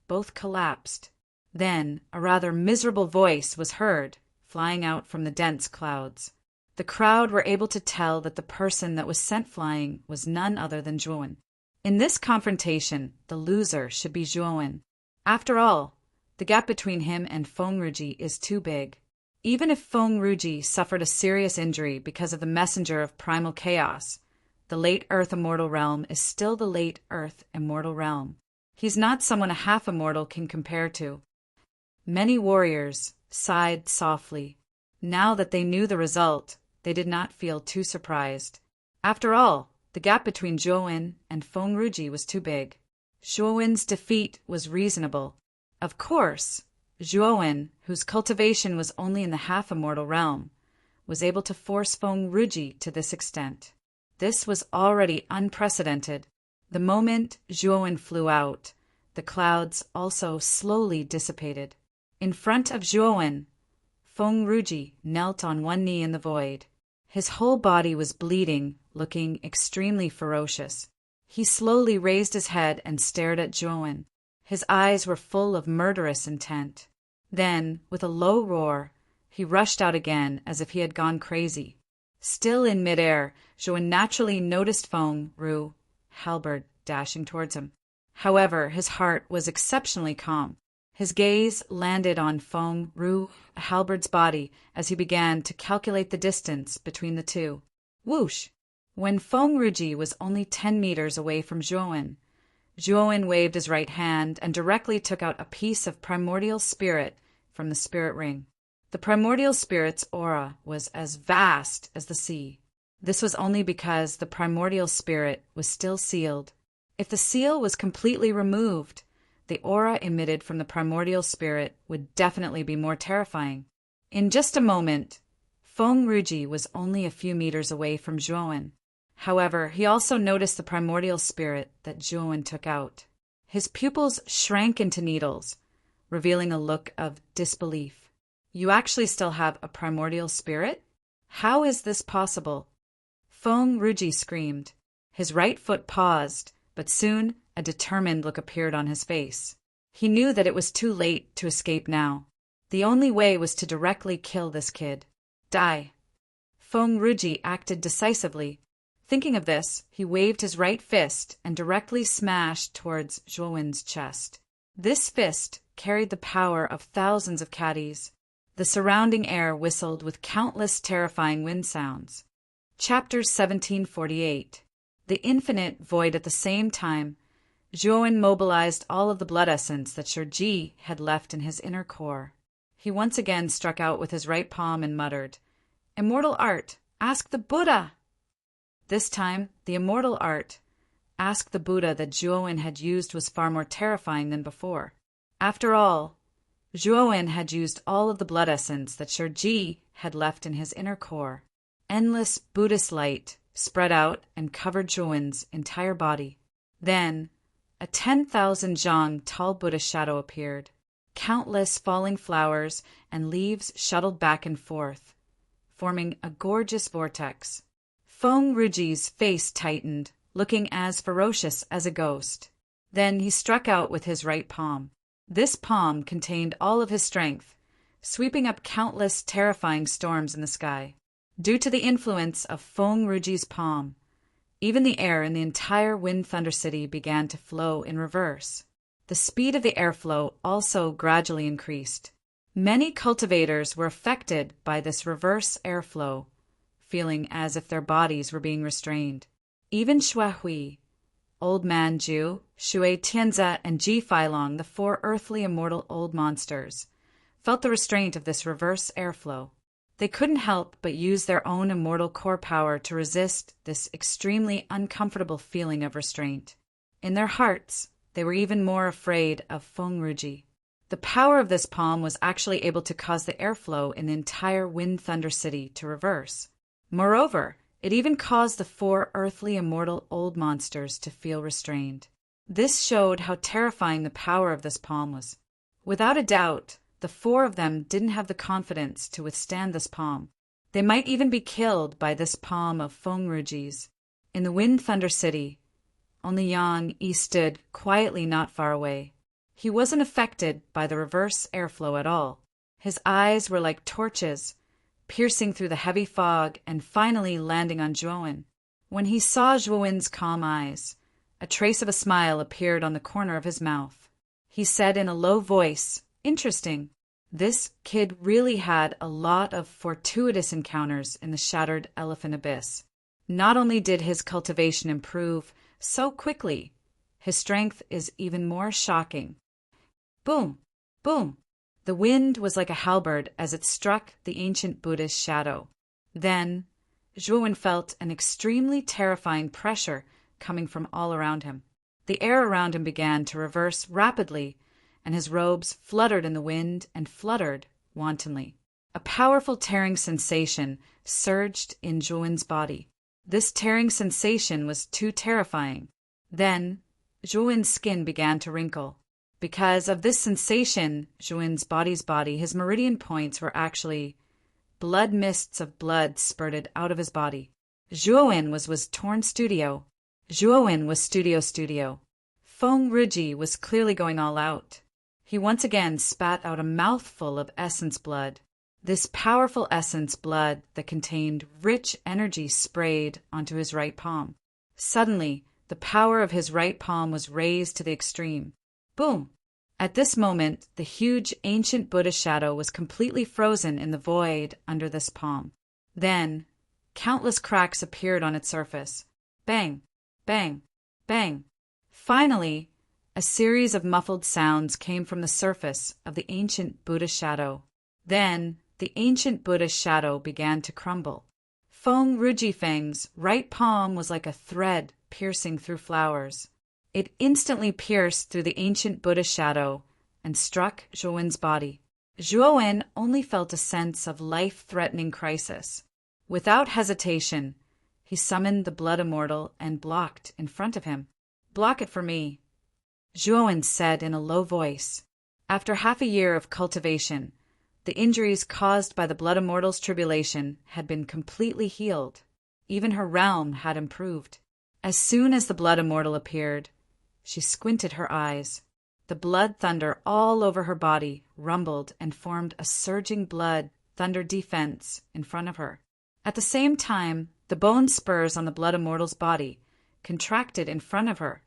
both collapsed. Then a rather miserable voice was heard, flying out from the dense clouds. The crowd were able to tell that the person that was sent flying was none other than Zhuowen. In this confrontation, the loser should be Zhuowen. After all, the gap between him and Feng Ruji is too big. Even if Feng Ruji suffered a serious injury because of the messenger of primal chaos, the late Earth immortal realm is still the late Earth immortal realm. He's not someone a half immortal can compare to. Many warriors sighed softly. Now that they knew the result, they did not feel too surprised. After all, the gap between Zhuowen and Feng Ruji was too big. Zhuowen's defeat was reasonable. Of course, Zhuowen, whose cultivation was only in the half-immortal realm, was able to force Feng Ruji to this extent. This was already unprecedented. The moment Zhuowen flew out, the clouds also slowly dissipated. In front of Zhuowen, Feng Ruji knelt on one knee in the void. His whole body was bleeding, looking extremely ferocious. He slowly raised his head and stared at Zhuowen. His eyes were full of murderous intent. Then, with a low roar, he rushed out again as if he had gone crazy. Still in midair, Zhuowen naturally noticed Feng Ru, halberd, dashing towards him. However, his heart was exceptionally calm. His gaze landed on Feng Ru, halberd's body as he began to calculate the distance between the two. Whoosh! When Feng Ruji was only 10 meters away from Zhuowen, Zhuowen waved his right hand and directly took out a piece of primordial spirit from the spirit ring. The primordial spirit's aura was as vast as the sea. This was only because the primordial spirit was still sealed. If the seal was completely removed, the aura emitted from the primordial spirit would definitely be more terrifying. In just a moment, Feng Ruji was only a few meters away from Zhuowen. However, he also noticed the primordial spirit that Zhuowen took out. His pupils shrank into needles, revealing a look of disbelief. You actually still have a primordial spirit? How is this possible? Feng Ruji screamed. His right foot paused, but soon a determined look appeared on his face. He knew that it was too late to escape now. The only way was to directly kill this kid. Die. Feng Ruji acted decisively. Thinking of this, he waved his right fist and directly smashed towards Zhuowen's chest. This fist carried the power of thousands of caddies. The surrounding air whistled with countless terrifying wind sounds. Chapter 1748. The infinite void. At the same time, Zhuowen mobilized all of the blood essence that Shiji had left in his inner core. He once again struck out with his right palm and muttered, "Immortal art, ask the Buddha!" This time, the immortal art, ask the Buddha, that Zhuowen had used was far more terrifying than before. After all, Zhuowen had used all of the blood essence that Shiji had left in his inner core. Endless Buddhist light spread out and covered Zhuowen's entire body. Then, a 10,000 zhang tall Buddhist shadow appeared. Countless falling flowers and leaves shuttled back and forth, forming a gorgeous vortex. Feng Ruji's face tightened, looking as ferocious as a ghost. Then he struck out with his right palm. This palm contained all of his strength, sweeping up countless terrifying storms in the sky. Due to the influence of Feng Ruji's palm, even the air in the entire Wind Thunder City began to flow in reverse. The speed of the airflow also gradually increased. Many cultivators were affected by this reverse airflow, feeling as if their bodies were being restrained. Even Shuahui, Old Man Ju, Shui Tianze, and Ji Feilong, the four earthly immortal old monsters, felt the restraint of this reverse airflow. They couldn't help but use their own immortal core power to resist this extremely uncomfortable feeling of restraint. In their hearts, they were even more afraid of Feng Ruji. The power of this palm was actually able to cause the airflow in the entire Wind Thunder City to reverse. Moreover, it even caused the four earthly immortal old monsters to feel restrained. This showed how terrifying the power of this palm was. Without a doubt, the four of them didn't have the confidence to withstand this palm. They might even be killed by this palm of Feng Ruji's. In the Wind Thunder City, only Yang Yi stood quietly not far away. He wasn't affected by the reverse airflow at all. His eyes were like torches, piercing through the heavy fog and finally landing on Zhuowen. When he saw Zhuowen's calm eyes, a trace of a smile appeared on the corner of his mouth. He said in a low voice, "Interesting. This kid really had a lot of fortuitous encounters in the Shattered Elephant Abyss. Not only did his cultivation improve so quickly, his strength is even more shocking." Boom! Boom! The wind was like a halberd as it struck the ancient Buddha's shadow. Then, Zhuowen felt an extremely terrifying pressure coming from all around him. The air around him began to reverse rapidly, and his robes fluttered in the wind and fluttered wantonly. A powerful tearing sensation surged in Zhuowen's body. This tearing sensation was too terrifying. Then, Zhuowen's skin began to wrinkle. Because of this sensation, Zhuowen's body, his meridian points were actually blood mists of blood spurted out of his body. Zhuowen was torn studio. Zhuowen was studio. Feng Ruji was clearly going all out. He once again spat out a mouthful of essence blood. This powerful essence blood that contained rich energy sprayed onto his right palm. Suddenly, the power of his right palm was raised to the extreme. Boom! At this moment, the huge ancient Buddha shadow was completely frozen in the void under this palm. Then, countless cracks appeared on its surface. Bang! Bang! Bang! Finally, a series of muffled sounds came from the surface of the ancient Buddha shadow. Then, the ancient Buddha shadow began to crumble. Feng Rujifeng's right palm was like a thread piercing through flowers. It instantly pierced through the ancient Buddha shadow and struck Zhuowen's body. Zhuowen only felt a sense of life-threatening crisis. Without hesitation, He summoned the blood immortal and blocked in front of him. "Block it for me," Zhuowen said in a low voice. After half a year of cultivation, the injuries caused by the blood immortal's tribulation had been completely healed. Even her realm had improved. As soon as the blood immortal appeared, she squinted her eyes. The blood thunder all over her body rumbled and formed a surging blood thunder defense in front of her. At the same time, the bone spurs on the blood immortal's body contracted in front of her,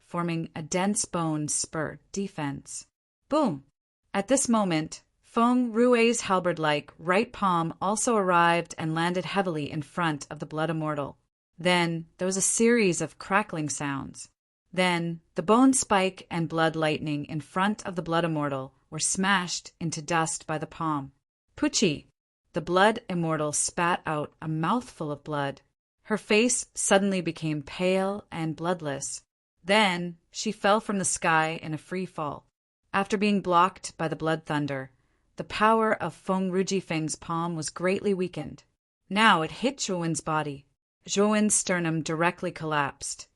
forming a dense bone spur defense. Boom! At this moment, Feng Rui's halberd-like right palm also arrived and landed heavily in front of the blood immortal. Then there was a series of crackling sounds. Then the bone spike and blood lightning in front of the blood immortal were smashed into dust by the palm. Pucci! The blood immortal spat out a mouthful of blood. Her face suddenly became pale and bloodless. Then she fell from the sky in a free fall. After being blocked by the blood thunder, the power of Feng Rujifeng's palm was greatly weakened. Now it hit Zhuowen's body. Zhuowen's sternum directly collapsed,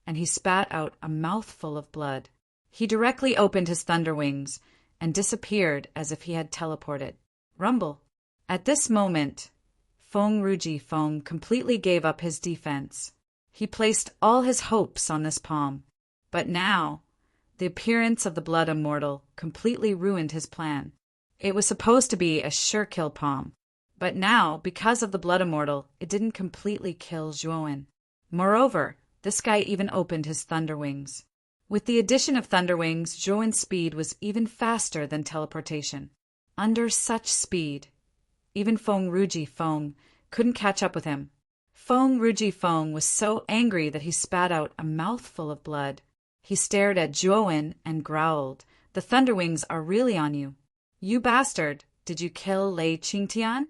and he spat out a mouthful of blood. He directly opened his thunder wings and disappeared as if he had teleported. Rumble. At this moment, Feng Rujifeng completely gave up his defense. He placed all his hopes on this palm. But now, the appearance of the blood immortal completely ruined his plan. It was supposed to be a sure-kill palm. But now, because of the blood immortal, it didn't completely kill Zhuowen. Moreover, this guy even opened his thunder wings. With the addition of thunder wings, Zhuowen's speed was even faster than teleportation. Under such speed, even Feng Rujifeng couldn't catch up with him. Feng Rujifeng was so angry that he spat out a mouthful of blood. He stared at Zhuowen and growled, "The thunder wings are really on you. You bastard, did you kill Lei Qingtian?"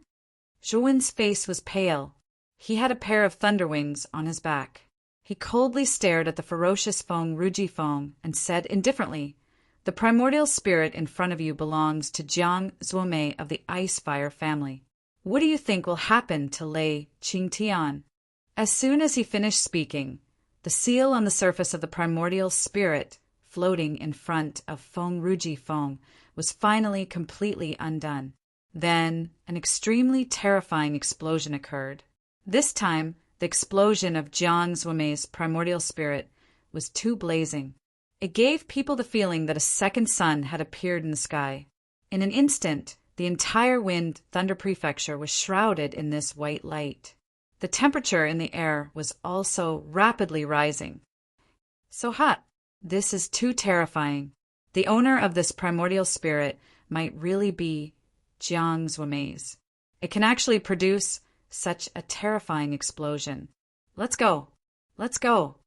Zhuowen's face was pale. He had a pair of thunder wings on his back. He coldly stared at the ferocious Feng Rujifeng and said indifferently, "The primordial spirit in front of you belongs to Jiang Zuomei of the Ice Fire family. What do you think will happen to Lei Qingtian?" As soon as he finished speaking, the seal on the surface of the primordial spirit floating in front of Feng Rujifeng was finally completely undone. Then an extremely terrifying explosion occurred. This time, the explosion of Jiang Zuomei's primordial spirit was too blazing. It gave people the feeling that a second sun had appeared in the sky. In an instant, the entire Wind Thunder Prefecture was shrouded in this white light. The temperature in the air was also rapidly rising. So hot. This is too terrifying. The owner of this primordial spirit might really be Jiang Zuomei's. It can actually produce such a terrifying explosion. Let's go. Let's go.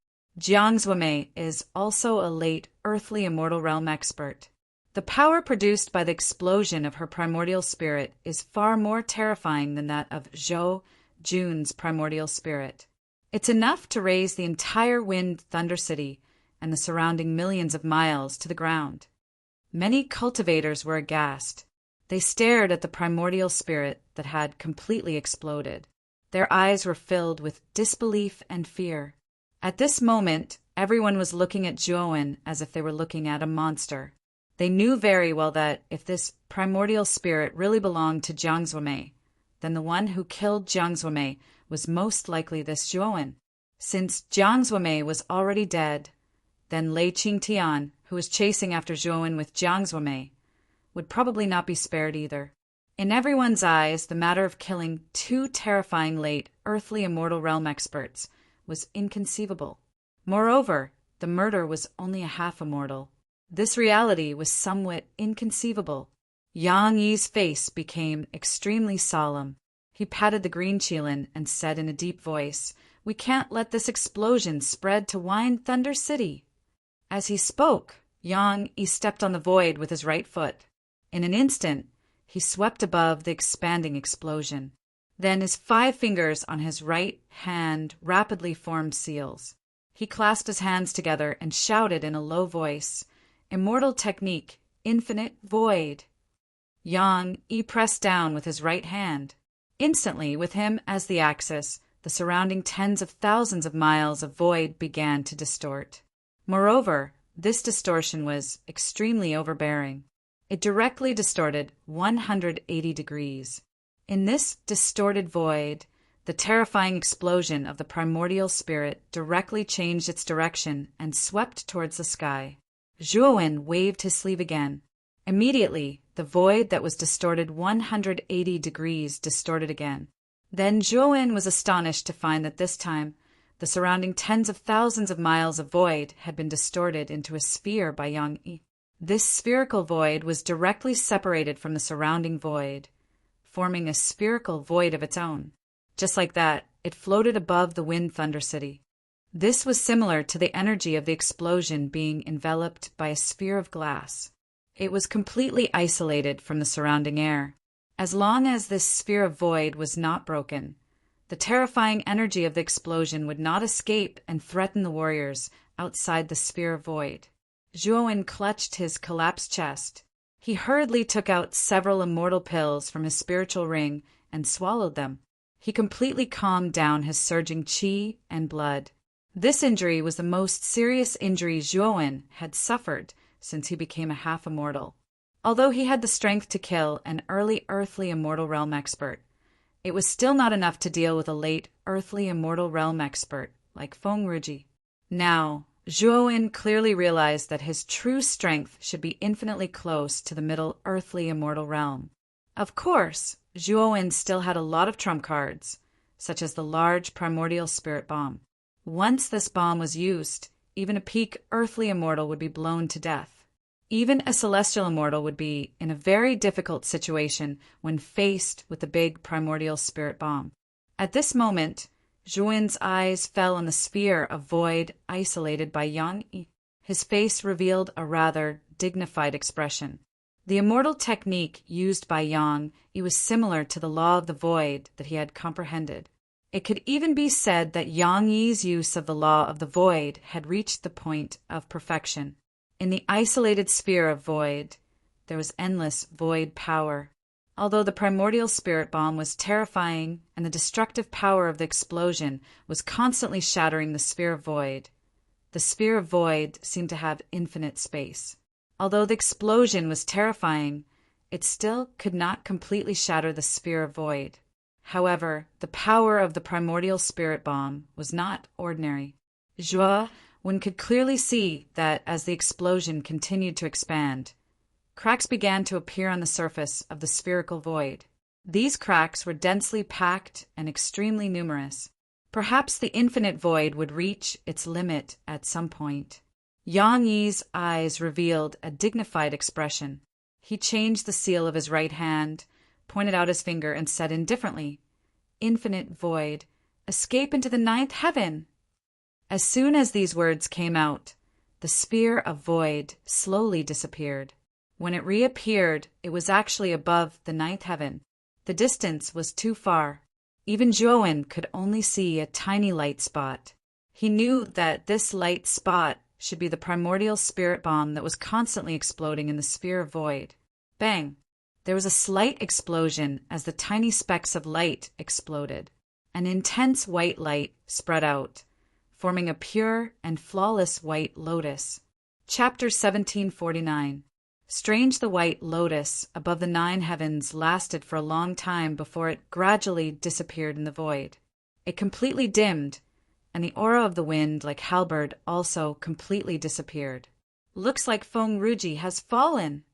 Jiang Zuomei is also a late earthly immortal realm expert. The power produced by the explosion of her primordial spirit is far more terrifying than that of Zhou Jun's primordial spirit. It's enough to raise the entire Wind Thunder City and the surrounding millions of miles to the ground. Many cultivators were aghast. They stared at the primordial spirit that had completely exploded. Their eyes were filled with disbelief and fear. At this moment, everyone was looking at Zhuowen as if they were looking at a monster. They knew very well that if this primordial spirit really belonged to Jiang Zuomei, then the one who killed Jiang Zuomei was most likely this Zhuowen. Since Jiang Zuomei was already dead, then Lei Qingtian, who was chasing after Zhuowen with Jiang Zuomei, would probably not be spared either. In everyone's eyes, the matter of killing two terrifying late earthly immortal realm experts was inconceivable. Moreover, the murder was only a half immortal. This reality was somewhat inconceivable. Yang Yi's face became extremely solemn. He patted the green qilin and said in a deep voice, "We can't let this explosion spread to Wind Thunder City." As he spoke, Yang Yi stepped on the void with his right foot. In an instant, he swept above the expanding explosion. Then his 5 fingers on his right hand rapidly formed seals. He clasped his hands together and shouted in a low voice, "Immortal technique, infinite void." Yang Yi pressed down with his right hand. Instantly, with him as the axis, the surrounding tens of thousands of miles of void began to distort. Moreover, this distortion was extremely overbearing. It directly distorted 180 degrees. In this distorted void, the terrifying explosion of the primordial spirit directly changed its direction and swept towards the sky. Zhuowen waved his sleeve again. Immediately, the void that was distorted 180 degrees distorted again. Then Zhuowen was astonished to find that this time, the surrounding tens of thousands of miles of void had been distorted into a sphere by Yang Yi. This spherical void was directly separated from the surrounding void, forming a spherical void of its own. Just like that, it floated above the Wind Thunder City. This was similar to the energy of the explosion being enveloped by a sphere of glass. It was completely isolated from the surrounding air. As long as this sphere of void was not broken, the terrifying energy of the explosion would not escape and threaten the warriors outside the sphere of void. Zhuowen clutched his collapsed chest. He hurriedly took out several immortal pills from his spiritual ring and swallowed them. He completely calmed down his surging qi and blood. This injury was the most serious injury Zhuowen had suffered since he became a half-immortal. Although he had the strength to kill an early earthly immortal realm expert, it was still not enough to deal with a late earthly immortal realm expert like Feng Ruji. Now, Zhuowen clearly realized that his true strength should be infinitely close to the middle earthly immortal realm. Of course, Zhuowen still had a lot of trump cards, such as the large primordial spirit bomb. Once this bomb was used, even a peak earthly immortal would be blown to death. Even a celestial immortal would be in a very difficult situation when faced with the big primordial spirit bomb. At this moment, Zhuowen's eyes fell on the sphere of void isolated by Yang Yi. His face revealed a rather dignified expression. The immortal technique used by Yang Yi was similar to the law of the void that he had comprehended. It could even be said that Yang Yi's use of the law of the void had reached the point of perfection. In the isolated sphere of void, there was endless void power. Although the primordial spirit bomb was terrifying and the destructive power of the explosion was constantly shattering the sphere of void, the sphere of void seemed to have infinite space. Although the explosion was terrifying, it still could not completely shatter the sphere of void. However, the power of the primordial spirit bomb was not ordinary. One could clearly see that as the explosion continued to expand, cracks began to appear on the surface of the spherical void. These cracks were densely packed and extremely numerous. Perhaps the infinite void would reach its limit at some point. Yang Yi's eyes revealed a dignified expression. He changed the seal of his right hand, pointed out his finger, and said indifferently, "Infinite void, escape into the ninth heaven." As soon as these words came out, the sphere of void slowly disappeared. When it reappeared, it was actually above the ninth heaven. The distance was too far. Even Zhuowen could only see a tiny light spot. He knew that this light spot should be the primordial spirit bomb that was constantly exploding in the sphere of void. Bang! There was a slight explosion as the tiny specks of light exploded. An intense white light spread out, forming a pure and flawless white lotus. Chapter 1749. Strange, the white lotus above the nine heavens lasted for a long time before it gradually disappeared in the void. It completely dimmed, and the aura of the wind, like halberd, also completely disappeared. "Looks like Feng Ruji has fallen."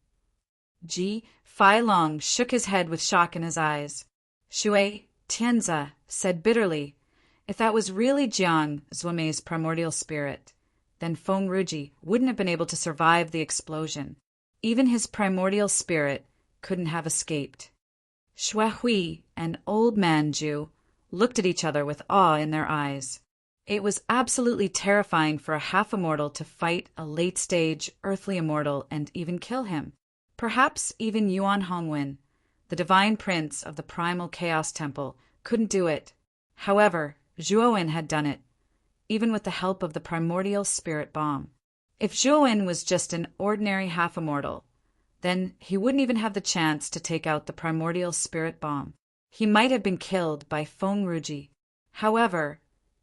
Ji Feilong shook his head with shock in his eyes. Shui Tianzi said bitterly, "If that was really Jiang Zhuomei's primordial spirit, then Feng Ruji wouldn't have been able to survive the explosion. Even his primordial spirit couldn't have escaped." Shui Hui and Old Man Zhu looked at each other with awe in their eyes. It was absolutely terrifying for a half-immortal to fight a late-stage earthly immortal and even kill him. Perhaps even Yuan Hongwen, the divine prince of the primal chaos temple, couldn't do it. However, Zhuowen had done it, even with the help of the primordial spirit bomb. If Zhuowen was just an ordinary half-immortal, then he wouldn't even have the chance to take out the primordial spirit bomb. He might have been killed by Feng Ruji. However,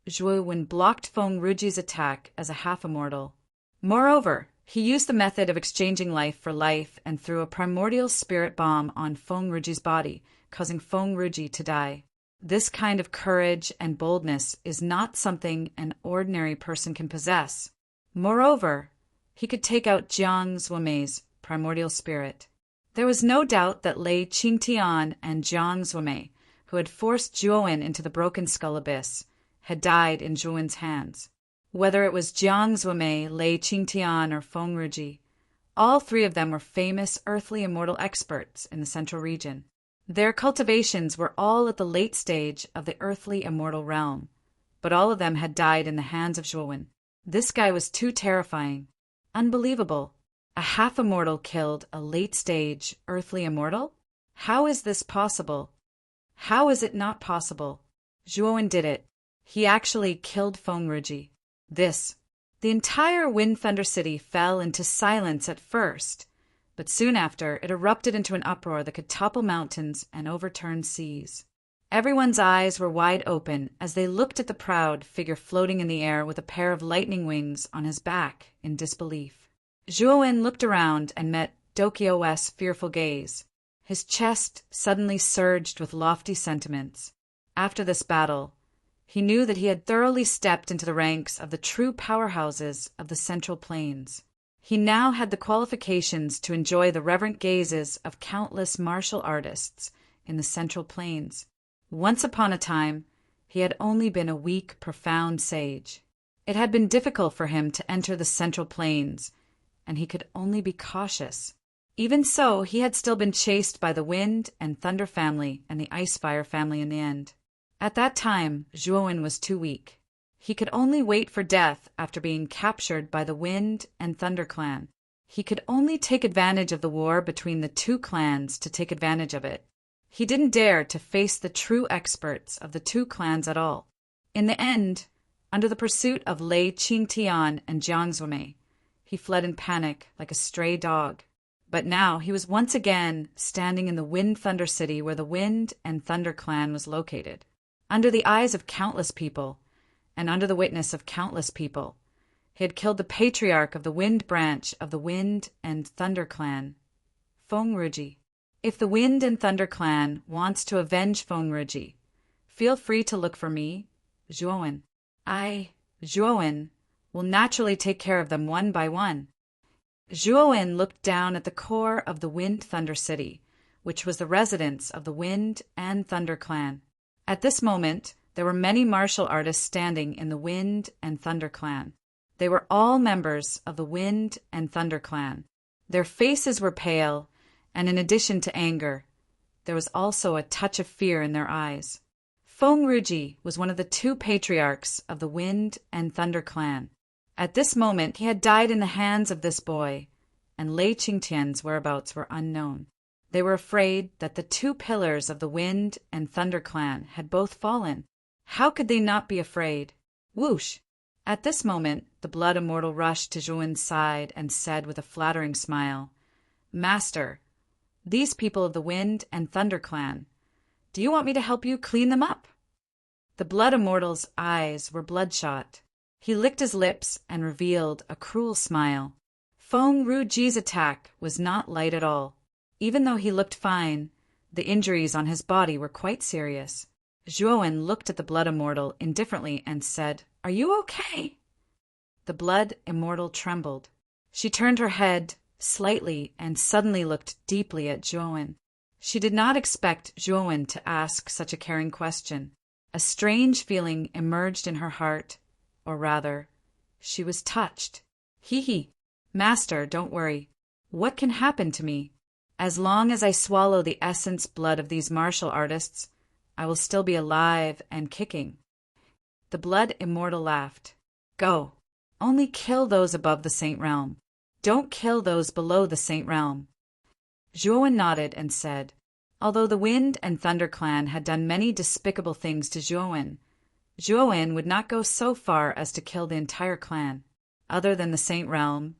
Zhuowen blocked Feng Ruji's attack as a half-immortal. Moreover, he used the method of exchanging life for life and threw a primordial spirit bomb on Feng Ruji's body, causing Feng Ruji to die. This kind of courage and boldness is not something an ordinary person can possess. Moreover, he could take out Jiang Zuomei's primordial spirit. There was no doubt that Lei Qingtian and Jiang Zuomei, who had forced Zhuowen into the broken skull abyss, had died in Zhuowen's hands. Whether it was Jiang Zuomei, Lei Qingtian, or Feng Ruji, all three of them were famous earthly immortal experts in the central region. Their cultivations were all at the late stage of the earthly immortal realm, but all of them had died in the hands of Zhuowen. This guy was too terrifying. Unbelievable. A half-immortal killed a late-stage earthly immortal? How is this possible? How is it not possible? Zhuowen did it. He actually killed Feng Ruji. The entire Wind Thunder City fell into silence at first, but soon after it erupted into an uproar that could topple mountains and overturn seas. Everyone's eyes were wide open as they looked at the proud figure floating in the air with a pair of lightning wings on his back in disbelief. Zhuowen looked around and met Dokyo's fearful gaze. His chest suddenly surged with lofty sentiments. After this battle, he knew that he had thoroughly stepped into the ranks of the true powerhouses of the Central Plains. He now had the qualifications to enjoy the reverent gazes of countless martial artists in the Central Plains. Once upon a time, he had only been a weak, profound sage. It had been difficult for him to enter the Central Plains, and he could only be cautious. Even so, he had still been chased by the Wind and Thunder family and the Ice-Fire family in the end. At that time, Zhuowen was too weak. He could only wait for death after being captured by the Wind and Thunder clan. He could only take advantage of the war between the two clans to take advantage of it. He didn't dare to face the true experts of the two clans at all. In the end, under the pursuit of Lei Qingtian and Jiang Zuomei, he fled in panic like a stray dog. But now he was once again standing in the Wind Thunder City where the Wind and Thunder clan was located. Under the eyes of countless people, and under the witness of countless people, he had killed the patriarch of the Wind branch of the Wind and Thunder clan, Feng Ruji. If the Wind and Thunder clan wants to avenge Feng Ruji, feel free to look for me, Zhuowen. Zhuowen, will naturally take care of them one by one. Zhuowen looked down at the core of the Wind Thunder City, which was the residence of the Wind and Thunder clan. At this moment, there were many martial artists standing in the Wind and Thunder clan. They were all members of the Wind and Thunder clan. Their faces were pale, and in addition to anger, there was also a touch of fear in their eyes. Feng Ruji was one of the two patriarchs of the Wind and Thunder clan. At this moment, he had died in the hands of this boy, and Lei Qingtian's whereabouts were unknown. They were afraid that the two pillars of the Wind and Thunder clan had both fallen. How could they not be afraid? Whoosh! At this moment, the blood immortal rushed to Zhuowen's side and said with a flattering smile, "Master, these people of the Wind and Thunder clan, do you want me to help you clean them up?" The blood immortal's eyes were bloodshot. He licked his lips and revealed a cruel smile. Feng Ruji's attack was not light at all. Even though he looked fine, the injuries on his body were quite serious. Zhuowen looked at the blood immortal indifferently and said, "Are you okay?" The blood immortal trembled. She turned her head slightly and suddenly looked deeply at Zhuowen. She did not expect Zhuowen to ask such a caring question. A strange feeling emerged in her heart, or rather, she was touched. "Hee, Master, don't worry. What can happen to me? As long as I swallow the essence blood of these martial artists, I will still be alive and kicking." The blood immortal laughed. "Go. Only kill those above the Saint Realm. Don't kill those below the Saint Realm." Zhuowen nodded and said, although the Wind and Thunder clan had done many despicable things to Zhuowen, Zhuowen would not go so far as to kill the entire clan. Other than the Saint Realm,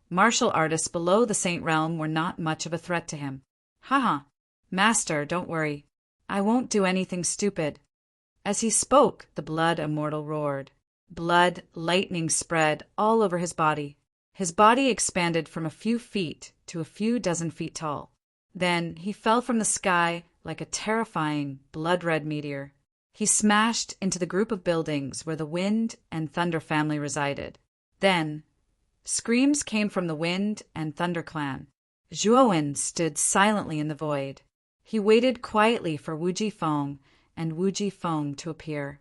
martial artists below the Saint Realm were not much of a threat to him. "Haha, Master, don't worry. I won't do anything stupid." As he spoke, the blood immortal roared. Blood lightning spread all over his body. His body expanded from a few feet to a few dozen feet tall. Then he fell from the sky like a terrifying, blood-red meteor. He smashed into the group of buildings where the Wind and Thunder family resided. Then, screams came from the Wind and Thunder clan. Zhuowen stood silently in the void. He waited quietly for Wu Jifeng and Wu Jifeng to appear.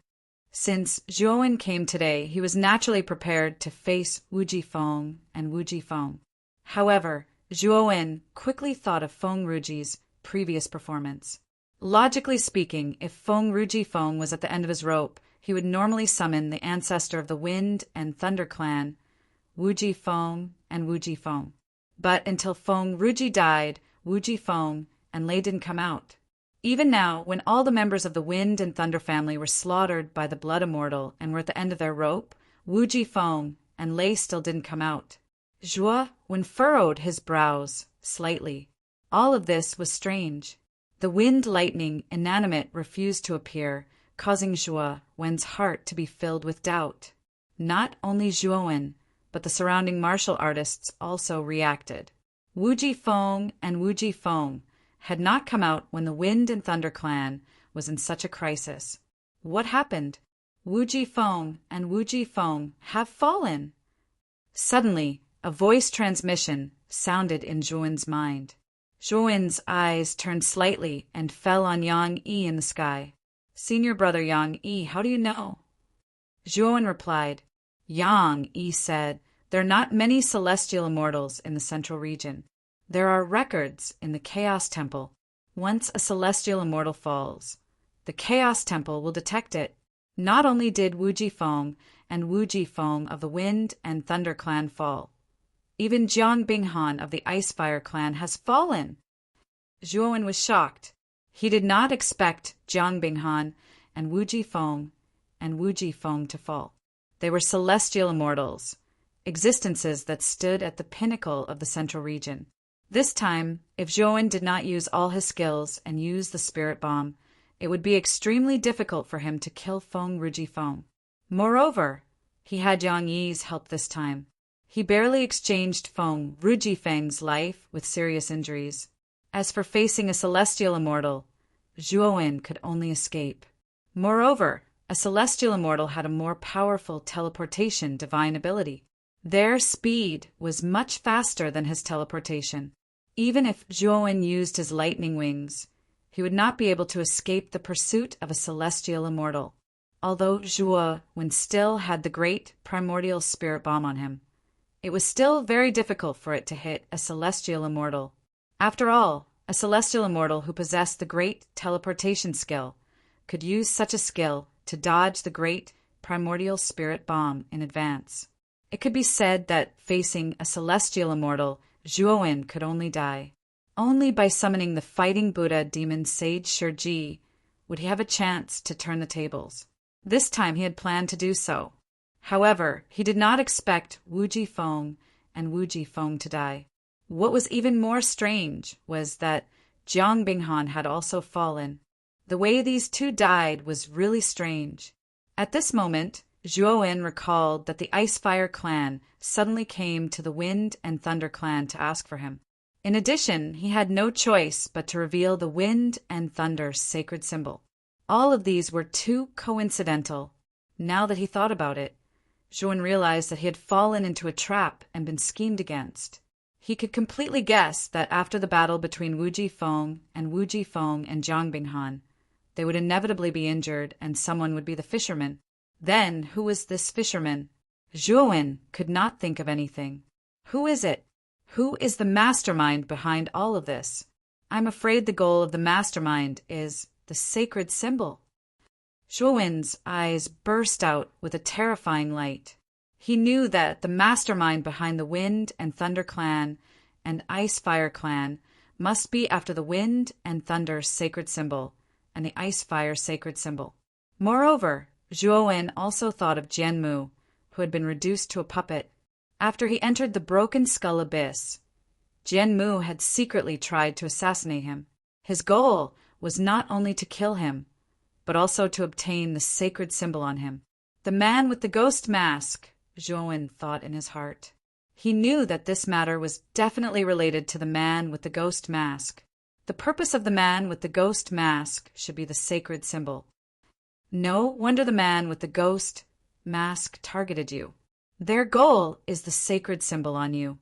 Since Zhuowen came today, he was naturally prepared to face Wu Jifeng and Wu Jifeng. However, Zhuowen quickly thought of Feng Ruji's previous performance. Logically speaking, if Feng Rujifeng was at the end of his rope, he would normally summon the ancestor of the Wind and Thunder clan, Wu Jifeng and Wu Jifeng. But until Feng Ruji died, Wu Jifeng and Lei didn't come out. Even now, when all the members of the Wind and Thunder family were slaughtered by the Blood Immortal and were at the end of their rope, Wu Jifeng and Lei still didn't come out. Zhuowen furrowed his brows slightly. All of this was strange. The wind lightning inanimate refused to appear, causing Zhuowen's heart to be filled with doubt. Not only Zhuowen, but the surrounding martial artists also reacted. Wu Jifeng and Wu Jifeng had not come out when the Wind and Thunder clan was in such a crisis. What happened? Wu Jifeng and Wu Jifeng have fallen. Suddenly, a voice transmission sounded in Zhuowen's mind. Zhuowen's eyes turned slightly and fell on Yang Yi in the sky. "Senior brother Yang Yi, how do you know?" Zhuowen replied. Yang Yi said, "There are not many celestial immortals in the central region. There are records in the Chaos Temple. Once a celestial immortal falls, the Chaos Temple will detect it. Not only did Wu Jifeng and Wu Jifeng of the Wind and Thunder clan fall, even Jiang Binghan of the Ice Fire clan has fallen." Zhuowen was shocked. He did not expect Jiang Binghan and Wu Jifeng to fall. They were celestial immortals, existences that stood at the pinnacle of the central region. This time, if Zhuowen did not use all his skills and use the spirit bomb, it would be extremely difficult for him to kill Feng Rujifeng. Moreover, he had Yang Yi's help this time. He barely exchanged Feng Rujifeng's life with serious injuries. As for facing a celestial immortal, Zhuowen could only escape. Moreover, a celestial immortal had a more powerful teleportation divine ability. Their speed was much faster than his teleportation. Even if Zhuowen used his lightning wings, he would not be able to escape the pursuit of a celestial immortal. Although Zhuowen still had the great primordial spirit bomb on him, it was still very difficult for it to hit a celestial immortal. After all, a celestial immortal who possessed the great teleportation skill could use such a skill to dodge the great primordial spirit bomb in advance. It could be said that facing a celestial immortal, Zhuowen could only die. Only by summoning the fighting Buddha demon Sage Shurji would he have a chance to turn the tables. This time he had planned to do so. However, he did not expect Wu Jifeng and Wu Jifeng to die. What was even more strange was that Jiang Binghan had also fallen. The way these two died was really strange. At this moment, Zhuowen recalled that the Ice Fire clan suddenly came to the Wind and Thunder clan to ask for him. In addition, he had no choice but to reveal the Wind and Thunder sacred symbol. All of these were too coincidental. Now that he thought about it, Zhuowen realized that he had fallen into a trap and been schemed against. He could completely guess that after the battle between Wu Jifeng and Jiang Binghan, they would inevitably be injured and someone would be the fisherman. Then, who was this fisherman? Zhuowen could not think of anything. Who is it? Who is the mastermind behind all of this? I'm afraid the goal of the mastermind is the sacred symbol. Zhuowen's eyes burst out with a terrifying light. He knew that the mastermind behind the Wind and Thunder clan and Ice Fire clan must be after the Wind and Thunder sacred symbol and the Ice Fire sacred symbol. Moreover, Zhuowen also thought of Jianmu, who had been reduced to a puppet. After he entered the Broken Skull Abyss, Jianmu had secretly tried to assassinate him. His goal was not only to kill him, but also to obtain the sacred symbol on him. The man with the ghost mask, Zhuowen thought in his heart. He knew that this matter was definitely related to the man with the ghost mask. The purpose of the man with the ghost mask should be the sacred symbol. No wonder the man with the ghost mask targeted you. Their goal is the sacred symbol on you.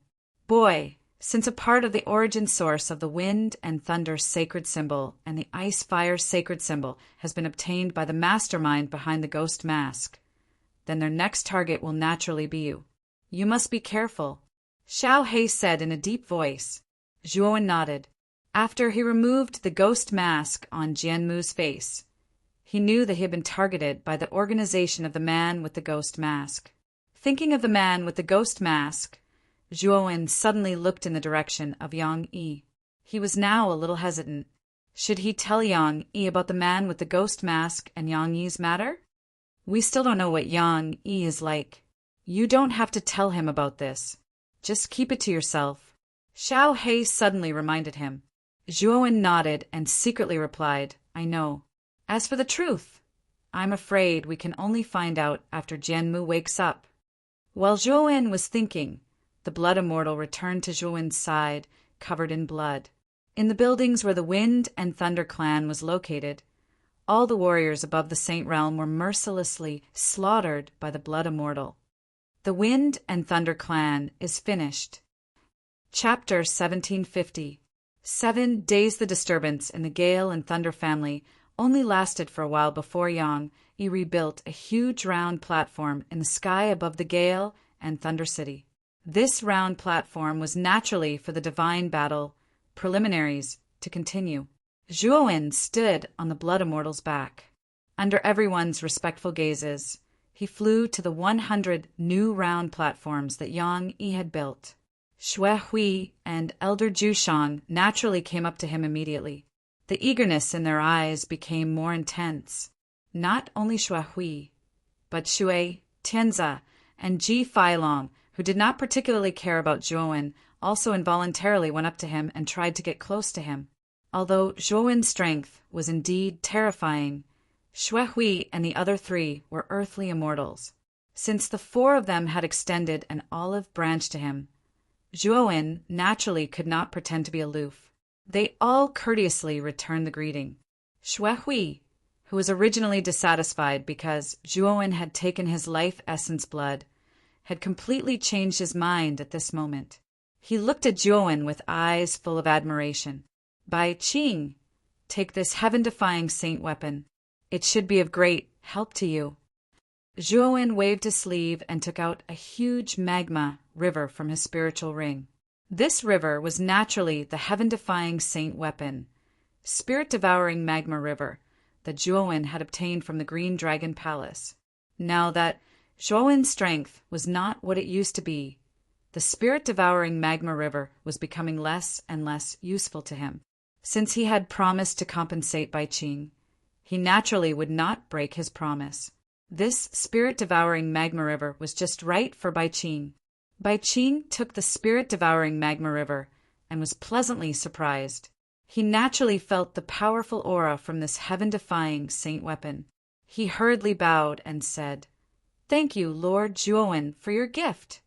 Boy, since a part of the origin source of the wind and thunder sacred symbol and the ice fire sacred symbol has been obtained by the mastermind behind the ghost mask, then their next target will naturally be you. You must be careful, Xiao Hei said in a deep voice. Zhuowen nodded. After he removed the ghost mask on Jianmu's face, he knew that he had been targeted by the organization of the man with the ghost mask. Thinking of the man with the ghost mask, Zhuowen suddenly looked in the direction of Yang Yi. He was now a little hesitant. Should he tell Yang Yi about the man with the ghost mask and Yang Yi's matter? We still don't know what Yang Yi is like. You don't have to tell him about this. Just keep it to yourself. Xiao Hei suddenly reminded him. Zhuowen nodded and secretly replied, I know. As for the truth, I'm afraid we can only find out after Jianmu wakes up. While Zhuowen was thinking, the blood immortal returned to Zhuowen's side, covered in blood. In the buildings where the Wind and Thunder clan was located, all the warriors above the Saint Realm were mercilessly slaughtered by the blood immortal. The Wind and Thunder clan is finished. Chapter 1750. 7 days. The disturbance in the Gale and Thunder family only lasted for a while before Yang Yi rebuilt a huge round platform in the sky above the Gale and Thunder City. This round platform was naturally for the divine battle preliminaries to continue. Zhuowen stood on the blood immortal's back. Under everyone's respectful gazes, he flew to the 100 new round platforms that Yang Yi had built. Xue Hui and Elder Jushang naturally came up to him immediately. The eagerness in their eyes became more intense. Not only Xue Hui, but Xue, Tianzi, and Ji Feilong, who did not particularly care about Zhuowen, also involuntarily went up to him and tried to get close to him. Although Zhuowen's strength was indeed terrifying, Xue Hui and the other 3 were earthly immortals. Since the 4 of them had extended an olive branch to him, Zhuowen naturally could not pretend to be aloof. They all courteously returned the greeting. Xue Hui, who was originally dissatisfied because Zhuowen had taken his life essence blood, had completely changed his mind at this moment. He looked at Zhuowen with eyes full of admiration. Bai Qing, take this heaven-defying saint weapon. It should be of great help to you. Zhuowen waved his sleeve and took out a huge magma river from his spiritual ring. This river was naturally the heaven-defying saint weapon, spirit-devouring magma river, that Zhuowen had obtained from the Green Dragon Palace. Now that Zhuowen's strength was not what it used to be, the spirit-devouring magma river was becoming less and less useful to him. Since he had promised to compensate Bai Qing, he naturally would not break his promise. This spirit-devouring magma river was just right for Bai Qing. Bai Qing took the spirit-devouring magma river and was pleasantly surprised. He naturally felt the powerful aura from this heaven-defying saint weapon. He hurriedly bowed and said, "Thank you, Lord Zhuowen, for your gift."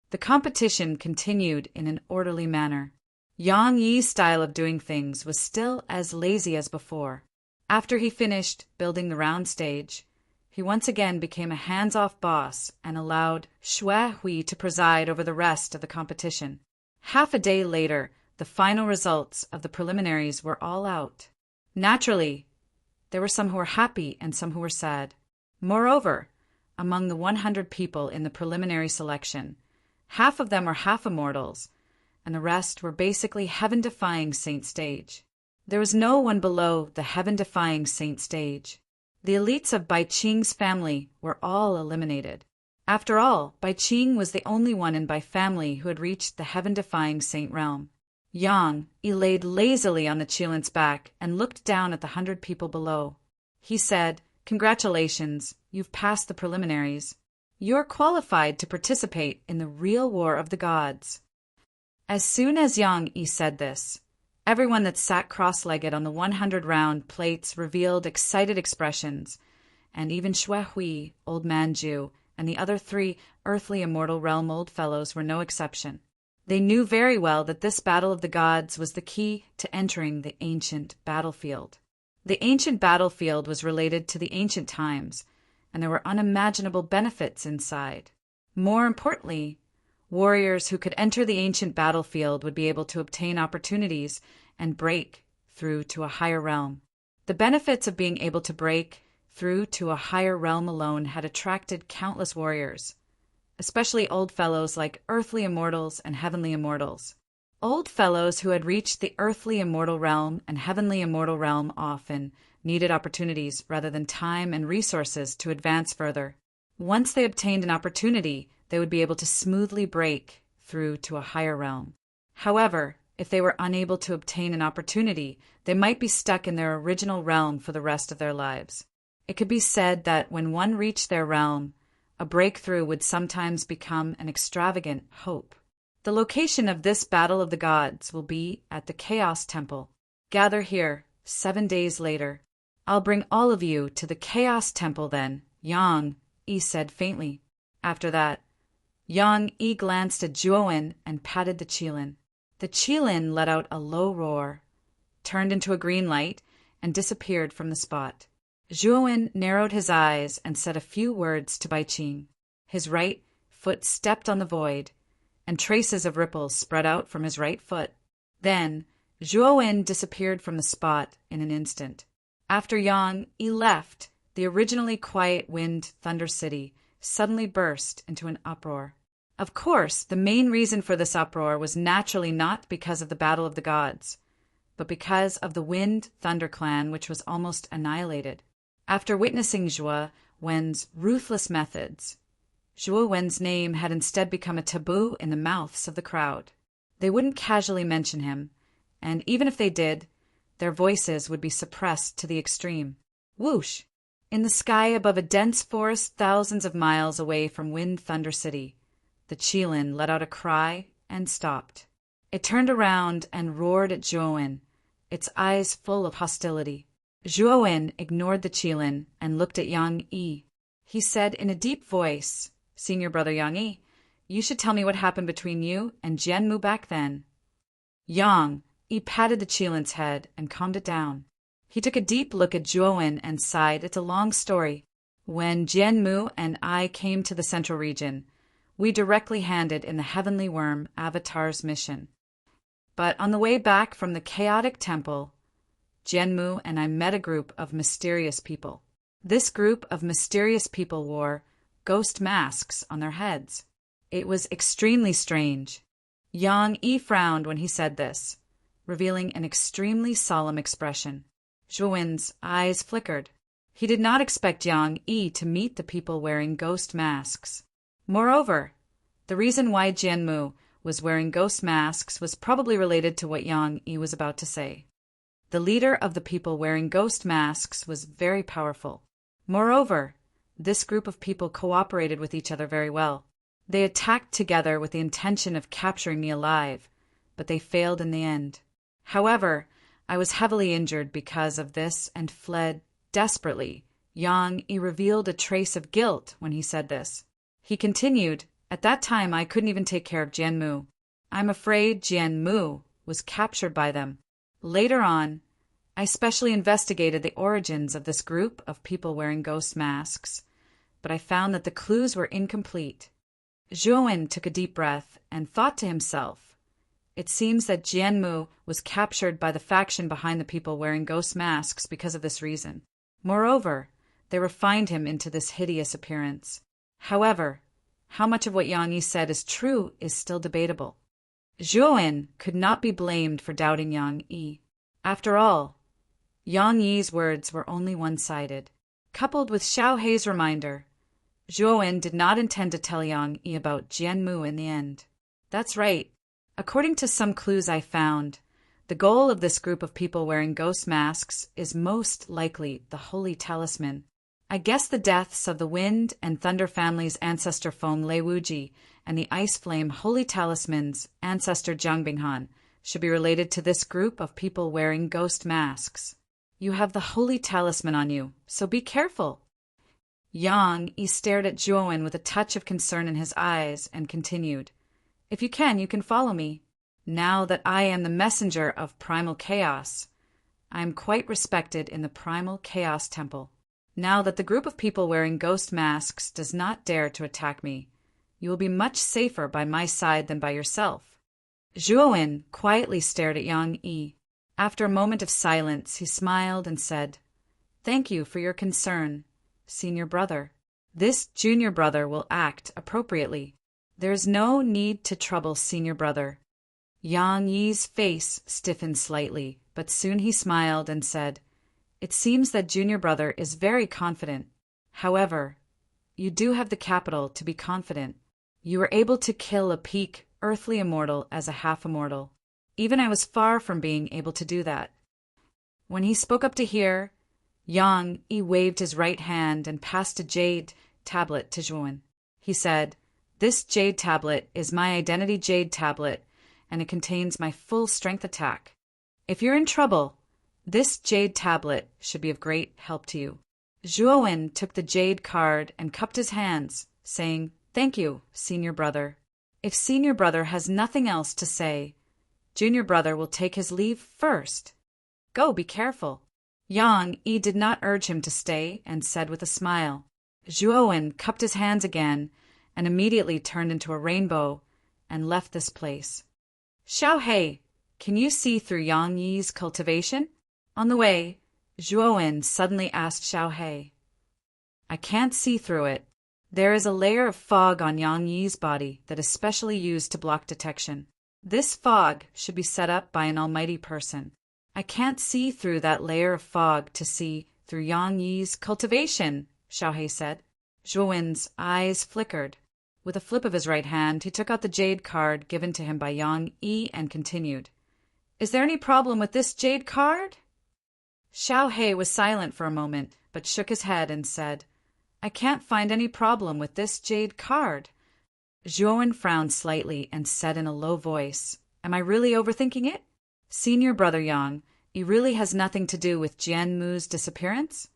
The competition continued in an orderly manner. Yang Yi's style of doing things was still as lazy as before. After he finished building the round stage, he once again became a hands-off boss and allowed Xue Hui to preside over the rest of the competition. Half a day later, the final results of the preliminaries were all out. Naturally, there were some who were happy and some who were sad. Moreover, among the 100 people in the preliminary selection, half of them were half immortals, and the rest were basically heaven-defying saint stage. There was no one below the heaven-defying saint stage. The elites of Bai Qing's family were all eliminated. After all, Bai Qing was the only one in Bai family who had reached the heaven-defying saint realm. Yang Yi laid lazily on the Qilin's back and looked down at the 100 people below. He said, "Congratulations, you've passed the preliminaries. You're qualified to participate in the real war of the gods." As soon as Yang Yi said this, Everyone that sat cross-legged on the 100 round plates revealed excited expressions, and even Xue Hui, Old Man Jew, and the other 3 earthly immortal realm old fellows were no exception. They knew very well that this battle of the gods was the key to entering the ancient battlefield. The ancient battlefield was related to the ancient times, and there were unimaginable benefits inside. More importantly, warriors who could enter the ancient battlefield would be able to obtain opportunities and break through to a higher realm. The benefits of being able to break through to a higher realm alone had attracted countless warriors, especially old fellows like earthly immortals and heavenly immortals. Old fellows who had reached the earthly immortal realm and heavenly immortal realm often needed opportunities rather than time and resources to advance further. Once they obtained an opportunity, they would be able to smoothly break through to a higher realm. However, if they were unable to obtain an opportunity, they might be stuck in their original realm for the rest of their lives. It could be said that when one reached their realm, a breakthrough would sometimes become an extravagant hope. The location of this battle of the gods will be at the Chaos Temple. Gather here 7 days later. I'll bring all of you to the Chaos Temple then, Yang Yi said faintly. After that, Yang Yi glanced at Zhuowen and patted the qilin. The qilin let out a low roar, turned into a green light, and disappeared from the spot. Zhuowen narrowed his eyes and said a few words to Baiqing. His right foot stepped on the void, and traces of ripples spread out from his right foot. Then, Zhuowen disappeared from the spot in an instant. After Yang Yi left, the originally quiet Wind Thunder City suddenly burst into an uproar. Of course, the main reason for this uproar was naturally not because of the Battle of the Gods, but because of the Wind Thunder clan, which was almost annihilated. After witnessing Zhuo Wen's ruthless methods, Zhuo Wen's name had instead become a taboo in the mouths of the crowd. They wouldn't casually mention him, and even if they did, their voices would be suppressed to the extreme. Whoosh! In the sky above a dense forest thousands of miles away from Wind Thunder City, the qilin let out a cry and stopped. It turned around and roared at Zhuowen, its eyes full of hostility. Zhuowen ignored the qilin and looked at Yang Yi. He said in a deep voice, "Senior brother Yang Yi, you should tell me what happened between you and Jianmu back then." Yang Yi patted the qilin's head and calmed it down. He took a deep look at Zhuowen and sighed. It's a long story. When Jianmu and I came to the central region, we directly handed in the Heavenly Worm Avatar's mission. But on the way back from the chaotic temple, Jianmu and I met a group of mysterious people. This group of mysterious people wore ghost masks on their heads. It was extremely strange. Yang Yi frowned when he said this, revealing an extremely solemn expression. Zhuowen's eyes flickered. He did not expect Yang Yi to meet the people wearing ghost masks. Moreover, the reason why Jianmu was wearing ghost masks was probably related to what Yang Yi was about to say. The leader of the people wearing ghost masks was very powerful. Moreover, this group of people cooperated with each other very well. They attacked together with the intention of capturing me alive, but they failed in the end. However, I was heavily injured because of this and fled desperately. Yang Yi revealed a trace of guilt when he said this. He continued, "At that time I couldn't even take care of Jianmu. I'm afraid Jianmu was captured by them. Later on, I specially investigated the origins of this group of people wearing ghost masks, but I found that the clues were incomplete." Zhuowen took a deep breath and thought to himself, it seems that Jianmu was captured by the faction behind the people wearing ghost masks because of this reason. Moreover, they refined him into this hideous appearance. However, how much of what Yang Yi said is true is still debatable. Zhuowen could not be blamed for doubting Yang Yi. After all, Yang Yi's words were only one-sided. Coupled with Xiao Hei's reminder, Zhuowen did not intend to tell Yang Yi about Jianmu in the end. That's right. According to some clues I found, the goal of this group of people wearing ghost masks is most likely the Holy Talisman. I guess the deaths of the Wind and Thunder family's ancestor Feng Lei Wuji and the Ice Flame Holy Talisman's ancestor Jiang Binghan should be related to this group of people wearing ghost masks. You have the holy talisman on you, so be careful. Yang Yi stared at Zhuowen with a touch of concern in his eyes and continued, If you can follow me. Now that I am the messenger of primal chaos, I am quite respected in the primal chaos temple. Now that the group of people wearing ghost masks does not dare to attack me, you will be much safer by my side than by yourself. Zhuowen quietly stared at Yang Yi. After a moment of silence, he smiled and said, Thank you for your concern, senior brother. This junior brother will act appropriately. There is no need to trouble senior brother. Yang Yi's face stiffened slightly, but soon he smiled and said, It seems that junior brother is very confident. However, you do have the capital to be confident. You were able to kill a peak earthly immortal as a half-immortal. Even I was far from being able to do that. When he spoke up to hear, Yang Yi waved his right hand and passed a jade tablet to Zhuowen. He said, This jade tablet is my identity jade tablet, and it contains my full strength attack. If you're in trouble, this jade tablet should be of great help to you. Zhuowen took the jade card and cupped his hands, saying, Thank you, senior brother. If senior brother has nothing else to say, junior brother will take his leave first. Go, be careful. Yang Yi did not urge him to stay and said with a smile. Zhuowen cupped his hands again and immediately turned into a rainbow and left this place. Xiaohei, can you see through Yang Yi's cultivation? On the way, Zhuowen suddenly asked Xiaohei. I can't see through it. There is a layer of fog on Yang Yi's body that is specially used to block detection. This fog should be set up by an almighty person. I can't see through that layer of fog to see through Yang Yi's cultivation, Xiaohei said. Zhuowen's eyes flickered. With a flip of his right hand, he took out the jade card given to him by Yang Yi and continued. Is there any problem with this jade card? Xiaohei was silent for a moment, but shook his head and said, I can't find any problem with this jade card. Zhuowen frowned slightly and said in a low voice, Am I really overthinking it? Senior brother Yang, it really has nothing to do with Jian Mu's disappearance?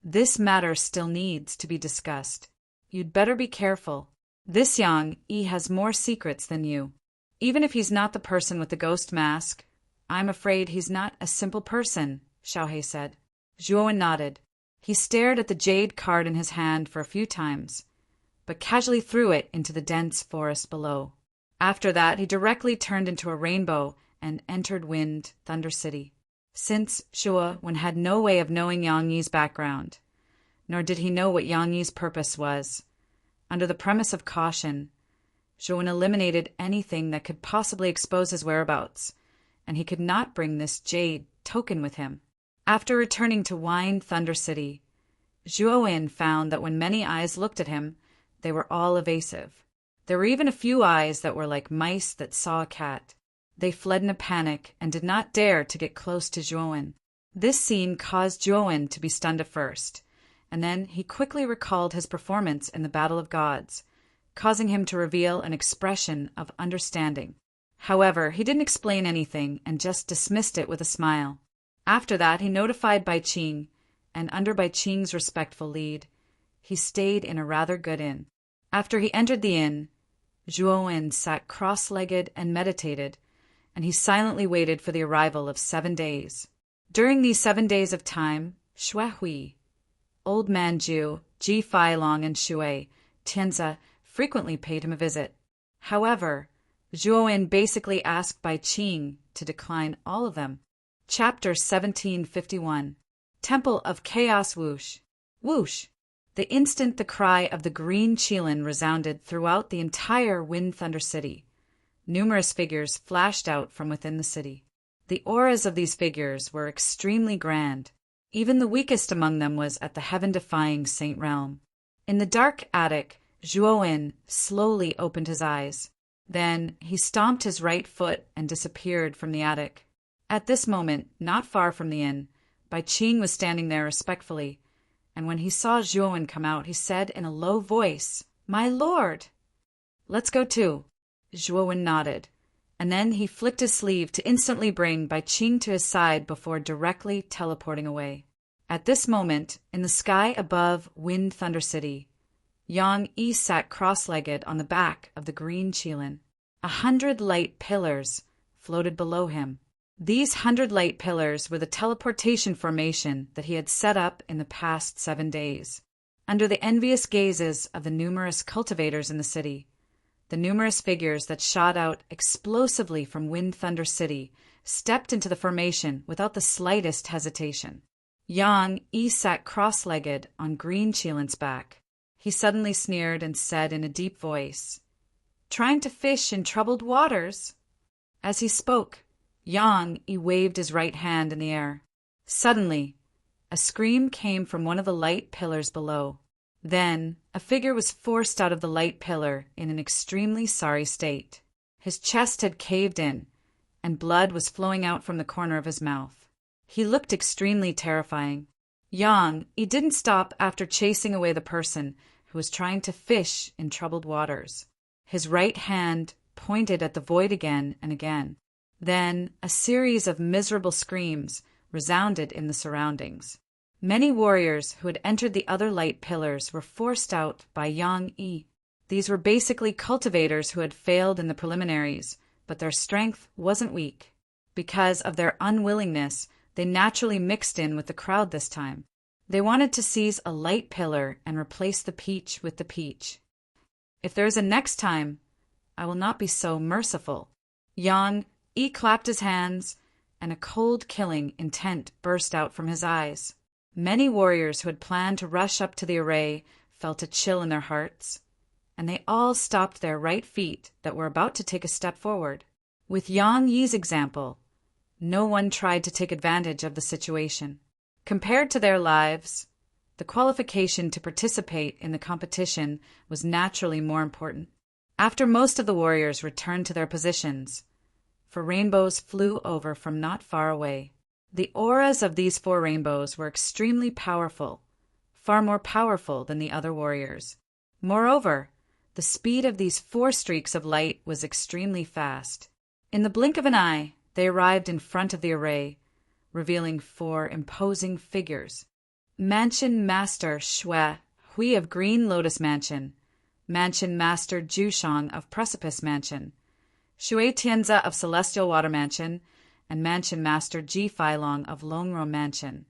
This matter still needs to be discussed. You'd better be careful. This Yang Yi has more secrets than you. Even if he's not the person with the ghost mask, I'm afraid he's not a simple person, Xiaohei said. Zhuowen nodded. He stared at the jade card in his hand for a few times, but casually threw it into the dense forest below. After that, he directly turned into a rainbow and entered Wind Thunder City. Since Zhuowen had no way of knowing Yang Yi's background, nor did he know what Yang Yi's purpose was, under the premise of caution, Zhuowen eliminated anything that could possibly expose his whereabouts, and he could not bring this jade token with him. After returning to Wind Thunder City, Zhuowen found that when many eyes looked at him, they were all evasive. There were even a few eyes that were like mice that saw a cat. They fled in a panic and did not dare to get close to Zhuowen. This scene caused Zhuowen to be stunned at first, and then he quickly recalled his performance in the Battle of Gods, causing him to reveal an expression of understanding. However, he didn't explain anything and just dismissed it with a smile. After that, he notified Bai Qing, and under Bai Qing's respectful lead, he stayed in a rather good inn. After he entered the inn, Zhuowen sat cross-legged and meditated, and he silently waited for the arrival of 7 days. During these 7 days of time, Shuehui, Old Man Ju, Ji Feilong, and Shui, Tianzi frequently paid him a visit. However, Zhuowen basically asked Bai Qing to decline all of them. Chapter 1751. Temple of Chaos Whoosh. Whoosh! The instant the cry of the green Qilin resounded throughout the entire Wind Thunder City, numerous figures flashed out from within the city. The auras of these figures were extremely grand. Even the weakest among them was at the heaven-defying Saint Realm. In the dark attic, Zhuowen slowly opened his eyes. Then he stomped his right foot and disappeared from the attic. At this moment, not far from the inn, Bai Qing was standing there respectfully, and when he saw Zhuowen come out, he said in a low voice, My lord! Let's go too. Zhuowen nodded, and then he flicked his sleeve to instantly bring Bai Qing to his side before directly teleporting away. At this moment, in the sky above Wind Thunder City, Yang Yi sat cross-legged on the back of the green Qilin. 100 light pillars floated below him. These 100 light pillars were the teleportation formation that he had set up in the past 7 days. Under the envious gazes of the numerous cultivators in the city, the numerous figures that shot out explosively from Wind Thunder City stepped into the formation without the slightest hesitation. Yang Yi sat cross-legged on Green Qilin's back. He suddenly sneered and said in a deep voice, "Trying to fish in troubled waters?" As he spoke, Yang Yi waved his right hand in the air. Suddenly, a scream came from one of the light pillars below. Then, a figure was forced out of the light pillar in an extremely sorry state. His chest had caved in, and blood was flowing out from the corner of his mouth. He looked extremely terrifying. Yang Yi didn't stop after chasing away the person who was trying to fish in troubled waters. His right hand pointed at the void again and again. Then, a series of miserable screams resounded in the surroundings. Many warriors who had entered the other light pillars were forced out by Yang Yi. These were basically cultivators who had failed in the preliminaries, but their strength wasn't weak. Because of their unwillingness, they naturally mixed in with the crowd this time. They wanted to seize a light pillar and replace the peach with the peach. If there is a next time, I will not be so merciful. Yang Yi clapped his hands, and a cold killing intent burst out from his eyes. Many warriors who had planned to rush up to the array felt a chill in their hearts, and they all stopped their right feet that were about to take a step forward. With Yang Yi's example, no one tried to take advantage of the situation. Compared to their lives, the qualification to participate in the competition was naturally more important. After most of the warriors returned to their positions, 4 rainbows flew over from not far away. The auras of these 4 rainbows were extremely powerful, far more powerful than the other warriors. Moreover, the speed of these 4 streaks of light was extremely fast. In the blink of an eye, they arrived in front of the array, revealing 4 imposing figures. Mansion Master Shui Hui of Green Lotus Mansion, Mansion Master Jushang of Precipice Mansion, Shui Tianza of Celestial Water Mansion, and Mansion Master Ji Feilong of Longro Mansion.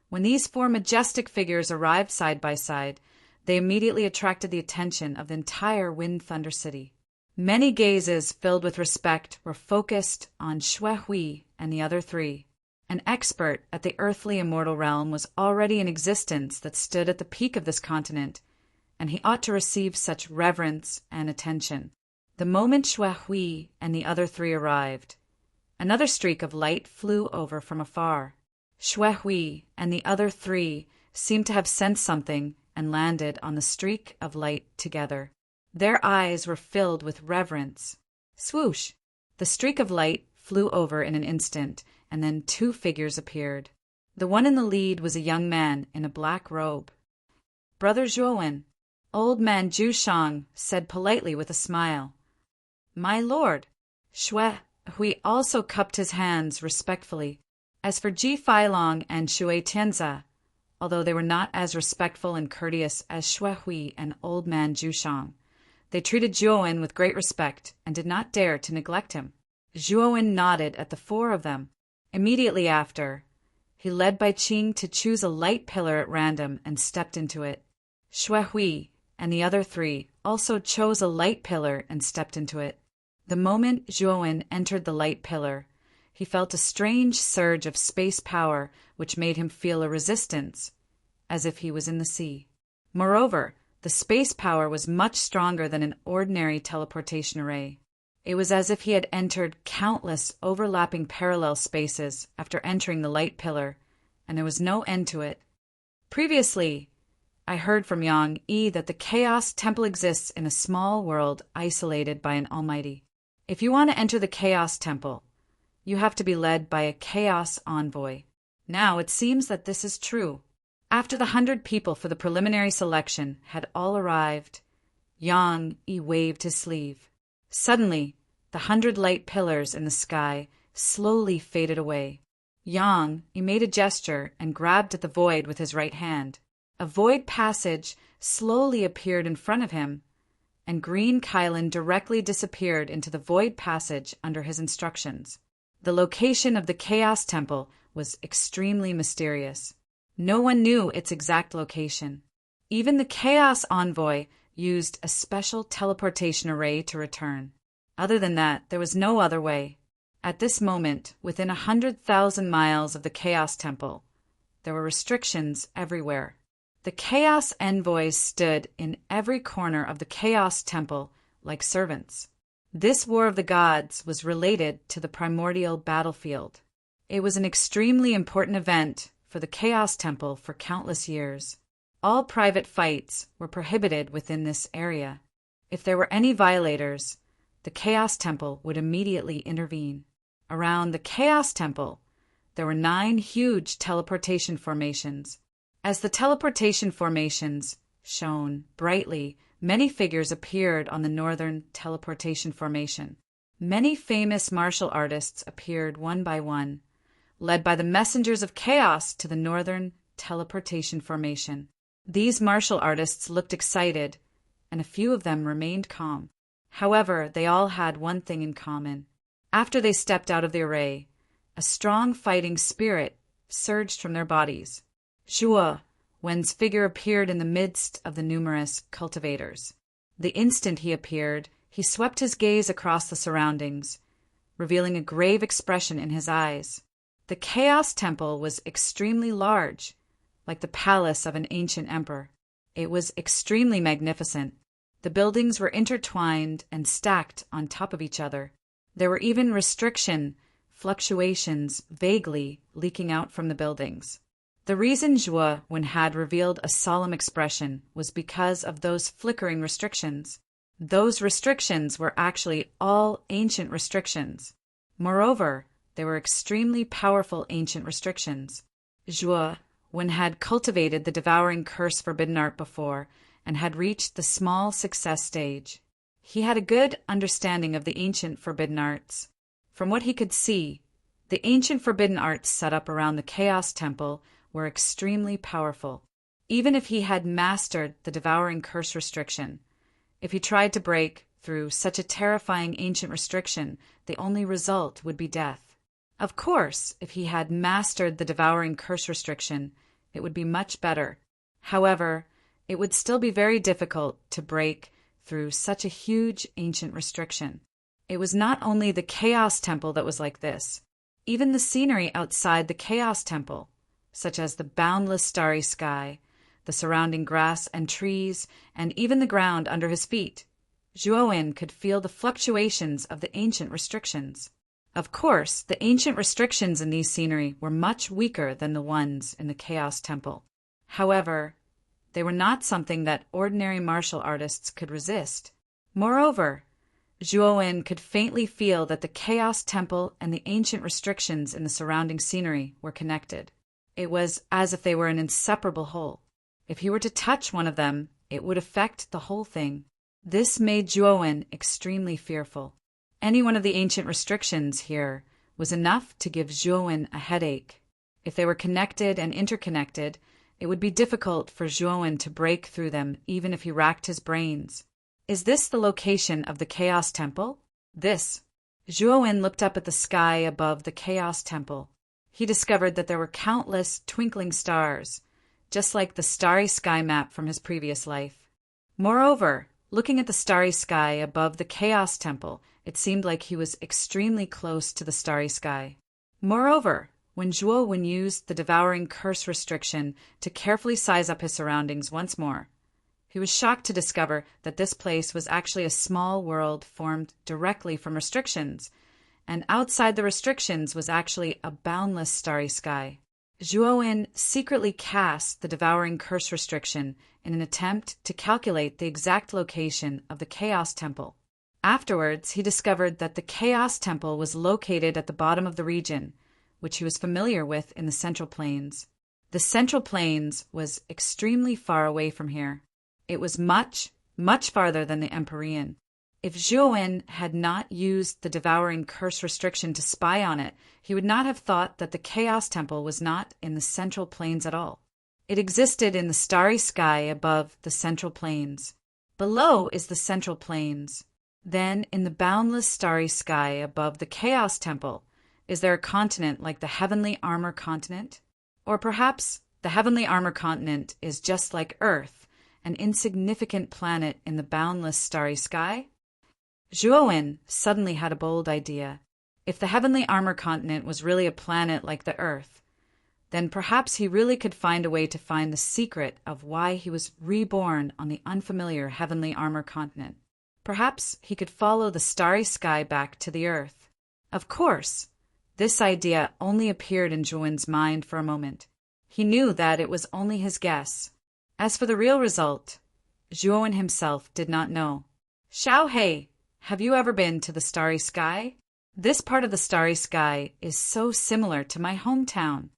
When these 4 majestic figures arrived side by side, they immediately attracted the attention of the entire Wind Thunder City. Many gazes filled with respect were focused on Shui Hui and the other 3. An expert at the earthly immortal realm was already in existence that stood at the peak of this continent, and he ought to receive such reverence and attention. The moment Shui Hui and the other 3 arrived, another streak of light flew over from afar. Shui Hui and the other 3 seemed to have sensed something and landed on the streak of light together. Their eyes were filled with reverence. Swoosh! The streak of light flew over in an instant, and then 2 figures appeared. The one in the lead was a young man in a black robe. "Brother Zhuowen," old man Jushang said politely with a smile. "My lord." Shui Hui also cupped his hands respectfully. As for Ji Feilong and Shui Tianza, although they were not as respectful and courteous as Shui Hui and old man Jushang, they treated Zhuowen with great respect and did not dare to neglect him. Zhuowen nodded at the 4 of them. Immediately after, he led Bai Qing to choose a light pillar at random and stepped into it. Shui Hui and the other 3 also chose a light pillar and stepped into it. The moment Zhuowen entered the light pillar, he felt a strange surge of space power which made him feel a resistance, as if he was in the sea. Moreover, the space power was much stronger than an ordinary teleportation array. It was as if he had entered countless overlapping parallel spaces after entering the light pillar, and there was no end to it. Previously, I heard from Yang Yi that the Chaos Temple exists in a small world isolated by an almighty. If you want to enter the Chaos Temple, you have to be led by a Chaos Envoy. Now it seems that this is true. After the 100 people for the preliminary selection had all arrived, Yang Yi waved his sleeve. Suddenly, The 100 light pillars in the sky slowly faded away. Yang made a gesture and grabbed at the void with his right hand. A void passage slowly appeared in front of him, and Green Kylan directly disappeared into the void passage under his instructions. The location of the Chaos Temple was extremely mysterious. No one knew its exact location. Even the Chaos Envoy used a special teleportation array to return. Other than that, there was no other way. At this moment, within 100,000 miles of the Chaos Temple, there were restrictions everywhere. The Chaos Envoys stood in every corner of the Chaos Temple like servants. This War of the Gods was related to the primordial battlefield. It was an extremely important event for the Chaos Temple for countless years. All private fights were prohibited within this area. If there were any violators, the Chaos Temple would immediately intervene. Around the Chaos Temple, there were 9 huge teleportation formations. As the teleportation formations shone brightly, many figures appeared on the northern teleportation formation. Many famous martial artists appeared one by one, led by the messengers of chaos to the northern teleportation formation. These martial artists looked excited, and a few of them remained calm. However, they all had one thing in common. After they stepped out of the array, a strong fighting spirit surged from their bodies. Zhuo Wen's figure appeared in the midst of the numerous cultivators. The instant he appeared, he swept his gaze across the surroundings, revealing a grave expression in his eyes. The Chaos Temple was extremely large, like the palace of an ancient emperor. It was extremely magnificent. The buildings were intertwined and stacked on top of each other. There were even fluctuations vaguely leaking out from the buildings. The reason Zhuo Wen had revealed a solemn expression was because of those flickering restrictions. Those restrictions were actually all ancient restrictions. Moreover, they were extremely powerful ancient restrictions. Zhuo Wen had cultivated the devouring curse forbidden art before and had reached the small success stage. He had a good understanding of the ancient forbidden arts. From what he could see, the ancient forbidden arts set up around the Chaos Temple were extremely powerful. Even if he had mastered the devouring curse restriction, if he tried to break through such a terrifying ancient restriction, the only result would be death. Of course, if he had mastered the devouring curse restriction, it would be much better. However, it would still be very difficult to break through such a huge ancient restriction. It was not only the Chaos Temple that was like this. Even the scenery outside the Chaos Temple, such as the boundless starry sky, the surrounding grass and trees, and even the ground under his feet, Zhuo Wen could feel the fluctuations of the ancient restrictions. Of course, the ancient restrictions in these scenery were much weaker than the ones in the Chaos Temple. However, they were not something that ordinary martial artists could resist. Moreover, Zhuo Wen could faintly feel that the Chaos Temple and the ancient restrictions in the surrounding scenery were connected. It was as if they were an inseparable whole. If he were to touch one of them, it would affect the whole thing. This made Zhuo Wen extremely fearful. Any one of the ancient restrictions here was enough to give Zhuo Wen a headache. If they were connected and interconnected, it would be difficult for Zhuo Wen to break through them even if he racked his brains. Is this the location of the Chaos Temple? This. Zhuo Wen looked up at the sky above the Chaos Temple. He discovered that there were countless twinkling stars, just like the starry sky map from his previous life. Moreover, looking at the starry sky above the Chaos Temple, it seemed like he was extremely close to the starry sky. Moreover, when Zhuo Wen used the devouring curse restriction to carefully size up his surroundings once more, he was shocked to discover that this place was actually a small world formed directly from restrictions, and outside the restrictions was actually a boundless starry sky. Zhuo Wen secretly cast the devouring curse restriction in an attempt to calculate the exact location of the Chaos Temple. Afterwards, he discovered that the Chaos Temple was located at the bottom of the region, which he was familiar with in the Central Plains. The Central Plains was extremely far away from here. It was much, much farther than the Empyrean. If Zhuowen had not used the devouring curse restriction to spy on it, he would not have thought that the Chaos Temple was not in the Central Plains at all. It existed in the starry sky above the Central Plains. Below is the Central Plains. Then, in the boundless starry sky above the Chaos Temple, is there a continent like the Heavenly Armor Continent? Or perhaps the Heavenly Armor Continent is just like Earth, an insignificant planet in the boundless starry sky? Zhuowen suddenly had a bold idea. If the Heavenly Armor Continent was really a planet like the Earth, then perhaps he really could find a way to find the secret of why he was reborn on the unfamiliar Heavenly Armor Continent. Perhaps he could follow the starry sky back to the Earth. Of course, this idea only appeared in Zhuowen's mind for a moment. He knew that it was only his guess. As for the real result, Zhuowen himself did not know. Xiao Hei, have you ever been to the starry sky? This part of the starry sky is so similar to my hometown.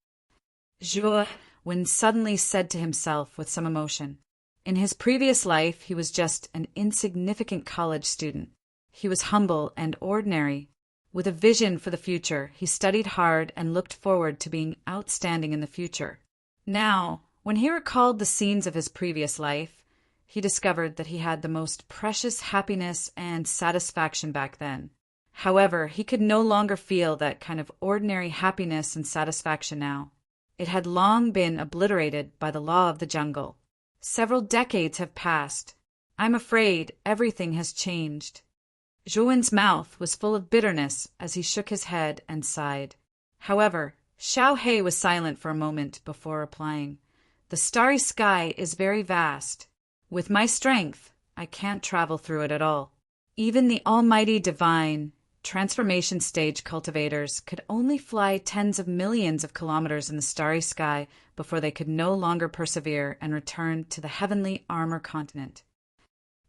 Zhuowen suddenly said to himself with some emotion. In his previous life, he was just an insignificant college student. He was humble and ordinary. With a vision for the future, he studied hard and looked forward to being outstanding in the future. Now, when he recalled the scenes of his previous life, he discovered that he had the most precious happiness and satisfaction back then. However, he could no longer feel that kind of ordinary happiness and satisfaction now. It had long been obliterated by the law of the jungle. Several decades have passed. I'm afraid everything has changed. Zhuowen's mouth was full of bitterness as he shook his head and sighed. However, Xiao Hei was silent for a moment before replying. The starry sky is very vast. With my strength, I can't travel through it at all. Even the almighty divine transformation stage cultivators could only fly tens of millions of kilometers in the starry sky before they could no longer persevere and return to the Heavenly Armor Continent.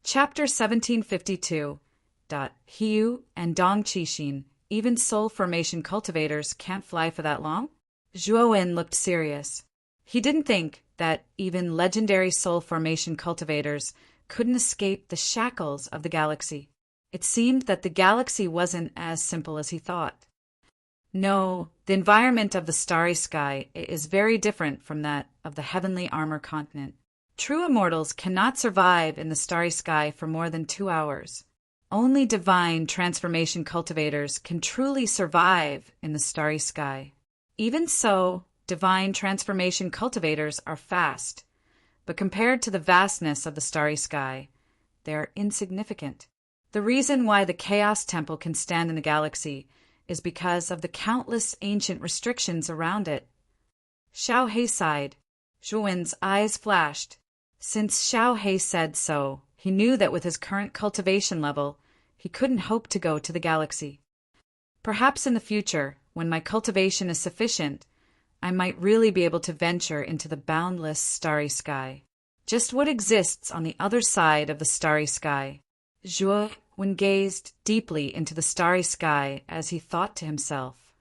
Chapter 1752. Hiyu and Dong Qixin, even soul formation cultivators can't fly for that long? Zhuowen looked serious. He didn't think that even legendary soul formation cultivators couldn't escape the shackles of the galaxy. It seemed that the galaxy wasn't as simple as he thought. No, the environment of the starry sky is very different from that of the Heavenly Armor Continent. True immortals cannot survive in the starry sky for more than 2 hours. Only divine transformation cultivators can truly survive in the starry sky. Even so, divine transformation cultivators are fast, but compared to the vastness of the starry sky, they are insignificant. The reason why the Chaos Temple can stand in the galaxy is because of the countless ancient restrictions around it. Xiao Hei sighed. Zhuowen's eyes flashed. Since Xiao Hei said so, he knew that with his current cultivation level, he couldn't hope to go to the galaxy. Perhaps in the future, when my cultivation is sufficient, I might really be able to venture into the boundless starry sky. Just what exists on the other side of the starry sky? Zhuowen gazed deeply into the starry sky as he thought to himself.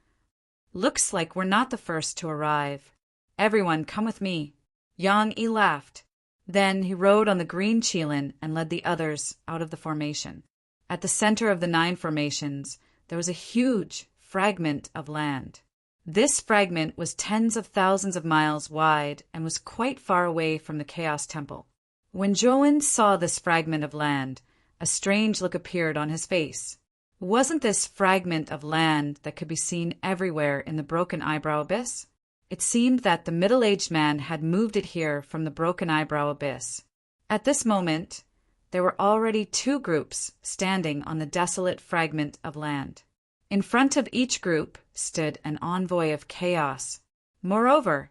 Looks like we're not the first to arrive. Everyone, come with me. Yang Yi laughed. Then he rode on the green qilin and led the others out of the formation. At the center of the 9 formations, there was a huge fragment of land. This fragment was tens of thousands of miles wide and was quite far away from the Chaos Temple. When Zhuowen saw this fragment of land, a strange look appeared on his face. Wasn't this fragment of land that could be seen everywhere in the Broken Eyebrow Abyss? It seemed that the middle-aged man had moved it here from the Broken Eyebrow Abyss. At this moment, there were already 2 groups standing on the desolate fragment of land. In front of each group stood an envoy of chaos. Moreover,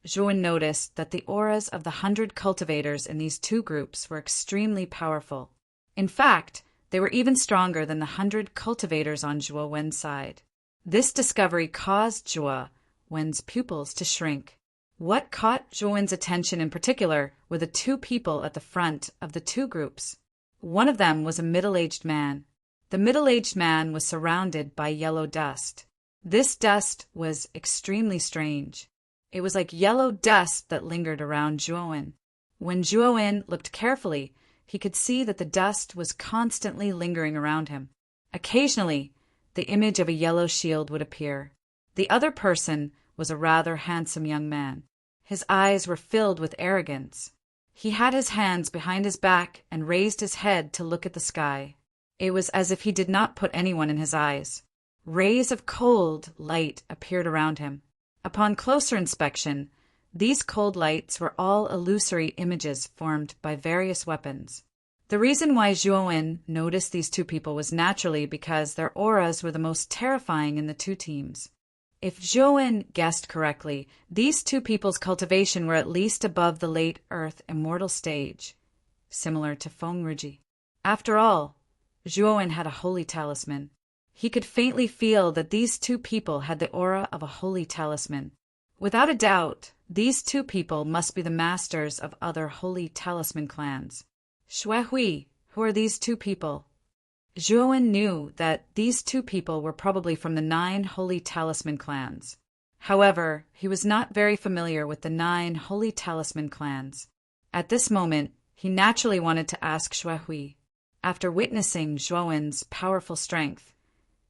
Zhuowen noticed that the auras of the 100 cultivators in these 2 groups were extremely powerful. In fact, they were even stronger than the 100 cultivators on Zhuowen's side. This discovery caused Zhuowen's pupils to shrink. What caught Zhuowen's attention in particular were the 2 people at the front of the 2 groups. One of them was a middle-aged man. The middle-aged man was surrounded by yellow dust. This dust was extremely strange. It was like yellow dust that lingered around Zhuowen. When Zhuowen looked carefully, he could see that the dust was constantly lingering around him. Occasionally, the image of a yellow shield would appear. The other person was a rather handsome young man. His eyes were filled with arrogance. He had his hands behind his back and raised his head to look at the sky. It was as if he did not put anyone in his eyes. Rays of cold light appeared around him. Upon closer inspection, these cold lights were all illusory images formed by various weapons. The reason why Zhuowen noticed these two people was naturally because their auras were the most terrifying in the two teams. If Zhuowen guessed correctly, these two people's cultivation were at least above the late Earth immortal stage, similar to Fengruji. After all, Zhuowen had a holy talisman. He could faintly feel that these two people had the aura of a holy talisman. Without a doubt, these two people must be the masters of other holy talisman clans. Xuehui, who are these two people? Zhuowen knew that these two people were probably from the 9 holy talisman clans. However, he was not very familiar with the 9 holy talisman clans. At this moment, he naturally wanted to ask Xuehui. After witnessing Zhuowen's powerful strength,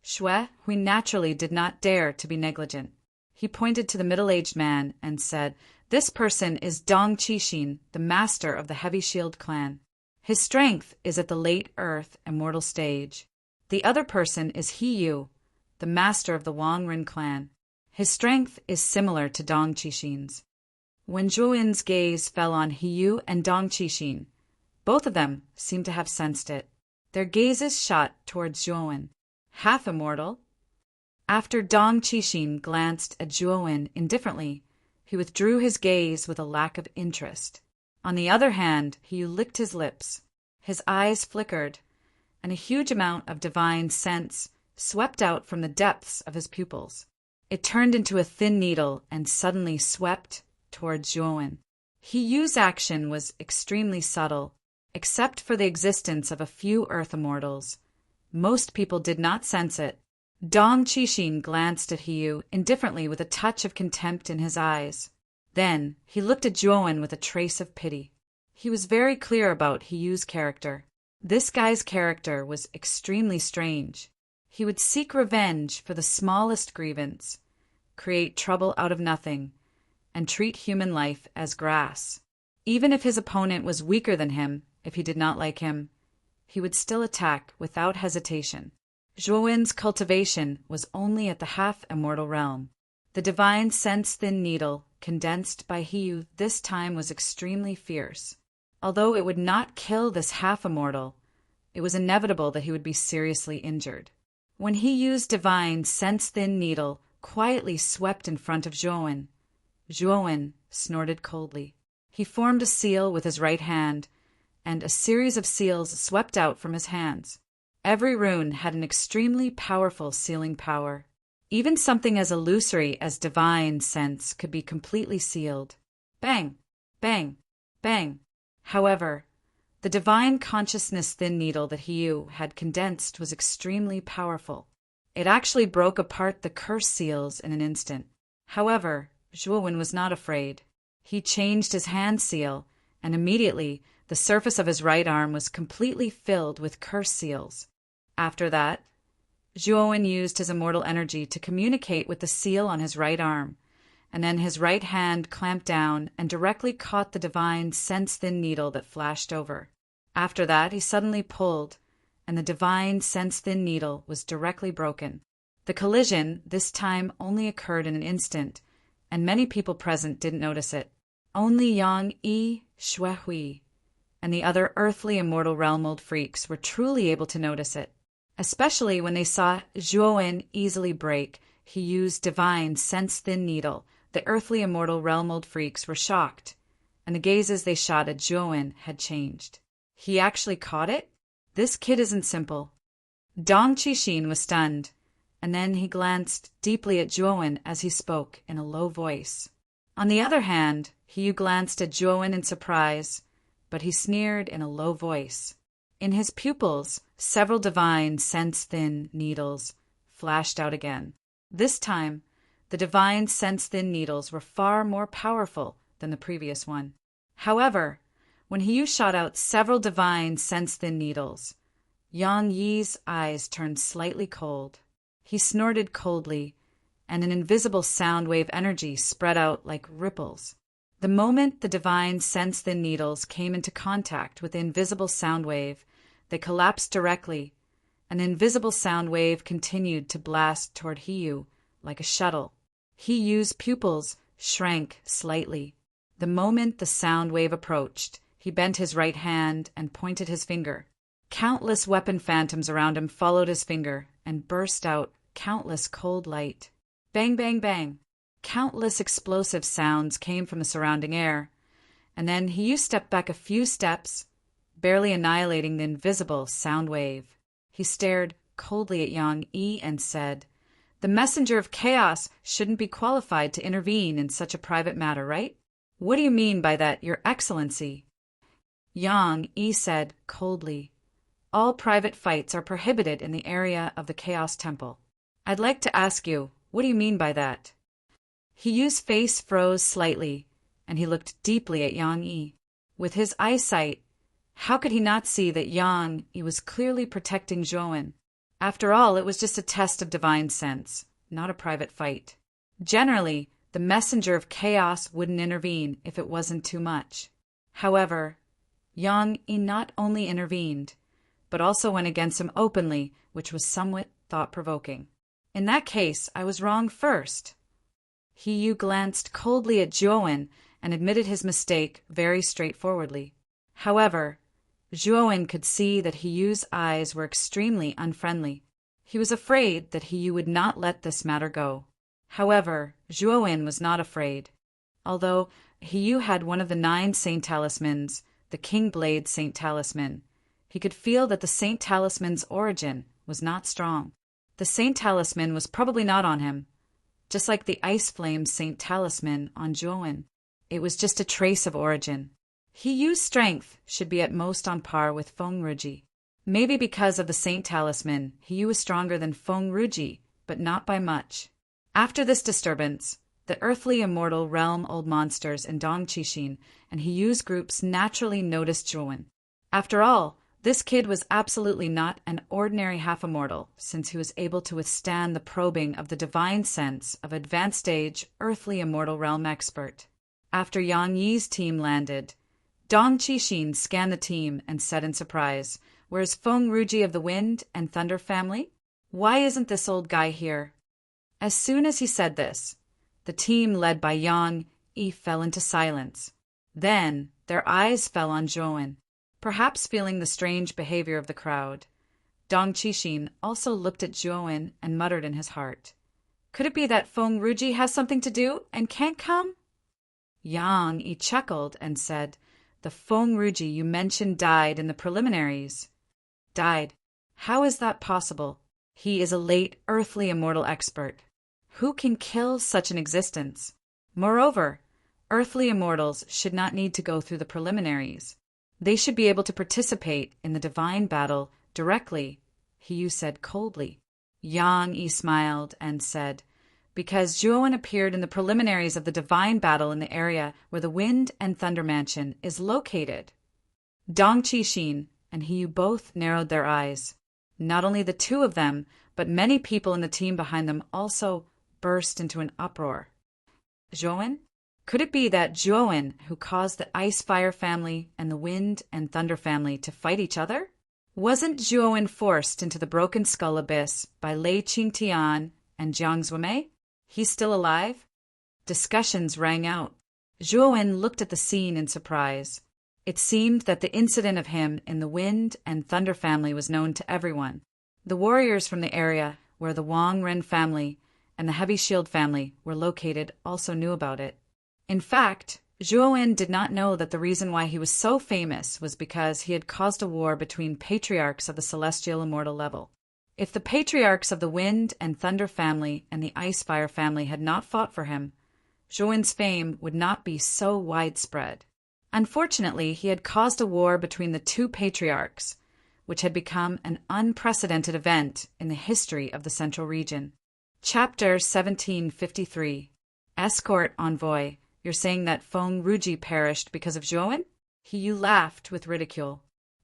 Xuehui naturally did not dare to be negligent. He pointed to the middle-aged man and said, "This person is Dong Qixin, the master of the Heavy Shield clan. His strength is at the late Earth immortal stage. The other person is Hiyu, the master of the Wangren clan. His strength is similar to Dong Qixin's." When Zhuowen's gaze fell on Hiyu and Dong Qixin, both of them seemed to have sensed it. Their gazes shot towards Zhuowen. Half immortal? After Dong Qixin glanced at Zhuowen indifferently, he withdrew his gaze with a lack of interest. On the other hand, he licked his lips. His eyes flickered, and a huge amount of divine sense swept out from the depths of his pupils. It turned into a thin needle and suddenly swept towards Zhuowen. Hiyu's action was extremely subtle. Except for the existence of a few Earth immortals, most people did not sense it. Dong Qixin glanced at Hiyu indifferently with a touch of contempt in his eyes. Then he looked at Zhuowen with a trace of pity. He was very clear about Hiyu's character. This guy's character was extremely strange. He would seek revenge for the smallest grievance, create trouble out of nothing, and treat human life as grass. Even if his opponent was weaker than him, if he did not like him, he would still attack without hesitation. Zhuowen's cultivation was only at the half-immortal realm. The divine sense-thin needle, condensed by Hiyu this time, was extremely fierce. Although it would not kill this half-immortal, it was inevitable that he would be seriously injured. When Hiyu's divine sense-thin needle quietly swept in front of Zhuowen, Zhuowen snorted coldly. He formed a seal with his right hand, and a series of seals swept out from his hands. Every rune had an extremely powerful sealing power. Even something as illusory as divine sense could be completely sealed. Bang! Bang! Bang! However, the divine consciousness thin needle that Hiyu had condensed was extremely powerful. It actually broke apart the curse seals in an instant. However, Zhuowen was not afraid. He changed his hand seal, and immediately the surface of his right arm was completely filled with curse seals. After that, Zhuowen used his immortal energy to communicate with the seal on his right arm, and then his right hand clamped down and directly caught the divine sense-thin needle that flashed over. After that, he suddenly pulled, and the divine sense-thin needle was directly broken. The collision this time only occurred in an instant, and many people present didn't notice it. Only Yang Yi, Xuehui, and the other earthly immortal realm-old freaks were truly able to notice it. Especially when they saw Zhuowen easily break Hiyu's divine sense-thin needle, the earthly immortal realm-old freaks were shocked, and the gazes they shot at Zhuowen had changed. He actually caught it? This kid isn't simple. Dong Qixin was stunned, and then he glanced deeply at Zhuowen as he spoke in a low voice. On the other hand, Hiyu glanced at Zhuowen in surprise, but he sneered in a low voice. In his pupils, several divine sense-thin needles flashed out again. This time, the divine sense-thin needles were far more powerful than the previous one. However, when Hiyu shot out several divine sense-thin needles. Yang Yi's eyes turned slightly cold. He snorted coldly, and an invisible sound wave energy spread out like ripples. The moment the divine sense-thin needles came into contact with the invisible sound wave, they collapsed directly. An invisible sound wave continued to blast toward Hiyu like a shuttle. Hiyu's pupils shrank slightly. The moment the sound wave approached, he bent his right hand and pointed his finger. Countless weapon phantoms around him followed his finger and burst out countless cold light. Bang, bang, bang. Countless explosive sounds came from the surrounding air, and then Hiyu stepped back a few steps, barely annihilating the invisible sound wave. He stared coldly at Yang Yi and said, "The messenger of chaos shouldn't be qualified to intervene in such a private matter, right? What do you mean by that, Your Excellency?" Yang Yi said coldly, "All private fights are prohibited in the area of the Chaos Temple." "I'd like to ask you, what do you mean by that?" Hiyu's face froze slightly, and he looked deeply at Yang Yi. With his eyesight, how could he not see that Yang Yi was clearly protecting Zhuowen? After all, it was just a test of divine sense, not a private fight. Generally, the messenger of chaos wouldn't intervene if it wasn't too much. However, Yang Yi not only intervened, but also went against him openly, which was somewhat thought-provoking. "In that case, I was wrong first." Hiyu glanced coldly at Zhuowen and admitted his mistake very straightforwardly. However, Zhuowen could see that Hiyu's eyes were extremely unfriendly. He was afraid that Hiyu would not let this matter go. However, Zhuowen was not afraid. Although Hiyu had one of the 9 Saint Talismans, the King Blade Saint Talisman, he could feel that the Saint Talisman's origin was not strong. The Saint Talisman was probably not on him, just like the Ice Flame Saint Talisman on Zhuowen. It was just a trace of origin. Hiyu's strength should be at most on par with Feng Ruji. Maybe because of the Saint Talisman, Hiyu was stronger than Feng Ruji, but not by much. After this disturbance, the earthly immortal realm old monsters in Dong Qixin and Hiyu's groups naturally noticed Zhuowen. After all, this kid was absolutely not an ordinary half-immortal, since he was able to withstand the probing of the divine sense of advanced-stage, earthly immortal realm expert. After Yang Yi's team landed, Dong Qixin scanned the team and said in surprise, "Where's Feng Ruji of the Wind and Thunder family? Why isn't this old guy here?" As soon as he said this, the team led by Yang Yi fell into silence. Then their eyes fell on Zhuowen. Perhaps feeling the strange behavior of the crowd, Dong Qixin also looked at Zhuowen and muttered in his heart, "Could it be that Feng Ruji has something to do and can't come?" Yang Yi chuckled and said, "The Feng Ruji you mentioned died in the preliminaries." "Died? How is that possible? He is a late earthly immortal expert. Who can kill such an existence? Moreover, earthly immortals should not need to go through the preliminaries. They should be able to participate in the divine battle directly," Hiyu said coldly. Yang Yi smiled and said, "Because Zhuowen appeared in the preliminaries of the divine battle in the area where the Wind and Thunder Mansion is located." Dong Qixin and Hiyu both narrowed their eyes. Not only the two of them, but many people in the team behind them also burst into an uproar. Zhuowen? Could it be that Zhuowen who caused the Ice Fire family and the Wind and Thunder family to fight each other? Wasn't Zhuowen forced into the Broken Skull Abyss by Lei Qingtian and Jiang Zuomei? He's still alive? Discussions rang out. Zhuowen looked at the scene in surprise. It seemed that the incident of him in the Wind and Thunder family was known to everyone. The warriors from the area where the Wang Ren family and the Heavy Shield family were located also knew about it. In fact, Zhuowen did not know that the reason why he was so famous was because he had caused a war between patriarchs of the celestial immortal level. If the patriarchs of the Wind and Thunder family and the Ice Fire family had not fought for him, Zhuowen's fame would not be so widespread. Unfortunately, he had caused a war between the two patriarchs, which had become an unprecedented event in the history of the Central Region. Chapter 1753. Escort Envoy. You're saying that Feng Ruji perished because of Zhuowen? He Yu laughed with ridicule.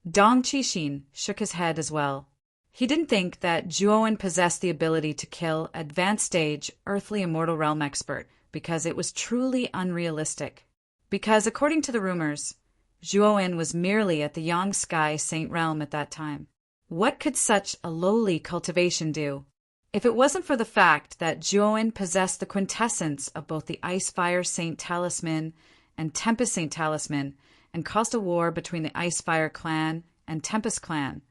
Dong Qixin shook his head as well. He didn't think that Zhuowen possessed the ability to kill advanced stage earthly immortal realm expert because it was truly unrealistic. Because, according to the rumors, Zhuowen was merely at the Yang Sky Saint Realm at that time. What could such a lowly cultivation do? If it wasn't for the fact that Zhuowen possessed the quintessence of both the Ice-Fire Saint Talisman and Tempest Saint Talisman and caused a war between the Ice-Fire clan and Tempest clan,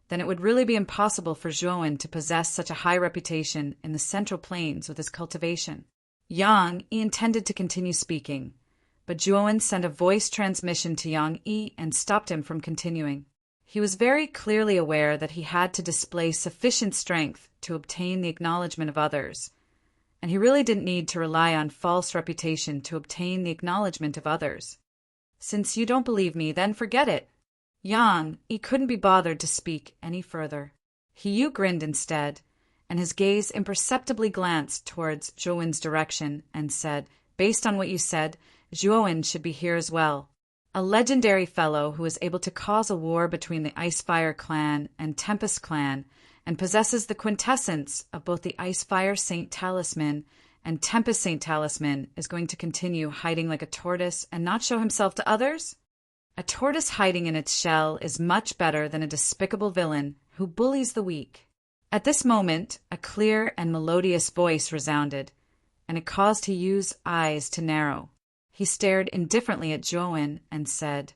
then it would really be impossible for Zhuowen to possess such a high reputation in the Central Plains with his cultivation. Yang Yi intended to continue speaking, but Zhuowen sent a voice transmission to Yang Yi and stopped him from continuing. He was very clearly aware that he had to display sufficient strength to obtain the acknowledgement of others, and he really didn't need to rely on false reputation to obtain the acknowledgement of others. Since you don't believe me, then forget it. Yang Yi couldn't be bothered to speak any further. He Yu grinned instead, and his gaze imperceptibly glanced towards Zhuowen's direction and said, "Based on what you said, Zhuowen should be here as well. A legendary fellow who is able to cause a war between the Ice-Fire clan and Tempest clan and possesses the quintessence of both the Ice-Fire Saint Talisman and Tempest Saint Talisman is going to continue hiding like a tortoise and not show himself to others? A tortoise hiding in its shell is much better than a despicable villain who bullies the weak." At this moment, a clear and melodious voice resounded, and it caused Yu's eyes to narrow. He stared indifferently at Zhuowen and said,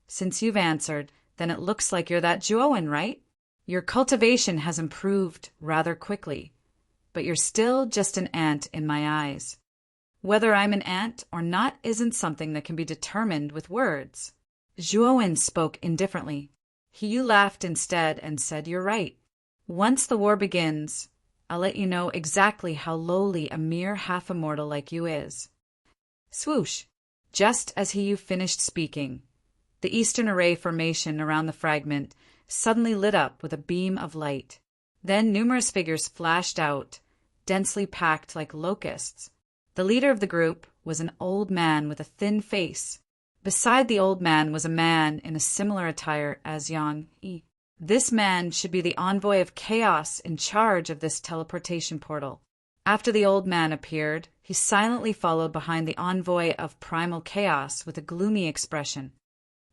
"Since you've answered, then it looks like you're that Zhuowen, right? Your cultivation has improved rather quickly, but you're still just an ant in my eyes. Whether I'm an ant or not isn't something that can be determined with words." Zhuowen spoke indifferently. Yu laughed instead and said, "You're right. Once the war begins, I'll let you know exactly how lowly a mere half-immortal like you is." Swoosh! Just as Yu finished speaking, the eastern array formation around the fragment suddenly lit up with a beam of light. Then numerous figures flashed out, densely packed like locusts. The leader of the group was an old man with a thin face. Beside the old man was a man in a similar attire as Yang Yi. This man should be the envoy of chaos in charge of this teleportation portal. After the old man appeared, he silently followed behind the envoy of primal chaos with a gloomy expression.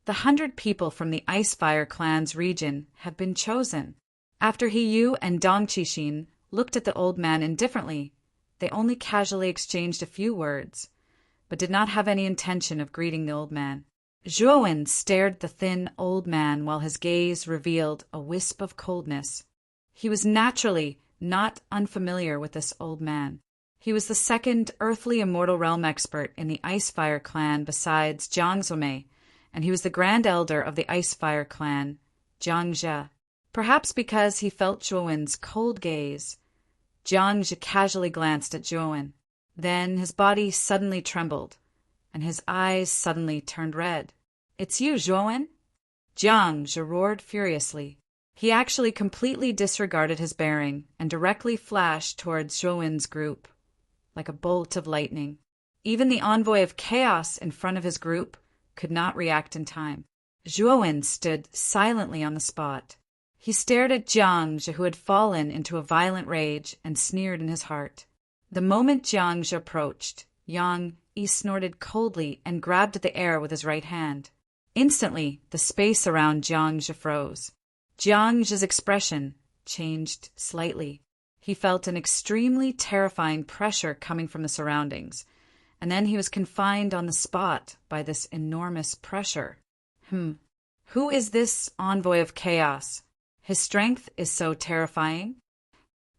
The 100 people from the Ice-Fire clan's region have been chosen. After Yu and Dong Qixin looked at the old man indifferently, they only casually exchanged a few words, but did not have any intention of greeting the old man. Zhuowen stared at the thin old man while his gaze revealed a wisp of coldness. He was naturally not unfamiliar with this old man. He was the second earthly immortal realm expert in the Ice-Fire clan besides Jiang Zhomei, and he was the grand elder of the Ice-Fire clan, Jiang Zhe. Perhaps because he felt Zhuowen's cold gaze, Jiang Zhe casually glanced at Zhuowen. Then his body suddenly trembled, and his eyes suddenly turned red. "It's you, Zhuowen?" Jiang Zhe roared furiously. He actually completely disregarded his bearing and directly flashed towards Zhuowen's group, like a bolt of lightning. Even the envoy of chaos in front of his group could not react in time. Zhuowen stood silently on the spot. He stared at Jiang Zhe, who had fallen into a violent rage, and sneered in his heart. The moment Jiang Zhe approached, Yang Yi snorted coldly and grabbed at the air with his right hand. Instantly, the space around Jiang Zhe froze. Jiang Zhe's expression changed slightly. He felt an extremely terrifying pressure coming from the surroundings, and then he was confined on the spot by this enormous pressure. Who is this envoy of chaos? His strength is so terrifying.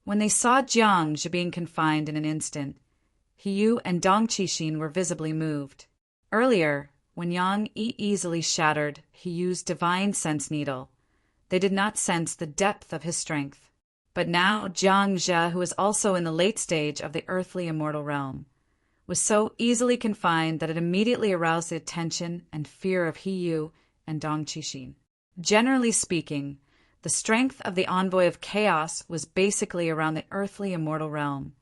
When they saw Jiang Zhe being confined in an instant, Yu and Dong Qixin were visibly moved. Earlier, when Yang Yi easily shattered Yu's divine sense needle, they did not sense the depth of his strength. But now Jiang Zhe, who was also in the late stage of the earthly immortal realm, was so easily confined that it immediately aroused the attention and fear of Yu and Dong Qixin. Generally speaking, the strength of the envoy of chaos was basically around the earthly immortal realm,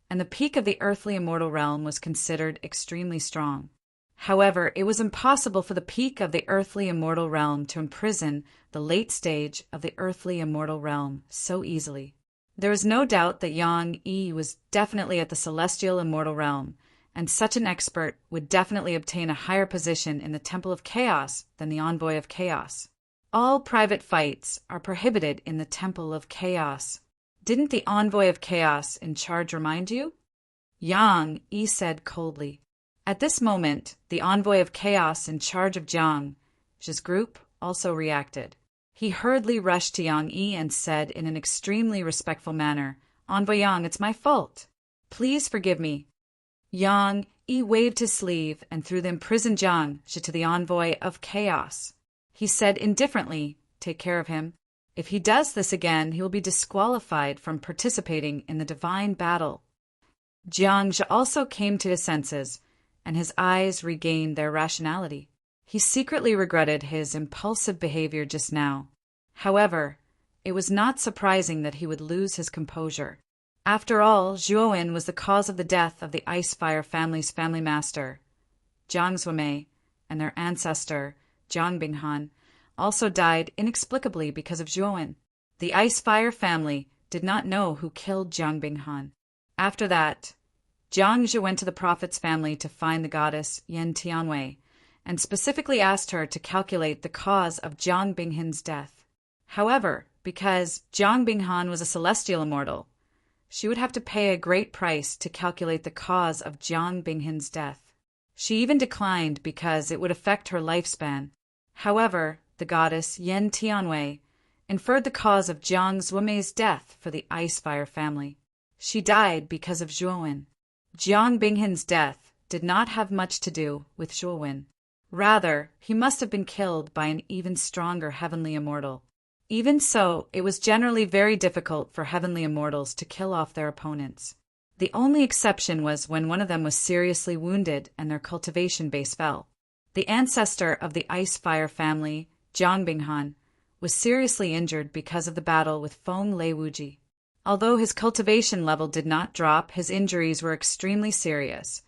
and the peak of the earthly immortal realm was considered extremely strong. However, it was impossible for the peak of the earthly immortal realm to imprison the late stage of the earthly immortal realm so easily. There is no doubt that Yang Yi was definitely at the celestial immortal realm, and such an expert would definitely obtain a higher position in the Temple of Chaos than the Envoy of Chaos. All private fights are prohibited in the Temple of Chaos. Didn't the Envoy of Chaos in charge remind you? Yang Yi said coldly. At this moment, the Envoy of Chaos in charge of Zhang's group also reacted. He hurriedly rushed to Yang Yi and said in an extremely respectful manner, "Envoy Yang, it's my fault. Please forgive me." Yang Yi waved his sleeve and threw the imprisoned Zhang to the Envoy of Chaos. He said indifferently, "Take care of him. If he does this again, he will be disqualified from participating in the divine battle." Zhang also came to his senses, and his eyes regained their rationality. He secretly regretted his impulsive behavior just now. However, it was not surprising that he would lose his composure. After all, Zhuowen was the cause of the death of the Ice Fire family's family master, Jiang Zuomei, and their ancestor, Jiang Binghan, also died inexplicably because of Zhuowen. The Ice Fire family did not know who killed Jiang Binghan. After that, Jiang Zhe went to the prophet's family to find the goddess Yen Tianwei, and specifically asked her to calculate the cause of Jiang Binghan's death. However, because Jiang Binghan was a celestial immortal, she would have to pay a great price to calculate the cause of Jiang Binghan's death. She even declined because it would affect her lifespan. However, the goddess Yen Tianwei inferred the cause of Jiang Zuomei's death for the Ice Fire family. She died because of Zhuowen. Jiang Binghan's death did not have much to do with Zhuowen. Rather, he must have been killed by an even stronger heavenly immortal. Even so, it was generally very difficult for heavenly immortals to kill off their opponents. The only exception was when one of them was seriously wounded and their cultivation base fell. The ancestor of the Ice Fire family, Jiang Binghan, was seriously injured because of the battle with Feng Lei Wuji. Although his cultivation level did not drop, his injuries were extremely serious,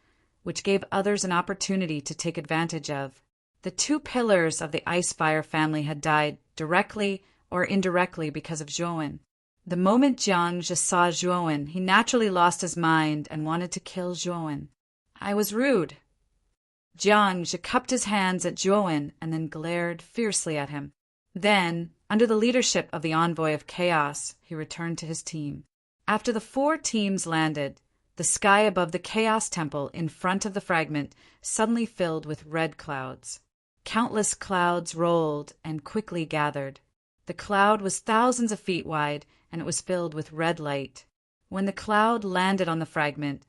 which gave others an opportunity to take advantage of. The two pillars of the Ice Fire family had died directly or indirectly because of Zhuowen. The moment Jiang Zhe saw Zhuowen, he naturally lost his mind and wanted to kill Zhuowen. "I was rude." Jiang Zhe cupped his hands at Zhuowen and then glared fiercely at him. Then, under the leadership of the Envoy of Chaos, he returned to his team. After the 4 teams landed, the sky above the Chaos Temple in front of the fragment suddenly filled with red clouds. Countless clouds rolled and quickly gathered. The cloud was thousands of feet wide, and it was filled with red light. When the cloud landed on the fragment,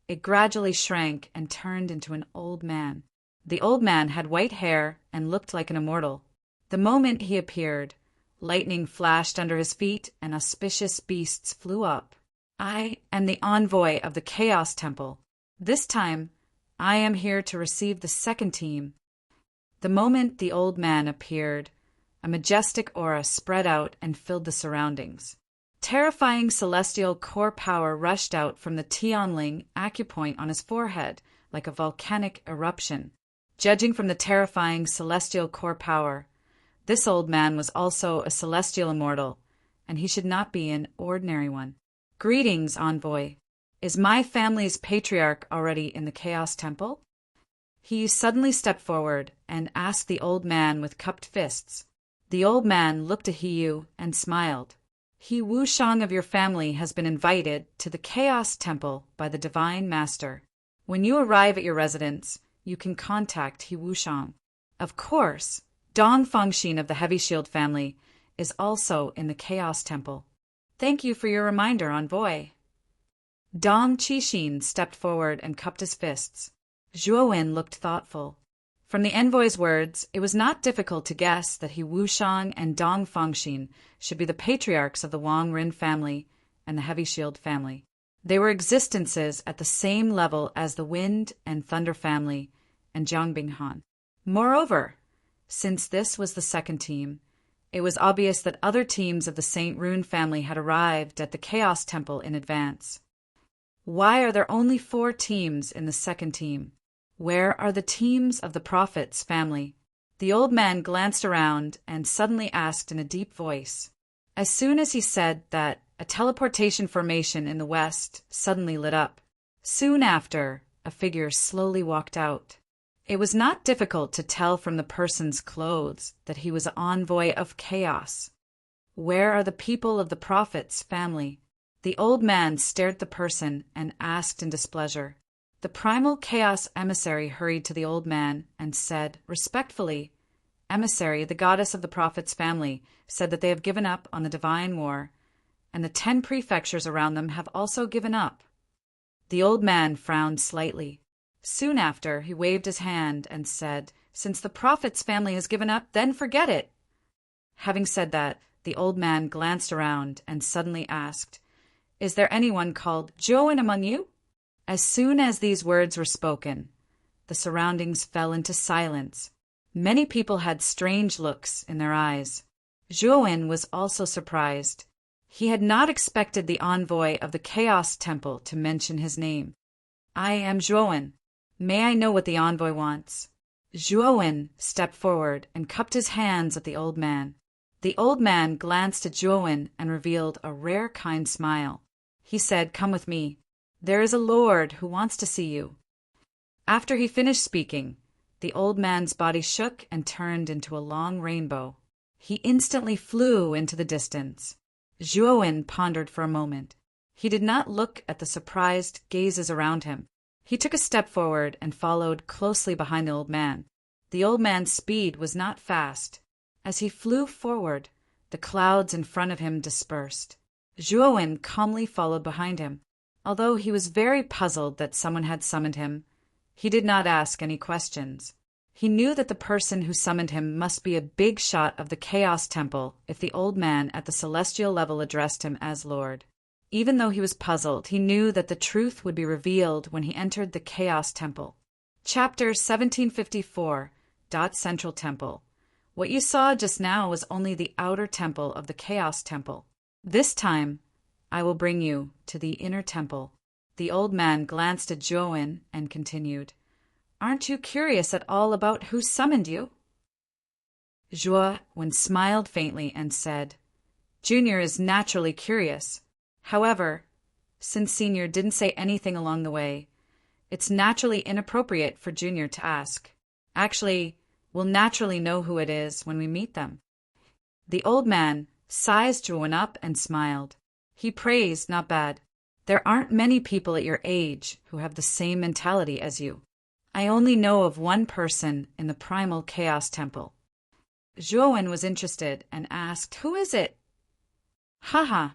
it gradually shrank and turned into an old man. The old man had white hair and looked like an immortal. The moment he appeared, lightning flashed under his feet and auspicious beasts flew up. "I am the envoy of the Chaos Temple. This time, I am here to receive the second team." The moment the old man appeared, a majestic aura spread out and filled the surroundings. Terrifying celestial core power rushed out from the Tianling acupoint on his forehead like a volcanic eruption. Judging from the terrifying celestial core power, this old man was also a celestial immortal, and he should not be an ordinary one. "Greetings, envoy. Is my family's patriarch already in the Chaos Temple?" He suddenly stepped forward and asked the old man with cupped fists. The old man looked at Hiyu and smiled. "He Wushang of your family has been invited to the Chaos Temple by the Divine Master. When you arrive at your residence, you can contact He Wushang. Of course, Dong Fengxin of the Heavy Shield family is also in the Chaos Temple. Thank you for your reminder, envoy." Dong Qixin stepped forward and cupped his fists. Zhuowen looked thoughtful. From the envoy's words, it was not difficult to guess that He Wushang and Dong Fengxin should be the patriarchs of the Wang Rin family and the Heavy Shield family. They were existences at the same level as the Wind and Thunder family and Jiang Binghan. Moreover, since this was the second team, it was obvious that other teams of the Saint Rune family had arrived at the Chaos Temple in advance. Why are there only 4 teams in the second team? Where are the teams of the prophet's family? The old man glanced around and suddenly asked in a deep voice. As soon as he said that, a teleportation formation in the west suddenly lit up. Soon after, a figure slowly walked out. It was not difficult to tell from the person's clothes that he was an envoy of chaos. Where are the people of the prophet's family? The old man stared at the person and asked in displeasure. The primal chaos emissary hurried to the old man and said, respectfully, Emissary, the goddess of the prophet's family, said that they have given up on the divine war, and the 10 prefectures around them have also given up. The old man frowned slightly. Soon after, he waved his hand and said, Since the prophet's family has given up, then forget it. Having said that, the old man glanced around and suddenly asked, Is there anyone called Joan among you? As soon as these words were spoken, the surroundings fell into silence. Many people had strange looks in their eyes. Joan was also surprised. He had not expected the envoy of the Chaos Temple to mention his name. I am Joan. May I know what the envoy wants? Joan stepped forward and cupped his hands at the old man. The old man glanced at Joan and revealed a rare kind smile. He said, Come with me. There is a lord who wants to see you. After he finished speaking, the old man's body shook and turned into a long rainbow. He instantly flew into the distance. Joan pondered for a moment. He did not look at the surprised gazes around him. He took a step forward and followed closely behind the old man. The old man's speed was not fast. As he flew forward, the clouds in front of him dispersed. Joan calmly followed behind him. Although he was very puzzled that someone had summoned him, he did not ask any questions. He knew that the person who summoned him must be a big shot of the Chaos Temple if the old man at the celestial level addressed him as Lord. Even though he was puzzled, he knew that the truth would be revealed when he entered the Chaos Temple. Chapter 1754. Central Temple. What you saw just now was only the outer temple of the Chaos Temple. This time, I will bring you to the inner temple. The old man glanced at Joan and continued, Aren't you curious at all about who summoned you? Joan smiled faintly and said, Junior is naturally curious. However, since Senior didn't say anything along the way, it's naturally inappropriate for Junior to ask. Actually, we'll naturally know who it is when we meet them. The old man sized Joan up and smiled. He praised, not bad. There aren't many people at your age who have the same mentality as you. I only know of one person in the primal Chaos Temple. Joan was interested and asked, Who is it? Haha,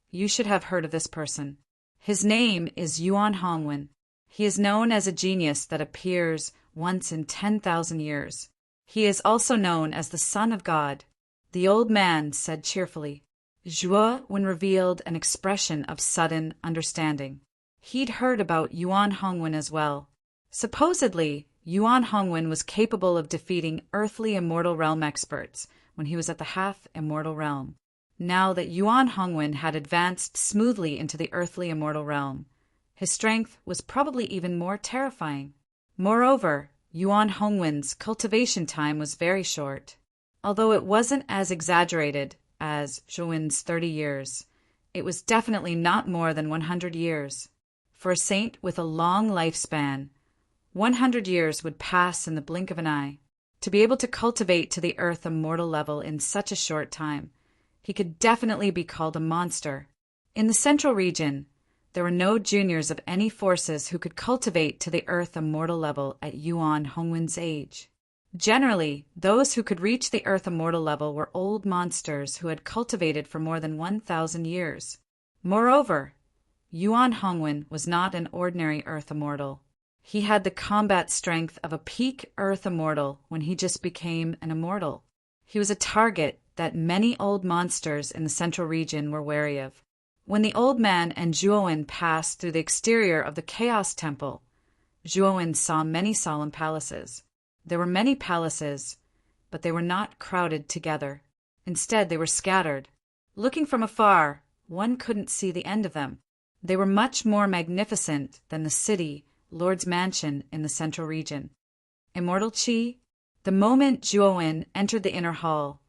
you should have heard of this person. His name is Yuan Hongwen. He is known as a genius that appears once in 10,000 years. He is also known as the Son of God. The old man said cheerfully. Joan revealed an expression of sudden understanding. He'd heard about Yuan Hongwen as well. Supposedly, Yuan Hongwen was capable of defeating earthly immortal realm experts when he was at the half-immortal realm. Now that Yuan Hongwen had advanced smoothly into the earthly immortal realm, his strength was probably even more terrifying. Moreover, Yuan Hongwen's cultivation time was very short. Although it wasn't as exaggerated as Joan's 30 years, it was definitely not more than 100 years. For a saint with a long lifespan, 100 years would pass in the blink of an eye. To be able to cultivate to the earth immortal level in such a short time, he could definitely be called a monster. In the central region, there were no juniors of any forces who could cultivate to the earth immortal level at Yuan Hongwen's age. Generally, those who could reach the earth immortal level were old monsters who had cultivated for more than 1,000 years. Moreover, Yuan Hongwen was not an ordinary earth immortal. He had the combat strength of a peak earth immortal when he just became an immortal. He was a target that many old monsters in the central region were wary of. When the old man and Joan passed through the exterior of the Chaos Temple, Joan saw many solemn palaces. There were many palaces, but they were not crowded together. Instead, they were scattered. Looking from afar, one couldn't see the end of them. They were much more magnificent than the city Lord's mansion in the central region. Immortal Qi? The moment Zhuowen entered the inner hall,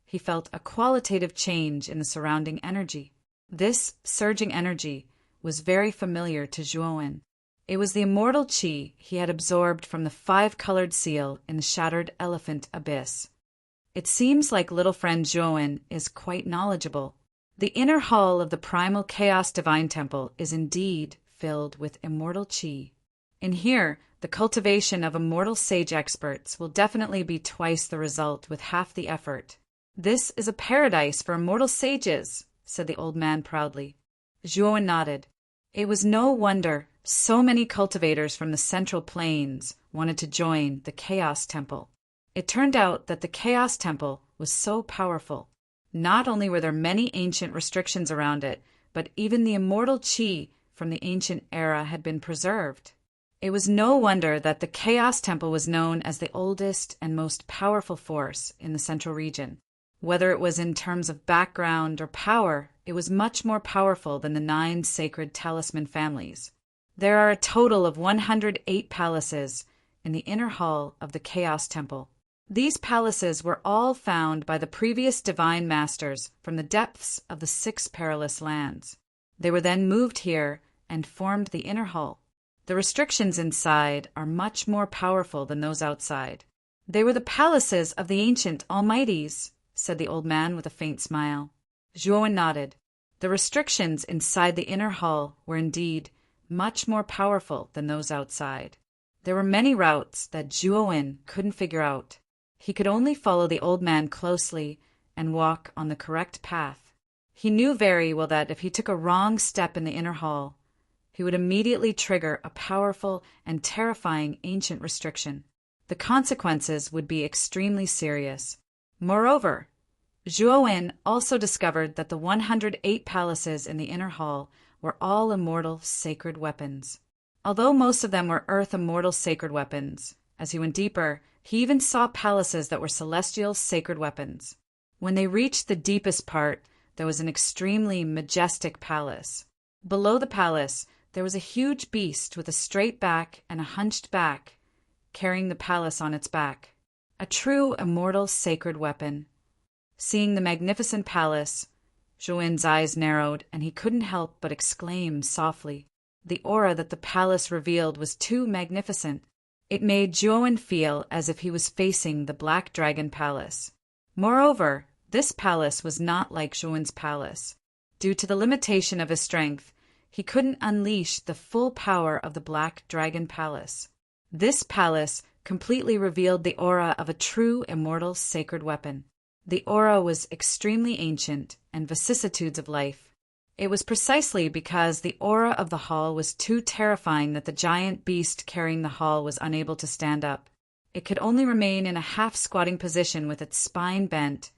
he felt a qualitative change in the surrounding energy. This surging energy was very familiar to Zhuowen. It was the immortal Qi he had absorbed from the five-colored seal in the shattered elephant abyss. It seems like little friend Zhuowen is quite knowledgeable. The inner hall of the primal chaos divine temple is indeed filled with immortal Qi. In here, the cultivation of immortal sage experts will definitely be twice the result with half the effort. This is a paradise for immortal sages, said the old man proudly. Zhuowen nodded. It was no wonder so many cultivators from the Central Plains wanted to join the Chaos Temple. It turned out that the Chaos Temple was so powerful. Not only were there many ancient restrictions around it, but even the immortal Qi from the ancient era had been preserved. It was no wonder that the Chaos Temple was known as the oldest and most powerful force in the Central region. Whether it was in terms of background or power, it was much more powerful than the 9 sacred talisman families. There are a total of 108 palaces in the inner hall of the Chaos Temple. These palaces were all found by the previous divine masters from the depths of the 6 perilous lands. They were then moved here and formed the inner hall. The restrictions inside are much more powerful than those outside. They were the palaces of the ancient almighties, said the old man with a faint smile. Zhuowen nodded. The restrictions inside the inner hall were indeed much more powerful than those outside. There were many routes that Zhuowen couldn't figure out. He could only follow the old man closely and walk on the correct path. He knew very well that if he took a wrong step in the inner hall, he would immediately trigger a powerful and terrifying ancient restriction. The consequences would be extremely serious. Moreover, Zhuowen also discovered that the 108 palaces in the inner hall were all immortal sacred weapons. Although most of them were earth immortal sacred weapons, as he went deeper, he even saw palaces that were celestial sacred weapons. When they reached the deepest part, there was an extremely majestic palace. Below the palace, there was a huge beast with a straight back and a hunched back, carrying the palace on its back. A true immortal sacred weapon. Seeing the magnificent palace, Zhuowen's eyes narrowed, and he couldn't help but exclaim softly. The aura that the palace revealed was too magnificent. It made Zhuowen feel as if he was facing the Black Dragon Palace. Moreover, this palace was not like Zhuowen's palace. Due to the limitation of his strength, he couldn't unleash the full power of the Black Dragon Palace. This palace completely revealed the aura of a true immortal sacred weapon. The aura was extremely ancient and vicissitudes of life. It was precisely because the aura of the hall was too terrifying that the giant beast carrying the hall was unable to stand up. It could only remain in a half-squatting position with its spine bent,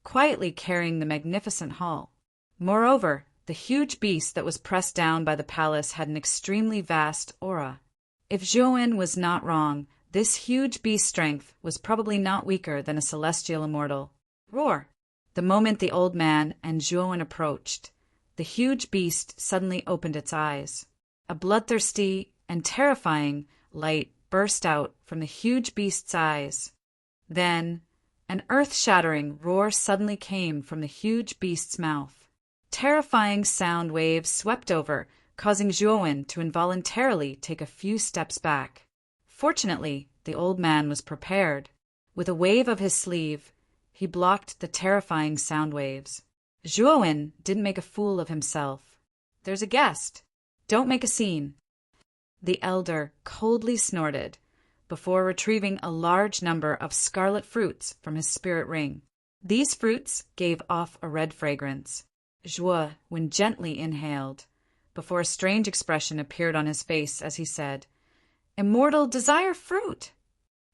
quietly carrying the magnificent hall. Moreover, the huge beast that was pressed down by the palace had an extremely vast aura. If Zhuowen was not wrong, this huge beast's strength was probably not weaker than a celestial immortal. Roar! The moment the old man and Zhuowen approached, the huge beast suddenly opened its eyes. A bloodthirsty and terrifying light burst out from the huge beast's eyes. Then, an earth-shattering roar suddenly came from the huge beast's mouth. Terrifying sound waves swept over, causing Zhuowen to involuntarily take a few steps back. Fortunately, the old man was prepared. With a wave of his sleeve, he blocked the terrifying sound waves. Zhuowen didn't make a fool of himself. There's a guest. Don't make a scene. The elder coldly snorted before retrieving a large number of scarlet fruits from his spirit ring. These fruits gave off a red fragrance. Zhuowen gently inhaled, before a strange expression appeared on his face as he said, "Immortal desire fruit!"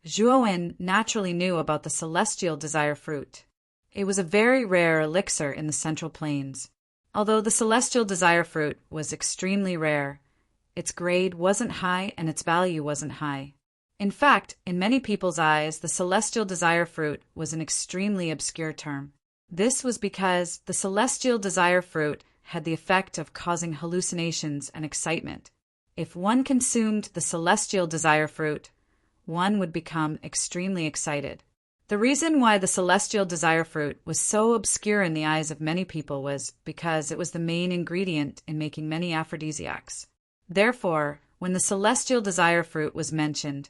Zhuowen naturally knew about the celestial desire fruit. It was a very rare elixir in the Central Plains. Although the celestial desire fruit was extremely rare, its grade wasn't high and its value wasn't high. In fact, in many people's eyes, the celestial desire fruit was an extremely obscure term. This was because the celestial desire fruit had the effect of causing hallucinations and excitement. If one consumed the celestial desire fruit, one would become extremely excited. The reason why the celestial desire fruit was so obscure in the eyes of many people was because it was the main ingredient in making many aphrodisiacs. Therefore, when the celestial desire fruit was mentioned,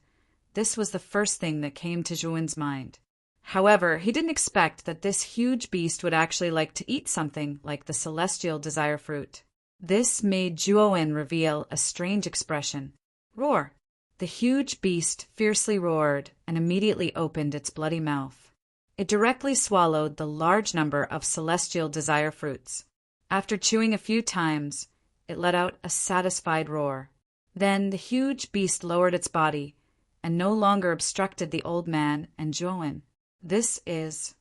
this was the first thing that came to Zhuan's mind. However, he didn't expect that this huge beast would actually like to eat something like the celestial desire fruit. This made Zhuan reveal a strange expression. Roar! The huge beast fiercely roared and immediately opened its bloody mouth. It directly swallowed the large number of celestial desire fruits. After chewing a few times, it let out a satisfied roar. Then the huge beast lowered its body and no longer obstructed the old man and Zhuan. This is...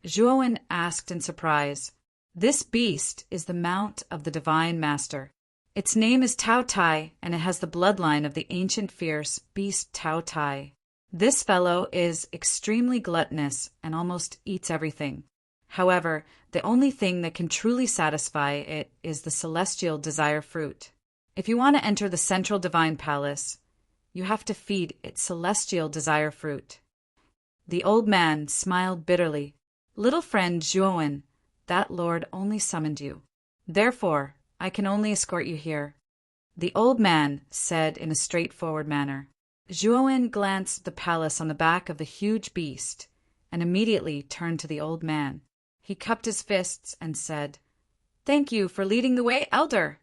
Zhuan asked in surprise. This beast is the mount of the Divine Master. Its name is Tao Tai, and it has the bloodline of the ancient fierce beast Tao Tai. This fellow is extremely gluttonous and almost eats everything. However, the only thing that can truly satisfy it is the celestial desire fruit. If you want to enter the central divine palace, you have to feed its celestial desire fruit. The old man smiled bitterly. Little friend Zhuan, that lord only summoned you. Therefore, I can only escort you here. The old man said in a straightforward manner. Zhuan glanced at the palace on the back of the huge beast and immediately turned to the old man. He cupped his fists and said, "Thank you for leading the way, elder."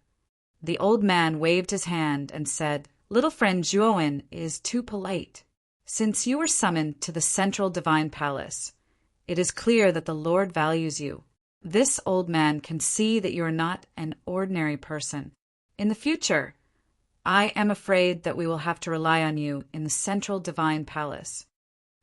The old man waved his hand and said, "Little friend Zhuan is too polite. Since you were summoned to the central divine palace, it is clear that the Lord values you. This old man can see that you are not an ordinary person. In the future, I am afraid that we will have to rely on you in the central divine palace."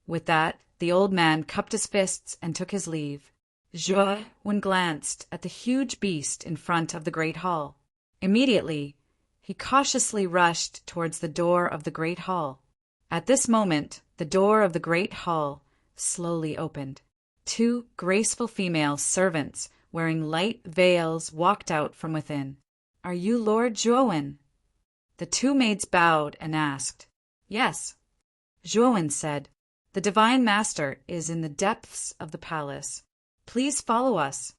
With that, the old man cupped his fists and took his leave. Zhuan glanced at the huge beast in front of the great hall. Immediately, he cautiously rushed towards the door of the great hall. At this moment, the door of the great hall slowly opened. 2 graceful female servants wearing light veils walked out from within. "Are you Lord Zhuan?" The 2 maids bowed and asked. "Yes." Zhuan said, "The Divine Master is in the depths of the palace. Please follow us."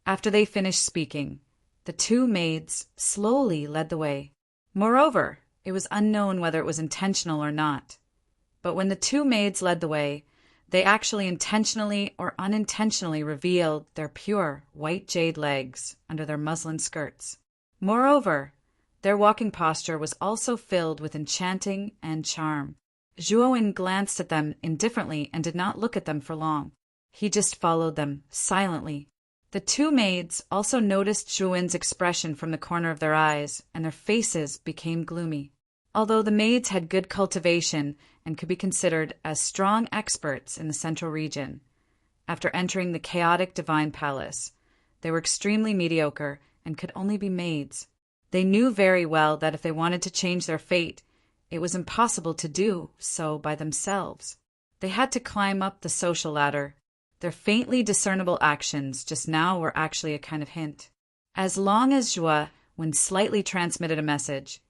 After they finished speaking, the 2 maids slowly led the way. Moreover, it was unknown whether it was intentional or not. But when the 2 maids led the way, they actually intentionally or unintentionally revealed their pure white jade legs under their muslin skirts. Moreover, their walking posture was also filled with enchanting and charm. Zhuan glanced at them indifferently and did not look at them for long. He just followed them silently. The 2 maids also noticed Zhuan's expression from the corner of their eyes, and their faces became gloomy. Although the maids had good cultivation and could be considered as strong experts in the central region, after entering the chaotic divine palace, they were extremely mediocre and could only be maids. They knew very well that if they wanted to change their fate, it was impossible to do so by themselves. They had to climb up the social ladder. Their faintly discernible actions just now were actually a kind of hint. As long as Zhuan, when slightly transmitted a message,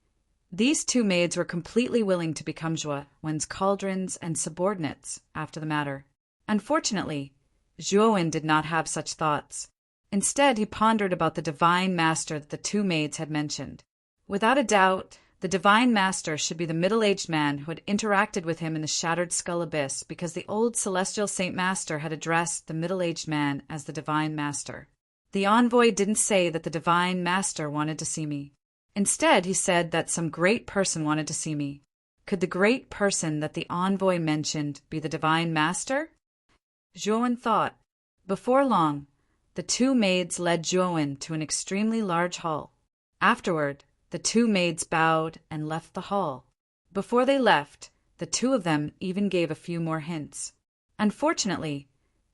these 2 maids were completely willing to become Zhuan's cauldrons and subordinates after the matter. Unfortunately, Zhuan did not have such thoughts. Instead, he pondered about the Divine Master that the 2 maids had mentioned. Without a doubt, the Divine Master should be the middle-aged man who had interacted with him in the Shattered Skull Abyss, because the old Celestial Saint Master had addressed the middle-aged man as the Divine Master. The envoy didn't say that the Divine Master wanted to see me. Instead, he said that some great person wanted to see me. Could the great person that the envoy mentioned be the Divine Master? Zhuan thought. Before long, the 2 maids led Zhuan to an extremely large hall. Afterward, the 2 maids bowed and left the hall. Before they left, the 2 of them even gave a few more hints. Unfortunately,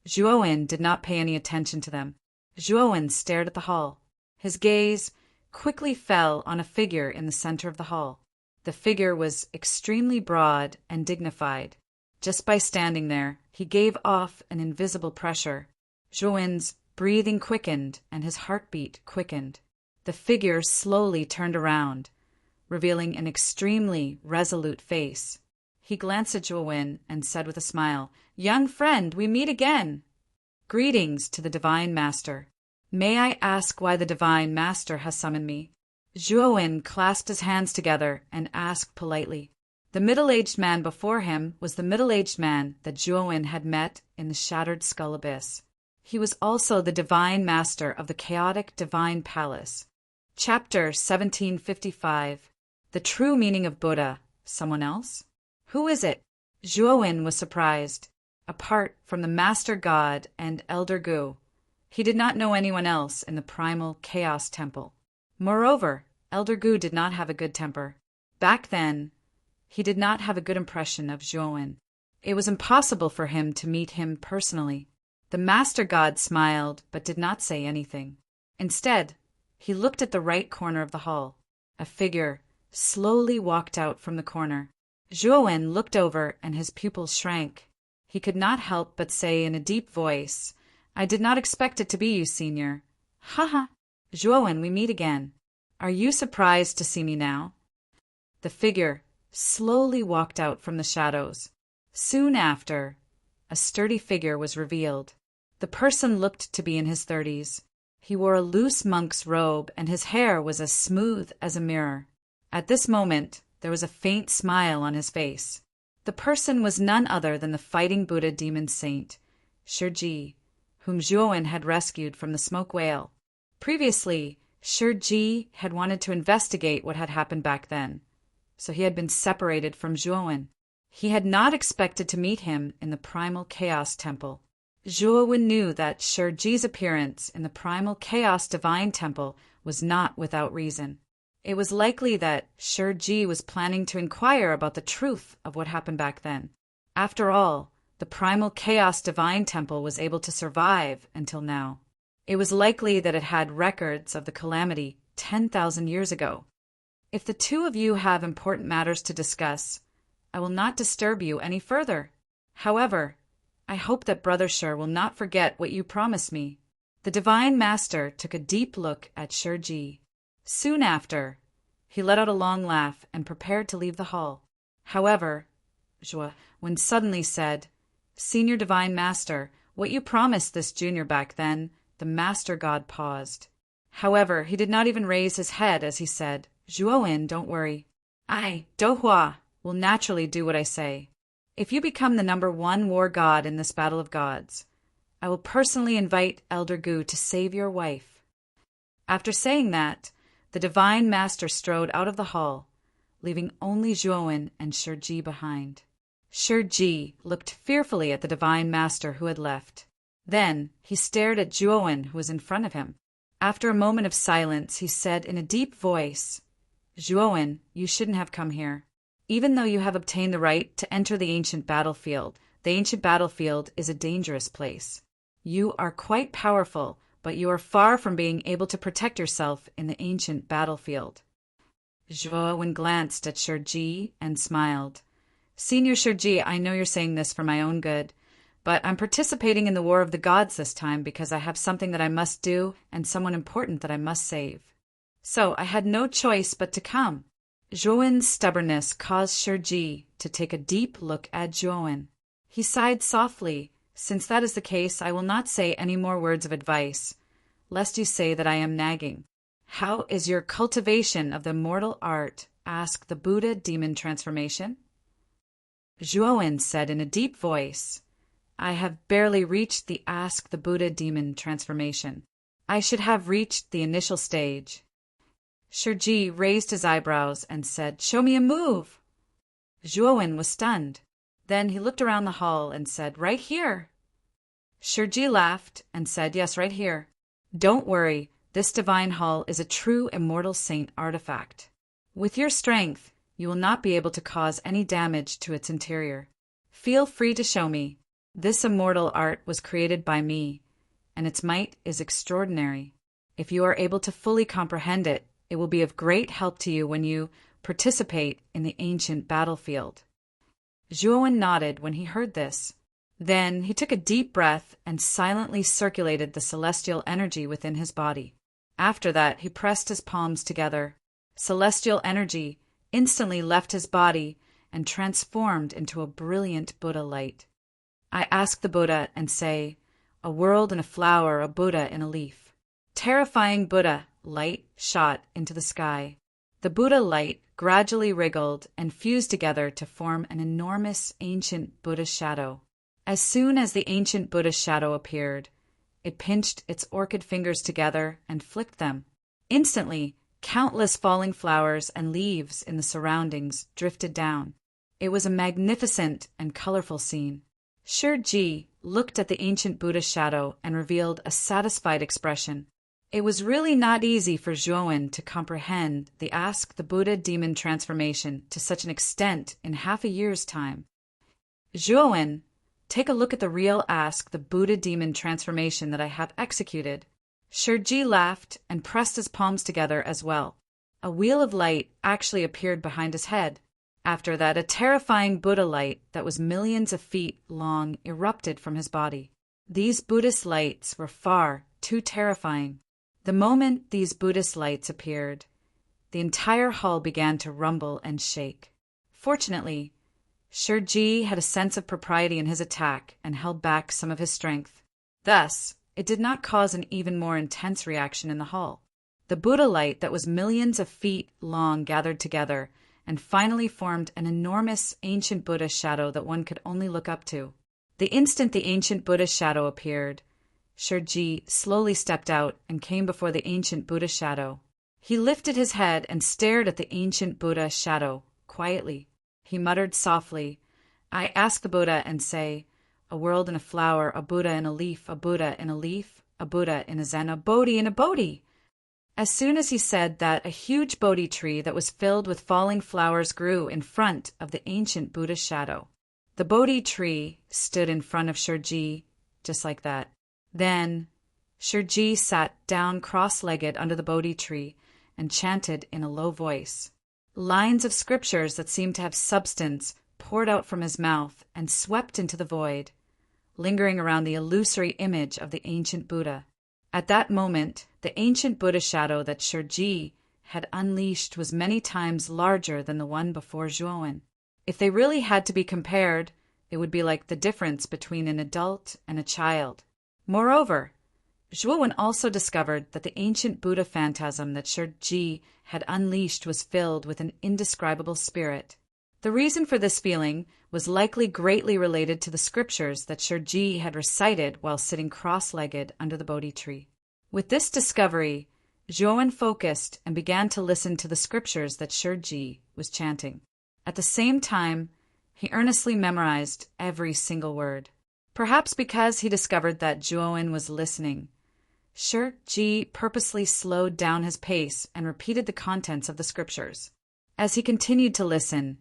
Zhuan did not pay any attention to them. Zhuan stared at the hall. His gaze quickly fell on a figure in the center of the hall. The figure was extremely broad and dignified. Just by standing there, he gave off an invisible pressure. Zhuan's breathing quickened and his heartbeat quickened. The figure slowly turned around, revealing an extremely resolute face. He glanced at Zhuo and said with a smile, "Young friend, we meet again." "Greetings to the Divine Master. May I ask why the Divine Master has summoned me?" Zhuo clasped his hands together and asked politely. The middle-aged man before him was the middle-aged man that Zhuo had met in the Shattered Skull Abyss. He was also the Divine Master of the Chaotic Divine Palace. Chapter 1755. The True Meaning of Buddha. Someone else? Who is it? Zhuo was surprised. Apart from the Master God and Elder Gu, he did not know anyone else in the Primal Chaos Temple. Moreover, Elder Gu did not have a good temper. Back then, he did not have a good impression of Zhuo. It was impossible for him to meet him personally. The Master God smiled but did not say anything. Instead, he looked at the right corner of the hall. A figure slowly walked out from the corner. Zhuo looked over and his pupils shrank. He could not help but say in a deep voice, "I did not expect it to be you, Senior." "Ha. Zhuo, we meet again. Are you surprised to see me now?" The figure slowly walked out from the shadows. Soon after, a sturdy figure was revealed. The person looked to be in his 30s. He wore a loose monk's robe and his hair was as smooth as a mirror. At this moment, there was a faint smile on his face. The person was none other than the fighting Buddha demon saint, Shiji, whom Zhuo had rescued from the smoke whale. Previously, Shiji had wanted to investigate what had happened back then, so he had been separated from Zhuo. He had not expected to meet him in the Primal Chaos Temple. Zhuo knew that Shiji's appearance in the Primal Chaos Divine Temple was not without reason. It was likely that Shiji was planning to inquire about the truth of what happened back then. After all, the Primal Chaos Divine Temple was able to survive until now. It was likely that it had records of the calamity 10,000 years ago. If the two of you have important matters to discuss, I will not disturb you any further. However, I hope that Brother Shur will not forget what you promised me. The Divine Master took a deep look at Shiji. Soon after, he let out a long laugh and prepared to leave the hall. However, Zhuo suddenly said, "Senior Divine Master, what you promised this junior back then," the Master God paused. However, he did not even raise his head as he said, "Zhuo, don't worry. I, Dohua, will naturally do what I say. If you become the #1 war god in this battle of gods, I will personally invite Elder Gu to save your wife." After saying that, the Divine Master strode out of the hall, leaving only Zhuo and Shiji behind. Shiji looked fearfully at the Divine Master who had left. Then he stared at Zhuo, who was in front of him. After a moment of silence, he said in a deep voice, "Zhuo, you shouldn't have come here. Even though you have obtained the right to enter the ancient battlefield, the ancient battlefield is a dangerous place. You are quite powerful, but you are far from being able to protect yourself in the ancient battlefield." Zhuo glanced at Shiji and smiled. "Senior Shiji, I know you're saying this for my own good, but I'm participating in the War of the Gods this time because I have something that I must do and someone important that I must save. So I had no choice but to come." Zhuo's stubbornness caused Shiji to take a deep look at Zhuo. He sighed softly. "Since that is the case, I will not say any more words of advice, lest you say that I am nagging. How is your cultivation of the immortal art?" asked the Buddha demon transformation. Zhuo said in a deep voice, "I have barely reached the Ask the Buddha demon transformation. I should have reached the initial stage." Shiji raised his eyebrows and said, "Show me a move." Zhuo was stunned. Then he looked around the hall and said, "Right here." Shiji laughed and said, "Yes, right here. Don't worry, this divine hall is a true immortal saint artifact. With your strength, you will not be able to cause any damage to its interior. Feel free to show me. This immortal art was created by me, and its might is extraordinary. If you are able to fully comprehend it, it will be of great help to you when you participate in the ancient battlefield." Zhuo nodded when he heard this. Then he took a deep breath and silently circulated the celestial energy within his body. After that, he pressed his palms together. Celestial energy instantly left his body and transformed into a brilliant Buddha light. I ask the Buddha and say, a world in a flower, a Buddha in a leaf. Terrifying Buddha light shot into the sky. The Buddha light gradually wriggled and fused together to form an enormous ancient Buddha shadow. As soon as the ancient Buddha shadow appeared, it pinched its orchid fingers together and flicked them. Instantly, countless falling flowers and leaves in the surroundings drifted down. It was a magnificent and colorful scene. Shiji looked at the ancient Buddha shadow and revealed a satisfied expression. It was really not easy for Zhuowen to comprehend the Ask the Buddha demon transformation to such an extent in half a year's time. Zhuowen, take a look at the real Ask the Buddha demon transformation that I have executed. Shiji laughed and pressed his palms together as well. A wheel of light actually appeared behind his head. After that, a terrifying Buddha light that was millions of feet long erupted from his body. These Buddhist lights were far too terrifying. The moment these Buddhist lights appeared, the entire hall began to rumble and shake. Fortunately, Shiji had a sense of propriety in his attack and held back some of his strength. Thus, it did not cause an even more intense reaction in the hall. The Buddha light that was millions of feet long gathered together and finally formed an enormous ancient Buddha shadow that one could only look up to. The instant the ancient Buddha shadow appeared, Shiji slowly stepped out and came before the ancient Buddha shadow. He lifted his head and stared at the ancient Buddha shadow quietly. He muttered softly, I ask the Buddha and say, a world in a flower, a Buddha in a leaf, a Buddha in a leaf, a Buddha in a Zen, a Bodhi in a Bodhi. As soon as he said that, a huge Bodhi tree that was filled with falling flowers grew in front of the ancient Buddha shadow. The Bodhi tree stood in front of Shiji, just like that. Then, Shiji sat down cross-legged under the Bodhi tree and chanted in a low voice. Lines of scriptures that seemed to have substance poured out from his mouth and swept into the void, lingering around the illusory image of the ancient Buddha. At that moment, the ancient Buddha shadow that Shiji had unleashed was many times larger than the one before Zhuowen. If they really had to be compared, it would be like the difference between an adult and a child. Moreover, Zhuowen also discovered that the ancient Buddha phantasm that Shiji had unleashed was filled with an indescribable spirit. The reason for this feeling was likely greatly related to the scriptures that Shiji had recited while sitting cross-legged under the Bodhi tree. With this discovery, Zhuowen focused and began to listen to the scriptures that Shiji was chanting. At the same time, he earnestly memorized every single word. Perhaps because he discovered that Zhuowen was listening, Shiji purposely slowed down his pace and repeated the contents of the scriptures. As he continued to listen,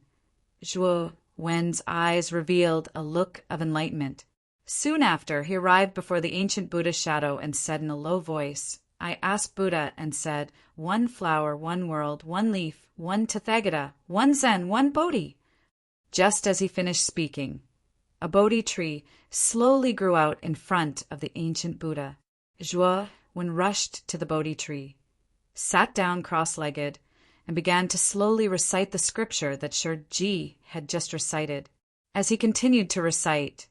Zhuowen's eyes revealed a look of enlightenment. Soon after, he arrived before the ancient Buddha shadow and said in a low voice, I asked Buddha and said, one flower, one world, one leaf, one Tathagata, one Zen, one Bodhi. Just as he finished speaking, a Bodhi tree slowly grew out in front of the ancient Buddha. Zhuowen rushed to the Bodhi tree, sat down cross-legged, and began to slowly recite the scripture that Shiji had just recited. As he continued to recite,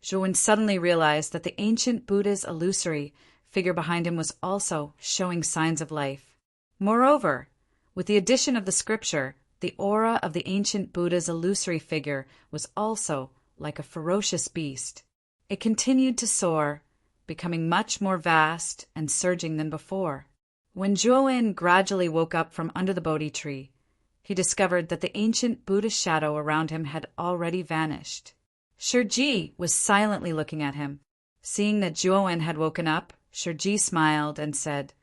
Zhuowen suddenly realized that the ancient Buddha's illusory figure behind him was also showing signs of life. Moreover, with the addition of the scripture, the aura of the ancient Buddha's illusory figure was also like a ferocious beast. It continued to soar, becoming much more vast and surging than before. When Zhuowen gradually woke up from under the Bodhi tree, he discovered that the ancient Buddha shadow around him had already vanished. Shiji was silently looking at him. Seeing that Zhuowen had woken up, Shiji smiled and said,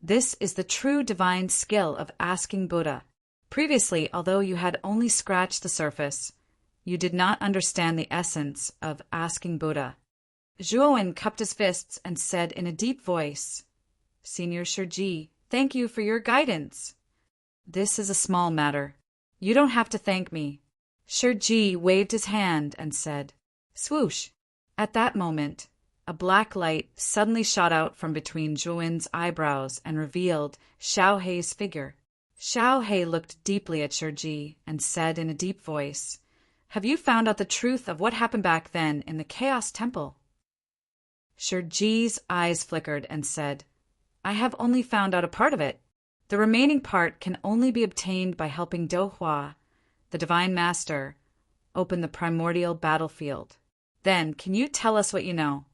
This is the true divine skill of asking Buddha. Previously, although you had only scratched the surface, you did not understand the essence of asking Buddha. Zhuowen cupped his fists and said in a deep voice, Senior Shiji, thank you for your guidance. This is a small matter. You don't have to thank me. Shiji waved his hand and said, Swoosh. At that moment, a black light suddenly shot out from between Zhuowen's eyebrows and revealed Xiao Hei's figure. Xiao He looked deeply at Shiji and said in a deep voice, "Have you found out the truth of what happened back then in the Chaos Temple?" Shiji's eyes flickered and said, "I have only found out a part of it. The remaining part can only be obtained by helping Do Hua, the Divine Master, open the primordial battlefield. Then, can you tell us what you know?"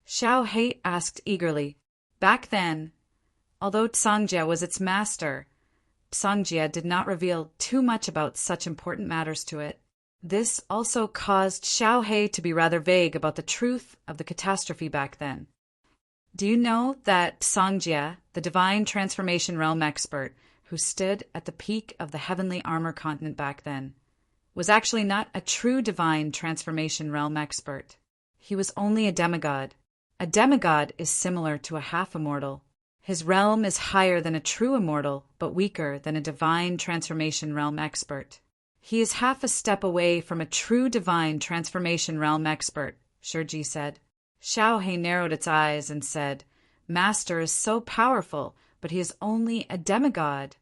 Xiao He asked eagerly. Back then, although Sangja was its master, Sangja did not reveal too much about such important matters to it. This also caused Xiao He to be rather vague about the truth of the catastrophe back then. Do you know that Sangja, the divine transformation realm expert who stood at the peak of the heavenly armor continent back then, was actually not a true divine transformation realm expert? He was only a demigod. A demigod is similar to a half-immortal. His realm is higher than a true immortal, but weaker than a divine transformation realm expert. He is half a step away from a true divine transformation realm expert, Shiji said. Xiao He narrowed its eyes and said, "Master is so powerful, but he is only a demigod."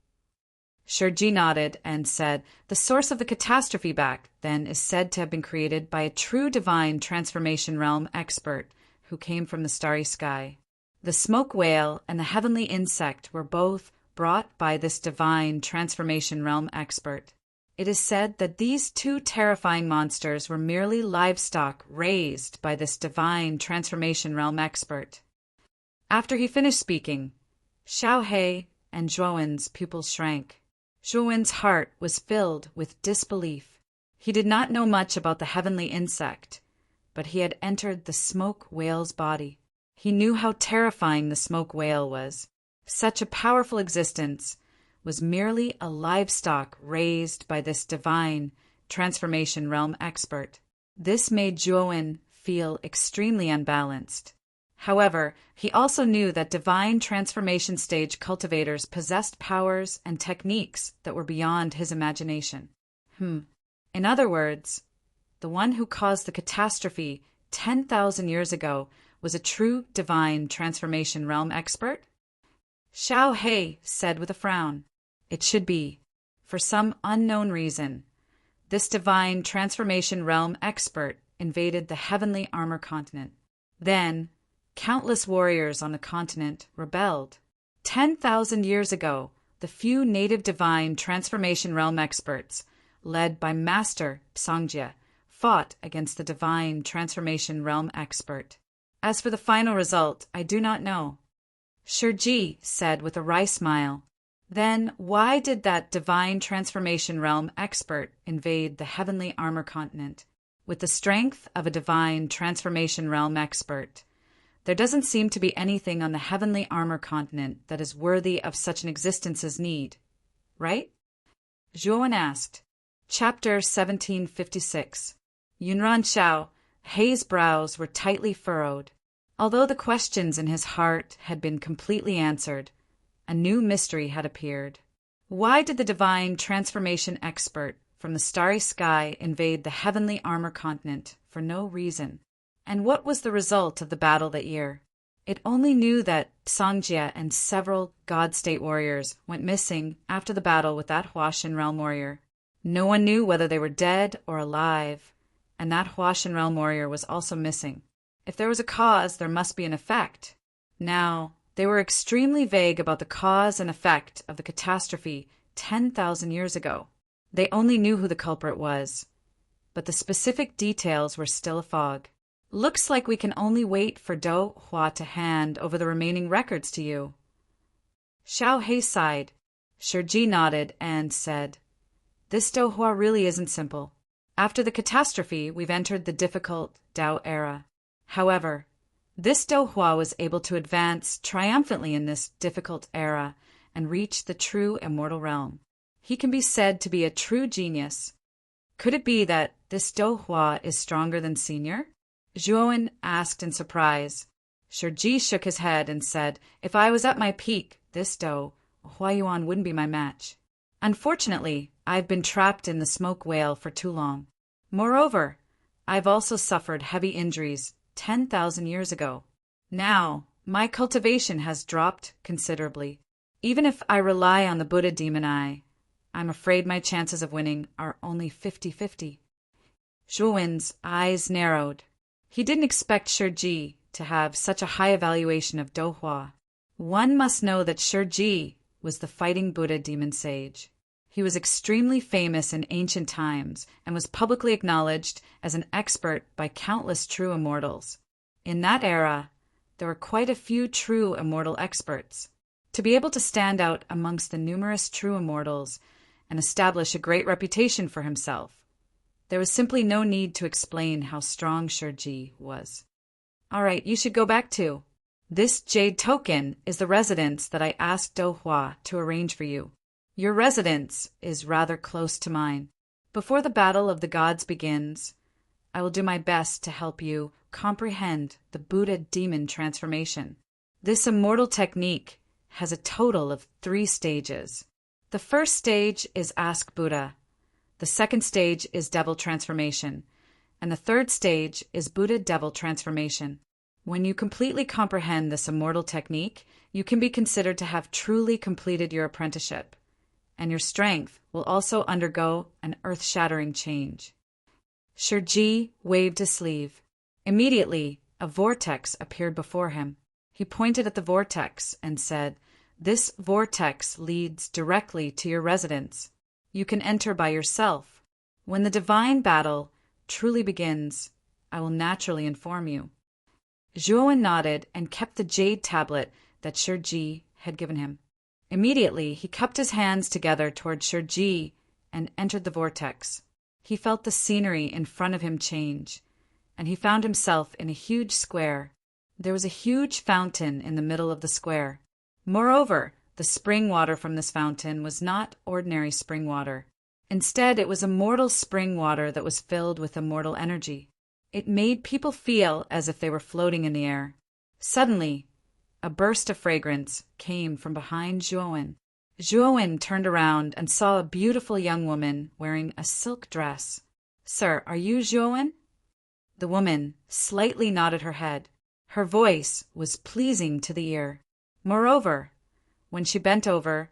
Shiji nodded and said, "The source of the catastrophe back then is said to have been created by a true divine transformation realm expert who came from the starry sky. The smoke whale and the heavenly insect were both brought by this divine transformation realm expert. It is said that these two terrifying monsters were merely livestock raised by this divine transformation realm expert." After he finished speaking, Xiao He and Zhuowen's pupils shrank. Zhuowen's heart was filled with disbelief. He did not know much about the heavenly insect, but he had entered the smoke whale's body. He knew how terrifying the smoke whale was. Such a powerful existence was merely a livestock raised by this divine transformation realm expert. This made Zhuowen feel extremely unbalanced. However, he also knew that divine transformation stage cultivators possessed powers and techniques that were beyond his imagination. In other words, the one who caused the catastrophe 10,000 years ago was a true divine transformation realm expert? Xiao He said with a frown, "It should be. For some unknown reason, this divine transformation realm expert invaded the heavenly armor continent. Then, countless warriors on the continent rebelled. 10,000 years ago, the few native divine transformation realm experts, led by Master Sangja, fought against the divine transformation realm expert. As for the final result, I do not know." Shiji said with a wry smile, "Then why did that divine transformation realm expert invade the heavenly armor continent? With the strength of a divine transformation realm expert, there doesn't seem to be anything on the heavenly armor continent that is worthy of such an existence's need, right?" Zhuowen asked. Chapter 1756. Yunran Xiao Hei's brows were tightly furrowed. Although the questions in his heart had been completely answered, a new mystery had appeared. Why did the divine transformation expert from the starry sky invade the heavenly armor continent for no reason? And what was the result of the battle that year? It only knew that Sangjia and several God-state warriors went missing after the battle with that Huashan realm warrior. No one knew whether they were dead or alive, and that Huashan realm warrior was also missing. If there was a cause, there must be an effect. Now, they were extremely vague about the cause and effect of the catastrophe 10,000 years ago. They only knew who the culprit was, but the specific details were still a fog. "Looks like we can only wait for Do Hua to hand over the remaining records to you." Xiao He sighed. Shiji nodded and said, "This Do Hua really isn't simple. After the catastrophe, we've entered the difficult Dao era. However, this Do Hua was able to advance triumphantly in this difficult era and reach the true immortal realm. He can be said to be a true genius. Could it be that this Do Hua is stronger than Senior?" Zhuowen asked in surprise. Shiji shook his head and said, "If I was at my peak, this Do Huayuan wouldn't be my match. Unfortunately, I've been trapped in the smoke whale for too long. Moreover, I've also suffered heavy injuries 10,000 years ago. Now, my cultivation has dropped considerably. Even if I rely on the Buddha demon eye, I'm afraid my chances of winning are only 50-50. Zhuowen's eyes narrowed. He didn't expect Shiji to have such a high evaluation of Dohua. One must know that Shiji was the fighting Buddha demon sage. He was extremely famous in ancient times and was publicly acknowledged as an expert by countless true immortals. In that era, there were quite a few true immortal experts. To be able to stand out amongst the numerous true immortals and establish a great reputation for himself, there was simply no need to explain how strong Shiji was. All right, you should go back to. This jade token is the residence that I asked Dohua to arrange for you. Your residence is rather close to mine. Before the battle of the gods begins, I will do my best to help you comprehend the Buddha demon transformation. This immortal technique has a total of 3 stages. The first stage is Ask Buddha. The second stage is Devil transformation. And the third stage is Buddha Devil transformation. When you completely comprehend this immortal technique, you can be considered to have truly completed your apprenticeship, and your strength will also undergo an earth-shattering change. Shiji waved his sleeve. Immediately, a vortex appeared before him. He pointed at the vortex and said, "This vortex leads directly to your residence. You can enter by yourself. When the divine battle truly begins, I will naturally inform you." Zhuowen nodded and kept the jade tablet that Shiji had given him. Immediately, he cupped his hands together toward Shiji and entered the vortex. He felt the scenery in front of him change, and he found himself in a huge square. There was a huge fountain in the middle of the square. Moreover, the spring water from this fountain was not ordinary spring water. Instead, it was immortal spring water that was filled with immortal energy. It made people feel as if they were floating in the air. Suddenly, a burst of fragrance came from behind Zhuowen. Zhuowen turned around and saw a beautiful young woman wearing a silk dress. "Sir, are you Zhuowen?" The woman slightly nodded her head. Her voice was pleasing to the ear. Moreover, when she bent over,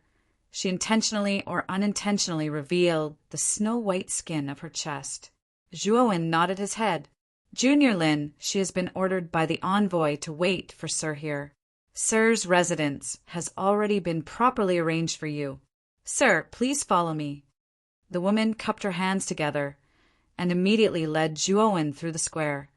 she intentionally or unintentionally revealed the snow-white skin of her chest. Zhuowen nodded his head. "Junior Lin, she has been ordered by the envoy to wait for Sir here. Sir's residence has already been properly arranged for you. Sir, please follow me." The woman cupped her hands together and immediately led Zhuowen through the square,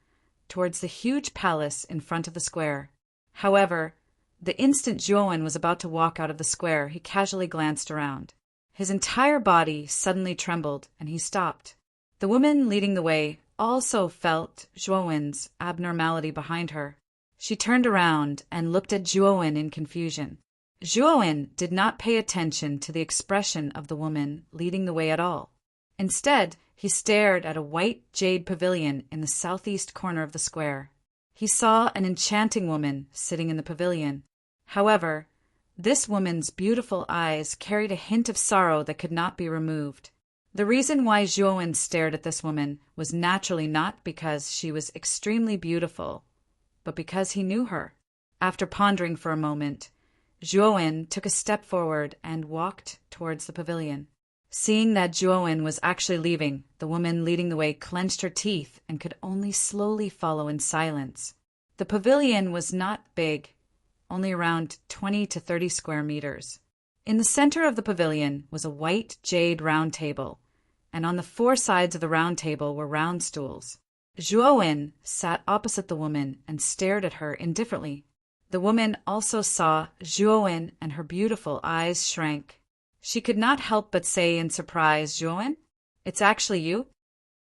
towards the huge palace in front of the square. However, the instant Zhuowen was about to walk out of the square, he casually glanced around. His entire body suddenly trembled, and he stopped. The woman leading the way also felt Zhuowen's abnormality behind her. She turned around and looked at Zhuowen in confusion. Zhuowen did not pay attention to the expression of the woman leading the way at all. Instead, he stared at a white jade pavilion in the southeast corner of the square. He saw an enchanting woman sitting in the pavilion. However, this woman's beautiful eyes carried a hint of sorrow that could not be removed. The reason why Zhuowen stared at this woman was naturally not because she was extremely beautiful, but because he knew her. After pondering for a moment, Zhuowen took a step forward and walked towards the pavilion. Seeing that Zhuowen was actually leaving, the woman leading the way clenched her teeth and could only slowly follow in silence. The pavilion was not big, only around 20 to 30 square meters. In the center of the pavilion was a white jade round table, and on the 4 sides of the round table were round stools. Zhuowen sat opposite the woman and stared at her indifferently. The woman also saw Zhuowen, and her beautiful eyes shrank. She could not help but say in surprise, "Zhuowen, it's actually you?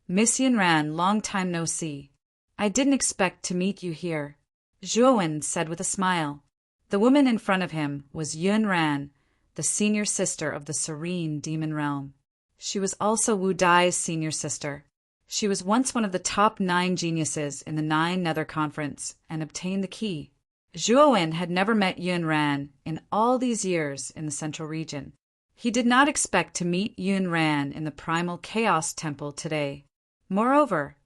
Miss Yunran, long time no see. I didn't expect to meet you here," Zhuowen said with a smile. The woman in front of him was Yunran, the senior sister of the serene demon realm. She was also Wu Dai's senior sister. She was once one of the top 9 geniuses in the 9 Nether Conference and obtained the key. Zhuowen had never met Yunran in all these years in the central region. He did not expect to meet Yunran in the primal chaos temple today. Moreover,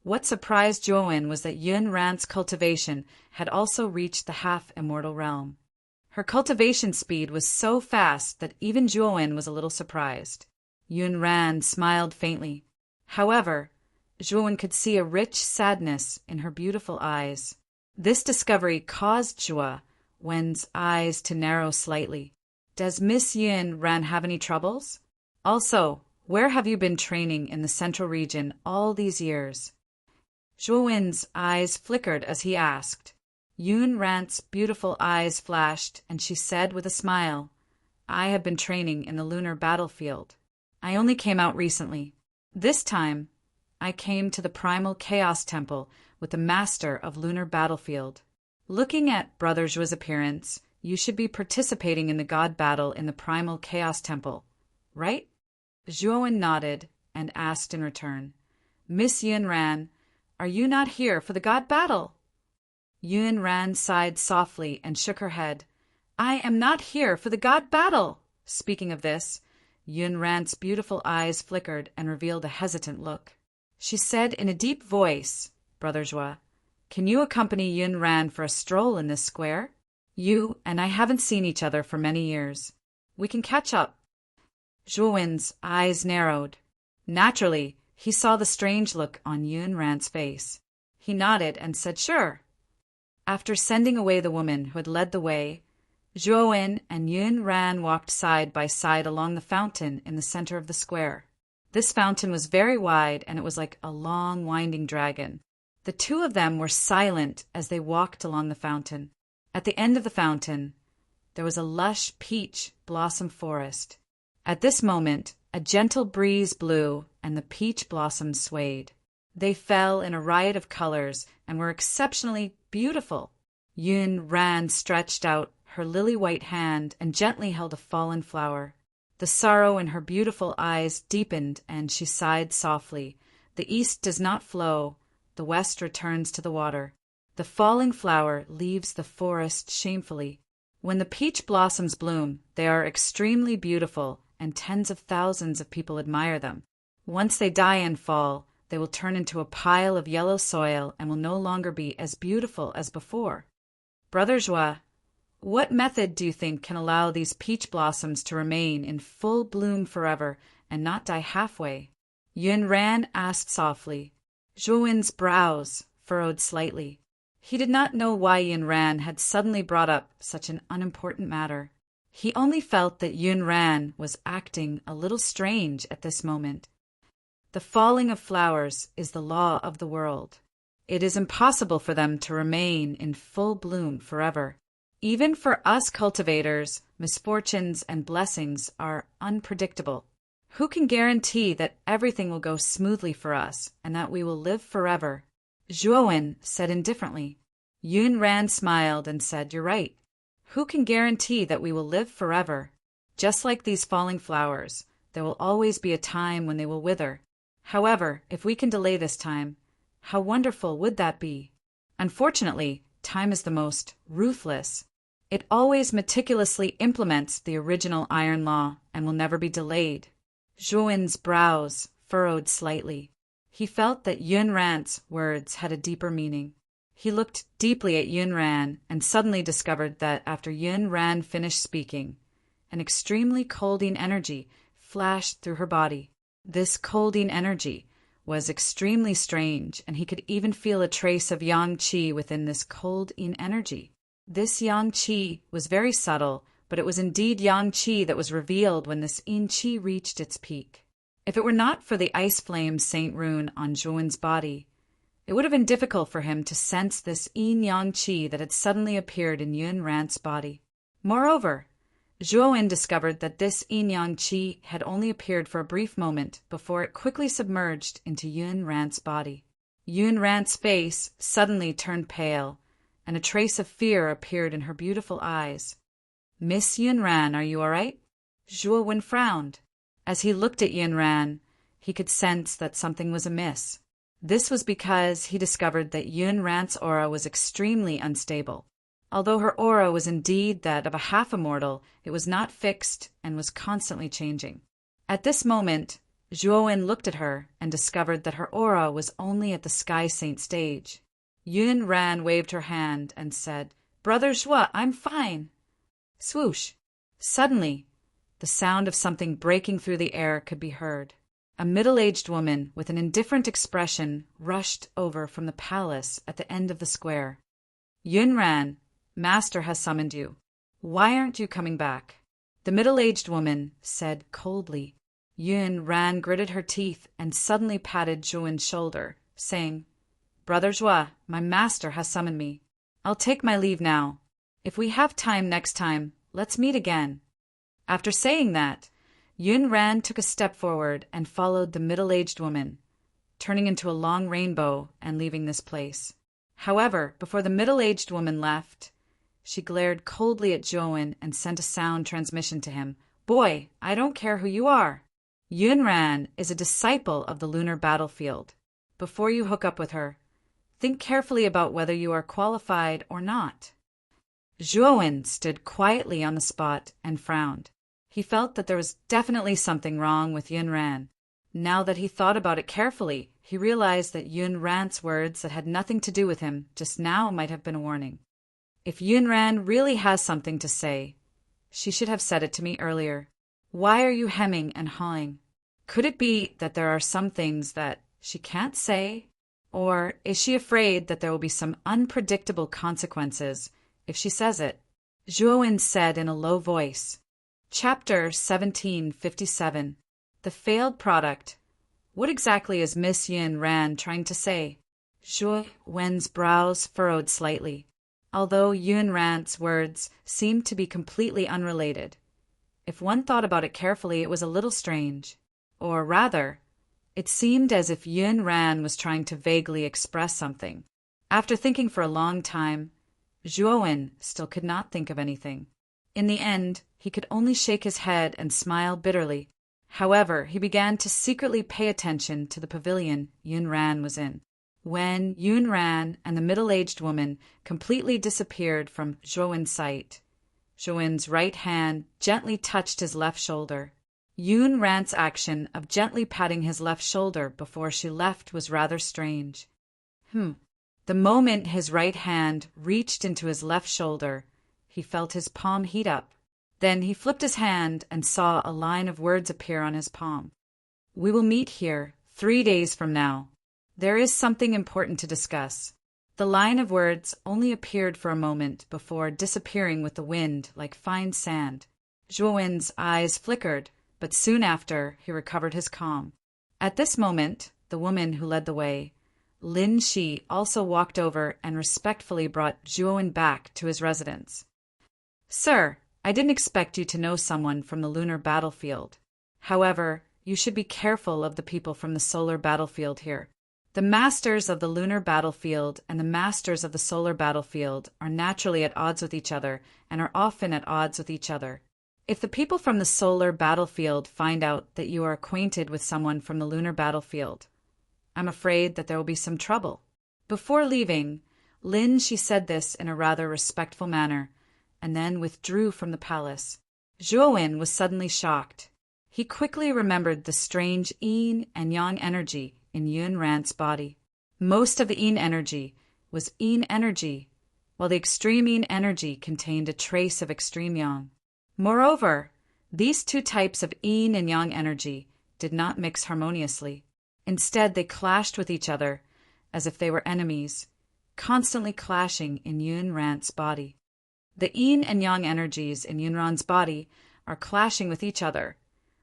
what surprised Zhuowen was that Yunran's cultivation had also reached the half-immortal realm. Her cultivation speed was so fast that even Zhuowen was a little surprised. Yun Ran smiled faintly. However, Zhuowen could see a rich sadness in her beautiful eyes. This discovery caused Zhuowen's eyes to narrow slightly. Does Miss Yun Ran have any troubles? Also, where have you been training in the central region all these years? Zhuowen's eyes flickered as he asked. Yun Ran's beautiful eyes flashed, and she said with a smile, I have been training in the lunar battlefield. I only came out recently. This time, I came to the primal chaos temple with the master of lunar battlefield. Looking at Brother Zhuo's appearance, you should be participating in the god battle in the primal chaos temple, right? Zhuowen nodded and asked in return, Miss Yun Ran, are you not here for the god battle? Yun Ran sighed softly and shook her head. I am not here for the god battle. Speaking of this, Yun Ran's beautiful eyes flickered and revealed a hesitant look. She said in a deep voice, Brother Zhuo, can you accompany Yun Ran for a stroll in this square? You and I haven't seen each other for many years. We can catch up. Zhuowen's eyes narrowed. Naturally, he saw the strange look on Yun Ran's face. He nodded and said, sure. After sending away the woman who had led the way, Zhuowen and Yun Ran walked side by side along the fountain in the center of the square. This fountain was very wide, and it was like a long, winding dragon. The two of them were silent as they walked along the fountain. At the end of the fountain, there was a lush peach blossom forest. At this moment, a gentle breeze blew, and the peach blossoms swayed. They fell in a riot of colors and were exceptionally beautiful. Yun Ran stretched out her lily-white hand and gently held a fallen flower. The sorrow in her beautiful eyes deepened, and she sighed softly. The east does not flow, the west returns to the water. The falling flower leaves the forest shamefully. When the peach blossoms bloom, they are extremely beautiful, and tens of thousands of people admire them. Once they die and fall, they will turn into a pile of yellow soil and will no longer be as beautiful as before. Brother Zhuo, what method do you think can allow these peach blossoms to remain in full bloom forever and not die halfway? Yun Ran asked softly. Zhuowen's brows furrowed slightly. He did not know why Yun Ran had suddenly brought up such an unimportant matter. He only felt that Yun Ran was acting a little strange at this moment. The falling of flowers is the law of the world. It is impossible for them to remain in full bloom forever. Even for us cultivators, misfortunes and blessings are unpredictable. Who can guarantee that everything will go smoothly for us and that we will live forever? Zhuowen said indifferently. Yun Ran smiled and said, you're right. Who can guarantee that we will live forever? Just like these falling flowers, there will always be a time when they will wither. However, if we can delay this time, how wonderful would that be? Unfortunately, time is the most ruthless. It always meticulously implements the original iron law and will never be delayed. Zhuowen's brows furrowed slightly. He felt that Yun Ran's words had a deeper meaning. He looked deeply at Yun Ran and suddenly discovered that after Yun Ran finished speaking, an extremely colding energy flashed through her body. This colding energy was extremely strange, and he could even feel a trace of yang qi within this colding energy. This yang qi was very subtle, but it was indeed yang qi that was revealed when this yin qi reached its peak. If it were not for the ice flame saint rune on Zhuowen's body, it would have been difficult for him to sense this yin-yang qi that had suddenly appeared in Yun Ran's body. Moreover, Zhuowen discovered that this yin-yang qi had only appeared for a brief moment before it quickly submerged into Yun Ran's body. Yun Ran's face suddenly turned pale, and a trace of fear appeared in her beautiful eyes. Miss Yun Ran, are you all right? Zhuowen frowned. As he looked at Yun Ran, he could sense that something was amiss. This was because he discovered that Yun Ran's aura was extremely unstable. Although her aura was indeed that of a half-immortal, it was not fixed and was constantly changing. At this moment, Zhuowen looked at her and discovered that her aura was only at the Sky Saint stage. Yun Ran waved her hand and said, Brother Zhuo, I'm fine. Swoosh! Suddenly, the sound of something breaking through the air could be heard. A middle-aged woman with an indifferent expression rushed over from the palace at the end of the square. Yunran, master has summoned you. Why aren't you coming back? The middle-aged woman said coldly. Yunran gritted her teeth and suddenly patted Zhuan's shoulder, saying, Brother Zhua, my master has summoned me. I'll take my leave now. If we have time next time, let's meet again. After saying that, Yunran took a step forward and followed the middle-aged woman, turning into a long rainbow and leaving this place. However, before the middle-aged woman left, she glared coldly at Zhuan and sent a sound transmission to him. Boy, I don't care who you are. Yunran is a disciple of the lunar battlefield. Before you hook up with her, think carefully about whether you are qualified or not. Zhuan stood quietly on the spot and frowned. He felt that there was definitely something wrong with Yunran. Now that he thought about it carefully, he realized that Yunran's words that had nothing to do with him just now might have been a warning. If Yunran really has something to say, she should have said it to me earlier. Why are you hemming and hawing? Could it be that there are some things that she can't say? Or is she afraid that there will be some unpredictable consequences if she says it? Zhuan said in a low voice. Chapter 1757. The Failed Product. What exactly is Miss Yunran trying to say? Zhuan's brows furrowed slightly, although Yunran's words seemed to be completely unrelated. If one thought about it carefully, it was a little strange. Or rather, it seemed as if Yunran was trying to vaguely express something. After thinking for a long time, Zhuan still could not think of anything. In the end, he could only shake his head and smile bitterly. However, he began to secretly pay attention to the pavilion Yunran was in. When Yunran and the middle-aged woman completely disappeared from Zhuan's sight, Zhuan's right hand gently touched his left shoulder. Yunran's action of gently patting his left shoulder before she left was rather strange. The moment his right hand reached into his left shoulder, he felt his palm heat up. Then he flipped his hand and saw a line of words appear on his palm. We will meet here 3 days from now. There is something important to discuss. The line of words only appeared for a moment before disappearing with the wind like fine sand. Zhuan's eyes flickered, but soon after he recovered his calm. At this moment, the woman who led the way, Lin Shi, also walked over and respectfully brought Zhuan back to his residence. Sir, I didn't expect you to know someone from the lunar battlefield. However, you should be careful of the people from the solar battlefield here. The masters of the lunar battlefield and the masters of the solar battlefield are naturally at odds with each other and are often at odds with each other. If the people from the solar battlefield find out that you are acquainted with someone from the lunar battlefield, I'm afraid that there will be some trouble. Before leaving, Lin Shi said this in a rather respectful manner, and then withdrew from the palace. Zhuan was suddenly shocked. He quickly remembered the strange yin and yang energy in Yunran's body. Most of the yin energy was yin energy, while the extreme yin energy contained a trace of extreme yang. Moreover, these two types of yin and yang energy did not mix harmoniously. Instead, they clashed with each other as if they were enemies, constantly clashing in Yunran's body. The yin and yang energies in Yunran's body are clashing with each other,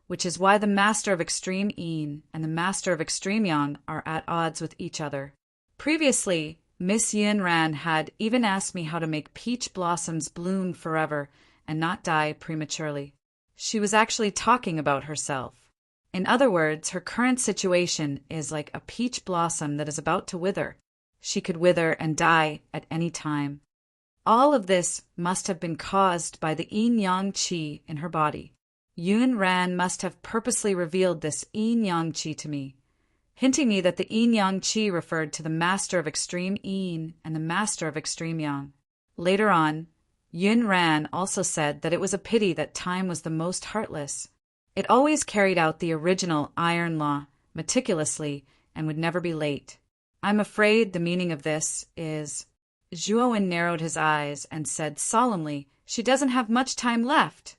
which is why the master of extreme yin and the master of extreme yang are at odds with each other. Previously, Miss Yunran had even asked me how to make peach blossoms bloom forever and not die prematurely. She was actually talking about herself. In other words, her current situation is like a peach blossom that is about to wither. She could wither and die at any time. All of this must have been caused by the yin-yang qi in her body. Yunran must have purposely revealed this yin-yang qi to me, hinting me that the yin-yang qi referred to the master of extreme yin and the master of extreme yang. Later on, Yunran also said that it was a pity that time was the most heartless. It always carried out the original iron law meticulously and would never be late. I'm afraid the meaning of this is... Zhuan narrowed his eyes and said solemnly, She doesn't have much time left.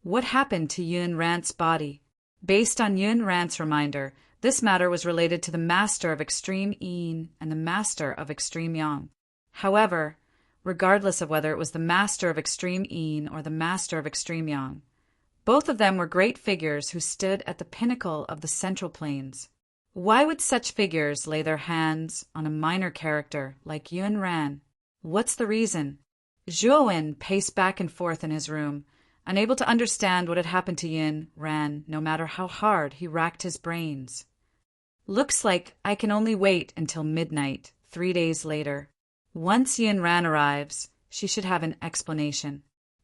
What happened to Yun Rant's body? Based on Yun Rant's reminder, this matter was related to the Master of Extreme Yin and the Master of Extreme Yang. However, regardless of whether it was the Master of Extreme Yin or the Master of Extreme Yang, both of them were great figures who stood at the pinnacle of the Central Plains. Why would such figures lay their hands on a minor character like Yun Ran? What's the reason? Zhuo Wen paced back and forth in his room, unable to understand what had happened to Yun Ran, no matter how hard he racked his brains. Looks like I can only wait until midnight, 3 days later. Once Yun Ran arrives, she should have an explanation.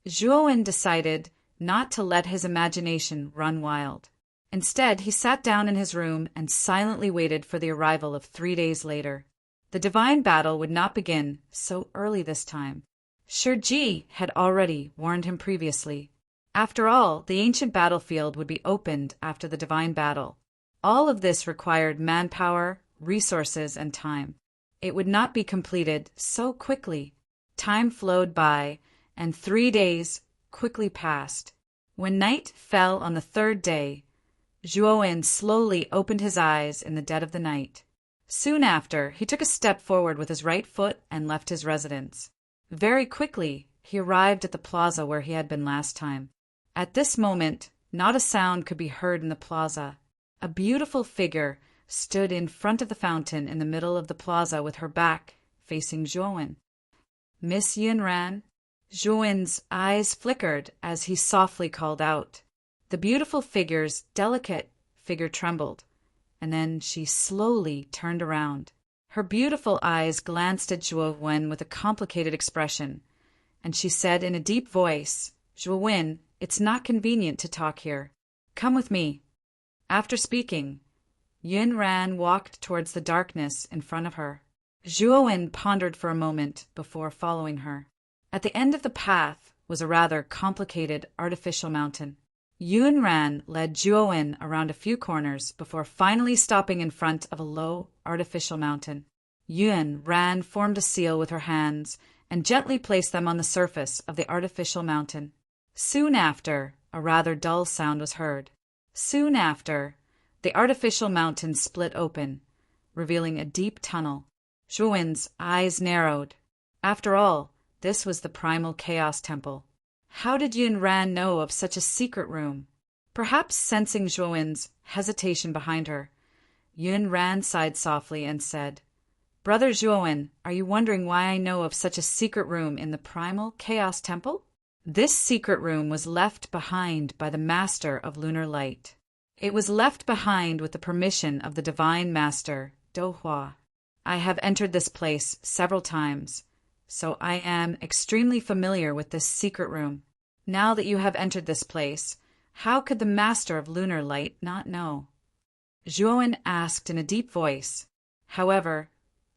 Zhuo Wen decided not to let his imagination run wild. Instead, he sat down in his room and silently waited for the arrival of 3 days later. The divine battle would not begin so early this time. Shiji had already warned him previously. After all, the ancient battlefield would be opened after the divine battle. All of this required manpower, resources, and time. It would not be completed so quickly. Time flowed by, and 3 days quickly passed. When night fell on the 3rd day, Zhuo Wen slowly opened his eyes in the dead of the night. Soon after, he took a step forward with his right foot and left his residence. Very quickly, he arrived at the plaza where he had been last time. At this moment, not a sound could be heard in the plaza. A beautiful figure stood in front of the fountain in the middle of the plaza with her back facing Zhuo Wen. Miss Yun Ran? Zhuo Wen's eyes flickered as he softly called out. The beautiful figure's delicate figure trembled, and then she slowly turned around. Her beautiful eyes glanced at Zhuo Wen with a complicated expression, and she said in a deep voice, "Zhuo Wen, it's not convenient to talk here. Come with me." After speaking, Yun Ran walked towards the darkness in front of her. Zhuo Wen pondered for a moment before following her. At the end of the path was a rather complicated artificial mountain. Yun Ran led Zhuo Wen around a few corners before finally stopping in front of a low artificial mountain. Yun Ran formed a seal with her hands and gently placed them on the surface of the artificial mountain. Soon after, a rather dull sound was heard. Soon after, the artificial mountain split open, revealing a deep tunnel. Zhuo Wen's eyes narrowed. After all, this was the primal chaos temple. How did Yun Ran know of such a secret room? Perhaps sensing Zhuo Wen's hesitation behind her, Yun Ran sighed softly and said, "Brother Zhuo Wen, are you wondering why I know of such a secret room in the primal chaos temple? This secret room was left behind by the Master of Lunar Light. It was left behind with the permission of the Divine Master, Dohua. I have entered this place several times, so I am extremely familiar with this secret room. Now that you have entered this place, how could the Master of Lunar Light not know?" Zhuo Wen asked in a deep voice. However,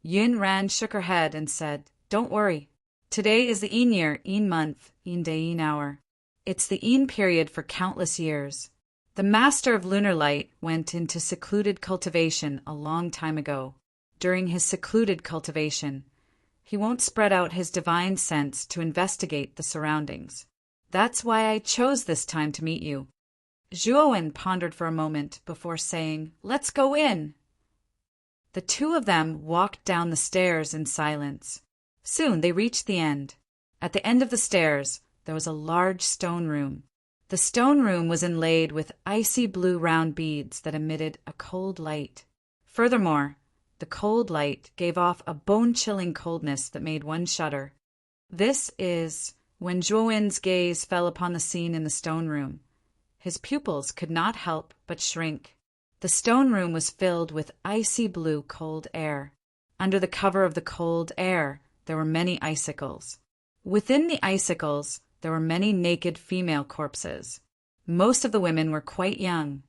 Yun Ran shook her head and said, "Don't worry. Today is the Yin year, Yin month, Yin day, Yin hour. It's the Yin period for countless years. The Master of Lunar Light went into secluded cultivation a long time ago. During his secluded cultivation, he won't spread out his divine sense to investigate the surroundings. That's why I chose this time to meet you." Zhuo Wen pondered for a moment before saying, "Let's go in." The two of them walked down the stairs in silence. Soon they reached the end. At the end of the stairs, there was a large stone room. The stone room was inlaid with icy blue round beads that emitted a cold light. Furthermore, the cold light gave off a bone-chilling coldness that made one shudder. This is when Zhuo Wen's gaze fell upon the scene in the stone room. His pupils could not help but shrink. The stone room was filled with icy blue cold air. Under the cover of the cold air, there were many icicles. Within the icicles, there were many naked female corpses. Most of the women were quite young,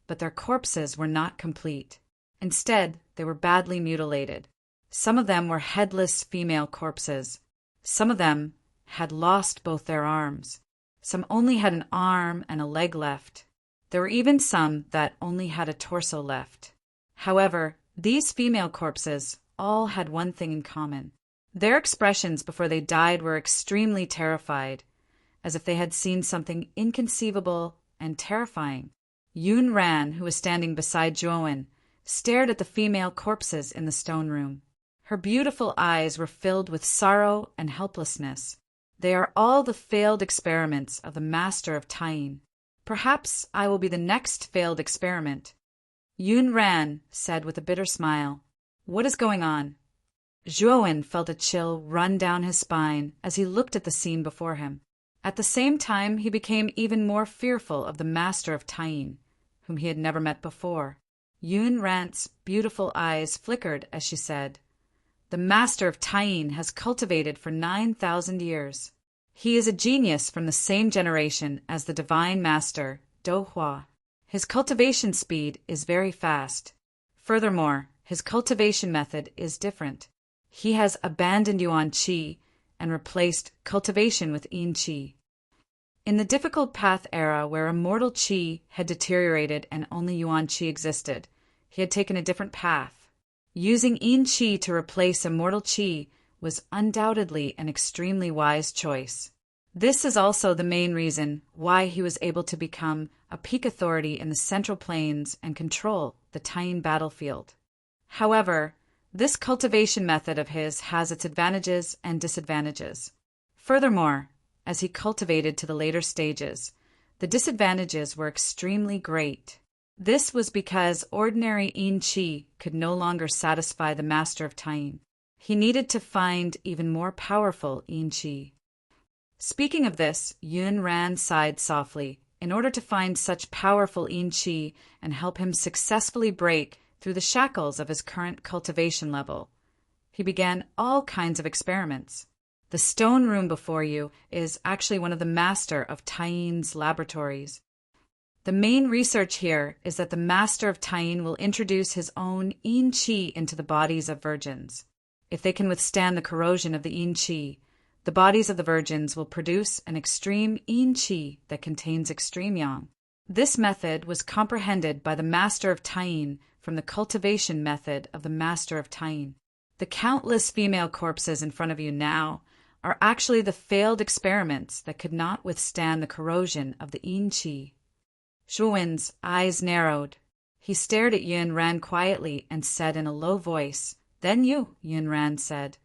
but their corpses were not complete. Instead, they were badly mutilated. Some of them were headless female corpses. Some of them had lost both their arms. Some only had an arm and a leg left. There were even some that only had a torso left. However, these female corpses all had one thing in common. Their expressions before they died were extremely terrified, as if they had seen something inconceivable and terrifying. Yun Ran, who was standing beside Zhuowen, stared at the female corpses in the stone room. Her beautiful eyes were filled with sorrow and helplessness. They are all the failed experiments of the master of Taiying. Perhaps I will be the next failed experiment. Yun Ran said with a bitter smile, "What is going on?" Zhuowen felt a chill run down his spine as he looked at the scene before him. At the same time, he became even more fearful of the master of Taiying, whom he had never met before. Yun Ran's beautiful eyes flickered as she said, "The master of Taiying has cultivated for 9,000 years. He is a genius from the same generation as the divine master, Do Hua. His cultivation speed is very fast. Furthermore, his cultivation method is different. He has abandoned Yuan Qi and replaced cultivation with Yin Qi. In the difficult path era where immortal Qi had deteriorated and only Yuan Qi existed, he had taken a different path. Using Yin Qi to replace immortal Qi was undoubtedly an extremely wise choice. This is also the main reason why he was able to become a peak authority in the Central Plains and control the Taiying battlefield. However, this cultivation method of his has its advantages and disadvantages. Furthermore, as he cultivated to the later stages, the disadvantages were extremely great. This was because ordinary Yin Qi could no longer satisfy the master of Taiying. He needed to find even more powerful Yin Qi. Speaking of this, Yun Ran sighed softly. In order to find such powerful Yin Qi and help him successfully break through the shackles of his current cultivation level, he began all kinds of experiments. The stone room before you is actually one of the master of Taiying's laboratories. The main research here is that the master of Taiying will introduce his own Yin Qi into the bodies of virgins. If they can withstand the corrosion of the Yin Qi, the bodies of the virgins will produce an extreme Yin Qi that contains extreme Yang. This method was comprehended by the master of Taiying from the cultivation method of the master of Taiying. The countless female corpses in front of you now are actually the failed experiments that could not withstand the corrosion of the Yin Qi. Zhuowen's eyes narrowed. He stared at Yun Ran quietly and said in a low voice, "Then you," Yun Ran said.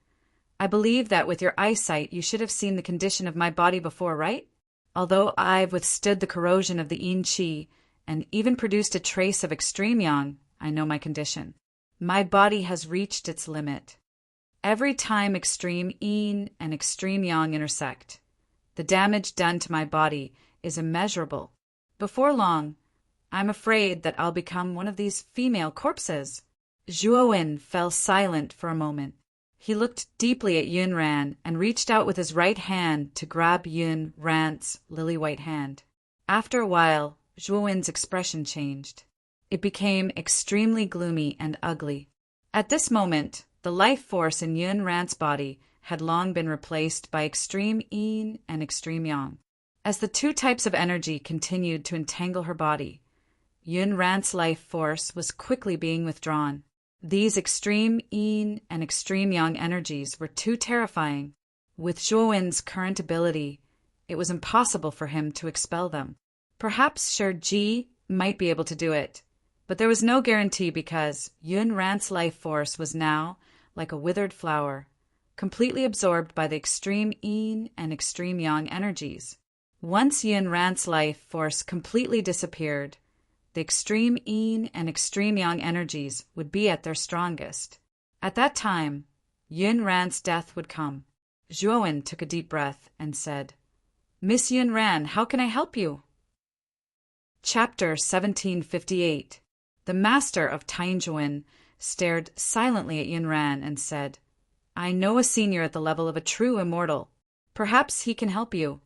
"I believe that with your eyesight you should have seen the condition of my body before, right? Although I've withstood the corrosion of the Yin Qi and even produced a trace of extreme Yang, I know my condition. My body has reached its limit. Every time extreme Yin and extreme Yang intersect, the damage done to my body is immeasurable. Before long, I'm afraid that I'll become one of these female corpses." Zhuowen fell silent for a moment. He looked deeply at Yun Ran and reached out with his right hand to grab Yun Ran's lily-white hand. After a while, Zhuowen's expression changed. It became extremely gloomy and ugly. At this moment, the life force in Yun Ran's body had long been replaced by extreme Yin and extreme Yang. As the two types of energy continued to entangle her body, Yun Ran's life force was quickly being withdrawn. These extreme Yin and extreme Yang energies were too terrifying. With Zhuowen's current ability, it was impossible for him to expel them. Perhaps Shi Ji might be able to do it, but there was no guarantee because Yun Ran's life force was now like a withered flower, completely absorbed by the extreme Yin and extreme Yang energies. Once Yun Ran's life force completely disappeared, the extreme Yin and extreme Yang energies would be at their strongest. At that time, Yun Ran's death would come. Zhuowen took a deep breath and said, "Miss Yun Ran, how can I help you?" Chapter 1758. The master of Taiying stared silently at Yun Ran and said, "I know a senior at the level of a true immortal. Perhaps he can help you."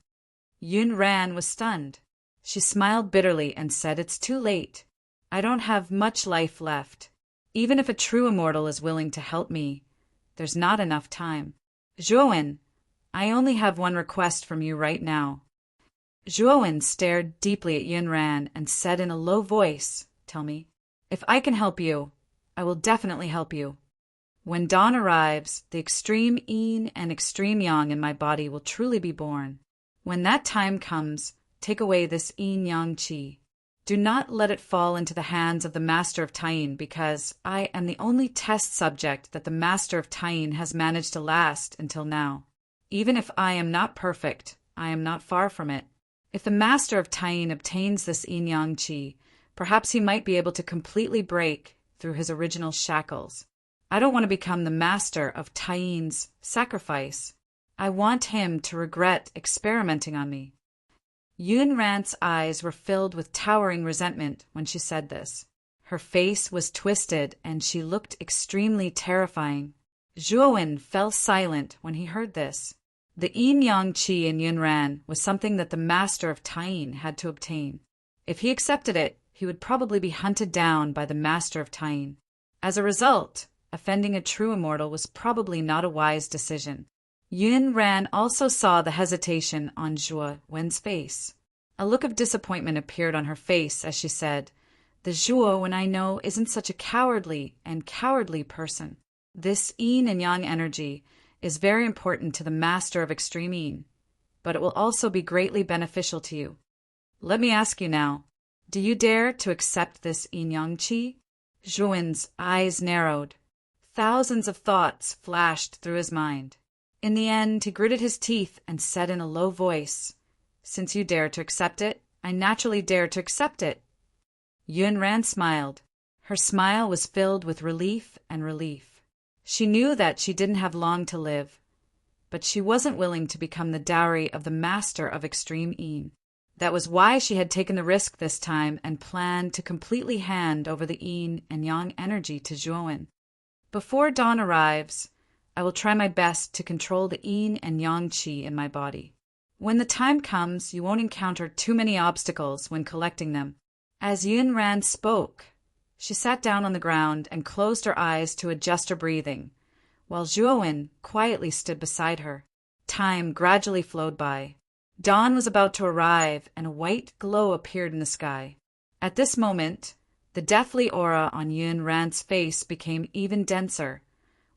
Yun Ran was stunned. She smiled bitterly and said, "It's too late. I don't have much life left. Even if a true immortal is willing to help me, there's not enough time. Zhuowen, I only have one request from you right now." Zhuowen stared deeply at Yun Ran and said in a low voice, "Tell me. If I can help you, I will definitely help you. When dawn arrives, the extreme Yin and extreme Yang in my body will truly be born. When that time comes, take away this yin-yang qi. Do not let it fall into the hands of the Master of Taiying, because I am the only test subject that the Master of Taiying has managed to last until now. Even if I am not perfect, I am not far from it. If the Master of Taiying obtains this yin-yang qi, perhaps he might be able to completely break through his original shackles. I don't want to become the Master of Taiying's sacrifice. I want him to regret experimenting on me. Yun Ran's eyes were filled with towering resentment when she said this. Her face was twisted and she looked extremely terrifying. Zhuowen fell silent when he heard this. The yin-yang qi in Yun Ran was something that the Master of Taiying had to obtain. If he accepted it, he would probably be hunted down by the Master of Taiying. As a result, offending a true immortal was probably not a wise decision. Yun Ran also saw the hesitation on Zhuo Wen's face. A look of disappointment appeared on her face as she said, "The Zhuo Wen I know isn't such a cowardly person. This yin and yang energy is very important to the Master of Extreme Yin, but it will also be greatly beneficial to you. Let me ask you now, do you dare to accept this yin-yang qi?" Zhuo Wen's eyes narrowed. Thousands of thoughts flashed through his mind. In the end, he gritted his teeth and said in a low voice, "Since you dare to accept it, I naturally dare to accept it." Yun Ran smiled. Her smile was filled with relief and relief. She knew that she didn't have long to live, but she wasn't willing to become the dowry of the Master of Extreme Yin. That was why she had taken the risk this time and planned to completely hand over the yin and yang energy to Zhuowen. Before dawn arrives, I will try my best to control the yin and yang qi in my body. When the time comes, you won't encounter too many obstacles when collecting them. As Yun Ran spoke, she sat down on the ground and closed her eyes to adjust her breathing, while Zhuowen quietly stood beside her. Time gradually flowed by. Dawn was about to arrive, and a white glow appeared in the sky. At this moment, the deathly aura on Yun Ran's face became even denser,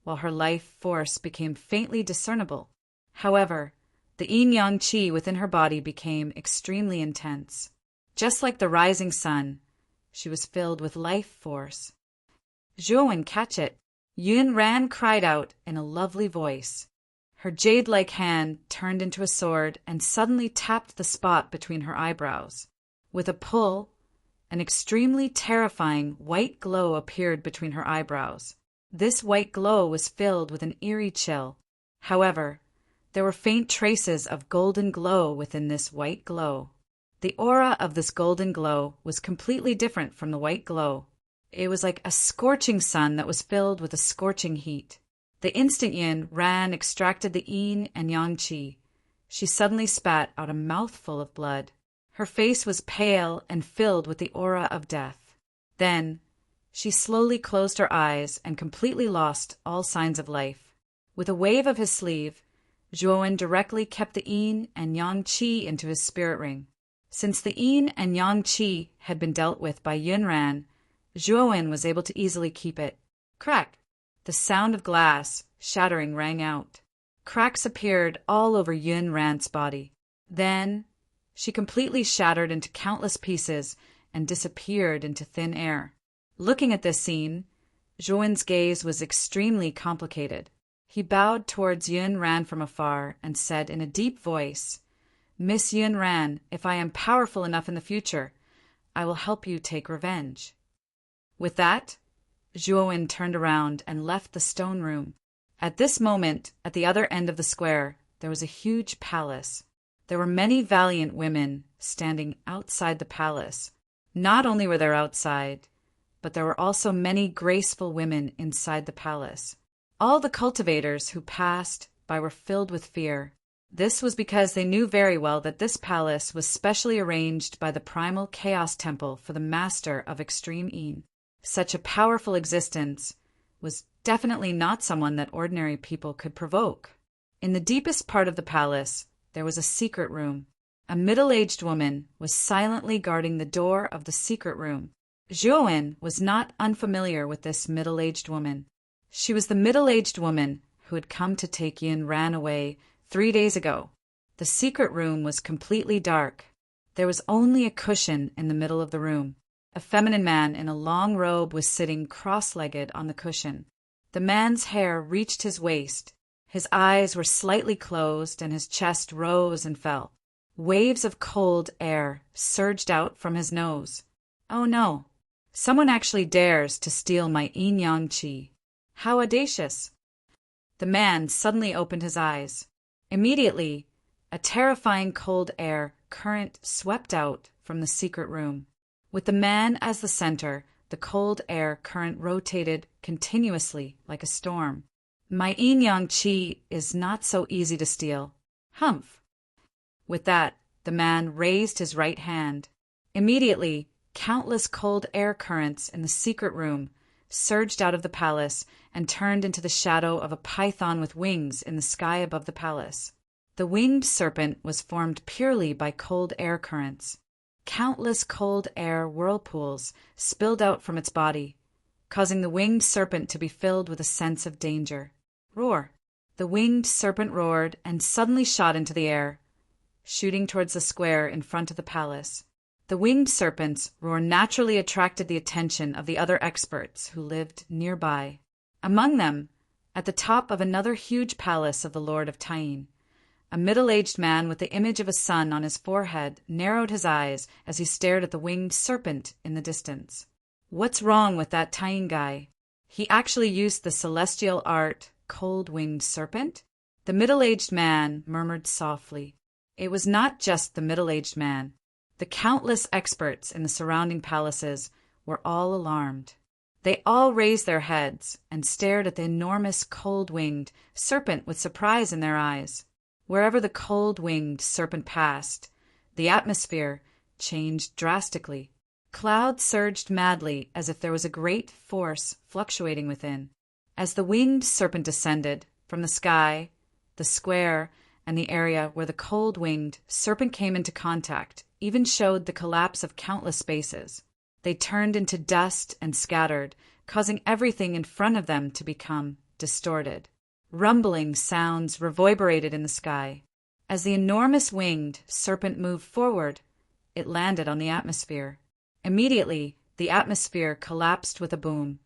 while her life force became faintly discernible. However, the yin-yang qi within her body became extremely intense. Just like the rising sun, she was filled with life force. "Zhuowen, catch it!" Yun Ran cried out in a lovely voice. Her jade-like hand turned into a sword and suddenly tapped the spot between her eyebrows. With a pull, an extremely terrifying white glow appeared between her eyebrows. This white glow was filled with an eerie chill. However, there were faint traces of golden glow within this white glow. The aura of this golden glow was completely different from the white glow. It was like a scorching sun that was filled with a scorching heat. The instant Yin Ran extracted the yin and yang qi, she suddenly spat out a mouthful of blood. Her face was pale and filled with the aura of death. Then, she slowly closed her eyes and completely lost all signs of life. With a wave of his sleeve, Zhuowen directly kept the yin and yang qi into his spirit ring. Since the yin and yang qi had been dealt with by Yun Ran, Zhuowen was able to easily keep it. Crack! The sound of glass shattering rang out. Cracks appeared all over Yun Ran's body. Then, she completely shattered into countless pieces and disappeared into thin air. Looking at this scene, Zhuowen's gaze was extremely complicated. He bowed towards Yun Ran from afar and said in a deep voice, "Miss Yun Ran, if I am powerful enough in the future, I will help you take revenge." With that, Zhuowen turned around and left the stone room. At this moment, at the other end of the square, there was a huge palace. There were many valiant women standing outside the palace. Not only were there outside, but there were also many graceful women inside the palace. All the cultivators who passed by were filled with fear. This was because they knew very well that this palace was specially arranged by the primal chaos temple for the Master of Extreme Yin. Such a powerful existence was definitely not someone that ordinary people could provoke. In the deepest part of the palace, there was a secret room. A middle-aged woman was silently guarding the door of the secret room. Zhuowen was not unfamiliar with this middle-aged woman. She was the middle-aged woman who had come to take Yin Ran away 3 days ago. The secret room was completely dark. There was only a cushion in the middle of the room. A feminine man in a long robe was sitting cross-legged on the cushion. The man's hair reached his waist. His eyes were slightly closed and his chest rose and fell. Waves of cold air surged out from his nose. Oh no! Someone actually dares to steal my yin-yang qi. How audacious! The man suddenly opened his eyes. Immediately, a terrifying cold air current swept out from the secret room. With the man as the center, the cold air current rotated continuously like a storm. My yin-yang qi is not so easy to steal. Humph! With that, the man raised his right hand. Immediately, countless cold air currents in the secret room surged out of the palace and turned into the shadow of a python with wings in the sky above the palace. The winged serpent was formed purely by cold air currents. Countless cold air whirlpools spilled out from its body, causing the winged serpent to be filled with a sense of danger. Roar! The winged serpent roared and suddenly shot into the air, shooting towards the square in front of the palace. The winged serpent's roar naturally attracted the attention of the other experts who lived nearby. Among them, at the top of another huge palace of the Lord of Tain, a middle-aged man with the image of a sun on his forehead narrowed his eyes as he stared at the winged serpent in the distance. What's wrong with that Tain guy? He actually used the celestial art, cold-winged serpent? The middle-aged man murmured softly. It was not just the middle-aged man. The countless experts in the surrounding palaces were all alarmed. They all raised their heads and stared at the enormous cold-winged serpent with surprise in their eyes. Wherever the cold-winged serpent passed, the atmosphere changed drastically. Clouds surged madly as if there was a great force fluctuating within. As the winged serpent descended from the sky, the square, and the area where the cold-winged serpent came into contact even showed the collapse of countless spaces. They turned into dust and scattered, causing everything in front of them to become distorted. Rumbling sounds reverberated in the sky. As the enormous winged serpent moved forward, it landed on the atmosphere. Immediately, the atmosphere collapsed with a boom,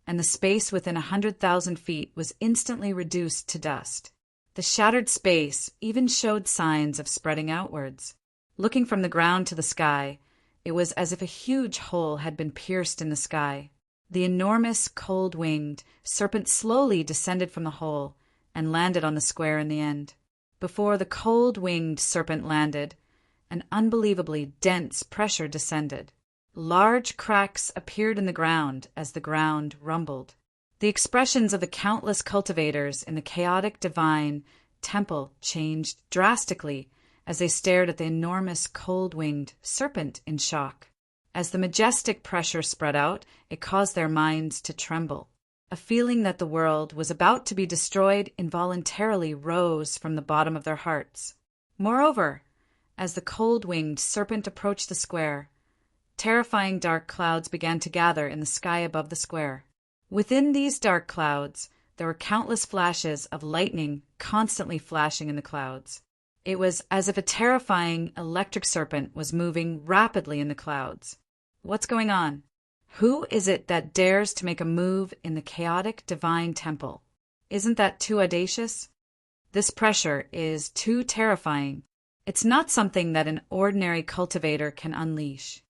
and the space within 100,000 feet was instantly reduced to dust. The shattered space even showed signs of spreading outwards. Looking from the ground to the sky, it was as if a huge hole had been pierced in the sky. The enormous, cold-winged serpent slowly descended from the hole and landed on the square in the end. Before the cold-winged serpent landed, an unbelievably dense pressure descended. Large cracks appeared in the ground as the ground rumbled. The expressions of the countless cultivators in the chaotic divine temple changed drastically as they stared at the enormous cold-winged serpent in shock. As the majestic pressure spread out, it caused their minds to tremble. A feeling that the world was about to be destroyed involuntarily rose from the bottom of their hearts. Moreover, as the cold-winged serpent approached the square, terrifying dark clouds began to gather in the sky above the square. Within these dark clouds, there were countless flashes of lightning constantly flashing in the clouds. It was as if a terrifying electric serpent was moving rapidly in the clouds. What's going on? Who is it that dares to make a move in the chaotic divine temple? Isn't that too audacious? This pressure is too terrifying. It's not something that an ordinary cultivator can unleash.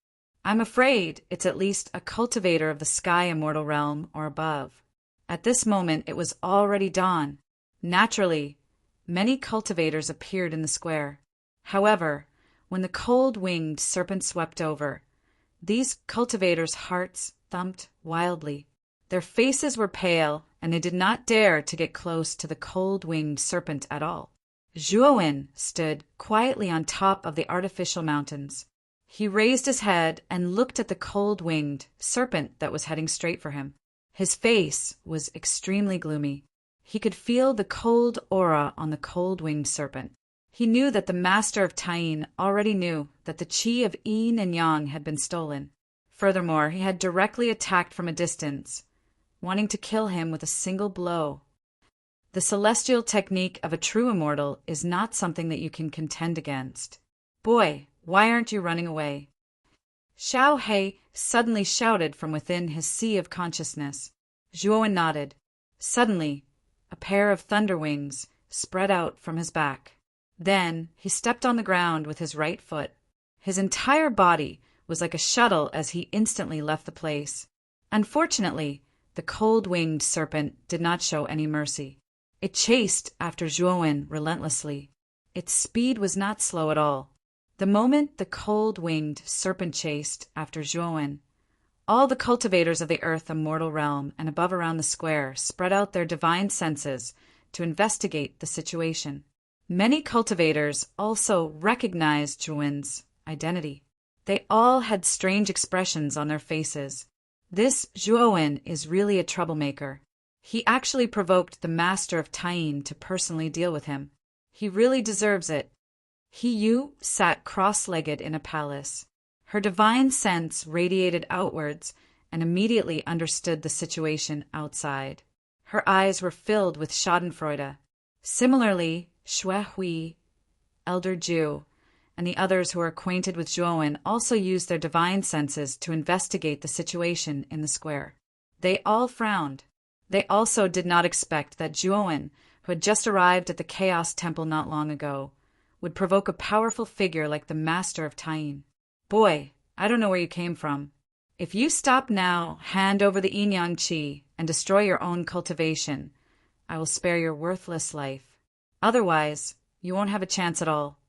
I'm afraid it's at least a cultivator of the sky immortal realm or above. At this moment it was already dawn. Naturally, many cultivators appeared in the square. However, when the cold-winged serpent swept over, these cultivators' hearts thumped wildly. Their faces were pale, and they did not dare to get close to the cold-winged serpent at all. Zhuowen stood quietly on top of the artificial mountains. He raised his head and looked at the cold-winged serpent that was heading straight for him. His face was extremely gloomy. He could feel the cold aura on the cold-winged serpent. He knew that the master of Tain already knew that the qi of yin and yang had been stolen. Furthermore, he had directly attacked from a distance, wanting to kill him with a single blow. The celestial technique of a true immortal is not something that you can contend against. Boy, why aren't you running away? Xiao He suddenly shouted from within his sea of consciousness. Zhuowen nodded. Suddenly, a pair of thunder wings spread out from his back. Then he stepped on the ground with his right foot. His entire body was like a shuttle as he instantly left the place. Unfortunately, the cold-winged serpent did not show any mercy. It chased after Zhuowen relentlessly. Its speed was not slow at all. The moment the cold-winged serpent chased after Zhuowen, all the cultivators of the Earth Immortal Realm and above around the square spread out their divine senses to investigate the situation. Many cultivators also recognized Zhuowen's identity. They all had strange expressions on their faces. This Zhuowen is really a troublemaker. He actually provoked the master of Taiying to personally deal with him. He really deserves it. He Yu sat cross-legged in a palace. Her divine sense radiated outwards and immediately understood the situation outside. Her eyes were filled with schadenfreude. Similarly, Xue Hui, Elder Ju, and the others who were acquainted with Zhuowen also used their divine senses to investigate the situation in the square. They all frowned. They also did not expect that Zhuowen, who had just arrived at the Chaos Temple not long ago, would provoke a powerful figure like the Master of Taiying. Boy, I don't know where you came from. If you stop now, hand over the yin-yang qi, and destroy your own cultivation, I will spare your worthless life. Otherwise, you won't have a chance at all.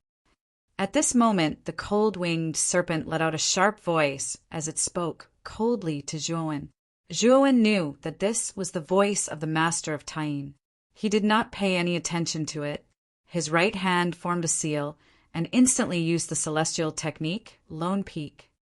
At this moment, the cold-winged serpent let out a sharp voice as it spoke coldly to Zhuowen. Zhuowen knew that this was the voice of the Master of Taiying. He did not pay any attention to it. His right hand formed a seal and instantly used the celestial technique, Lone Peak.